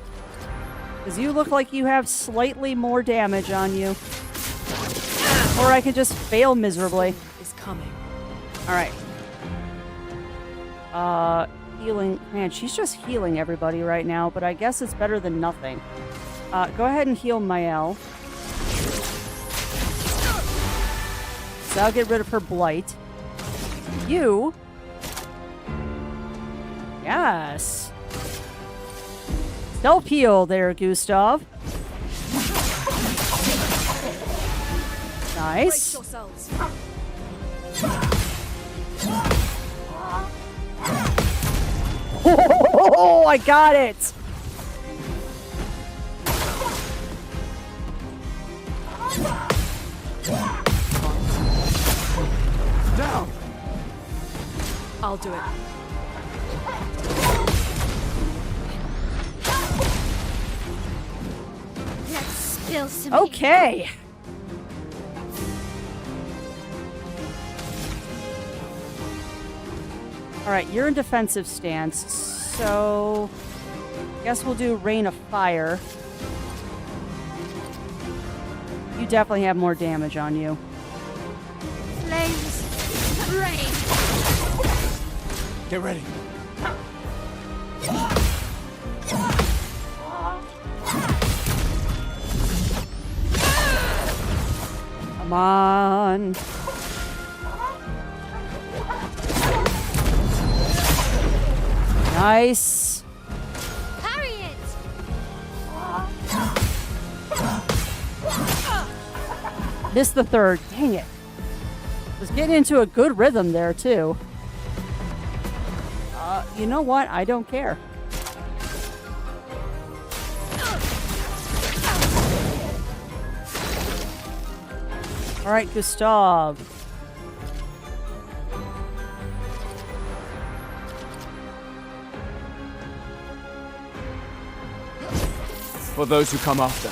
Because you look like you have slightly more damage on you. Or I can just fail miserably. Is coming. Alright. Healing. Man, she's just healing everybody right now, but I guess it's better than nothing. Go ahead and heal Mael. So I'll get rid of her blight. You. Yes. Self-heal there, Gustav. Nice. Brace yourselves. Oh, I got it. Down. I'll do it. Let's spill some. Okay. Alright, you're in defensive stance, so I guess we'll do Rain of Fire. You definitely have more damage on you. Flames, rain. Get ready. Come on. Nice. Parry it! Missed the third. Dang it. Was getting into a good rhythm there, too. You know what? I don't care. All right, Gustav. For those who come after.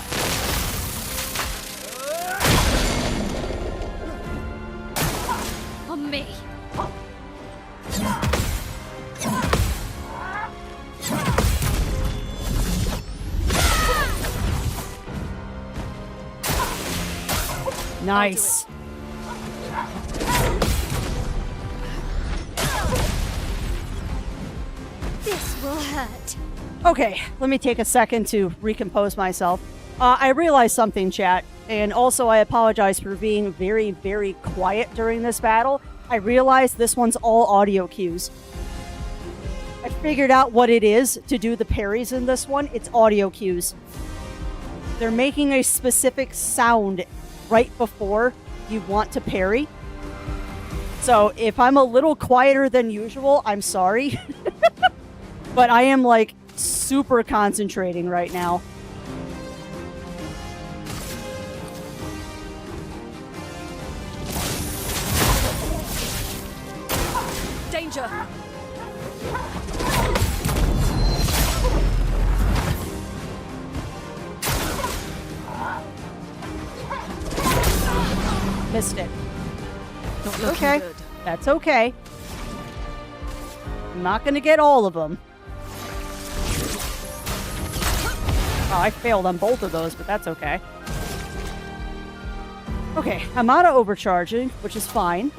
On me. Nice. This will hurt. Okay, let me take a second to recompose myself. I realized something, chat, and also I apologize for being very, very quiet during this battle. I realized this one's all audio cues. I figured out what it is to do the parries in this one. It's audio cues. They're making a specific sound right before you want to parry. So if I'm a little quieter than usual, I'm sorry. But I am like super concentrating right now. Danger! Missed it. Not looking Okay, good. that's okay. I'm not gonna get all of them. Oh, I failed on both of those, but that's okay. Okay, I'm out of overcharging, which is fine.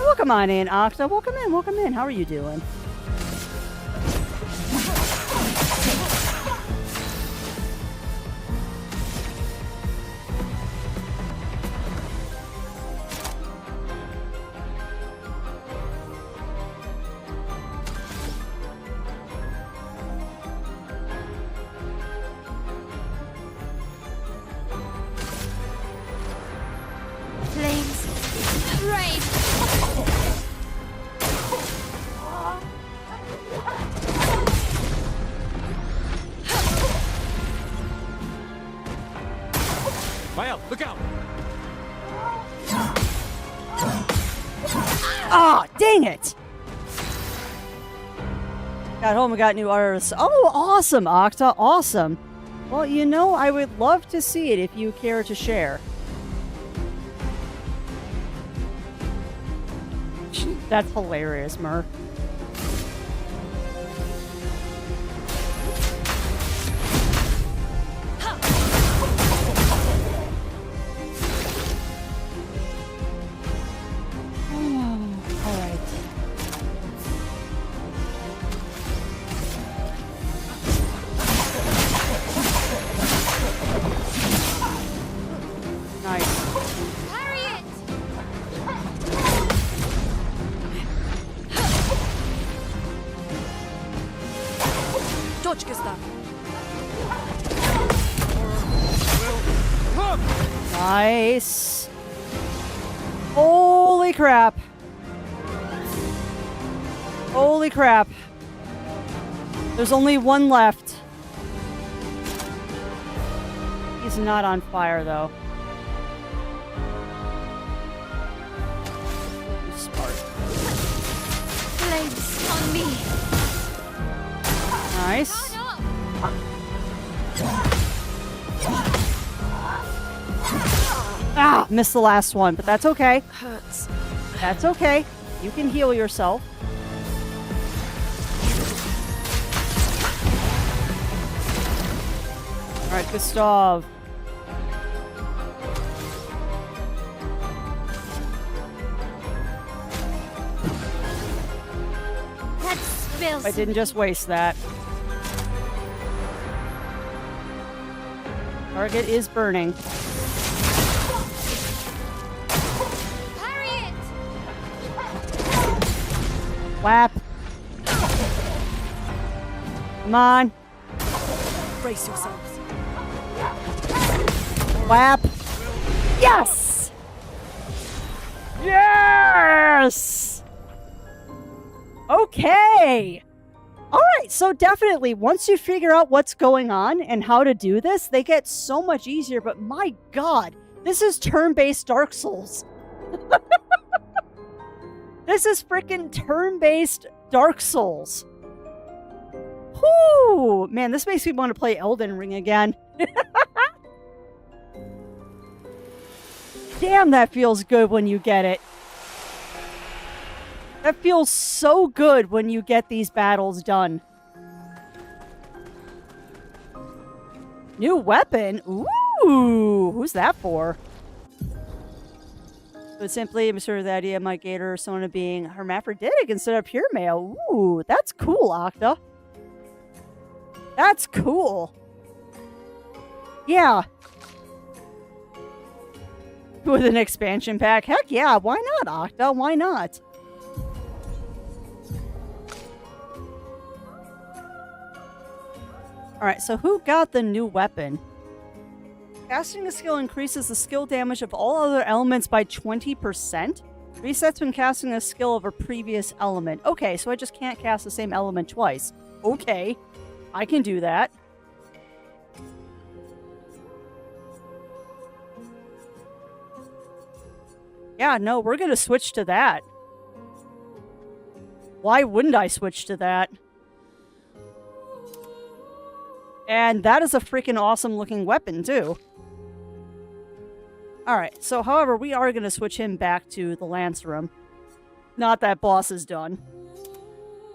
Welcome on in, Octa. Welcome in, welcome in. How are you doing? Flames. Rain. Mael, look out! Ah, dang it! Got home and got new artists. Oh, awesome, Octa. Awesome. Well, you know, I would love to see it if you care to share. That's hilarious, Mur. All right. Nice. Parry it! Dodge, Gustav. Nice. Holy crap. Holy crap. There's only one left. He's not on fire, though. He's smart. Flames on me. Nice. Ah, missed the last one, but that's okay. Hurts. That's okay. You can heal yourself. All right, Gustav. That spills. I didn't just waste that. Target is burning. Parry it! Whap. Come on. Brace yourselves. Whap. Yes! Yes! Okay. All right, so definitely, once you figure out what's going on and how to do this, they get so much easier, but my god, this is turn-based Dark Souls. This is freaking turn-based Dark Souls. Whoo! Man, this makes me want to play Elden Ring again. Damn, that feels good when you get it. That feels so good when you get these battles done. New weapon? Ooh! Who's that for? But simply, I'm sure the idea might cater someone to being hermaphroditic instead of pure male. Ooh, that's cool, Octa. That's cool. Yeah. With an expansion pack? Heck yeah, why not, Octa? Why not? Alright, so who got the new weapon? Casting a skill increases the skill damage of all other elements by 20%. Resets when casting a skill of a previous element. Okay, so I just can't cast the same element twice. Okay, I can do that. Yeah, no, we're gonna switch to that. Why wouldn't I switch to that? And that is a freaking awesome looking weapon, too. Alright, so however, we are going to switch him back to the Lance Room. Not that boss is done.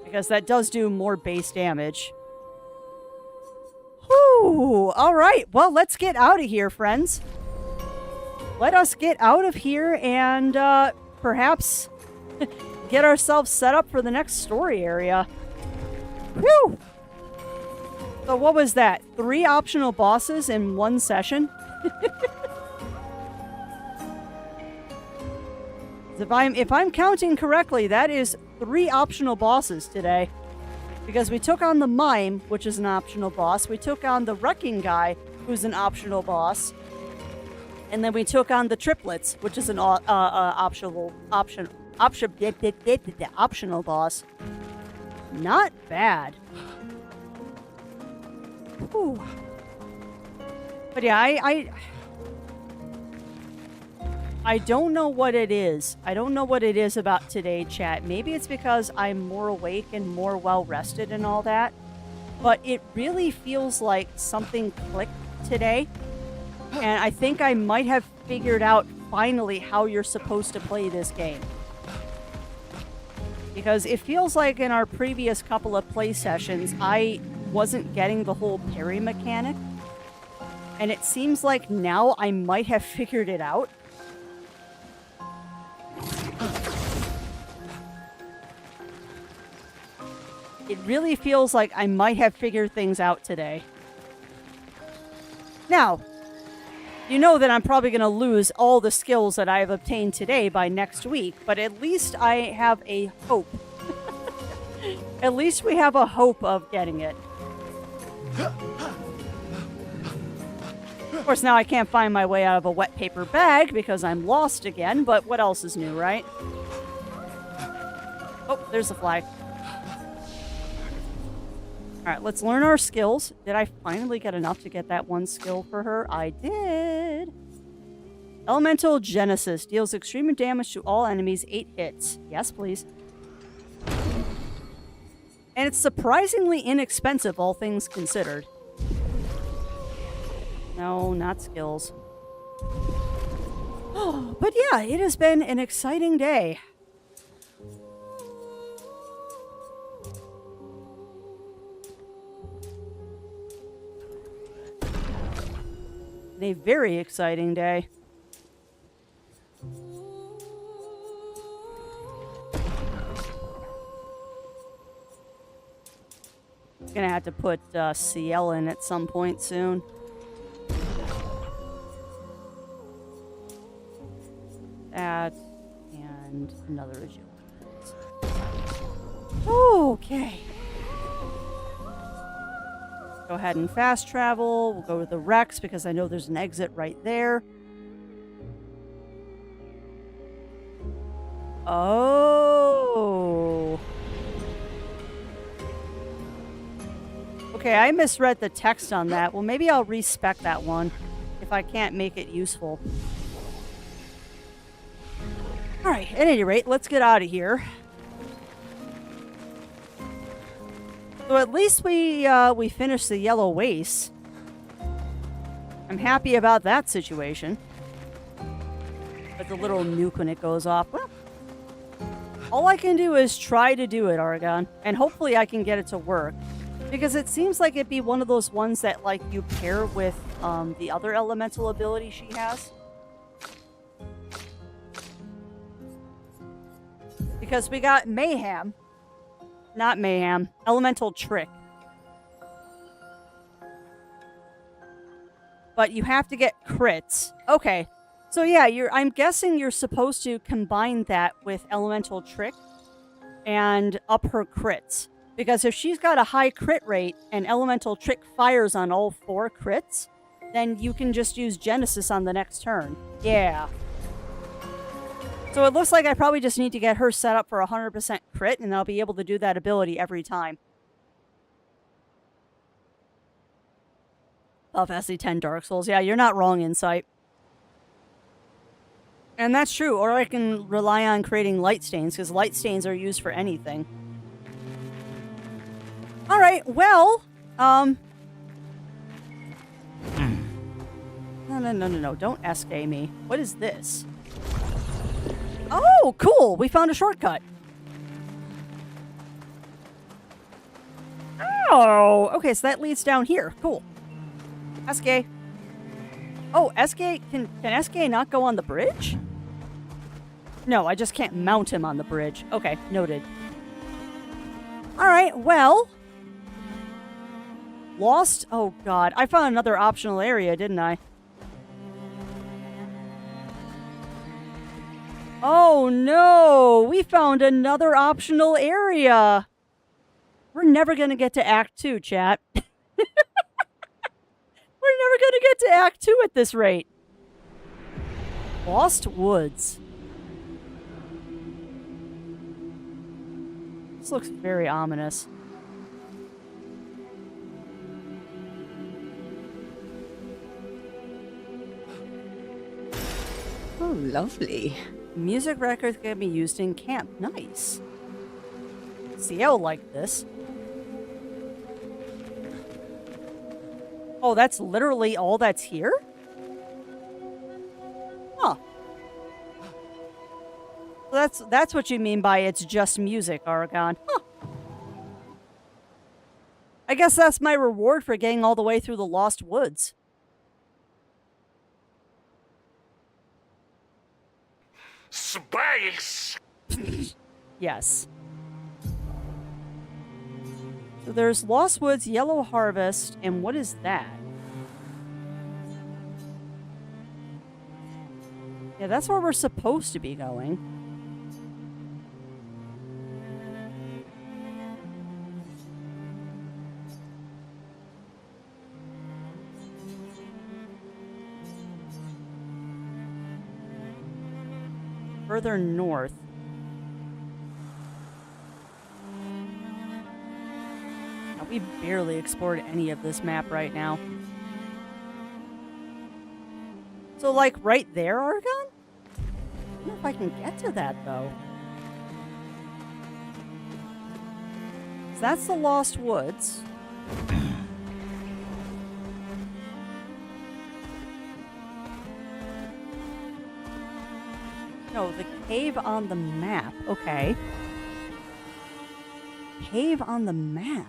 Because that does do more base damage. Whew! Alright, well, let's get out of here, friends. Let us get out of here and perhaps get ourselves set up for the next story area. Whew! So what was that? 3 optional bosses in 1 session? If I'm counting correctly, that is 3 optional bosses today. Because we took on the Mime, which is an optional boss. We took on the Wrecking Guy, who's an optional boss. And then we took on the Triplets, which is an optional boss. Not bad. Whew. But yeah, I don't know what it is. I don't know what it is about today, chat. Maybe it's because I'm more awake and more well-rested and all that. But it really feels like something clicked today. And I think I might have figured out finally how you're supposed to play this game. Because it feels like in our previous couple of play sessions, I wasn't getting the whole parry mechanic. And it seems like now I might have figured it out. It really feels like I might have figured things out today. Now, you know that I'm probably going to lose all the skills that I have obtained today by next week, but at least I have a hope. At least we have a hope of getting it. Of course, now I can't find my way out of a wet paper bag because I'm lost again, but what else is new, right? Oh, there's a fly. Alright, let's learn our skills. Did I finally get enough to get that one skill for her? I did. Elemental Genesis deals extreme damage to all enemies, 8 hits. Yes, please. And it's surprisingly inexpensive, all things considered. No, not skills. Oh, but yeah, it has been an exciting day. A very exciting day. Gonna have to put CL in at some point soon. That and another agility. Okay. Go ahead and fast travel. We'll go with the Rex because I know there's an exit right there. Oh. Okay, I misread the text on that. Well, maybe I'll respec that one if I can't make it useful. All right, at any rate, let's get out of here. So at least we finished the Yellow Waste. I'm happy about that situation. But the little nuke when it goes off, well, all I can do is try to do it, Argon. And hopefully I can get it to work. Because it seems like it'd be one of those ones that, like, you pair with the other elemental ability she has. Because we got Mayhem. Not Mayhem. Elemental Trick. But you have to get crits. Okay. So yeah, I'm guessing you're supposed to combine that with Elemental Trick and up her crits. Because if she's got a high crit rate and Elemental Trick fires on all 4 crits, then you can just use Genesis on the next turn. Yeah. So it looks like I probably just need to get her set up for 100% crit, and I'll be able to do that ability every time. Buff SC10 Dark Souls. Yeah, you're not wrong, Insight. And that's true. Or I can rely on creating light stains, because light stains are used for anything. Alright, well, No. Don't SK me. What is this? Oh, cool! We found a shortcut. Oh, okay, so that leads down here. Cool. SK. Oh, SK, can SK not go on the bridge? No, I just can't mount him on the bridge. Okay, noted. Alright, well. Lost? Oh, God. I found another optional area, didn't I? Oh, no! We found another optional area! We're never gonna get to Act 2, chat. We're never gonna get to Act 2 at this rate. Lost Woods. This looks very ominous. Oh, lovely. Music records can be used in camp. Nice. CL like this. Oh, that's literally all that's here? Huh. That's what you mean by it's just music, Aragon. Huh. I guess that's my reward for getting all the way through the Lost Woods. Space! Yes. So there's Lost Woods, Yellow Harvest, and what is that? Yeah, that's where we're supposed to be going. Further north. Now, we barely explored any of this map right now. So, like, right there, Argon? I don't know if I can get to that, though. So that's the Lost Woods. No, the cave on the map. Okay. Cave on the map.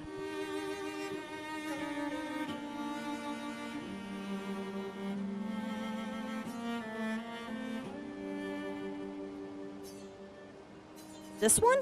This one?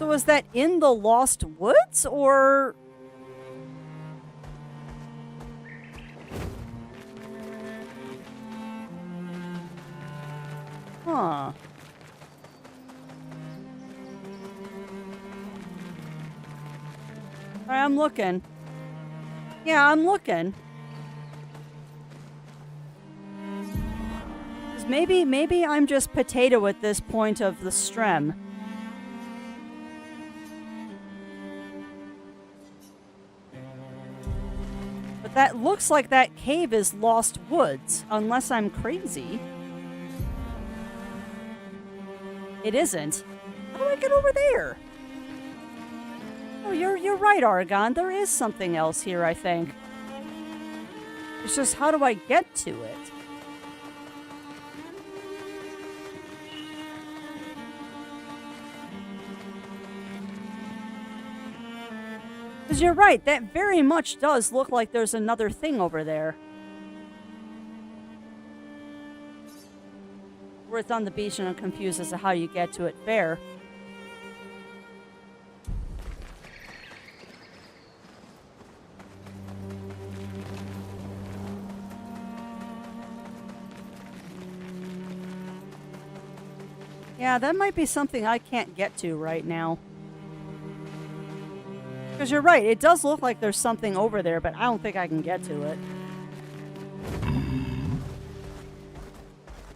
So is that in the Lost Woods, or... Huh. Alright, I'm looking. Yeah, I'm looking. 'Cause maybe I'm just potato at this point of the strem. But that looks like that cave is Lost Woods, unless I'm crazy. It isn't. How do I get over there? Oh, you're right, Argon. There is something else here, I think. It's just, how do I get to it? Because you're right, that very much does look like there's another thing over there. Or it's on the beach and I'm confused as to how you get to it. Fair. Yeah, that might be something I can't get to right now. Because you're right, it does look like there's something over there, but I don't think I can get to it.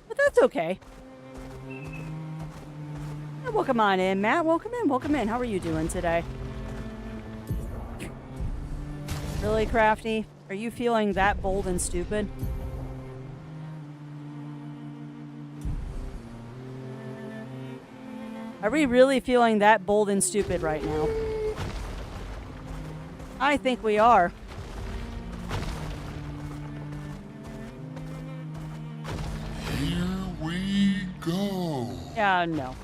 But that's okay. Yeah, welcome on in, Matt. Welcome in, welcome in. How are you doing today? Really, Crafty? Are you feeling that bold and stupid? Are we really feeling that bold and stupid right now? I think we are. Here we go. Yeah, no.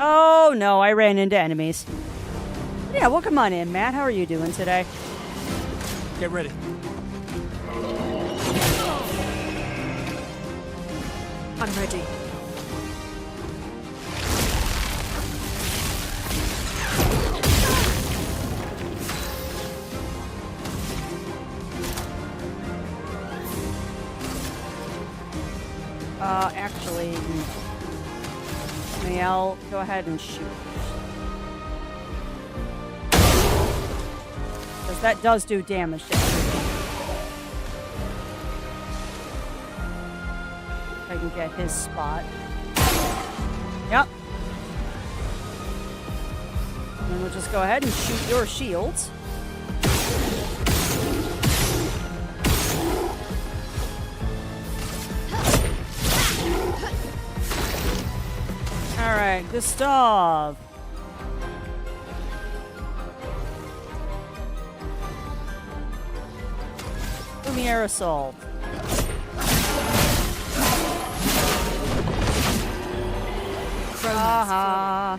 Oh, no, I ran into enemies. Yeah, well, come on in, Matt. How are you doing today? Get ready. I'm ready. Actually, maybe I'll go ahead and shoot. Because that does do damage to everything. If I can get his spot. Yep. And then we'll just go ahead and shoot your shields. Alright, Gustav. Lumiere Assault. Haha.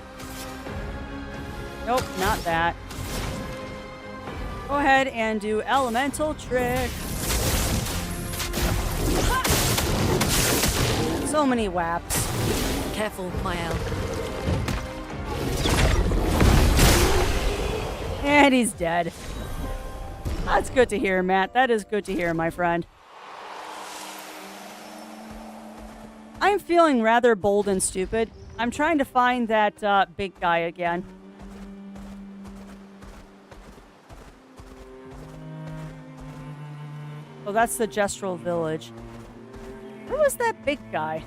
Nope, not that. Go ahead and do Elemental Trick. So many whaps. Careful, Mael. And he's dead. That's good to hear, Matt. That is good to hear, my friend. I'm feeling rather bold and stupid. I'm trying to find that big guy again. Oh, that's the Gestural Village. Where was that big guy?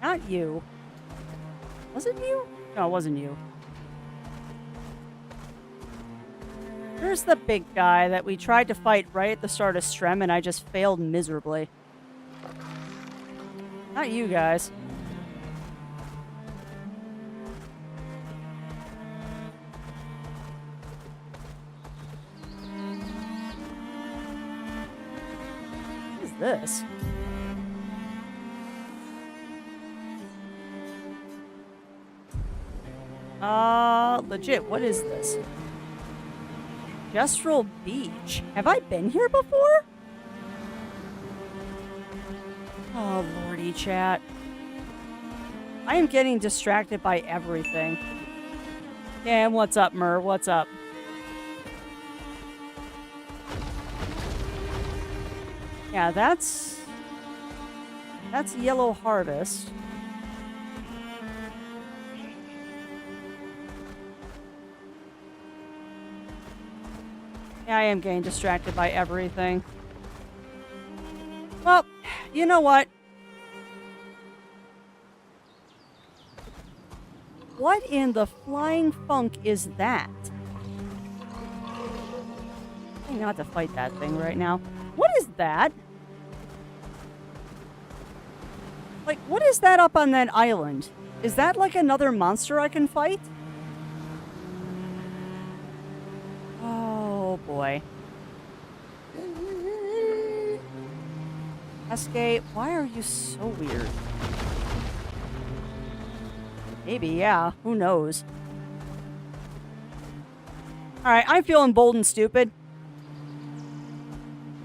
Not you. Was it you? No, it wasn't you. There's the big guy that we tried to fight right at the start of Strem, and I just failed miserably. Not you guys. What is this? Legit, what is this? Gestural Beach. Have I been here before? Oh, lordy, chat. I am getting distracted by everything. Yeah, what's up, Mur? What's up? Yeah, that's Yellow Harvest. Yeah, I am getting distracted by everything. Well, you know what? What in the flying funk is that? I not to fight that thing right now. What is that? Like, what is that up on that island? Is that like another monster I can fight? Oh boy. Escape, why are you so weird? Maybe, yeah. Who knows? Alright, I'm feeling bold and stupid.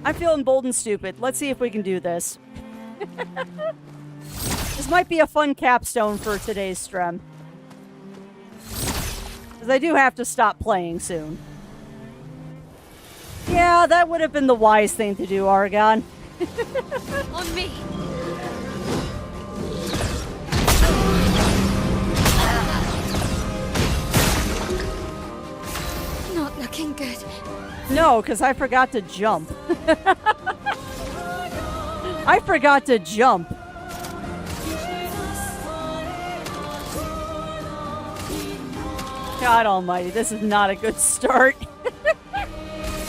I'm feeling bold and stupid. Let's see if we can do this. This might be a fun capstone for today's stream. Because I do have to stop playing soon. Yeah, that would have been the wise thing to do, Argon. On me! Not looking good. No, because I forgot to jump. I forgot to jump. God almighty, this is not a good start.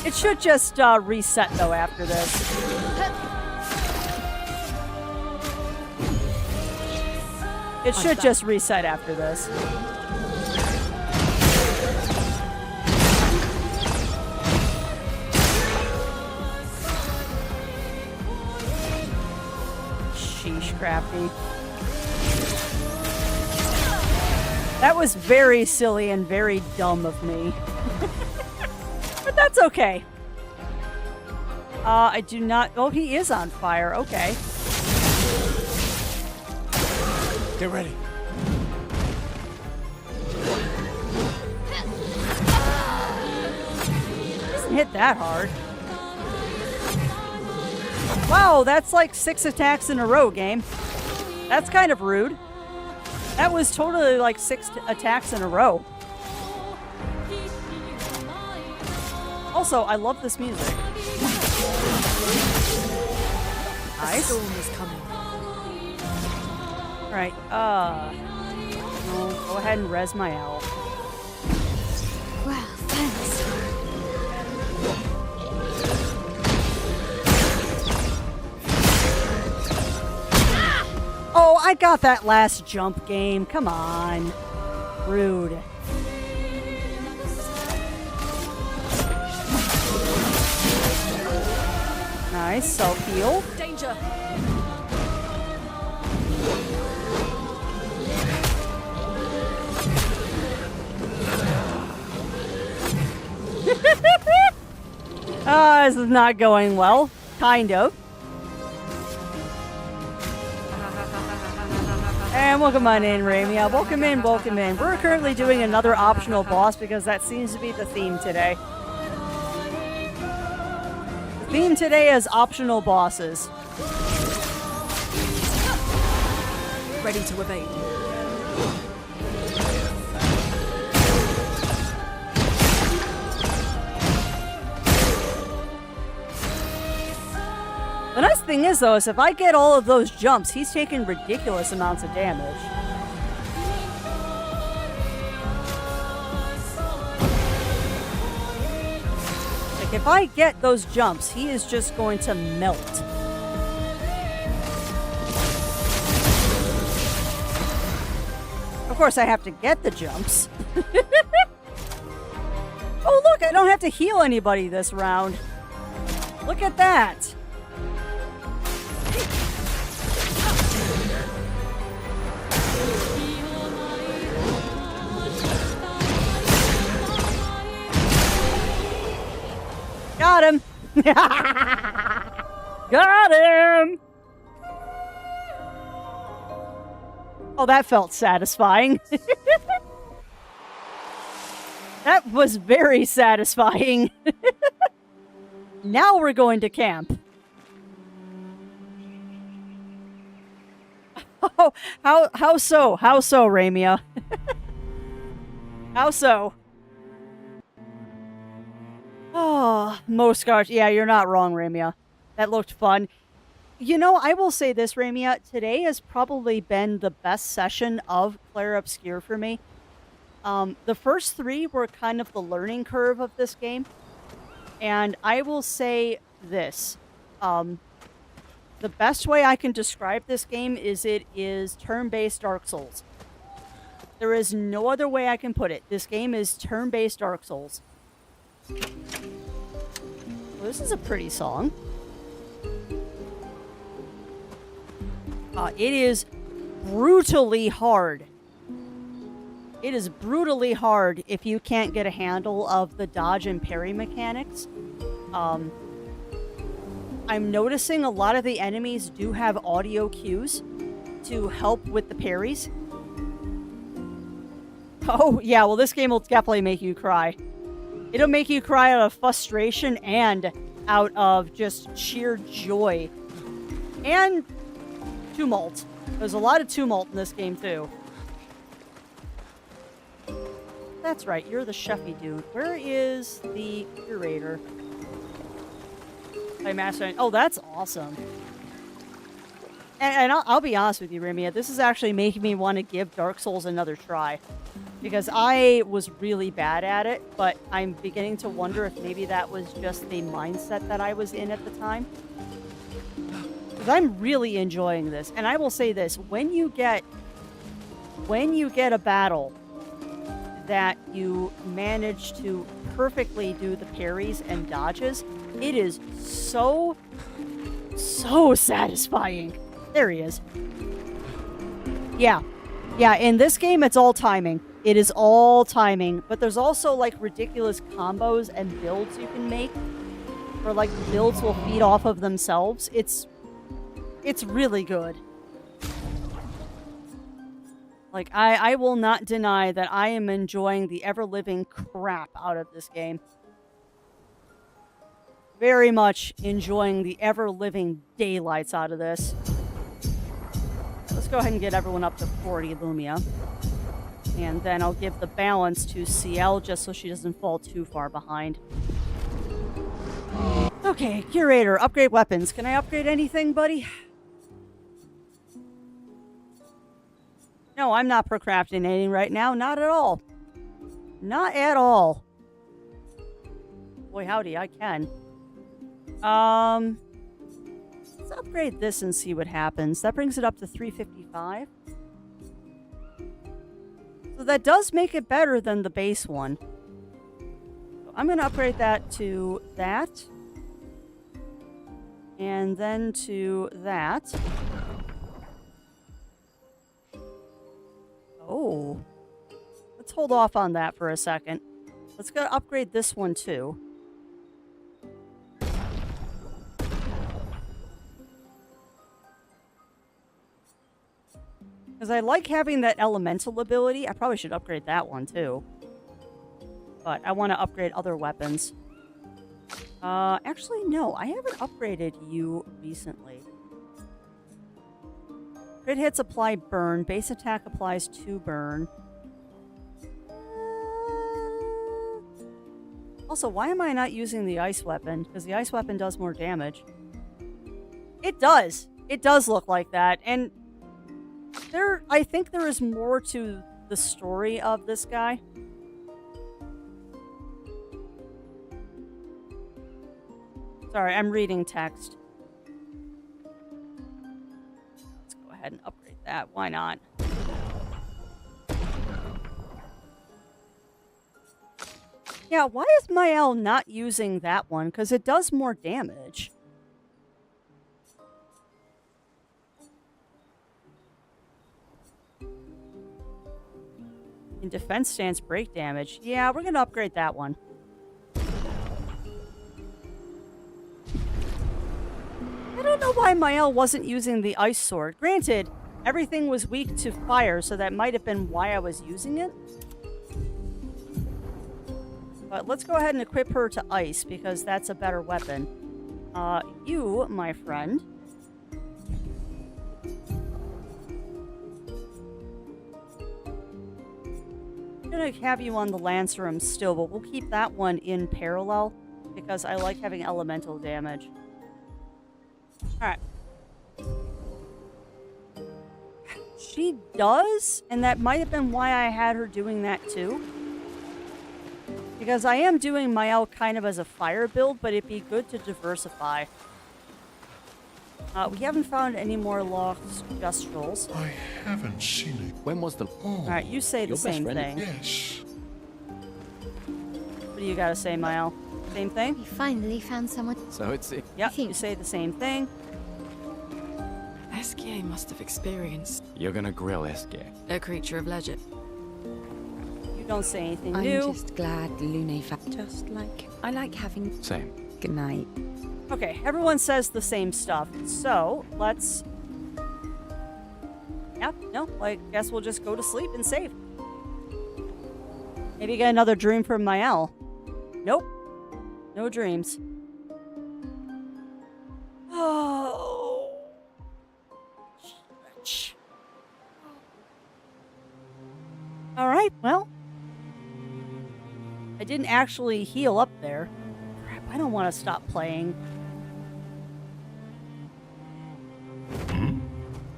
It should just reset, though, after this. It should just reset after this. Sheesh, Crafty. That was very silly and very dumb of me. But that's okay. I do not... Oh, he is on fire. Okay. Get ready. Doesn't hit that hard. Wow, that's like 6 attacks in a row, game. That's kind of rude. That was totally like 6 attacks in a row. Also, I love this music. Nice. A storm is coming. Alright, no, go ahead and res my owl. Well, thanks. Oh, I got that last jump game. Come on. Rude. Nice, self-heal. Danger! This is not going well. Kind of. And welcome on in, Ramia. Welcome in, welcome in. We're currently doing another optional boss because that seems to be the theme today. The theme today is optional bosses. Ready to evade. The nice thing is, though, is if I get all of those jumps, he's taking ridiculous amounts of damage. Like, if I get those jumps, he is just going to melt. Of course, I have to get the jumps. Oh, look, I don't have to heal anybody this round. Look at that. Got him! Got him! Oh, that felt satisfying. That was very satisfying. Now we're going to camp. Oh, how so? How so, Ramia? How so? Oh, most scars. Yeah, you're not wrong, Ramia. That looked fun. You know, I will say this, Ramia. Today has probably been the best session of Clair Obscur for me. The first 3 were kind of the learning curve of this game. And I will say this. The best way I can describe this game is it is turn-based Dark Souls. There is no other way I can put it. This game is turn-based Dark Souls. Well, this is a pretty song. It is brutally hard. It is brutally hard if you can't get a handle of the dodge and parry mechanics. I'm noticing a lot of the enemies do have audio cues to help with the parries. Oh, yeah, well, this game will definitely make you cry. It'll make you cry out of frustration and out of just sheer joy. And tumult. There's a lot of tumult in this game, too. That's right, you're the chefy dude. Where is the curator? Oh, that's awesome. And I'll be honest with you, Ramia, this is actually making me want to give Dark Souls another try. Because I was really bad at it, but I'm beginning to wonder if maybe that was just the mindset that I was in at the time. Because I'm really enjoying this. And I will say this, when you get a battle that you manage to perfectly do the parries and dodges, it is so satisfying. There he is. Yeah, in this game, it's all timing. It is all timing, but there's also, like, ridiculous combos and builds you can make, or, like, builds will feed off of themselves. It's really good. Like, I will not deny that I am enjoying the ever-living crap out of this game. Very much enjoying the ever-living daylights out of this. Let's go ahead and get everyone up to 40 Lumia. And then I'll give the balance to CL just so she doesn't fall too far behind. Okay, Curator, upgrade weapons. Can I upgrade anything, buddy? No, I'm not procrastinating right now. Not at all. Not at all. Boy, howdy, I can. Let's upgrade this and see what happens. That brings it up to 355. So that does make it better than the base one. So I'm going to upgrade that to that. And then to that. Oh. Let's hold off on that for a second. Let's go upgrade this one too. Because I like having that elemental ability. I probably should upgrade that one too. But I want to upgrade other weapons. Actually, no. I haven't upgraded you recently. Crit hits apply burn. Base attack applies 2 burn. Also, why am I not using the ice weapon? Because the ice weapon does more damage. It does. It does look like that. And I think there is more to the story of this guy. Sorry, I'm reading text. Let's go ahead and upgrade that. Why not? Yeah, why is Mael not using that one? Because it does more damage. In defense stance, break damage. Yeah, we're going to upgrade that one. I don't know why Mael wasn't using the ice sword. Granted, everything was weak to fire, so that might have been why I was using it. But let's go ahead and equip her to ice, because that's a better weapon. You, my friend. I'm gonna have you on the Lancerum still, but we'll keep that one in parallel, because I like having elemental damage. Alright. She does, and that might have been why I had her doing that too. Because I am doing Mael kind of as a fire build, but it'd be good to diversify. We haven't found any more lost Justrals. I haven't seen it. When was the... Oh, Alright, you say the Your best same friend- thing. yes. What do you gotta say, Mael? Same thing? We finally found someone. So it's... Yep, think- you say the same thing. Esquire must have experienced You're gonna grill Esquire. a creature of legend. You don't say anything I'm new. just glad Lune just like I like having Same. good night. Okay, everyone says the same stuff, so let's... Yeah, no, I guess we'll just go to sleep and save. Maybe get another dream from Mael. Nope. No dreams. Oh. Stretch. Alright, well. I didn't actually heal up there. Crap, I don't want to stop playing.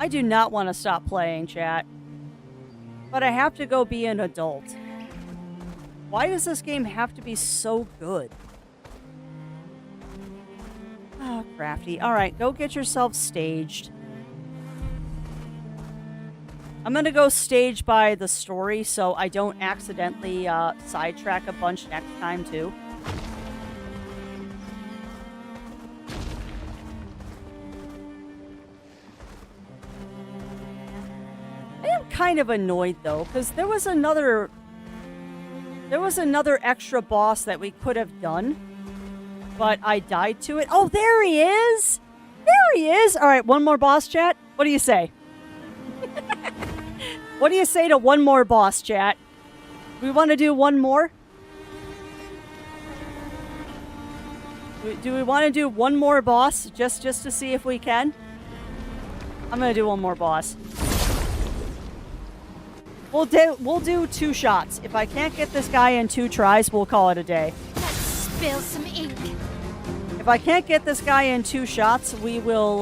I do not want to stop playing, chat. But I have to go be an adult. Why does this game have to be so good? Oh, crafty. Alright, go get yourself staged. I'm gonna go stage by the story so I don't accidentally sidetrack a bunch next time, too. I am kind of annoyed, though, because there was another extra boss that we could have done, but I died to it. Oh, there he is! There he is! Alright, one more boss, chat? What do you say? What do you say to one more boss, chat? We want to do one more? Do we want to do one more boss just to see if we can? I'm gonna do one more boss. We'll do 2 shots. If I can't get this guy in 2 tries, we'll call it a day. Let's spill some ink. If I can't get this guy in 2 shots, we will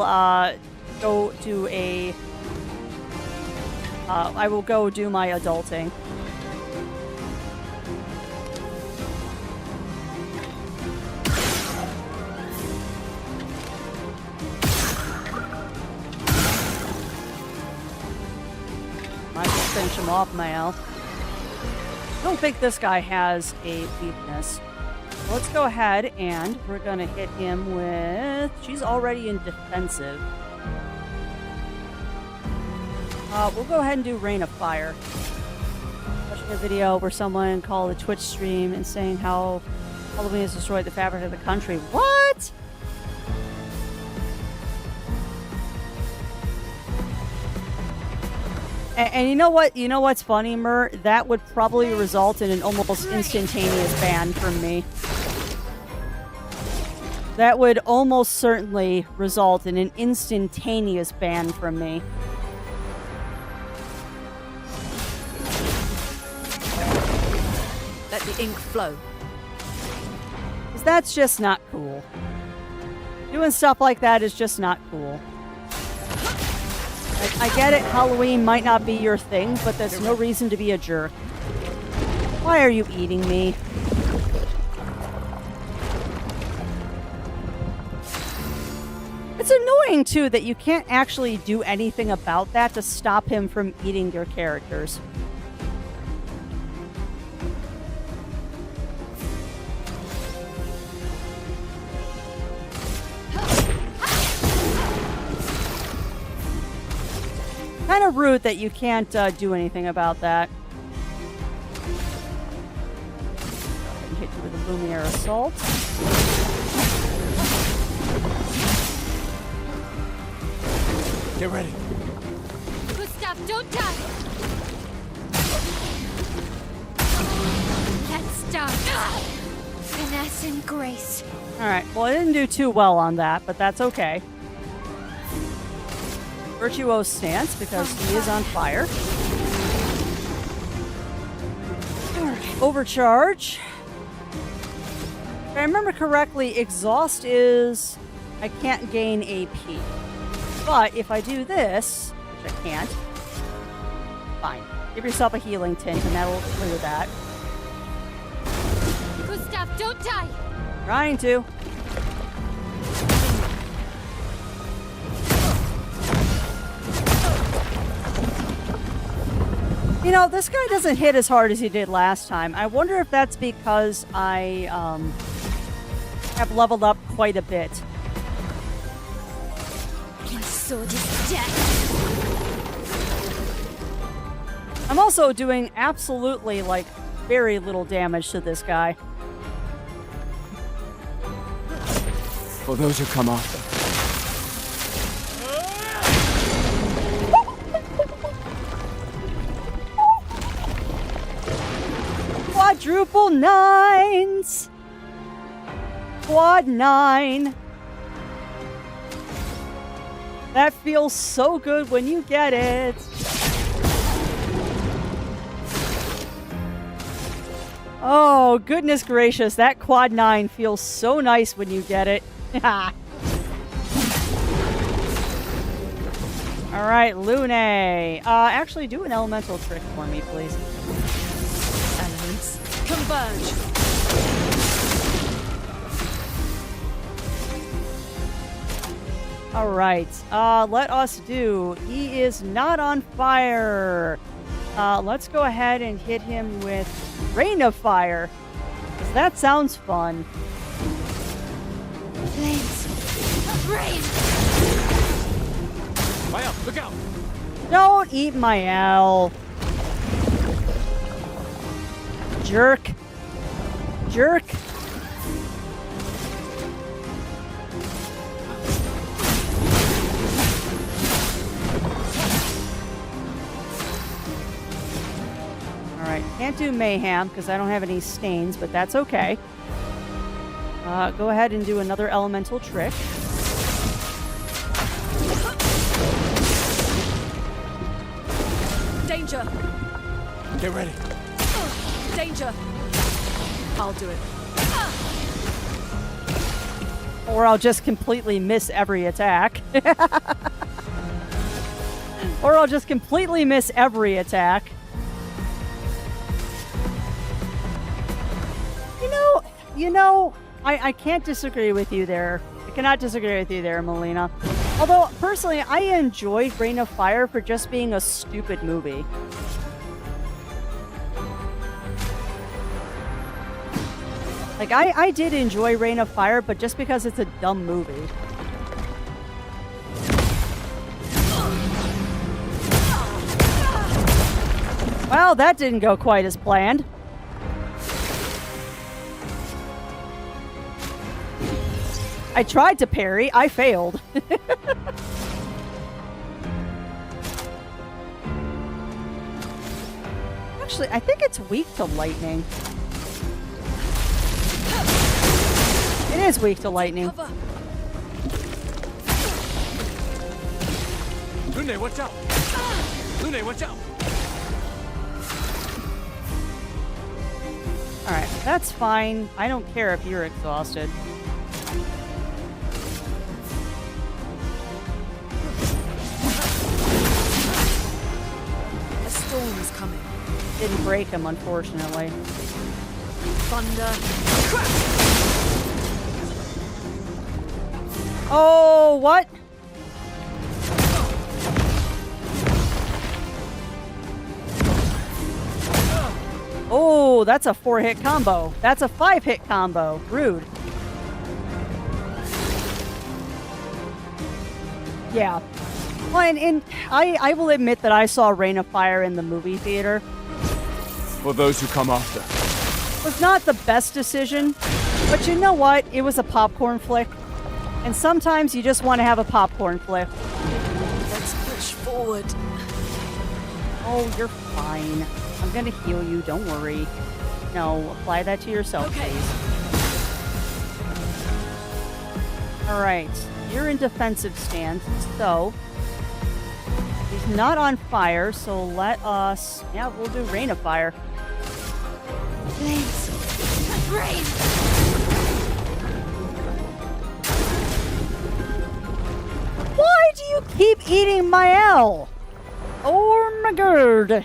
go do a... I will go do my adulting. I can finish him off, Mael. I don't think this guy has a weakness. Let's go ahead and we're going to hit him with... She's already in defensive. We'll go ahead and do Rain of Fire. Watching a video where someone called a Twitch stream and saying how Halloween has destroyed the fabric of the country. What? And you know what? You know what's funny, Mer? That would probably result in an almost instantaneous ban from me. That would almost certainly result in an instantaneous ban from me. Let the ink flow. 'Cause that's just not cool. Doing stuff like that is just not cool. Like, I get it, Halloween might not be your thing, but that's no reason to be a jerk. Why are you eating me? It's annoying, too, that you can't actually do anything about that to stop him from eating your characters. Kind of rude that you can't do anything about that. Hit you with a Lumiere Assault. Get ready. Gustav, don't die! Let's start. Finesse and grace. Alright, well, I didn't do too well on that, but that's okay. Virtuose stance, because he is on fire. Alright, overcharge. If I remember correctly, exhaust is... I can't gain AP. But if I do this, which I can't, fine. Give yourself a healing tint and that'll clear that. Gustav, don't die! Trying to. You know, this guy doesn't hit as hard as he did last time. I wonder if that's because I have leveled up quite a bit. My sword is dead. I'm also doing absolutely, like, very little damage to this guy. For those who come after. Quadruple nines! Quad 9. That feels so good when you get it. Oh, goodness gracious. That quad 9 feels so nice when you get it. Alright, Lune. Actually, do an elemental trick for me, please. Elements converge. Alright, let us do. He is not on fire. Let's go ahead and hit him with Rain of Fire. 'Cause that sounds fun. Flames. Rain! Fire, look out! Don't eat my L. Jerk. Jerk. Alright, can't do Mayhem because I don't have any stains, but that's okay. Go ahead and do another elemental trick. Danger! Get ready. Danger! I'll do it. Or I'll just completely miss every attack. Or I'll just completely miss every attack. You know, I can't disagree with you there. I cannot disagree with you there, Melina. Although, personally, I enjoyed Rain of Fire for just being a stupid movie. Like, I did enjoy Rain of Fire, but just because it's a dumb movie. Well, that didn't go quite as planned. I tried to parry. I failed. Actually, I think it's weak to lightning. It is weak to lightning. Lune, watch out! Lune, watch out! Alright, that's fine. I don't care if you're exhausted. A storm is coming. Didn't break him, unfortunately. Thunder. Crack! Oh, what? Oh, that's a 4-hit combo. That's a 5-hit combo. Rude. Yeah. Well, and I will admit that I saw Rain of Fire in the movie theater. For those who come after. It was not the best decision, but you know what? It was a popcorn flick. And sometimes you just want to have a popcorn flick. Let's push forward. Oh, you're fine. I'm gonna heal you, don't worry. No, apply that to yourself, please. Alright, you're in defensive stance, so... He's not on fire, so let us... Yeah, we'll do Rain of Fire. Thanks. Rain! Why do you keep eating my L? Oh my god.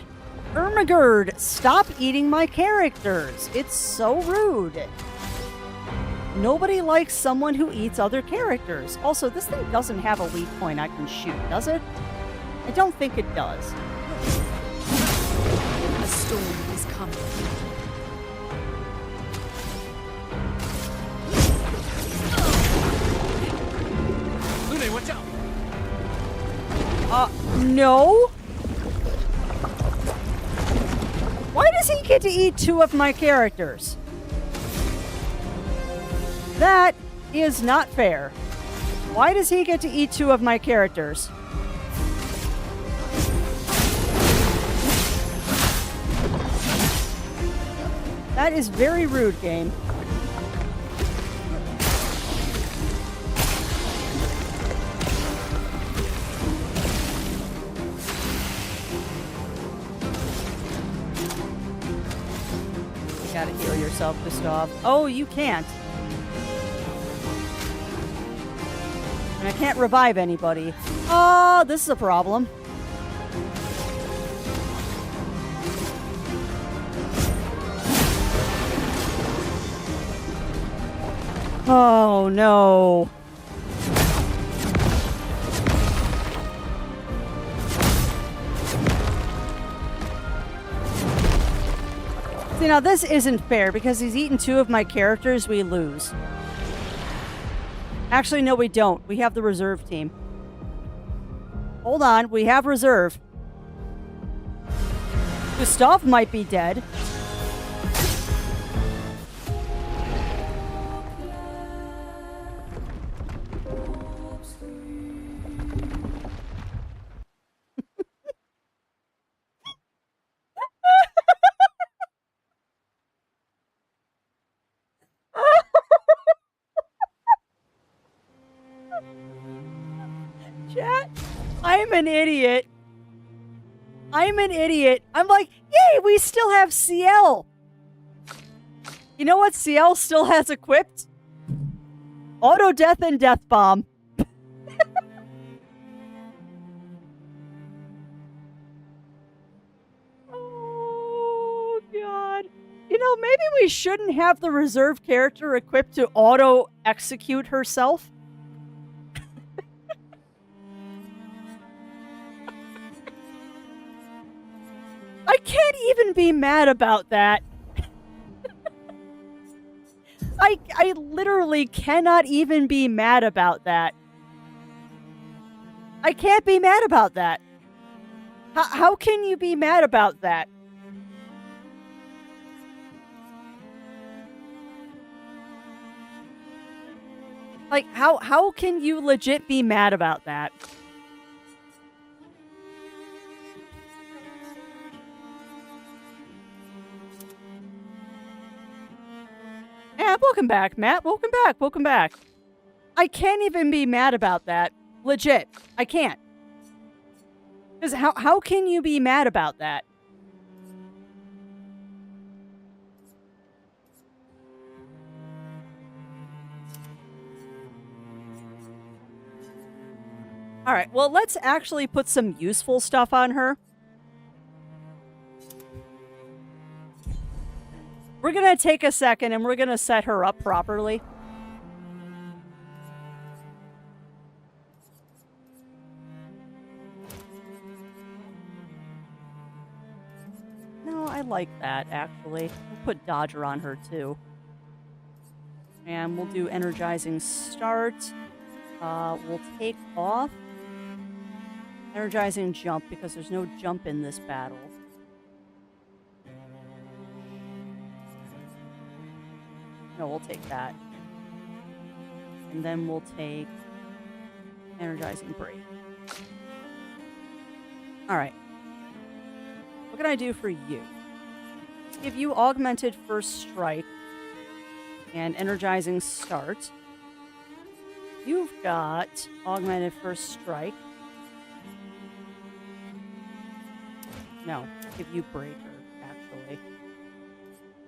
Ermagerd, stop eating my characters. It's so rude. Nobody likes someone who eats other characters. Also, this thing doesn't have a weak point I can shoot, does it? I don't think it does. A storm is coming. Lune, watch out! No? Why does he get to eat 2 of my characters? That is not fair. Why does he get to eat 2 of my characters? That is very rude, game. You gotta heal yourself, Gustav. Oh, you can't. And I can't revive anybody. Oh, this is a problem. Oh, no. See, now this isn't fair because he's eaten 2 of my characters, we lose. Actually, no, we don't. We have the reserve team. Hold on, we have reserve. Gustav might be dead. Chat, I'm an idiot. I'm an idiot. I'm like, yay, we still have CL. You know what CL still has equipped? Auto death and death bomb. Oh, God. You know, maybe we shouldn't have the reserve character equipped to auto execute herself. I can't even be mad about that. I literally cannot even be mad about that. I can't be mad about that. How can you be mad about that? Like, how can you legit be mad about that? Yeah, welcome back, Matt. Welcome back. Welcome back. I can't even be mad about that. Legit. I can't. Because how can you be mad about that? Alright, well, let's actually put some useful stuff on her. We're gonna take a second and we're gonna set her up properly. No, I like that, actually. We'll put Dodger on her, too. And we'll do Energizing Start. We'll take off Energizing Jump because there's no jump in this battle. No, we'll take that. And then we'll take Energizing Break. Alright. can I do for you? Let's give you augmented first strike and energizing start. You've got augmented first strike. No, give you breaker, actually.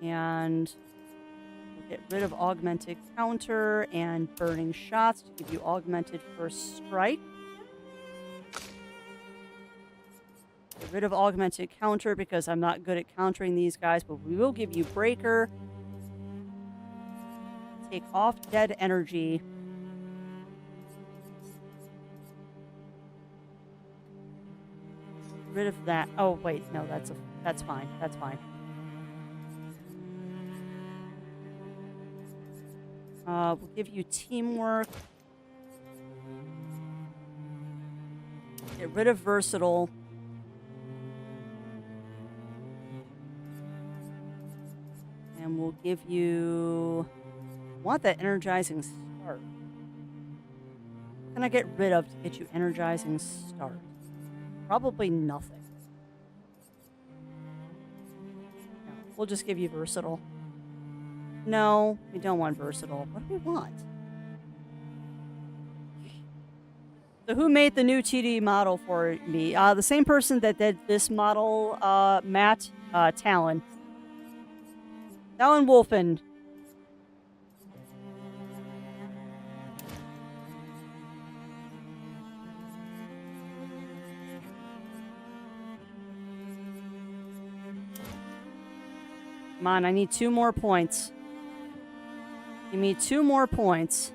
And we'll get rid of augmented counter and burning shots to give you augmented first strike. Get rid of augmented counter because I'm not good at countering these guys, but we will give you breaker. Take off dead energy. Rid of that. Oh wait, no, that's fine. That's fine. We'll give you teamwork. Get rid of versatile. And we'll give you... want that energizing start. What can I get rid of to get you energizing start? Probably nothing. No, we'll just give you versatile. No, we don't want versatile. What do we want? So who made the new TD model for me? The same person that did this model, Matt Talon. Talon Wolfen. Come on, I need 2 more points. Give me 2 more points.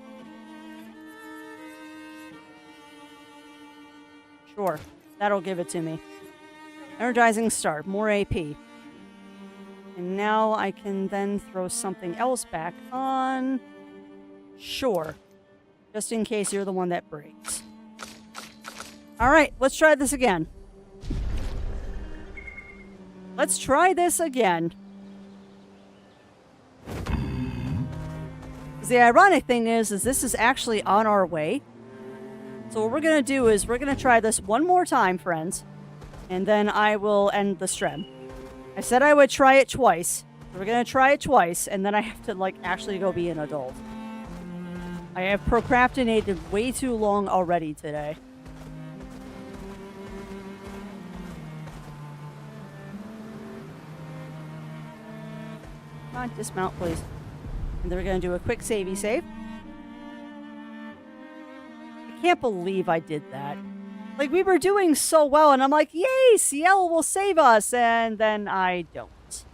Sure, that'll give it to me. Energizing start, more AP. And now I can then throw something else back on. Sure. Just in case you're the one that breaks. All right, let's try this again. Let's try this again. The ironic thing is this is actually on our way. So what we're going to do is we're going to try this one more time, friends. And then I will end the stream. I said I would try it twice. So we're going to try it twice. And then I have to, like, actually go be an adult. I have procrastinated way too long already today. Come on, dismount, please. And then we're going to do a quick savey save. I can't believe I did that. Like, we were doing so well, and I'm like, yay, Ciel will save us, and then I don't.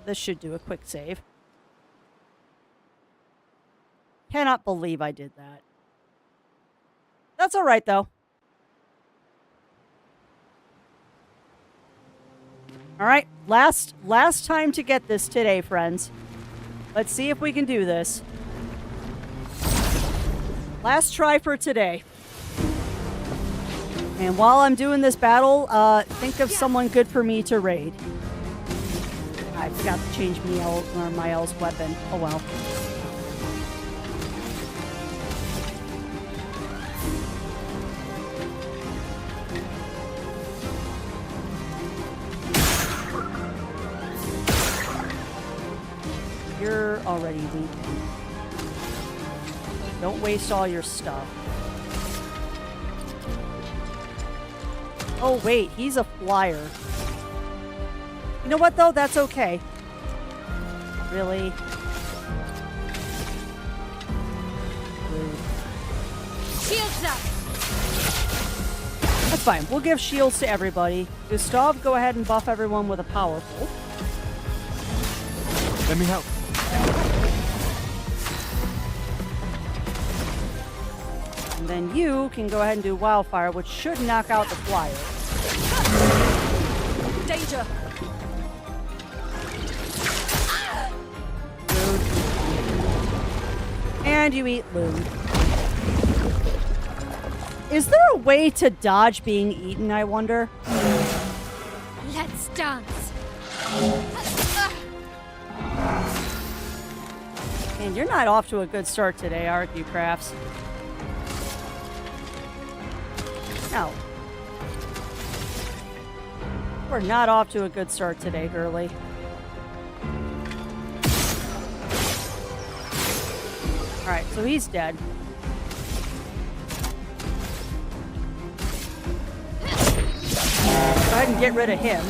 This should do a quick save. Cannot believe I did that. That's all right, though. All right, last time to get this today, friends. Let's see if we can do this. Last try for today. And while I'm doing this battle, think of someone good for me to raid. I forgot to change Mael's weapon. Oh well. You're already weak. Don't waste all your stuff. Oh wait, he's a flyer. You know what though? That's okay. Really? Rude. Shields up! That's fine. We'll give shields to everybody. Gustav, go ahead and buff everyone with a powerful. Let me help. And then you can go ahead and do wildfire, which should knock out the flyer. Danger! Rude. And you eat loot. Is there a way to dodge being eaten, I wonder? Let's dance! And you're not off to a good start today, are you, Crafts? No. We're not off to a good start today, girly. Alright, so he's dead. Go ahead and get rid of him.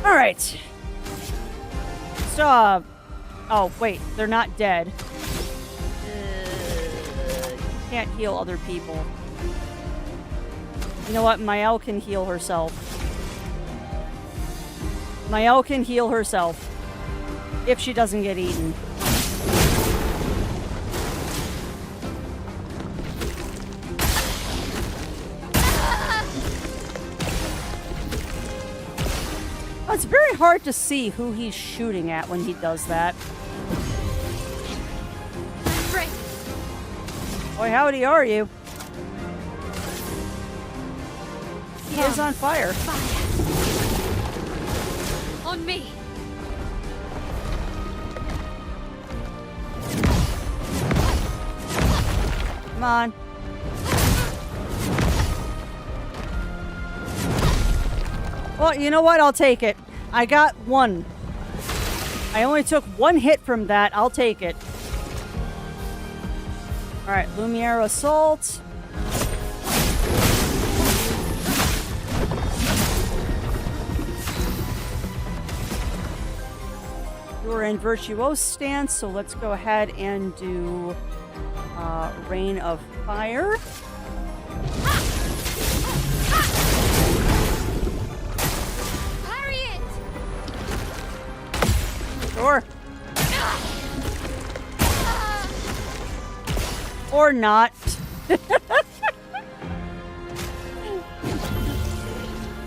Alright. So, oh, wait. They're not dead. You can't heal other people. You know what? Mael can heal herself. Mael can heal herself. If she doesn't get eaten. It's very hard to see who he's shooting at when he does that. Boy, howdy are you? He is on fire. On me. Come on. Well, you know what? I'll take it. I got one. I only took one hit from that. I'll take it. Alright, Lumiere Assault. We're in Virtuose stance, so let's go ahead and do Rain of Fire. Sure. Or not.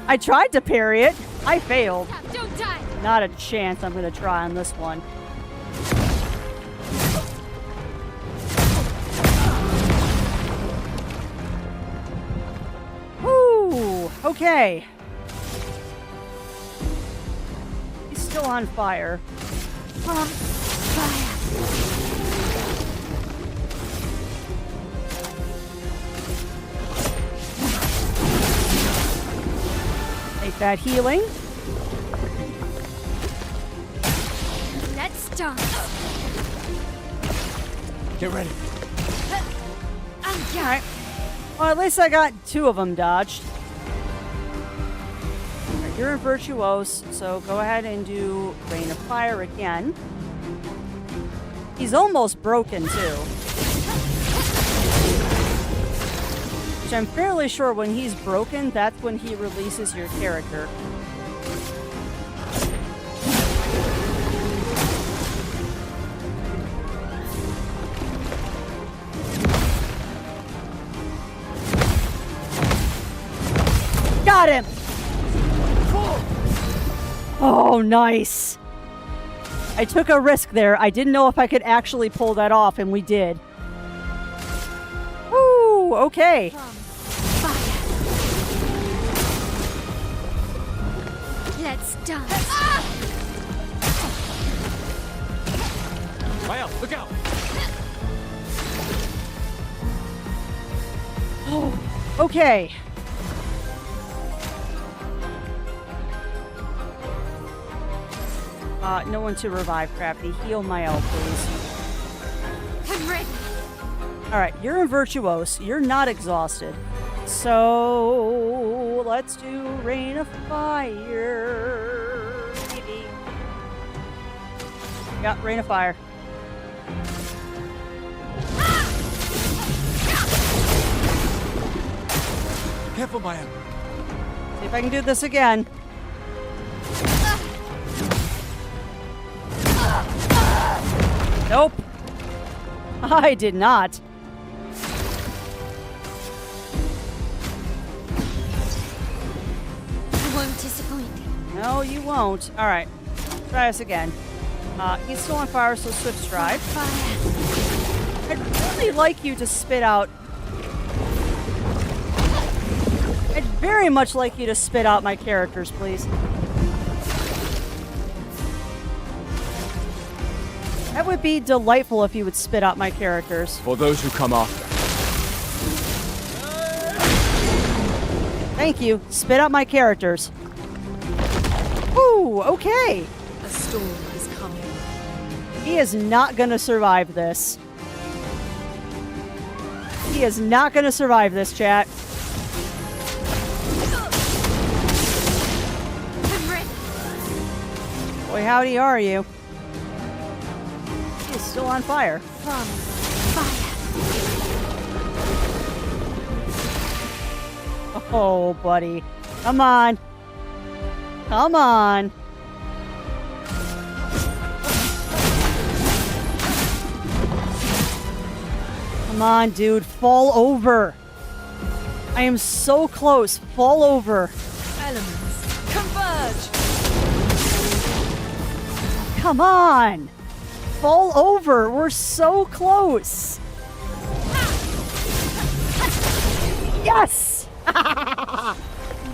I tried to parry it. I failed. Don't die. Not a chance I'm going to try on this one. Woo! Okay. He's still on fire. Take that healing. Let's start. Get ready. Alright. Well, at least I got two of them dodged. Right, you're in Virtuose, so go ahead and do Rain of Fire again. He's almost broken, too. Which I'm fairly sure when he's broken, that's when he releases your character. Got him! Oh, nice. I took a risk there. I didn't know if I could actually pull that off, and we did. Woo! Okay. Let's dance. Mael, look out! Oh, okay. No one to revive Crafty. Heal Mael, please. I'm ready. Alright, you're in Virtuose. You're not exhausted. So, let's do Rain of Fire. Maybe. Got Rain of Fire. Careful, Mael. See if I can do this again. Nope. I did not. I won't disappoint. No, you won't. All right. Try us again. He's still on fire, so Swift Stride. Fire. I'd really like you to spit out... I'd very much like you to spit out my characters, please. That would be delightful if you would spit out my characters. For those who come after. Thank you. Spit out my characters. Ooh, okay. A storm is coming. He is not going to survive this. He is not going to survive this, chat. Boy, howdy are you? He is still on fire. From fire. Oh, buddy. Come on. Come on. Come on, dude. Fall over. I am so close. Fall over. Elements converge. Come on. Fall over. We're so close. Yes.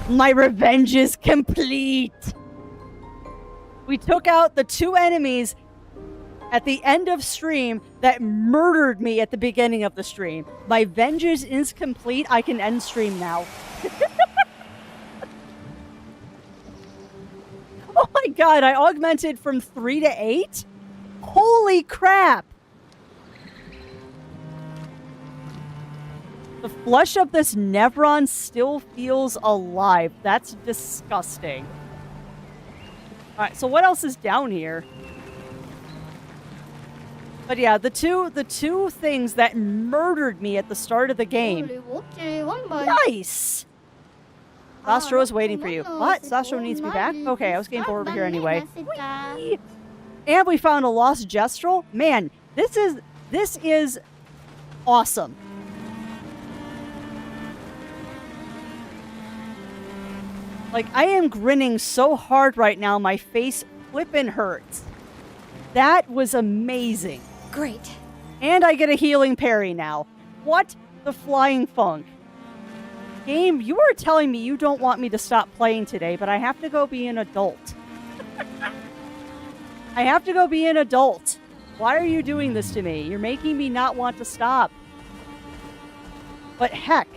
My revenge is complete. We took out the 2 enemies at the end of stream that murdered me at the beginning of the stream. My vengeance is complete. I can end stream now. Oh my god, I augmented from 3 to 8? Holy crap! The flesh of this Nevron still feels alive. That's disgusting. Alright, so what else is down here? But yeah, the two things that murdered me at the start of the game. Nice! Sastro is waiting for you. What? Sastro needs me back? Okay, I was getting bored over here anyway. Whee! And we found a lost Gestrel. Man, this is awesome. Like, I am grinning so hard right now, my face flippin' hurts. That was amazing. Great. And I get a healing parry now. What the flying funk? Game, you are telling me you don't want me to stop playing today, but I have to go be an adult. I have to go be an adult. Why are you doing this to me? You're making me not want to stop. But heck.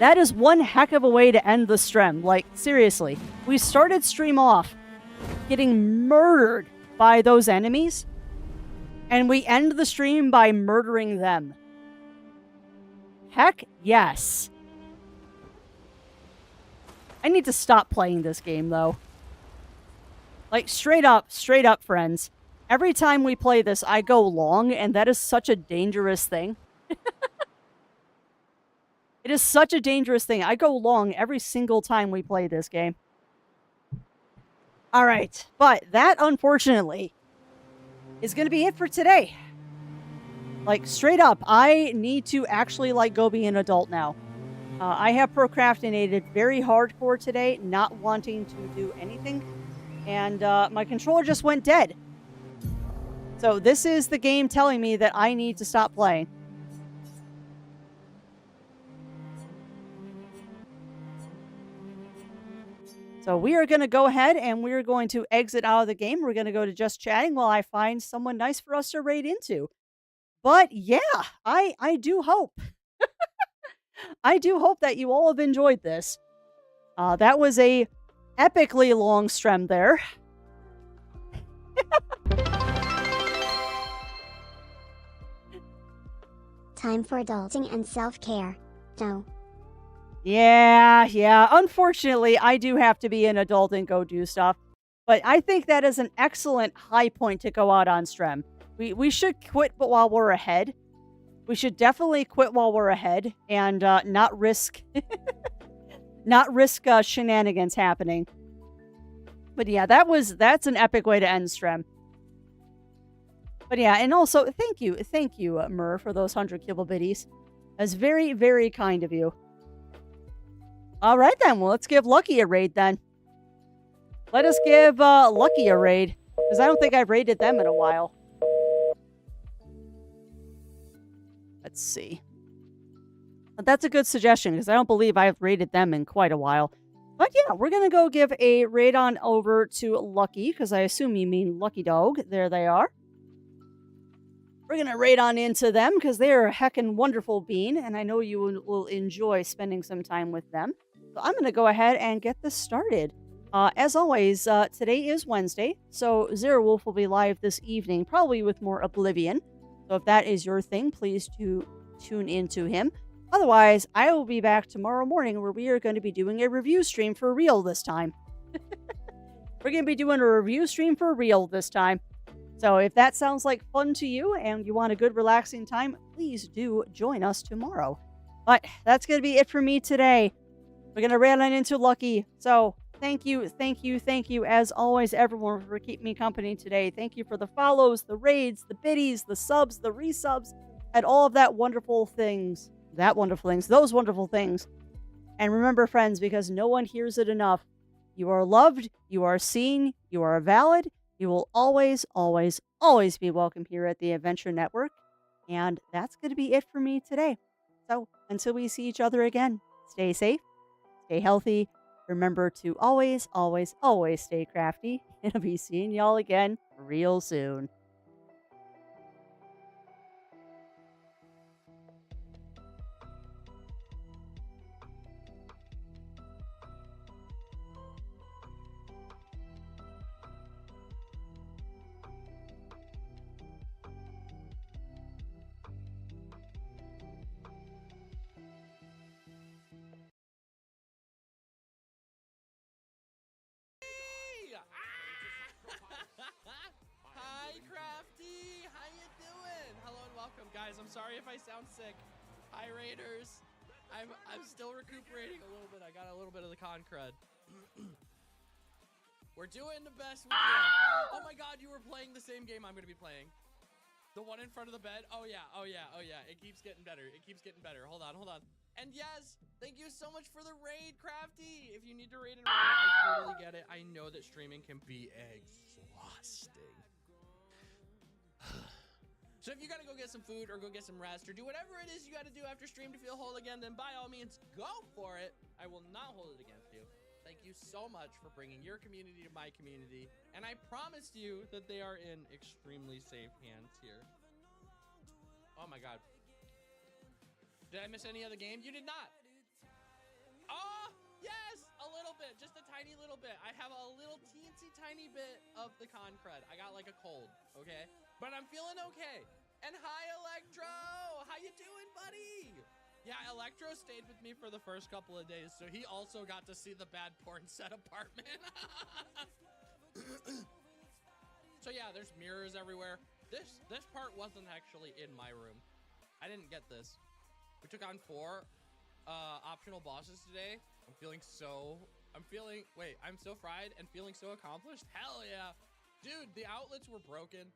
That is one heck of a way to end the stream. Like, seriously. We started stream off getting murdered by those enemies. And we end the stream by murdering them. Heck yes. I need to stop playing this game, though. Like, straight up, friends. Every time we play this, I go long, and that is such a dangerous thing. It is such a dangerous thing. I go long every single time we play this game. Alright, but that, unfortunately, is going to be it for today. Like, straight up, I need to actually, like, go be an adult now. I have procrastinated very hardcore today, not wanting to do anything. And my controller just went dead. So this is the game telling me that I need to stop playing. So we are going to go ahead and we're going to exit out of the game. We're going to go to just chatting while I find someone nice for us to raid into. But yeah, I do hope. I do hope that you all have enjoyed this. That was a epically long stream there. Time for adulting and self-care. No. Yeah. Unfortunately, I do have to be an adult and go do stuff. But I think that is an excellent high point to go out on stream. We should quit but while we're ahead. We should definitely quit while we're ahead and not risk shenanigans happening. But yeah, that's an epic way to end stream. But yeah, and also thank you, Mur, for those 100 kibble biddies. That's very, very kind of you. All right then, well, let's give Lucky a raid then. Let us give Lucky a raid, because I don't think I've raided them in a while. Let's see. But that's a good suggestion, because I don't believe I've raided them in quite a while. But yeah, we're going to go give a raid on over to Lucky, because I assume you mean Lucky Dog. There they are. we're going to raid on into them because they are a heckin' wonderful bean, and I know you will enjoy spending some time with them. So I'm going to go ahead and get this started. As always, today is Wednesday, so Zero Wolf will be live this evening, probably with more Oblivion. So if that is your thing, please do tune into him. Otherwise, I will be back tomorrow morning where we are going to be doing a review stream for real this time. We're going to be doing a review stream for real this time. So if that sounds like fun to you and you want a good relaxing time, please do join us tomorrow. But that's going to be it for me today. We're going to rail on into Lucky. So thank you, as always, everyone, for keeping me company today. Thank you for the follows, the raids, the biddies, the subs, the resubs, and all of those wonderful things. And remember, friends, because no one hears it enough, you are loved, you are seen, you are valid. You will always, always, always be welcome here at the Adventure Network. And that's going to be it for me today. So until we see each other again, stay safe, stay healthy. Remember to always, always, always stay crafty. And I'll be seeing y'all again real soon. Hi, Crafty! How you doing? Hello and welcome, guys. I'm sorry if I sound sick. Hi, Raiders. I'm still recuperating a little bit. I got a little bit of the con crud. We're doing the best we can. Oh my god, you were playing the same game I'm going to be playing. The one in front of the bed? Oh yeah. It keeps getting better. Hold on. And yes, thank you so much for the raid, Crafty. If you need to raid and raid, I totally get it. I know that streaming can be exhausting. So if you gotta go get some food or go get some rest or do whatever it is you gotta do after stream to feel whole again, then by all means, go for it. I will not hold it against you. Thank you so much for bringing your community to my community. And I promise you that they are in extremely safe hands here. Oh my god. Did I miss any other game? You did not. Oh, yes, a little bit, just a tiny little bit. I have a little teensy tiny bit of the con crud. I got like a cold, okay? But I'm feeling okay. And hi, Electro! How you doing, buddy? Yeah, Electro stayed with me for the first couple of days, so he also got to see the bad porn set apartment. So yeah, there's mirrors everywhere. This part wasn't actually in my room. I didn't get this. We took on 4 optional bosses today. I'm so fried and feeling so accomplished. Hell yeah. Dude, the outlets were broken.